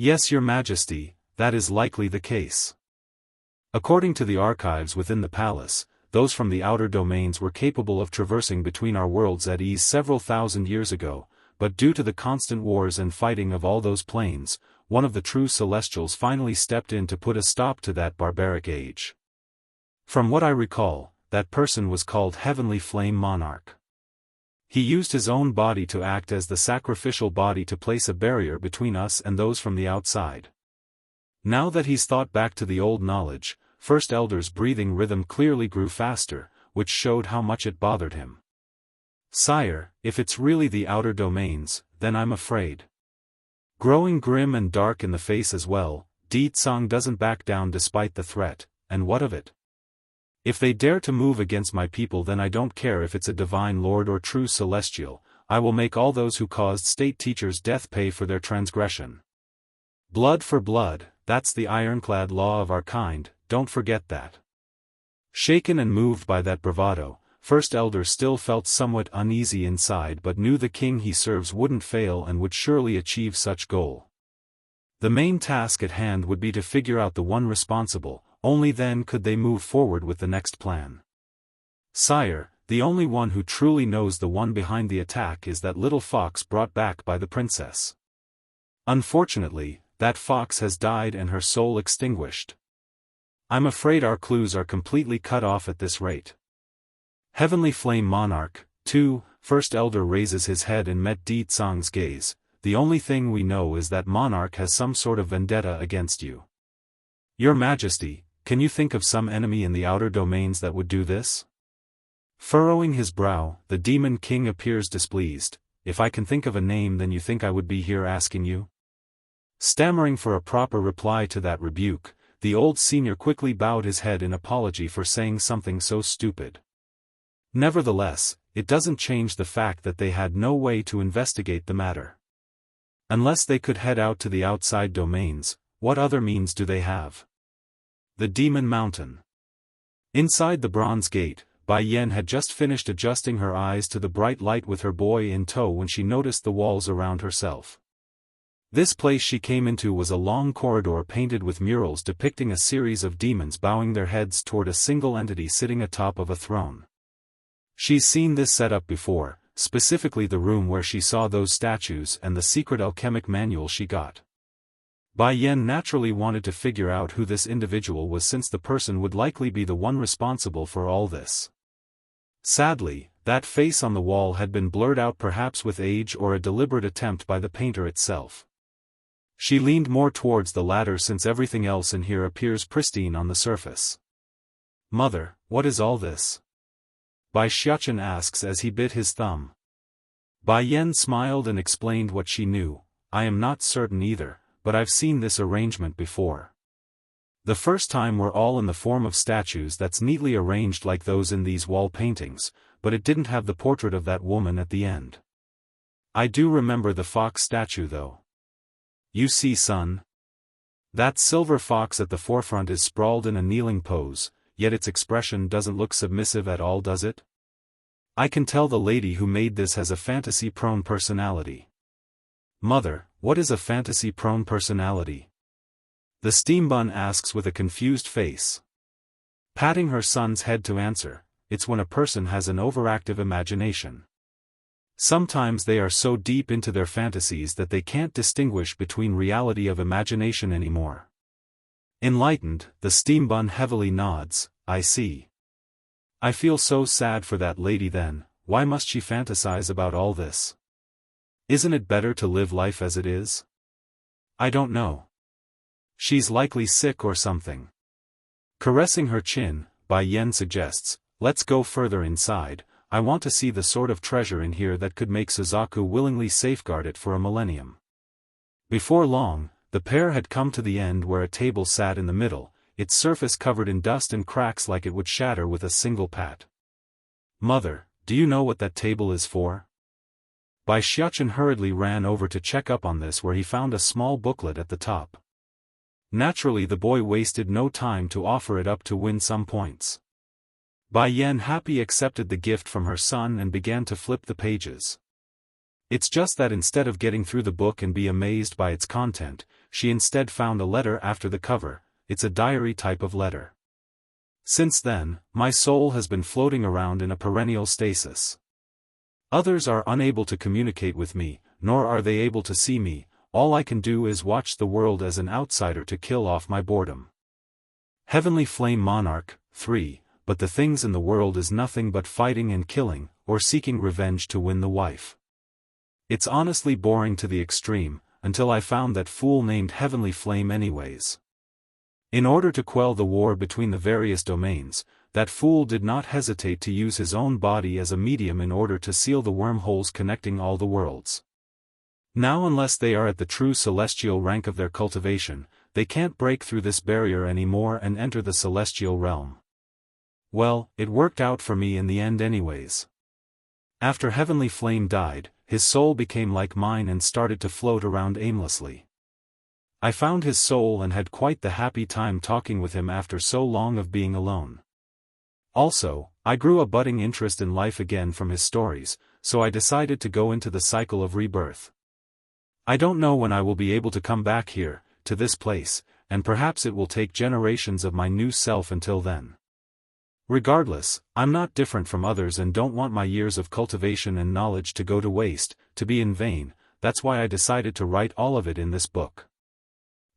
Yes, Your Majesty, that is likely the case. According to the archives within the palace, those from the outer domains were capable of traversing between our worlds at ease several thousand years ago, but due to the constant wars and fighting of all those planes, one of the true celestials finally stepped in to put a stop to that barbaric age. From what I recall, that person was called Heavenly Flame Monarch. He used his own body to act as the sacrificial body to place a barrier between us and those from the outside. Now that he's thought back to the old knowledge, First Elder's breathing rhythm clearly grew faster, which showed how much it bothered him. Sire, if it's really the outer domains, then I'm afraid. Growing grim and dark in the face as well, Di Tsang doesn't back down despite the threat, and what of it? If they dare to move against my people then I don't care if it's a divine lord or true celestial, I will make all those who caused State Teacher's death pay for their transgression. Blood for blood, that's the ironclad law of our kind, don't forget that. Shaken and moved by that bravado, First Elder still felt somewhat uneasy inside but knew the king he serves wouldn't fail and would surely achieve such goal. The main task at hand would be to figure out the one responsible, only then could they move forward with the next plan. Sire, the only one who truly knows the one behind the attack is that little fox brought back by the princess. Unfortunately, that fox has died and her soul extinguished. I'm afraid our clues are completely cut off at this rate. Heavenly Flame Monarch, 2, First Elder raises his head and met Di Tsang's gaze. The only thing we know is that Monarch has some sort of vendetta against you. Your Majesty, can you think of some enemy in the outer domains that would do this? Furrowing his brow, the Demon King appears displeased. If I can think of a name, then you think I would be here asking you? Stammering for a proper reply to that rebuke, the old senior quickly bowed his head in apology for saying something so stupid. Nevertheless, it doesn't change the fact that they had no way to investigate the matter. Unless they could head out to the outside domains, what other means do they have? The Demon Mountain. Inside the Bronze Gate, Bai Yan had just finished adjusting her eyes to the bright light with her boy in tow when she noticed the walls around herself. This place she came into was a long corridor painted with murals depicting a series of demons bowing their heads toward a single entity sitting atop of a throne. She's seen this setup before, specifically the room where she saw those statues and the secret alchemic manual she got. Bai Yan naturally wanted to figure out who this individual was since the person would likely be the one responsible for all this. Sadly, that face on the wall had been blurred out, perhaps with age or a deliberate attempt by the painter itself. She leaned more towards the latter since everything else in here appears pristine on the surface. Mother, what is all this? Bai Xiaofan asks as he bit his thumb. Bai Yan smiled and explained what she knew. I am not certain either, but I've seen this arrangement before. The first time we're all in the form of statues that's neatly arranged like those in these wall paintings, but it didn't have the portrait of that woman at the end. I do remember the fox statue though. You see, son? That silver fox at the forefront is sprawled in a kneeling pose, yet its expression doesn't look submissive at all, does it? I can tell the lady who made this has a fantasy-prone personality. Mother, what is a fantasy-prone personality? The steambun asks with a confused face. Patting her son's head to answer, it's when a person has an overactive imagination. Sometimes they are so deep into their fantasies that they can't distinguish between reality of imagination anymore. Enlightened, the steambun heavily nods. I see. I feel so sad for that lady then. Why must she fantasize about all this? Isn't it better to live life as it is? I don't know. She's likely sick or something. Caressing her chin, Bai Yan suggests, let's go further inside. I want to see the sort of treasure in here that could make Suzaku willingly safeguard it for a millennium. Before long, the pair had come to the end where a table sat in the middle, its surface covered in dust and cracks like it would shatter with a single pat. Mother, do you know what that table is for? Bai Xiaofan hurriedly ran over to check up on this, where he found a small booklet at the top. Naturally, the boy wasted no time to offer it up to win some points. Bai Yan happily accepted the gift from her son and began to flip the pages. It's just that instead of getting through the book and be amazed by its content, she instead found a letter after the cover. It's a diary type of letter. Since then, my soul has been floating around in a perennial stasis. Others are unable to communicate with me, nor are they able to see me. All I can do is watch the world as an outsider to kill off my boredom. Heavenly Flame Monarch, 3, but the things in the world is nothing but fighting and killing, or seeking revenge to win the wife. It's honestly boring to the extreme, until I found that fool named Heavenly Flame anyways. In order to quell the war between the various domains, that fool did not hesitate to use his own body as a medium in order to seal the wormholes connecting all the worlds. Now, unless they are at the true celestial rank of their cultivation, they can't break through this barrier anymore and enter the celestial realm. Well, it worked out for me in the end anyways. After Heavenly Flame died, his soul became like mine and started to float around aimlessly. I found his soul and had quite the happy time talking with him after so long of being alone. Also, I grew a budding interest in life again from his stories, so I decided to go into the cycle of rebirth. I don't know when I will be able to come back here, to this place, and perhaps it will take generations of my new self until then. Regardless, I'm not different from others and don't want my years of cultivation and knowledge to go to waste, to be in vain. That's why I decided to write all of it in this book.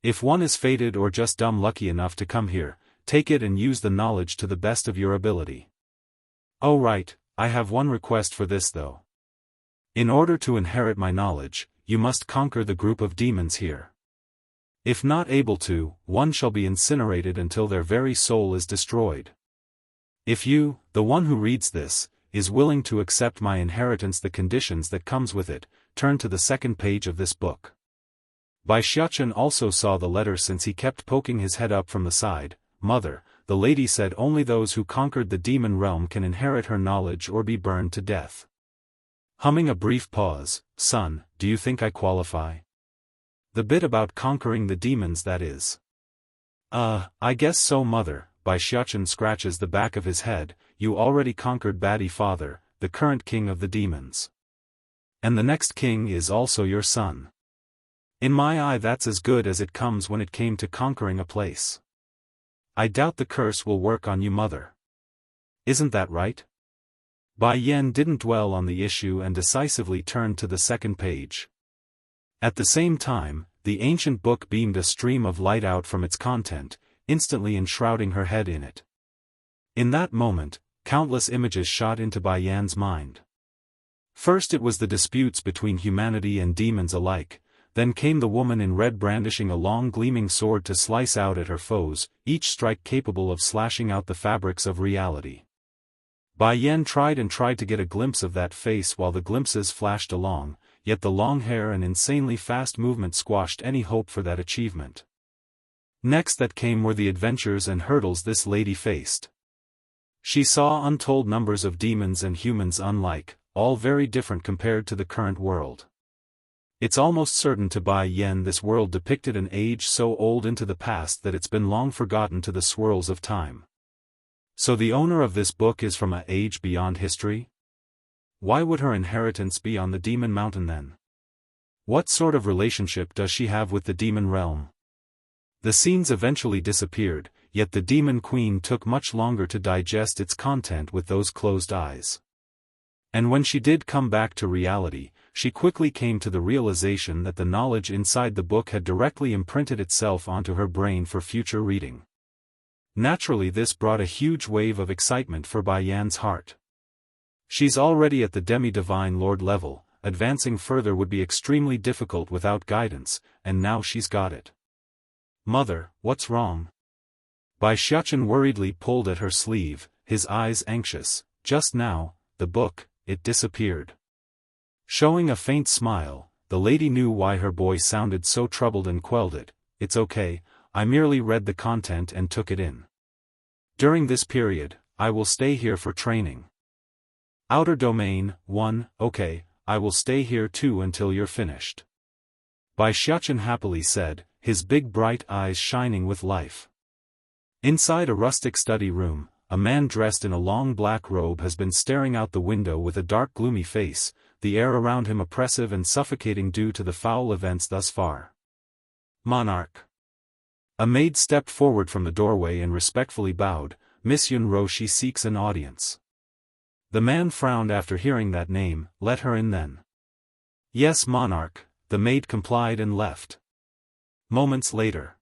If one is fated or just dumb lucky enough to come here, take it and use the knowledge to the best of your ability. Oh right, I have one request for this though. In order to inherit my knowledge, you must conquer the group of demons here. If not able to, one shall be incinerated until their very soul is destroyed. If you, the one who reads this, is willing to accept my inheritance, the conditions that comes with it, turn to the second page of this book. Bai Xiaofan also saw the letter since he kept poking his head up from the side. Mother, the lady said only those who conquered the demon realm can inherit her knowledge or be burned to death. Humming a brief pause, son, do you think I qualify? The bit about conquering the demons, that is. I guess so, mother. Bai Xiaofan scratches the back of his head. You already conquered Baddie Father, the current king of the demons. And the next king is also your son. In my eye that's as good as it comes when it came to conquering a place. I doubt the curse will work on you, mother. Isn't that right? Bai Yan didn't dwell on the issue and decisively turned to the second page. At the same time, the ancient book beamed a stream of light out from its content, instantly enshrouding her head in it. In that moment, countless images shot into Bai Yan's mind. First it was the disputes between humanity and demons alike, then came the woman in red brandishing a long gleaming sword to slice out at her foes, each strike capable of slashing out the fabrics of reality. Bai Yan tried to get a glimpse of that face while the glimpses flashed along, yet the long hair and insanely fast movement squashed any hope for that achievement. Next that came were the adventures and hurdles this lady faced. She saw untold numbers of demons and humans unlike, all very different compared to the current world. It's almost certain to Bai Yan this world depicted an age so old into the past that it's been long forgotten to the swirls of time. So the owner of this book is from an age beyond history? Why would her inheritance be on the demon mountain then? What sort of relationship does she have with the demon realm? The scenes eventually disappeared, yet the demon queen took much longer to digest its content with those closed eyes. And when she did come back to reality, she quickly came to the realization that the knowledge inside the book had directly imprinted itself onto her brain for future reading. Naturally, this brought a huge wave of excitement for Bai Yan's heart. She's already at the demi-divine lord level, advancing further would be extremely difficult without guidance, and now she's got it. Mother, what's wrong? Bai Xiaofan worriedly pulled at her sleeve, his eyes anxious. Just now, the book, it disappeared. Showing a faint smile, the lady knew why her boy sounded so troubled and quelled it. It's okay, I merely read the content and took it in. During this period, I will stay here for training. Outer Domain, 1, okay, I will stay here too until you're finished. Bai Xiaofan happily said, his big bright eyes shining with life. Inside a rustic study room, a man dressed in a long black robe has been staring out the window with a dark gloomy face, the air around him oppressive and suffocating due to the foul events thus far. Monarch. A maid stepped forward from the doorway and respectfully bowed. Miss Yunro, she seeks an audience. The man frowned after hearing that name. Let her in then. Yes, monarch, the maid complied and left. Moments later.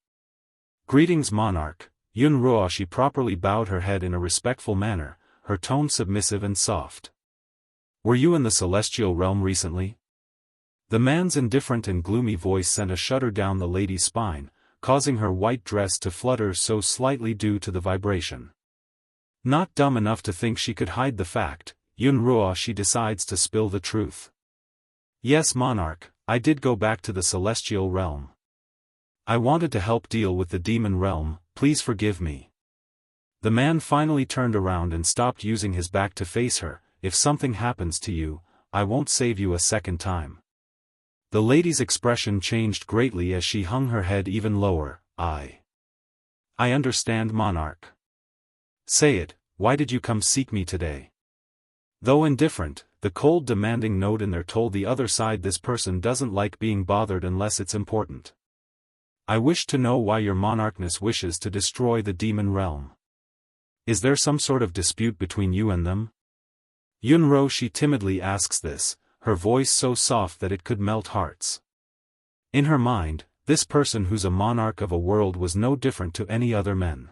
Greetings, monarch. Yunro, she properly bowed her head in a respectful manner, her tone submissive and soft. Were you in the celestial realm recently? The man's indifferent and gloomy voice sent a shudder down the lady's spine, causing her white dress to flutter so slightly due to the vibration. Not dumb enough to think she could hide the fact, Yunro, she decides to spill the truth. Yes, monarch, I did go back to the celestial realm. I wanted to help deal with the demon realm, please forgive me. The man finally turned around and stopped using his back to face her. If something happens to you, I won't save you a second time. The lady's expression changed greatly as she hung her head even lower. I understand, monarch. Say it, why did you come seek me today? Though indifferent, the cold demanding note in there told the other side this person doesn't like being bothered unless it's important. I wish to know why your monarchness wishes to destroy the demon realm. Is there some sort of dispute between you and them? Yunro timidly asks this, her voice so soft that it could melt hearts. In her mind, this person who's a monarch of a world was no different to any other men.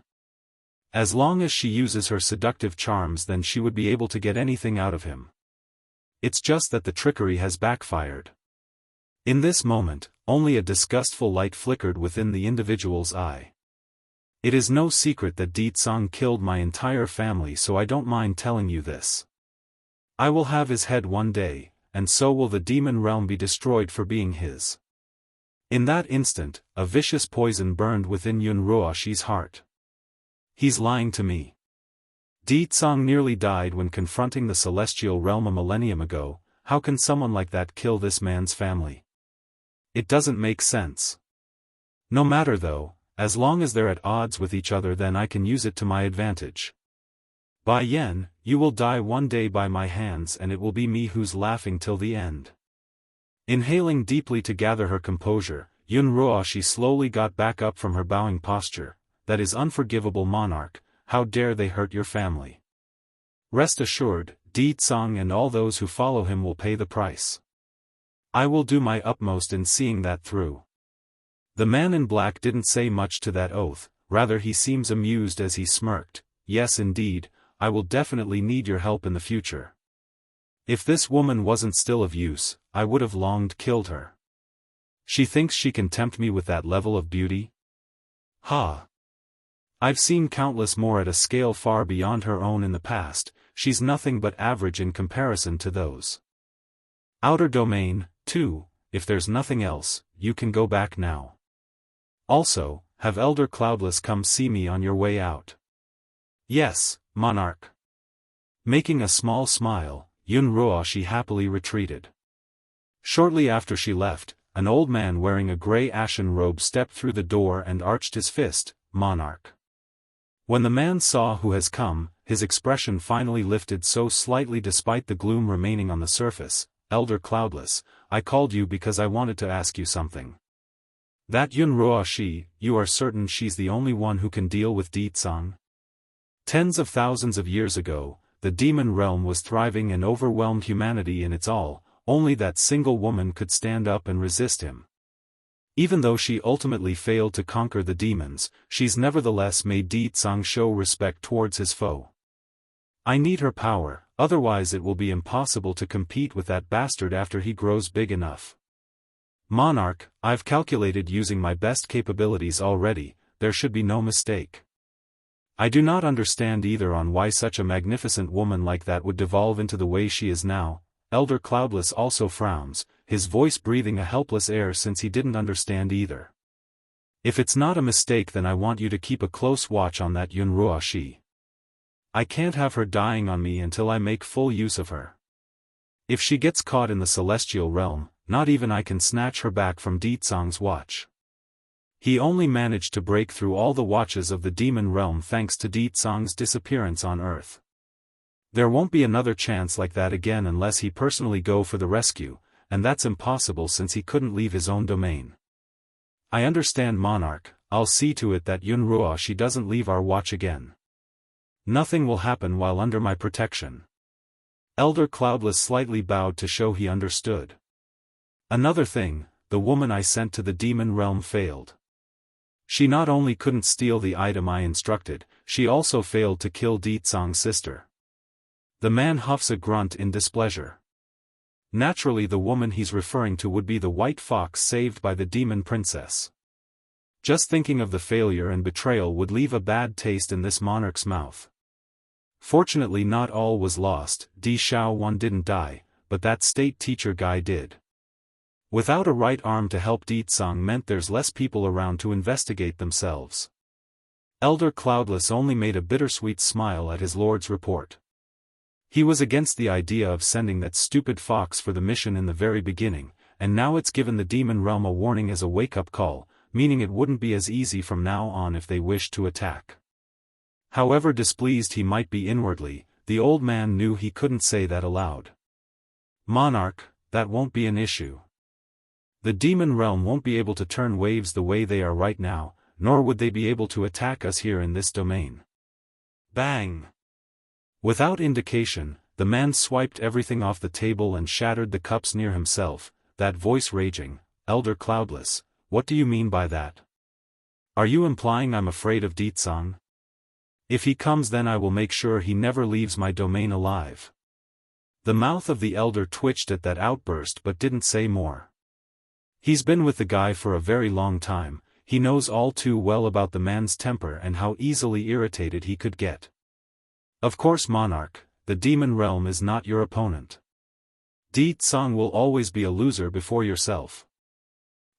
As long as she uses her seductive charms, then she would be able to get anything out of him. It's just that the trickery has backfired. In this moment, only a disgustful light flickered within the individual's eye. It is no secret that Ditsang killed my entire family, so I don't mind telling you this. I will have his head one day, and so will the demon realm be destroyed for being his. In that instant, a vicious poison burned within Yunroashi's heart. He's lying to me. Ditsang nearly died when confronting the celestial realm a millennium ago. How can someone like that kill this man's family? It doesn't make sense. No matter though, as long as they're at odds with each other, then I can use it to my advantage. Bai Yen, you will die one day by my hands, and it will be me who's laughing till the end. Inhaling deeply to gather her composure, Yunroashi slowly got back up from her bowing posture. That is unforgivable, monarch, how dare they hurt your family? Rest assured, Ditsang and all those who follow him will pay the price. I will do my utmost in seeing that through. The man in black didn't say much to that oath, rather he seems amused as he smirked. Yes indeed, I will definitely need your help in the future. If this woman wasn't still of use, I would have long killed her. She thinks she can tempt me with that level of beauty? Ha! I've seen countless more at a scale far beyond her own in the past. She's nothing but average in comparison to those. Outer domain, too, if there's nothing else, you can go back now. Also, have Elder Cloudless come see me on your way out. Yes, monarch. Making a small smile, Yunroashi happily retreated. Shortly after she left, an old man wearing a grey ashen robe stepped through the door and arched his fist. Monarch. When the man saw who has come, his expression finally lifted so slightly despite the gloom remaining on the surface. Elder Cloudless, I called you because I wanted to ask you something. That Yunroashi, you are certain she's the only one who can deal with Ditsang? Tens of thousands of years ago, the demon realm was thriving and overwhelmed humanity in its all, only that single woman could stand up and resist him. Even though she ultimately failed to conquer the demons, she's nevertheless made Ditsang show respect towards his foe. I need her power, otherwise it will be impossible to compete with that bastard after he grows big enough. Monarch, I've calculated using my best capabilities already, there should be no mistake. I do not understand either on why such a magnificent woman like that would devolve into the way she is now. Elder Cloudless also frowns, his voice breathing a helpless air since he didn't understand either. If it's not a mistake, then I want you to keep a close watch on that Yunroashi. I can't have her dying on me until I make full use of her. If she gets caught in the celestial realm, not even I can snatch her back from Ditsang's watch. He only managed to break through all the watches of the demon realm thanks to Ditsang's disappearance on Earth. There won't be another chance like that again unless he personally go for the rescue, and that's impossible since he couldn't leave his own domain. I understand, monarch, I'll see to it that Yunroashi doesn't leave our watch again. Nothing will happen while under my protection. Elder Cloudless slightly bowed to show he understood. Another thing, the woman I sent to the demon realm failed. She not only couldn't steal the item I instructed, she also failed to kill Ditsang's sister. The man huffs a grunt in displeasure. Naturally the woman he's referring to would be the white fox saved by the demon princess. Just thinking of the failure and betrayal would leave a bad taste in this monarch's mouth. Fortunately not all was lost. Xiaofan didn't die, but that state teacher guy did. Without a right arm to help Ditsang meant there's less people around to investigate themselves. Elder Cloudless only made a bittersweet smile at his lord's report. He was against the idea of sending that stupid fox for the mission in the very beginning, and now it's given the demon realm a warning as a wake-up call, meaning it wouldn't be as easy from now on if they wished to attack. However displeased he might be inwardly, the old man knew he couldn't say that aloud. Monarch, that won't be an issue. The demon realm won't be able to turn waves the way they are right now, nor would they be able to attack us here in this domain. Bang! Without indication, the man swiped everything off the table and shattered the cups near himself, that voice raging, "Elder Cloudless, what do you mean by that? Are you implying I'm afraid of Deetsang? If he comes then I will make sure he never leaves my domain alive." The mouth of the elder twitched at that outburst but didn't say more. He's been with the guy for a very long time, he knows all too well about the man's temper and how easily irritated he could get. Of course, Monarch, the demon realm is not your opponent. Deetsang will always be a loser before yourself.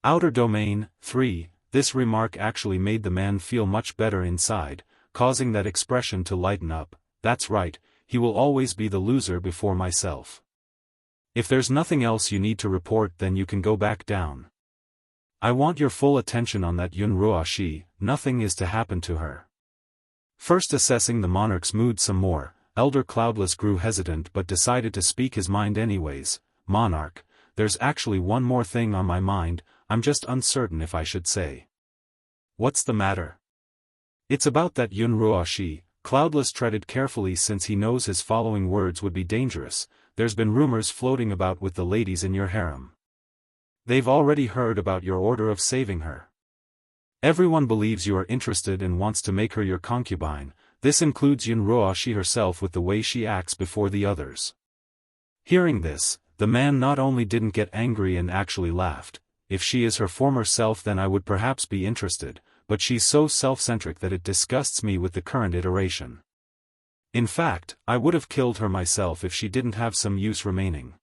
Outer Domain 3. This remark actually made the man feel much better inside, causing that expression to lighten up. That's right, he will always be the loser before myself. If there's nothing else you need to report then you can go back down. I want your full attention on that Yun Ruoshi, nothing is to happen to her. First assessing the monarch's mood some more, Elder Cloudless grew hesitant but decided to speak his mind anyways. Monarch, there's actually one more thing on my mind, I'm just uncertain if I should say. What's the matter? It's about that Yun Ruoshi. Cloudless treaded carefully since he knows his following words would be dangerous. There's been rumors floating about with the ladies in your harem. They've already heard about your order of saving her. Everyone believes you are interested and wants to make her your concubine. This includes Yun Ruoshi herself with the way she acts before the others. Hearing this, the man not only didn't get angry and actually laughed. If she is her former self then I would perhaps be interested, but she's so self-centric that it disgusts me with the current iteration. In fact, I would have killed her myself if she didn't have some use remaining.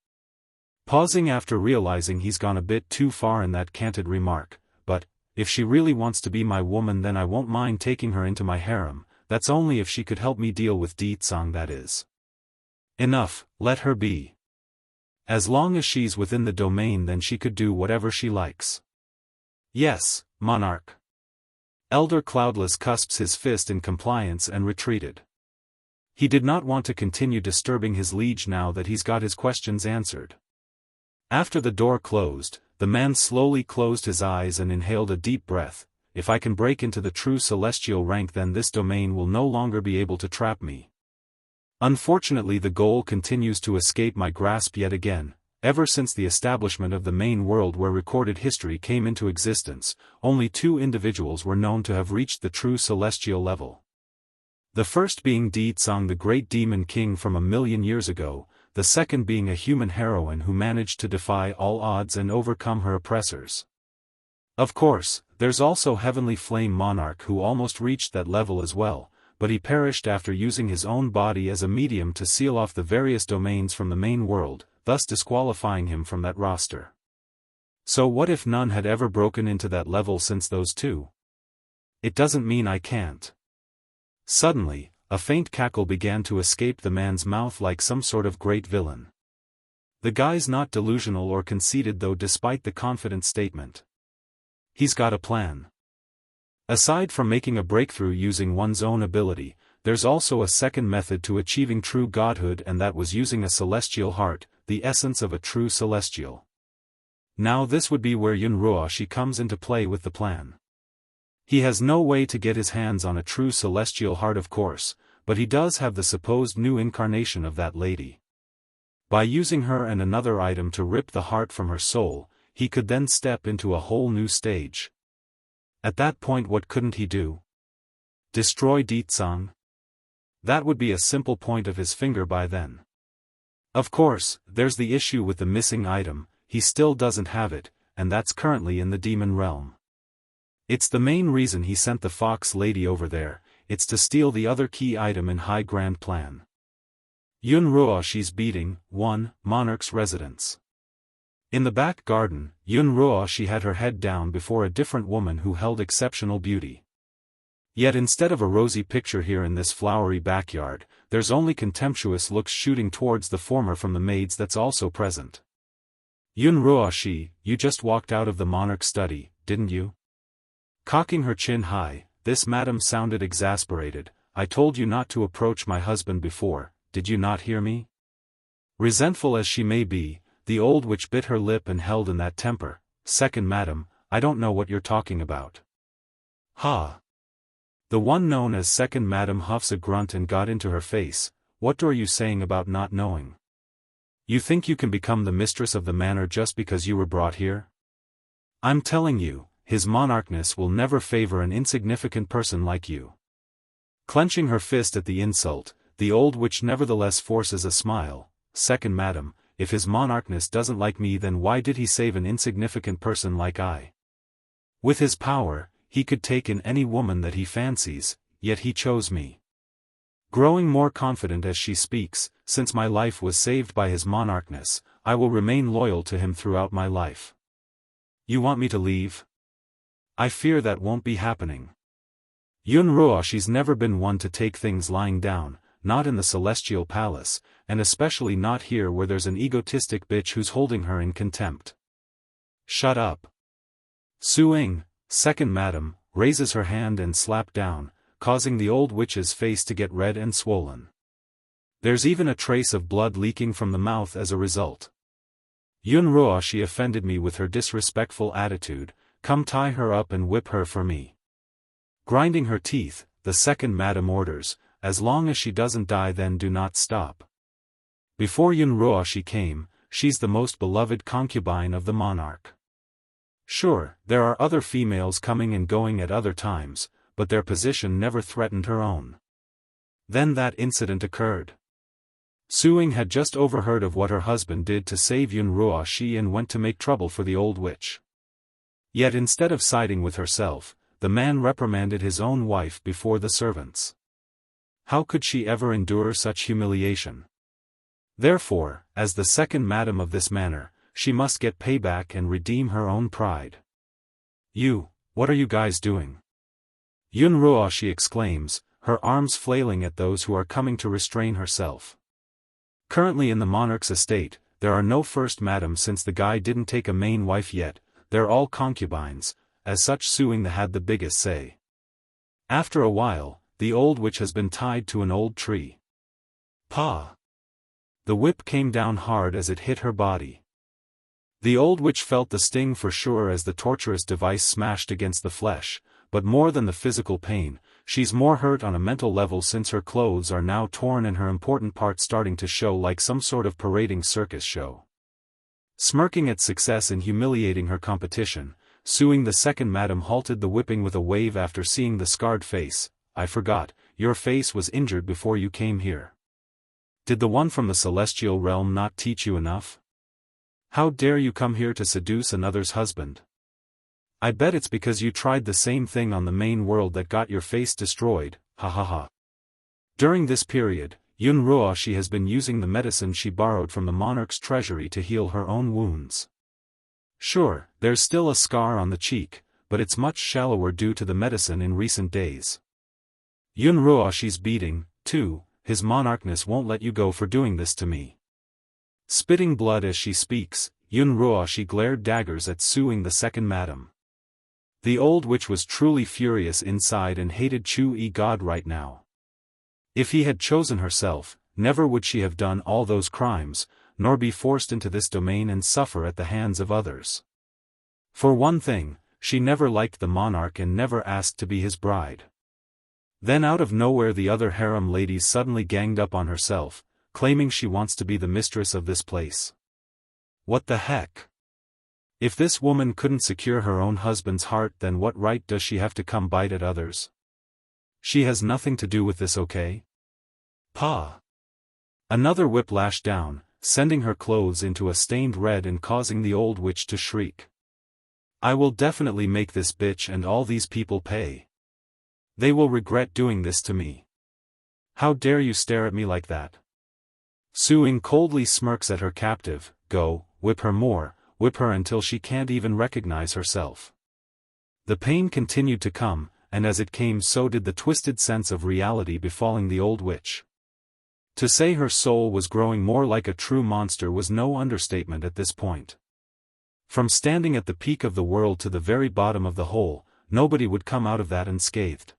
Pausing after realizing he's gone a bit too far in that canted remark, but, if she really wants to be my woman then I won't mind taking her into my harem, that's only if she could help me deal with Deetsang, that is. Enough, let her be. As long as she's within the domain then she could do whatever she likes. Yes, Monarch. Elder Cloudless cusps his fist in compliance and retreated. He did not want to continue disturbing his liege now that he's got his questions answered. After the door closed, the man slowly closed his eyes and inhaled a deep breath. If I can break into the true celestial rank then this domain will no longer be able to trap me. Unfortunately the goal continues to escape my grasp yet again. Ever since the establishment of the main world where recorded history came into existence, only 2 individuals were known to have reached the true celestial level. The first being Deetsang, the great demon king from 1,000,000 years ago, the second being a human heroine who managed to defy all odds and overcome her oppressors. Of course, there's also Heavenly Flame Monarch who almost reached that level as well, but he perished after using his own body as a medium to seal off the various domains from the main world, thus disqualifying him from that roster. So what if none had ever broken into that level since those 2? It doesn't mean I can't. Suddenly, a faint cackle began to escape the man's mouth like some sort of great villain. The guy's not delusional or conceited though despite the confident statement. He's got a plan. Aside from making a breakthrough using one's own ability, there's also a second method to achieving true godhood and that was using a celestial heart, the essence of a true celestial. Now this would be where Yun Ruoshi comes into play with the plan. He has no way to get his hands on a true celestial heart of course, but he does have the supposed new incarnation of that lady. By using her and another item to rip the heart from her soul, he could then step into a whole new stage. At that point what couldn't he do? Destroy Deetsang? That would be a simple point of his finger by then. Of course, there's the issue with the missing item, he still doesn't have it, and that's currently in the demon realm. It's the main reason he sent the fox lady over there, it's to steal the other key item in High Grand Plan. Yun Ruoshi's beating, 1, Monarch's residence. In the back garden, Yun Ruoshi had her head down before a different woman who held exceptional beauty. Yet instead of a rosy picture here in this flowery backyard, there's only contemptuous looks shooting towards the former from the maids that's also present. Yun Ruoshi, you just walked out of the monarch's study, didn't you? Cocking her chin high, this madam sounded exasperated. I told you not to approach my husband before, did you not hear me? Resentful as she may be, the old witch bit her lip and held in that temper. Second madam, I don't know what you're talking about. Ha! The one known as second madam huffs a grunt and got into her face. What are you saying about not knowing? You think you can become the mistress of the manor just because you were brought here? I'm telling you, his monarchness will never favor an insignificant person like you. Clenching her fist at the insult, the old witch nevertheless forces a smile. Second madam, if his monarchness doesn't like me, then why did he save an insignificant person like I? With his power, he could take in any woman that he fancies, yet he chose me. Growing more confident as she speaks, since my life was saved by his monarchness, I will remain loyal to him throughout my life. You want me to leave? I fear that won't be happening. Yun Ruoshi's never been one to take things lying down, not in the celestial palace, and especially not here where there's an egotistic bitch who's holding her in contempt. Shut up. Su-ing, second madam, raises her hand and slap down, causing the old witch's face to get red and swollen. There's even a trace of blood leaking from the mouth as a result. Yun Ruoshi offended me with her disrespectful attitude, come tie her up and whip her for me. Grinding her teeth, the second madam orders, as long as she doesn't die then do not stop. Before Yun Ruoshi came, she's the most beloved concubine of the monarch. Sure, there are other females coming and going at other times, but their position never threatened her own. Then that incident occurred. Su-ing had just overheard of what her husband did to save Yun Ruoshi and went to make trouble for the old witch. Yet instead of siding with herself, the man reprimanded his own wife before the servants. How could she ever endure such humiliation? Therefore, as the second madam of this manor, she must get payback and redeem her own pride. What are you guys doing? Yun Ruoshi exclaims, her arms flailing at those who are coming to restrain herself. Currently in the monarch's estate, there are no first madams since the guy didn't take a main wife yet, they're all concubines, as such Su-ing had the biggest say. After a while, the old witch has been tied to an old tree. Pa! The whip came down hard as it hit her body. The old witch felt the sting for sure as the torturous device smashed against the flesh, but more than the physical pain, she's more hurt on a mental level since her clothes are now torn and her important parts starting to show like some sort of parading circus show. Smirking at success in humiliating her competition, Su-ing the second madam halted the whipping with a wave after seeing the scarred face. I forgot, your face was injured before you came here. Did the one from the celestial realm not teach you enough? How dare you come here to seduce another's husband? I bet it's because you tried the same thing on the main world that got your face destroyed, ha ha ha. During this period, Yun Ruoshi has been using the medicine she borrowed from the monarch's treasury to heal her own wounds. Sure, there's still a scar on the cheek, but it's much shallower due to the medicine in recent days. Yun Ruoshi's beating, too, his monarchness won't let you go for doing this to me. Spitting blood as she speaks, Yun Ruoshi glared daggers at Su-ing the second madam. The old witch was truly furious inside and hated Chu-yi God right now. If he had chosen herself, never would she have done all those crimes, nor be forced into this domain and suffer at the hands of others. For one thing, she never liked the monarch and never asked to be his bride. Then out of nowhere the other harem ladies suddenly ganged up on herself, claiming she wants to be the mistress of this place. What the heck? If this woman couldn't secure her own husband's heart, then what right does she have to come bite at others? She has nothing to do with this, okay? Pa! Another whip lashed down, sending her clothes into a stained red and causing the old witch to shriek. I will definitely make this bitch and all these people pay. They will regret doing this to me. How dare you stare at me like that? Su-ing coldly smirks at her captive. Go, whip her more, whip her until she can't even recognize herself. The pain continued to come, and as it came so did the twisted sense of reality befalling the old witch. To say her soul was growing more like a true monster was no understatement at this point. From standing at the peak of the world to the very bottom of the hole, nobody would come out of that unscathed.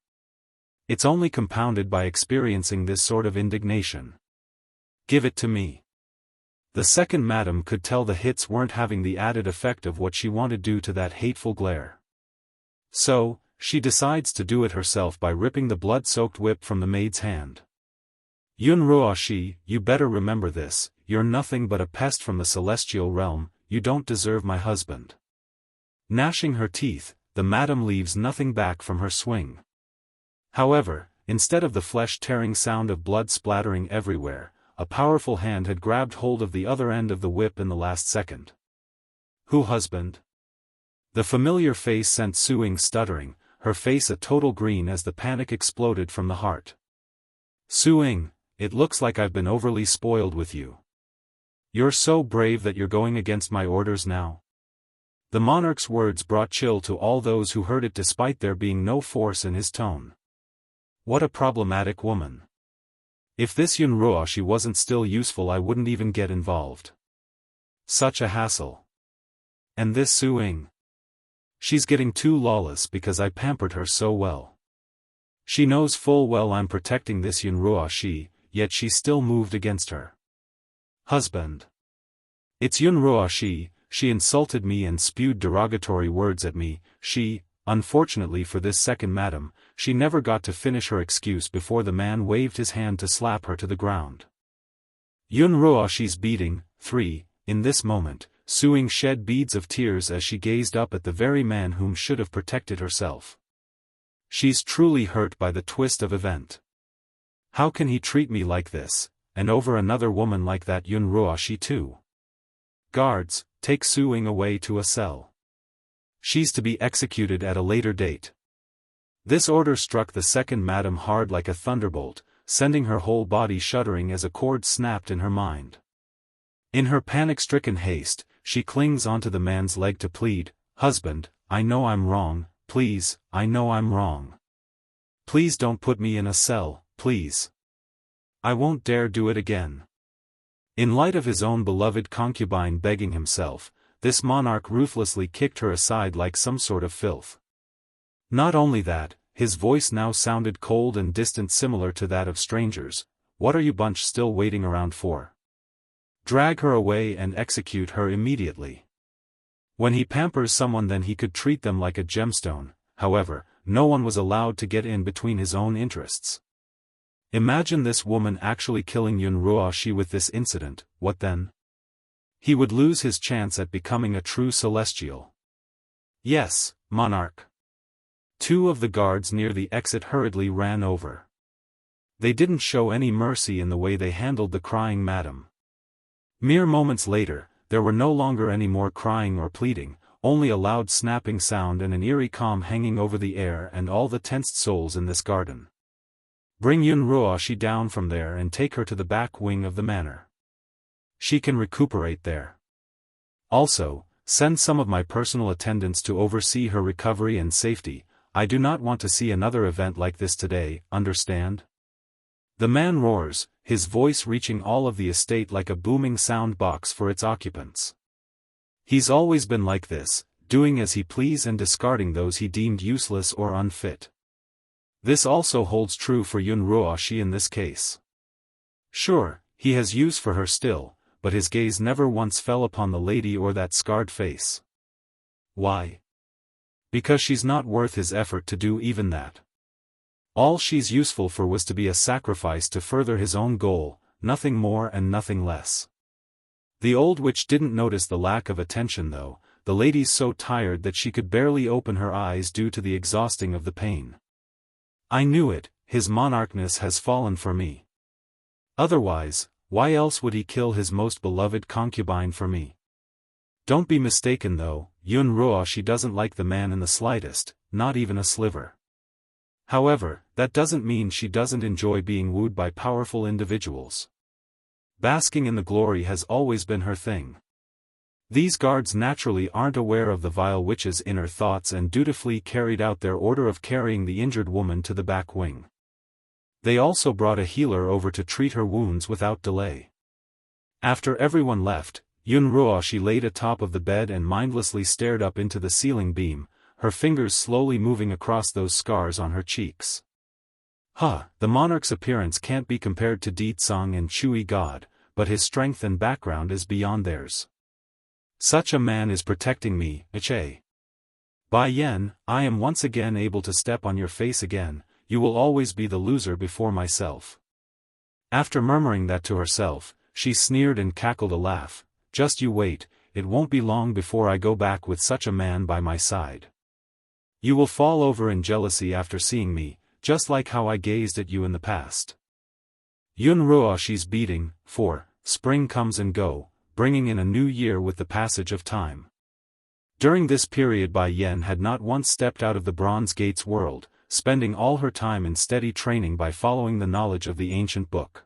It's only compounded by experiencing this sort of indignation. Give it to me. The second madam could tell the hits weren't having the added effect of what she wanted due to that hateful glare. So, she decides to do it herself by ripping the blood-soaked whip from the maid's hand. Yun Ruoshi, you better remember this, you're nothing but a pest from the celestial realm, you don't deserve my husband. Gnashing her teeth, the madam leaves nothing back from her swing. However, instead of the flesh-tearing sound of blood splattering everywhere, a powerful hand had grabbed hold of the other end of the whip in the last second. Who husband? The familiar face sent Suing stuttering, her face a total green as the panic exploded from the heart. Suing, it looks like I've been overly spoiled with you. You're so brave that you're going against my orders now. The monarch's words brought chill to all those who heard it despite there being no force in his tone. What a problematic woman. If this Yun Ruoshi wasn't still useful I wouldn't even get involved. Such a hassle. And this Suing. She's getting too lawless because I pampered her so well. She knows full well I'm protecting this Yun Ruoshi, yet she still moved against her. Husband. It's Yun Ruoshi, she insulted me and spewed derogatory words at me, unfortunately for this second madam, she never got to finish her excuse before the man waved his hand to slap her to the ground. Yun Ruoshi's beating, 3, in this moment, Suing shed beads of tears as she gazed up at the very man whom should have protected herself. She's truly hurt by the twist of event. How can he treat me like this, and over another woman like that Yun Ruoshi too? Guards, take Suing away to a cell. She's to be executed at a later date. This order struck the second madam hard like a thunderbolt, sending her whole body shuddering as a cord snapped in her mind. In her panic-stricken haste, she clings onto the man's leg to plead, "Husband, I know I'm wrong, please, I know I'm wrong. Please don't put me in a cell, please. I won't dare do it again." In light of his own beloved concubine begging himself, this monarch ruthlessly kicked her aside like some sort of filth. Not only that, his voice now sounded cold and distant similar to that of strangers. What are you bunch still waiting around for? Drag her away and execute her immediately. When he pampers someone then he could treat them like a gemstone, however, no one was allowed to get in between his own interests. Imagine this woman actually killing Yun Ruoshi with this incident, what then? He would lose his chance at becoming a true celestial. Yes, monarch. 2 of the guards near the exit hurriedly ran over. They didn't show any mercy in the way they handled the crying madam. Mere moments later, there were no longer any more crying or pleading, only a loud snapping sound and an eerie calm hanging over the air and all the tensed souls in this garden. Bring Yun Ruoshi down from there and take her to the back wing of the manor. She can recuperate there. Also, send some of my personal attendants to oversee her recovery and safety. I do not want to see another event like this today, understand? The man roars, his voice reaching all of the estate like a booming sound box for its occupants. He's always been like this, doing as he pleased and discarding those he deemed useless or unfit. This also holds true for Yun Ruoshi in this case. Sure, he has use for her still, but his gaze never once fell upon the lady or that scarred face. Why? Because she's not worth his effort to do even that. All she's useful for was to be a sacrifice to further his own goal, nothing more and nothing less. The old witch didn't notice the lack of attention though, the lady's so tired that she could barely open her eyes due to the exhausting of the pain. I knew it, his monarchness has fallen for me. Otherwise, why else would he kill his most beloved concubine for me? Don't be mistaken though, Yun Ruoshi doesn't like the man in the slightest, not even a sliver. However, that doesn't mean she doesn't enjoy being wooed by powerful individuals. Basking in the glory has always been her thing. These guards naturally aren't aware of the vile witch's inner thoughts and dutifully carried out their order of carrying the injured woman to the back wing. They also brought a healer over to treat her wounds without delay. After everyone left, Yun Ruoshi laid atop of the bed and mindlessly stared up into the ceiling beam, her fingers slowly moving across those scars on her cheeks. The monarch's appearance can't be compared to Di Tsang and Chui God, but his strength and background is beyond theirs. Such a man is protecting me, Che. Bai Yan, I am once again able to step on your face again, you will always be the loser before myself. After murmuring that to herself, she sneered and cackled a laugh. Just you wait, it won't be long before I go back with such a man by my side. You will fall over in jealousy after seeing me, just like how I gazed at you in the past. Yun Ruo she's beating, for spring comes and go, bringing in a new year with the passage of time. During this period Bai Yan had not once stepped out of the Bronze Gate's world, spending all her time in steady training by following the knowledge of the ancient book.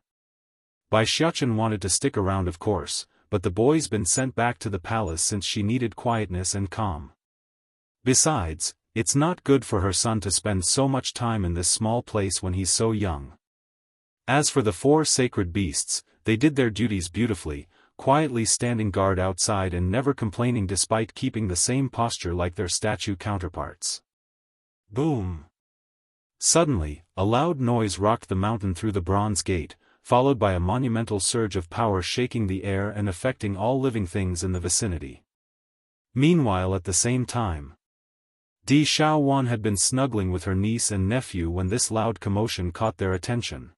Bai Xiaochen wanted to stick around of course, but the boy's been sent back to the palace since she needed quietness and calm. Besides, it's not good for her son to spend so much time in this small place when he's so young. As for the 4 sacred beasts, they did their duties beautifully, quietly standing guard outside and never complaining despite keeping the same posture like their statue counterparts. Boom! Suddenly, a loud noise rocked the mountain through the Bronze Gate, followed by a monumental surge of power shaking the air and affecting all living things in the vicinity. Meanwhile at the same time, Di Xiaowan had been snuggling with her niece and nephew when this loud commotion caught their attention.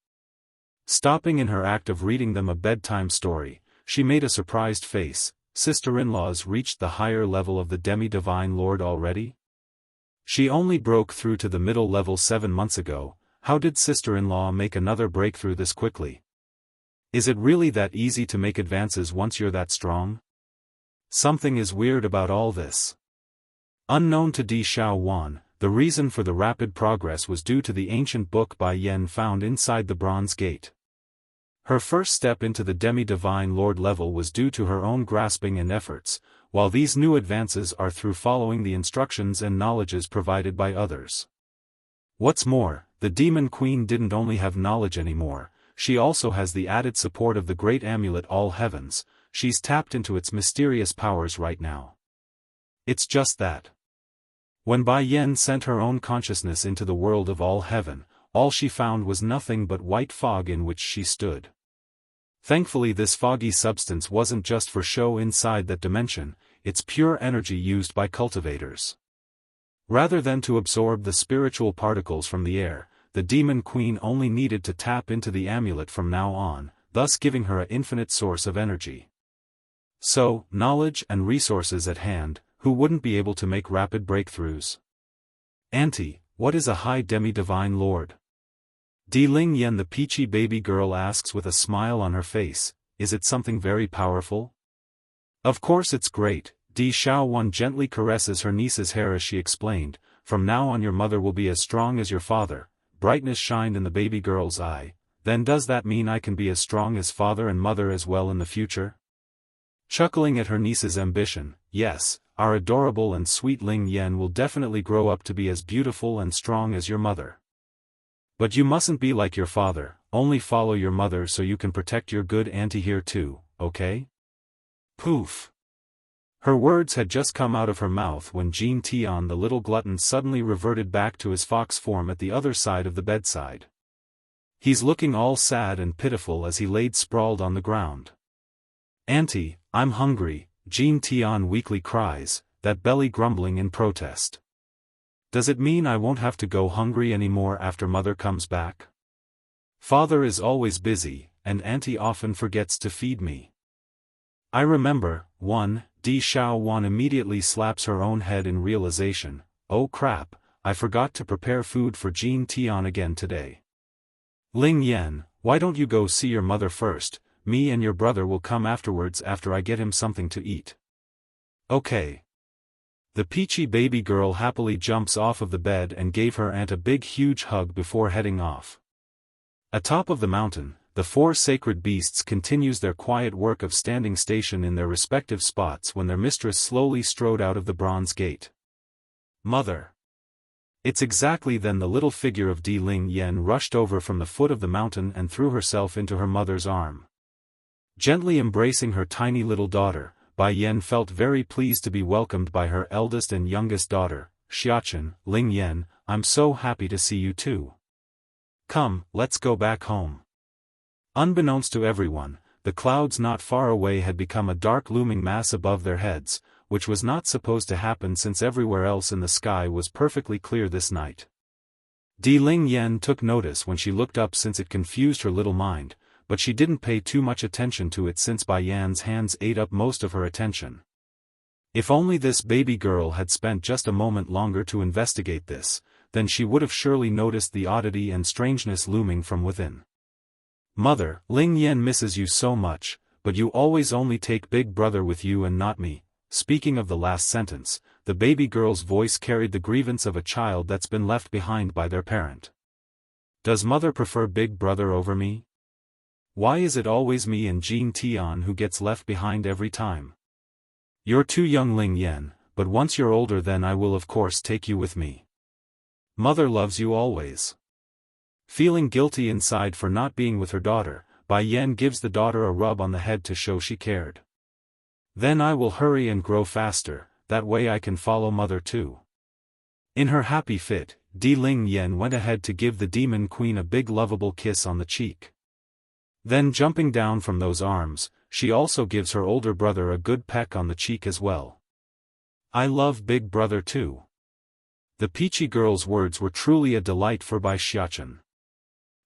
Stopping in her act of reading them a bedtime story, she made a surprised face. Sister-in-laws reached the higher level of the demi-divine lord already? She only broke through to the middle level 7 months ago. How did sister-in-law make another breakthrough this quickly? Is it really that easy to make advances once you're that strong? Something is weird about all this. Unknown to Di Xiaowan, the reason for the rapid progress was due to the ancient book Bai Yan found inside the Bronze Gate. Her first step into the demi-divine lord level was due to her own grasping and efforts, while these new advances are through following the instructions and knowledges provided by others. What's more, the demon queen didn't only have knowledge anymore, she also has the added support of the great amulet All Heavens. She's tapped into its mysterious powers right now. It's just that. When Bai Yan sent her own consciousness into the world of All Heaven, all she found was nothing but white fog in which she stood. Thankfully this foggy substance wasn't just for show inside that dimension, it's pure energy used by cultivators. Rather than to absorb the spiritual particles from the air, the demon queen only needed to tap into the amulet from now on, thus giving her an infinite source of energy. So, knowledge and resources at hand, who wouldn't be able to make rapid breakthroughs? Auntie, what is a high demi-divine lord? Di Ling Yan the peachy baby girl asks with a smile on her face, is it something very powerful? Of course it's great. Di Xiaowan gently caresses her niece's hair as she explained, from now on your mother will be as strong as your father. Brightness shined in the baby girl's eye. Then does that mean I can be as strong as father and mother as well in the future? Chuckling at her niece's ambition, yes, our adorable and sweet Ling Yan will definitely grow up to be as beautiful and strong as your mother. But you mustn't be like your father, only follow your mother so you can protect your good auntie here too, okay? Poof! Her words had just come out of her mouth when Jean Tian the little glutton suddenly reverted back to his fox form at the other side of the bedside. He's looking all sad and pitiful as he laid sprawled on the ground. Auntie, I'm hungry, Jean Tian weakly cries, that belly grumbling in protest. Does it mean I won't have to go hungry anymore after mother comes back? Father is always busy, and auntie often forgets to feed me. I remember, Di Xiaowan immediately slaps her own head in realization, oh crap, I forgot to prepare food for Jean Tian again today. Ling Yan, why don't you go see your mother first, me and your brother will come afterwards after I get him something to eat. Okay. The peachy baby girl happily jumps off of the bed and gave her aunt a big huge hug before heading off. Atop of the mountain, the 4 sacred beasts continues their quiet work of standing station in their respective spots when their mistress slowly strode out of the Bronze Gate. Mother! It's exactly then the little figure of Di Ling Yan rushed over from the foot of the mountain and threw herself into her mother's arm. Gently embracing her tiny little daughter, Bai Yan felt very pleased to be welcomed by her eldest and youngest daughter, Xiaochen. Ling Yan, I'm so happy to see you too. Come, let's go back home. Unbeknownst to everyone, the clouds not far away had become a dark looming mass above their heads, which was not supposed to happen since everywhere else in the sky was perfectly clear this night. Ling Yan took notice when she looked up since it confused her little mind, but she didn't pay too much attention to it since Bai Yan's hands ate up most of her attention. If only this baby girl had spent just a moment longer to investigate this, then she would have surely noticed the oddity and strangeness looming from within. Mother, Ling Yan misses you so much, but you always only take Big Brother with you and not me. Speaking of the last sentence, the baby girl's voice carried the grievance of a child that's been left behind by their parent. Does mother prefer Big Brother over me? Why is it always me and Jean Tian who gets left behind every time? You're too young, Ling Yan, but once you're older then I will of course take you with me. Mother loves you always. Feeling guilty inside for not being with her daughter, Bai Yan gives the daughter a rub on the head to show she cared. Then I will hurry and grow faster, that way I can follow mother too. In her happy fit, Ling Yan went ahead to give the demon queen a big lovable kiss on the cheek. Then jumping down from those arms, she also gives her older brother a good peck on the cheek as well. I love Big Brother too. The peachy girl's words were truly a delight for Bai Xiaofan.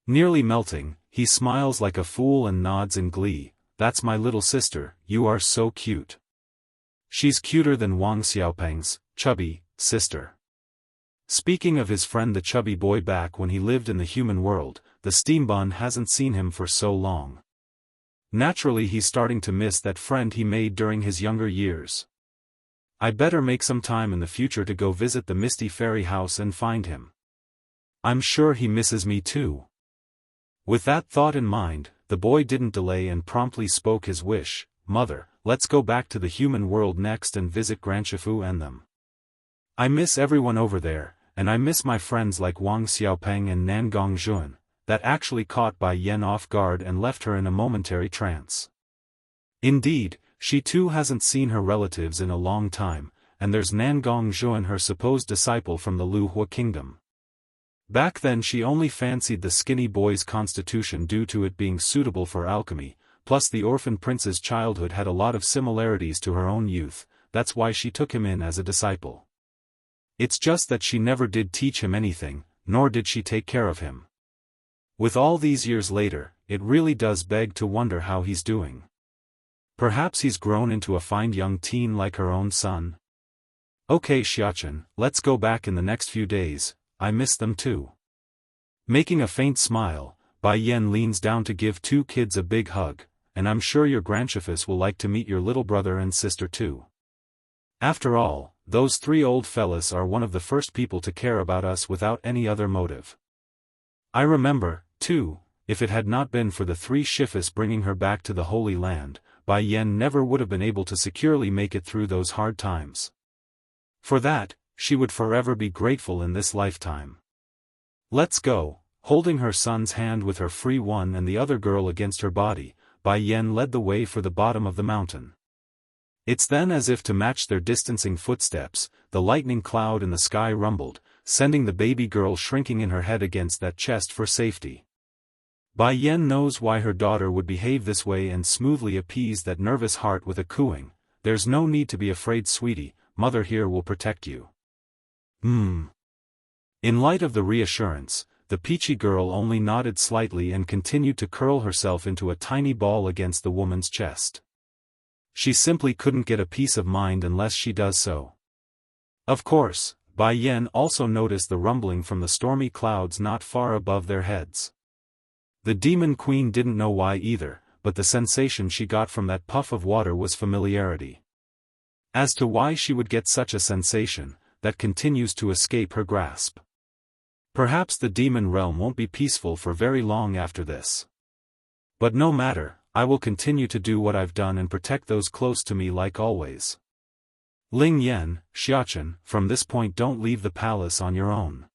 Nearly melting, he smiles like a fool and nods in glee. That's my little sister, you are so cute. She's cuter than Wang Xiaopeng's chubby sister. Speaking of his friend the chubby boy back when he lived in the human world, the steambun hasn't seen him for so long. Naturally he's starting to miss that friend he made during his younger years. I better make some time in the future to go visit the Misty Fairy house and find him. I'm sure he misses me too. With that thought in mind, the boy didn't delay and promptly spoke his wish. Mother, let's go back to the human world next and visit Grandchifu and them. I miss everyone over there, and I miss my friends like Wang Xiaopeng and Nangong Zhuan. That actually caught Bai Yan off guard and left her in a momentary trance. Indeed, she too hasn't seen her relatives in a long time, and there's Nangong Zhuan, her supposed disciple from the Lu Hua kingdom. Back then she only fancied the skinny boy's constitution due to it being suitable for alchemy, plus the orphan prince's childhood had a lot of similarities to her own youth, that's why she took him in as a disciple. It's just that she never did teach him anything, nor did she take care of him. With all these years later, it really does beg to wonder how he's doing. Perhaps he's grown into a fine young teen like her own son? Okay Xiaofan, let's go back in the next few days, I miss them too. Making a faint smile, Bai Yan leans down to give two kids a big hug, and I'm sure your grandchiefess will like to meet your little brother and sister too. After all, those three old fellas are one of the first people to care about us without any other motive. I remember, too, if it had not been for the three Shifis bringing her back to the Holy Land, Bai Yan never would have been able to securely make it through those hard times. For that, she would forever be grateful in this lifetime. Let's go. Holding her son's hand with her free one and the other girl against her body, Bai Yan led the way for the bottom of the mountain. It's then as if to match their distancing footsteps, the lightning cloud in the sky rumbled, sending the baby girl shrinking in her head against that chest for safety. Bai Yan knows why her daughter would behave this way and smoothly appease that nervous heart with a cooing. There's no need to be afraid, sweetie, mother here will protect you. In light of the reassurance, the peachy girl only nodded slightly and continued to curl herself into a tiny ball against the woman's chest. She simply couldn't get a peace of mind unless she does so. Of course, Bai Yan also noticed the rumbling from the stormy clouds not far above their heads. The demon queen didn't know why either, but the sensation she got from that puff of water was familiarity. As to why she would get such a sensation, that continues to escape her grasp. Perhaps the demon realm won't be peaceful for very long after this. But no matter, I will continue to do what I've done and protect those close to me like always. Ling Yan, Xiaofan, from this point don't leave the palace on your own.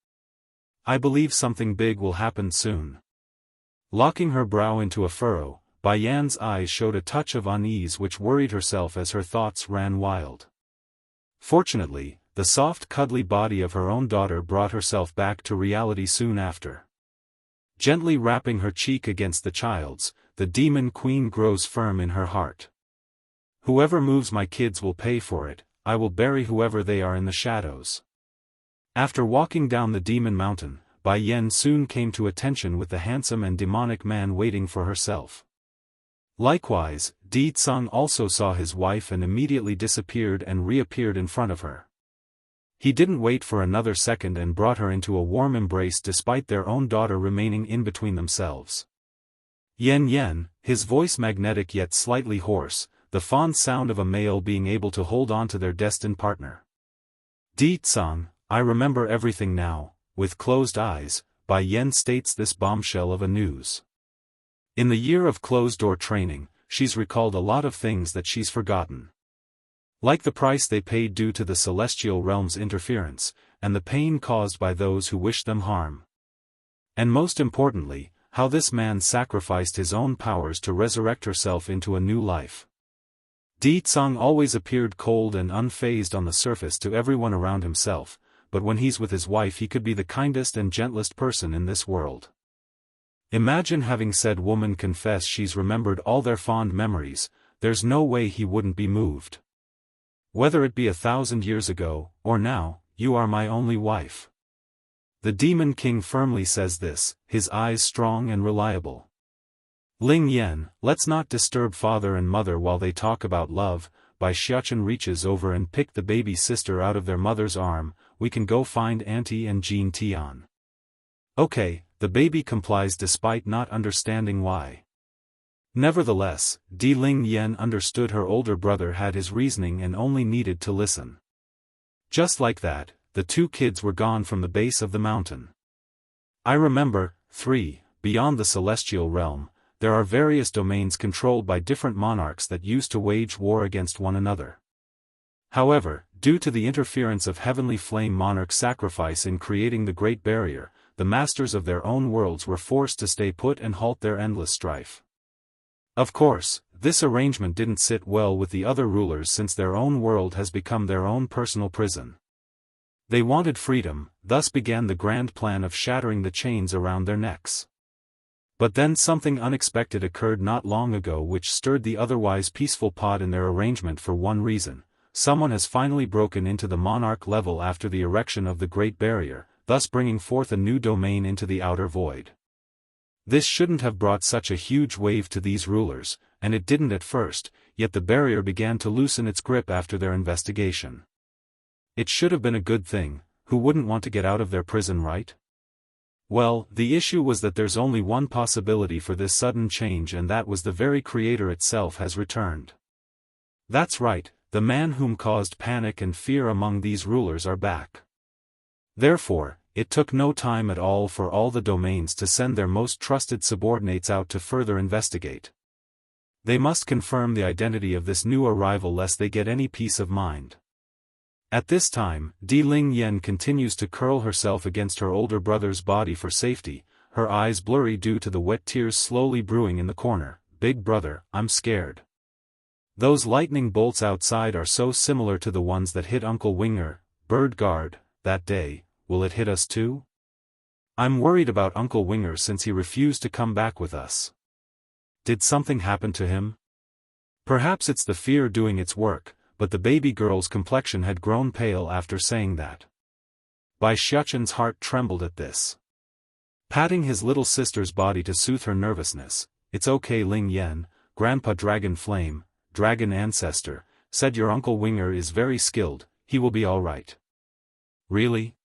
I believe something big will happen soon. Locking her brow into a furrow, Bai Yan's eyes showed a touch of unease which worried herself as her thoughts ran wild. Fortunately, the soft cuddly body of her own daughter brought herself back to reality soon after. Gently rapping her cheek against the child's, the demon queen grows firm in her heart. Whoever moves my kids will pay for it, I will bury whoever they are in the shadows. After walking down the demon mountain, Bai Yen soon came to attention with the handsome and demonic man waiting for herself. Likewise, Di Tsung also saw his wife and immediately disappeared and reappeared in front of her. He didn't wait for another second and brought her into a warm embrace despite their own daughter remaining in between themselves. Yen Yen, his voice magnetic yet slightly hoarse, the fond sound of a male being able to hold on to their destined partner. Di Tsung, I remember everything now, with closed eyes, Bai Yen states this bombshell of a news. In the year of closed-door training, she's recalled a lot of things that she's forgotten. Like the price they paid due to the celestial realm's interference, and the pain caused by those who wished them harm. And most importantly, how this man sacrificed his own powers to resurrect herself into a new life. Di Tsung always appeared cold and unfazed on the surface to everyone around himself, but when he's with his wife he could be the kindest and gentlest person in this world. Imagine having said woman confess she's remembered all their fond memories, there's no way he wouldn't be moved. Whether it be 1,000 years ago, or now, you are my only wife. The Demon King firmly says this, his eyes strong and reliable. Ling Yen, let's not disturb father and mother while they talk about love. Bai Xiaochen reaches over and picked the baby sister out of their mother's arm, we can go find Auntie and Jean Tian. Okay, the baby complies despite not understanding why. Nevertheless, Di Ling Yen understood her older brother had his reasoning and only needed to listen. Just like that, the two kids were gone from the base of the mountain. I remember, 3, beyond the celestial realm, there are various domains controlled by different monarchs that used to wage war against one another. However, due to the interference of Heavenly Flame Monarch's sacrifice in creating the Great Barrier, the masters of their own worlds were forced to stay put and halt their endless strife. Of course, this arrangement didn't sit well with the other rulers since their own world has become their own personal prison. They wanted freedom, thus began the grand plan of shattering the chains around their necks. But then something unexpected occurred not long ago which stirred the otherwise peaceful pot in their arrangement for one reason. Someone has finally broken into the monarch level after the erection of the Great Barrier, thus bringing forth a new domain into the outer void. This shouldn't have brought such a huge wave to these rulers, and it didn't at first, yet the barrier began to loosen its grip after their investigation. It should have been a good thing, who wouldn't want to get out of their prison, right? Well, the issue was that there's only one possibility for this sudden change, and that was the very creator itself has returned. That's right, the man whom caused panic and fear among these rulers are back. Therefore, it took no time at all for all the domains to send their most trusted subordinates out to further investigate. They must confirm the identity of this new arrival lest they get any peace of mind. At this time, Di Ling Yen continues to curl herself against her older brother's body for safety, her eyes blurry due to the wet tears slowly brewing in the corner. Big brother, I'm scared. Those lightning bolts outside are so similar to the ones that hit Uncle Winger, Bird Guard, that day. Will it hit us too? I'm worried about Uncle Winger since he refused to come back with us. Did something happen to him? Perhaps it's the fear doing its work, but the baby girl's complexion had grown pale after saying that. Bai Xiaochen's heart trembled at this. Patting his little sister's body to soothe her nervousness, it's okay Ling Yen, Grandpa Dragon Flame, Dragon Ancestor, said your Uncle Winger is very skilled, he will be all right. Really?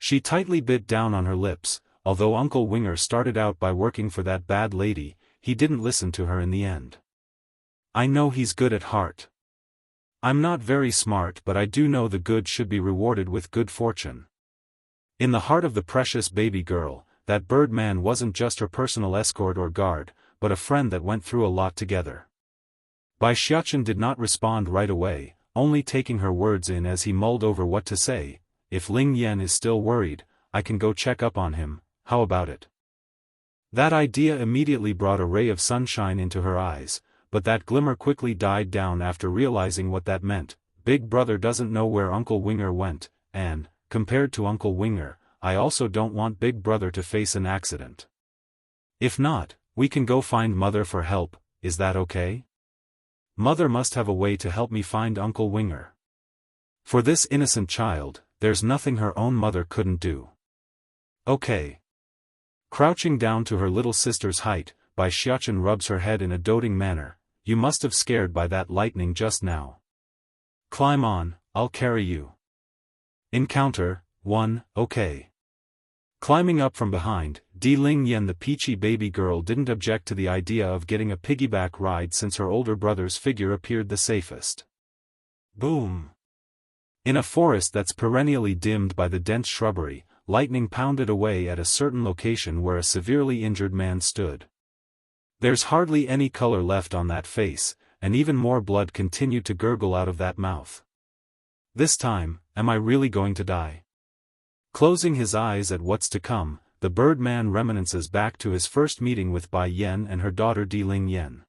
She tightly bit down on her lips. Although Uncle Winger started out by working for that bad lady, he didn't listen to her in the end. I know he's good at heart. I'm not very smart, but I do know the good should be rewarded with good fortune. In the heart of the precious baby girl, that bird man wasn't just her personal escort or guard, but a friend that went through a lot together. Bai Xiaochen did not respond right away, only taking her words in as he mulled over what to say. If Ling Yen is still worried, I can go check up on him, how about it? That idea immediately brought a ray of sunshine into her eyes, but that glimmer quickly died down after realizing what that meant. Big brother doesn't know where Uncle Winger went, and, compared to Uncle Winger, I also don't want Big brother to face an accident. If not, we can go find Mother for help, is that okay? Mother must have a way to help me find Uncle Winger. For this innocent child, there's nothing her own mother couldn't do. Okay. Crouching down to her little sister's height, Bai Xiaochen rubs her head in a doting manner. You must have scared by that lightning just now. Climb on, I'll carry you. Encounter 1, okay. Climbing up from behind, Di Ling Yan the peachy baby girl didn't object to the idea of getting a piggyback ride since her older brother's figure appeared the safest. Boom! In a forest that's perennially dimmed by the dense shrubbery, lightning pounded away at a certain location where a severely injured man stood. There's hardly any color left on that face, and even more blood continued to gurgle out of that mouth. This time, am I really going to die? Closing his eyes at what's to come, the Birdman reminisces back to his first meeting with Bai Yan and her daughter Di Ling Yan.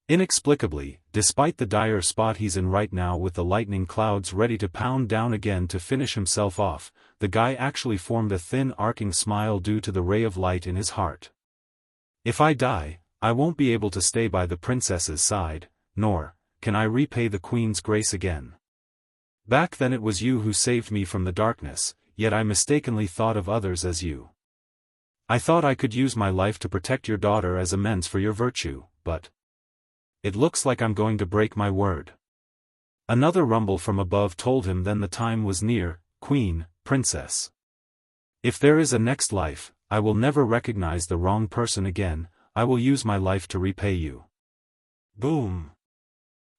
Inexplicably, despite the dire spot he's in right now with the lightning clouds ready to pound down again to finish himself off, the guy actually formed a thin arcing smile due to the ray of light in his heart. If I die, I won't be able to stay by the princess's side, nor can I repay the queen's grace again. Back then it was you who saved me from the darkness, yet I mistakenly thought of others as you. I thought I could use my life to protect your daughter as amends for your virtue, but it looks like I'm going to break my word. Another rumble from above told him then the time was near. Queen, princess. If there is a next life, I will never recognize the wrong person again. I will use my life to repay you. Boom.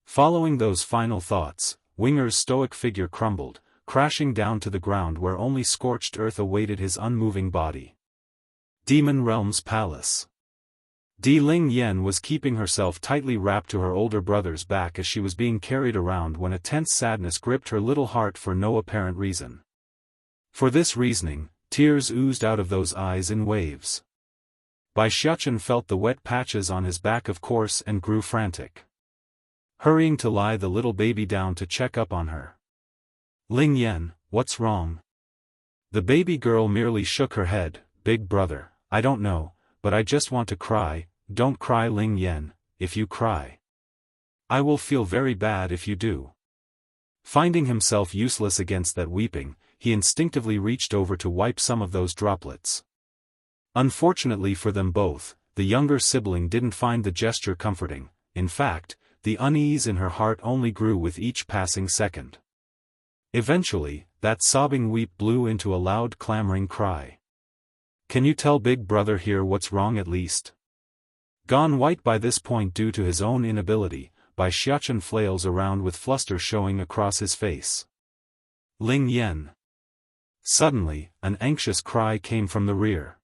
Following those final thoughts, Winger's stoic figure crumbled, crashing down to the ground where only scorched earth awaited his unmoving body. Demon Realm's Palace. Di Ling Yan was keeping herself tightly wrapped to her older brother's back as she was being carried around when a tense sadness gripped her little heart for no apparent reason. For this reasoning, tears oozed out of those eyes in waves. Bai Xiaochen felt the wet patches on his back of course and grew frantic. Hurrying to lie the little baby down to check up on her. Ling Yan, what's wrong? The baby girl merely shook her head. Big brother, I don't know, but I just want to cry. Don't cry Ling Yan, if you cry, I will feel very bad if you do. Finding himself useless against that weeping, he instinctively reached over to wipe some of those droplets. Unfortunately for them both, the younger sibling didn't find the gesture comforting. In fact, the unease in her heart only grew with each passing second. Eventually, that sobbing weep blew into a loud clamoring cry. Can you tell big brother here what's wrong at least? Gone white by this point due to his own inability, Bai Xiaochen flails around with fluster showing across his face. Ling Yan. Suddenly, an anxious cry came from the rear.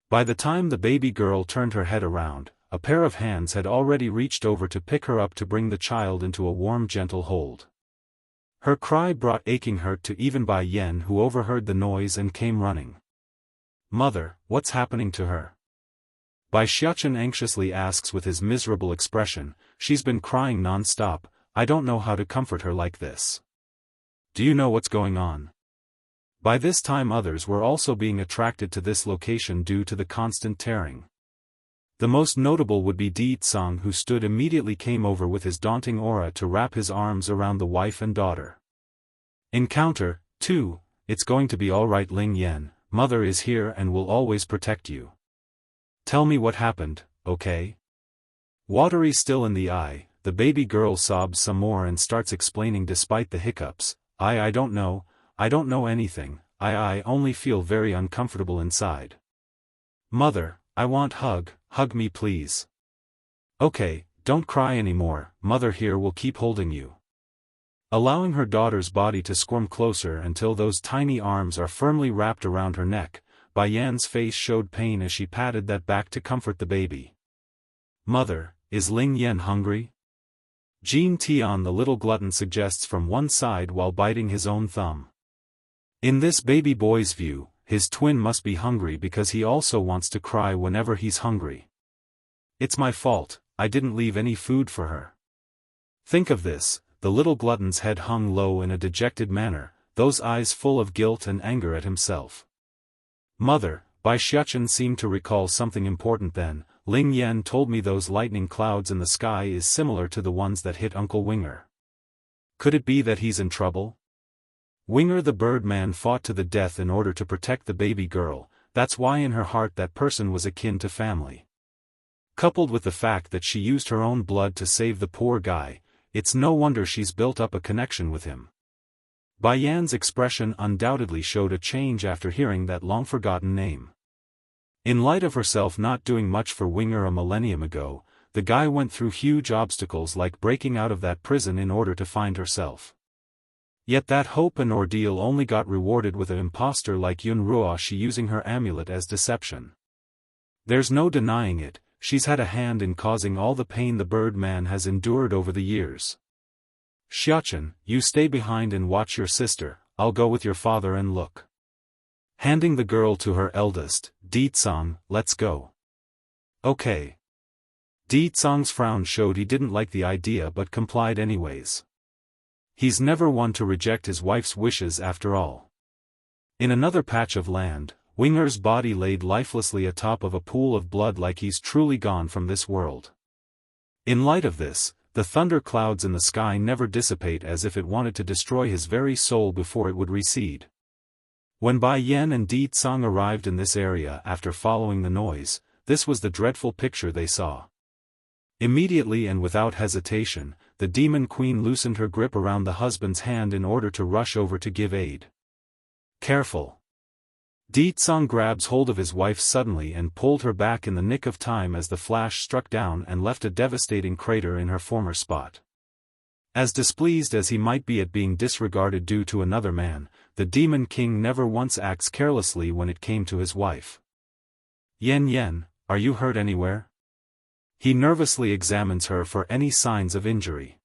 By the time the baby girl turned her head around, a pair of hands had already reached over to pick her up to bring the child into a warm gentle hold. Her cry brought aching hurt to even Bai Yan, who overheard the noise and came running. Mother, what's happening to her? Bai Xiaochen anxiously asks with his miserable expression. She's been crying non-stop. I don't know how to comfort her like this. Do you know what's going on? By this time others were also being attracted to this location due to the constant tearing. The most notable would be Di Tsang, who stood immediately came over with his daunting aura to wrap his arms around the wife and daughter. Encounter 2. It's going to be alright Ling Yan, Mother is here and will always protect you. Tell me what happened, okay? Watery still in the eye, the baby girl sobs some more and starts explaining despite the hiccups. I don't know anything, I only feel very uncomfortable inside. Mother, I want hug me please. Okay, don't cry anymore, Mother here will keep holding you. Allowing her daughter's body to squirm closer until those tiny arms are firmly wrapped around her neck, Bai Yan's face showed pain as she patted that back to comfort the baby. Mother, is Ling Yan hungry? Jean Tian the little glutton suggests from one side while biting his own thumb. In this baby boy's view, his twin must be hungry because he also wants to cry whenever he's hungry. It's my fault, I didn't leave any food for her. Think of this, the little glutton's head hung low in a dejected manner, those eyes full of guilt and anger at himself. Mother, Bai Xiachen seemed to recall something important then. Ling Yan told me those lightning clouds in the sky is similar to the ones that hit Uncle Winger. Could it be that he's in trouble? Winger the Birdman fought to the death in order to protect the baby girl, that's why in her heart that person was akin to family. Coupled with the fact that she used her own blood to save the poor guy, it's no wonder she's built up a connection with him. Bai Yan's expression undoubtedly showed a change after hearing that long-forgotten name. In light of herself not doing much for Winger a millennium ago, the guy went through huge obstacles like breaking out of that prison in order to find herself. Yet that hope and ordeal only got rewarded with an imposter like Yun Ruoshi using her amulet as deception. There's no denying it, she's had a hand in causing all the pain the Birdman has endured over the years. Xiachen, you stay behind and watch your sister, I'll go with your father and look. Handing the girl to her eldest, Di Tsang, let's go. Okay. Di Tsang's frown showed he didn't like the idea but complied anyways. He's never one to reject his wife's wishes after all. In another patch of land, Winger's body laid lifelessly atop of a pool of blood like he's truly gone from this world. In light of this, the thunder clouds in the sky never dissipate as if it wanted to destroy his very soul before it would recede. When Bai Yan and Di Tsang arrived in this area after following the noise, this was the dreadful picture they saw. Immediately and without hesitation, the demon queen loosened her grip around the husband's hand in order to rush over to give aid. Careful! Di Tsang grabs hold of his wife suddenly and pulled her back in the nick of time as the flash struck down and left a devastating crater in her former spot. As displeased as he might be at being disregarded due to another man, the demon king never once acts carelessly when it came to his wife. Yen, are you hurt anywhere? He nervously examines her for any signs of injury.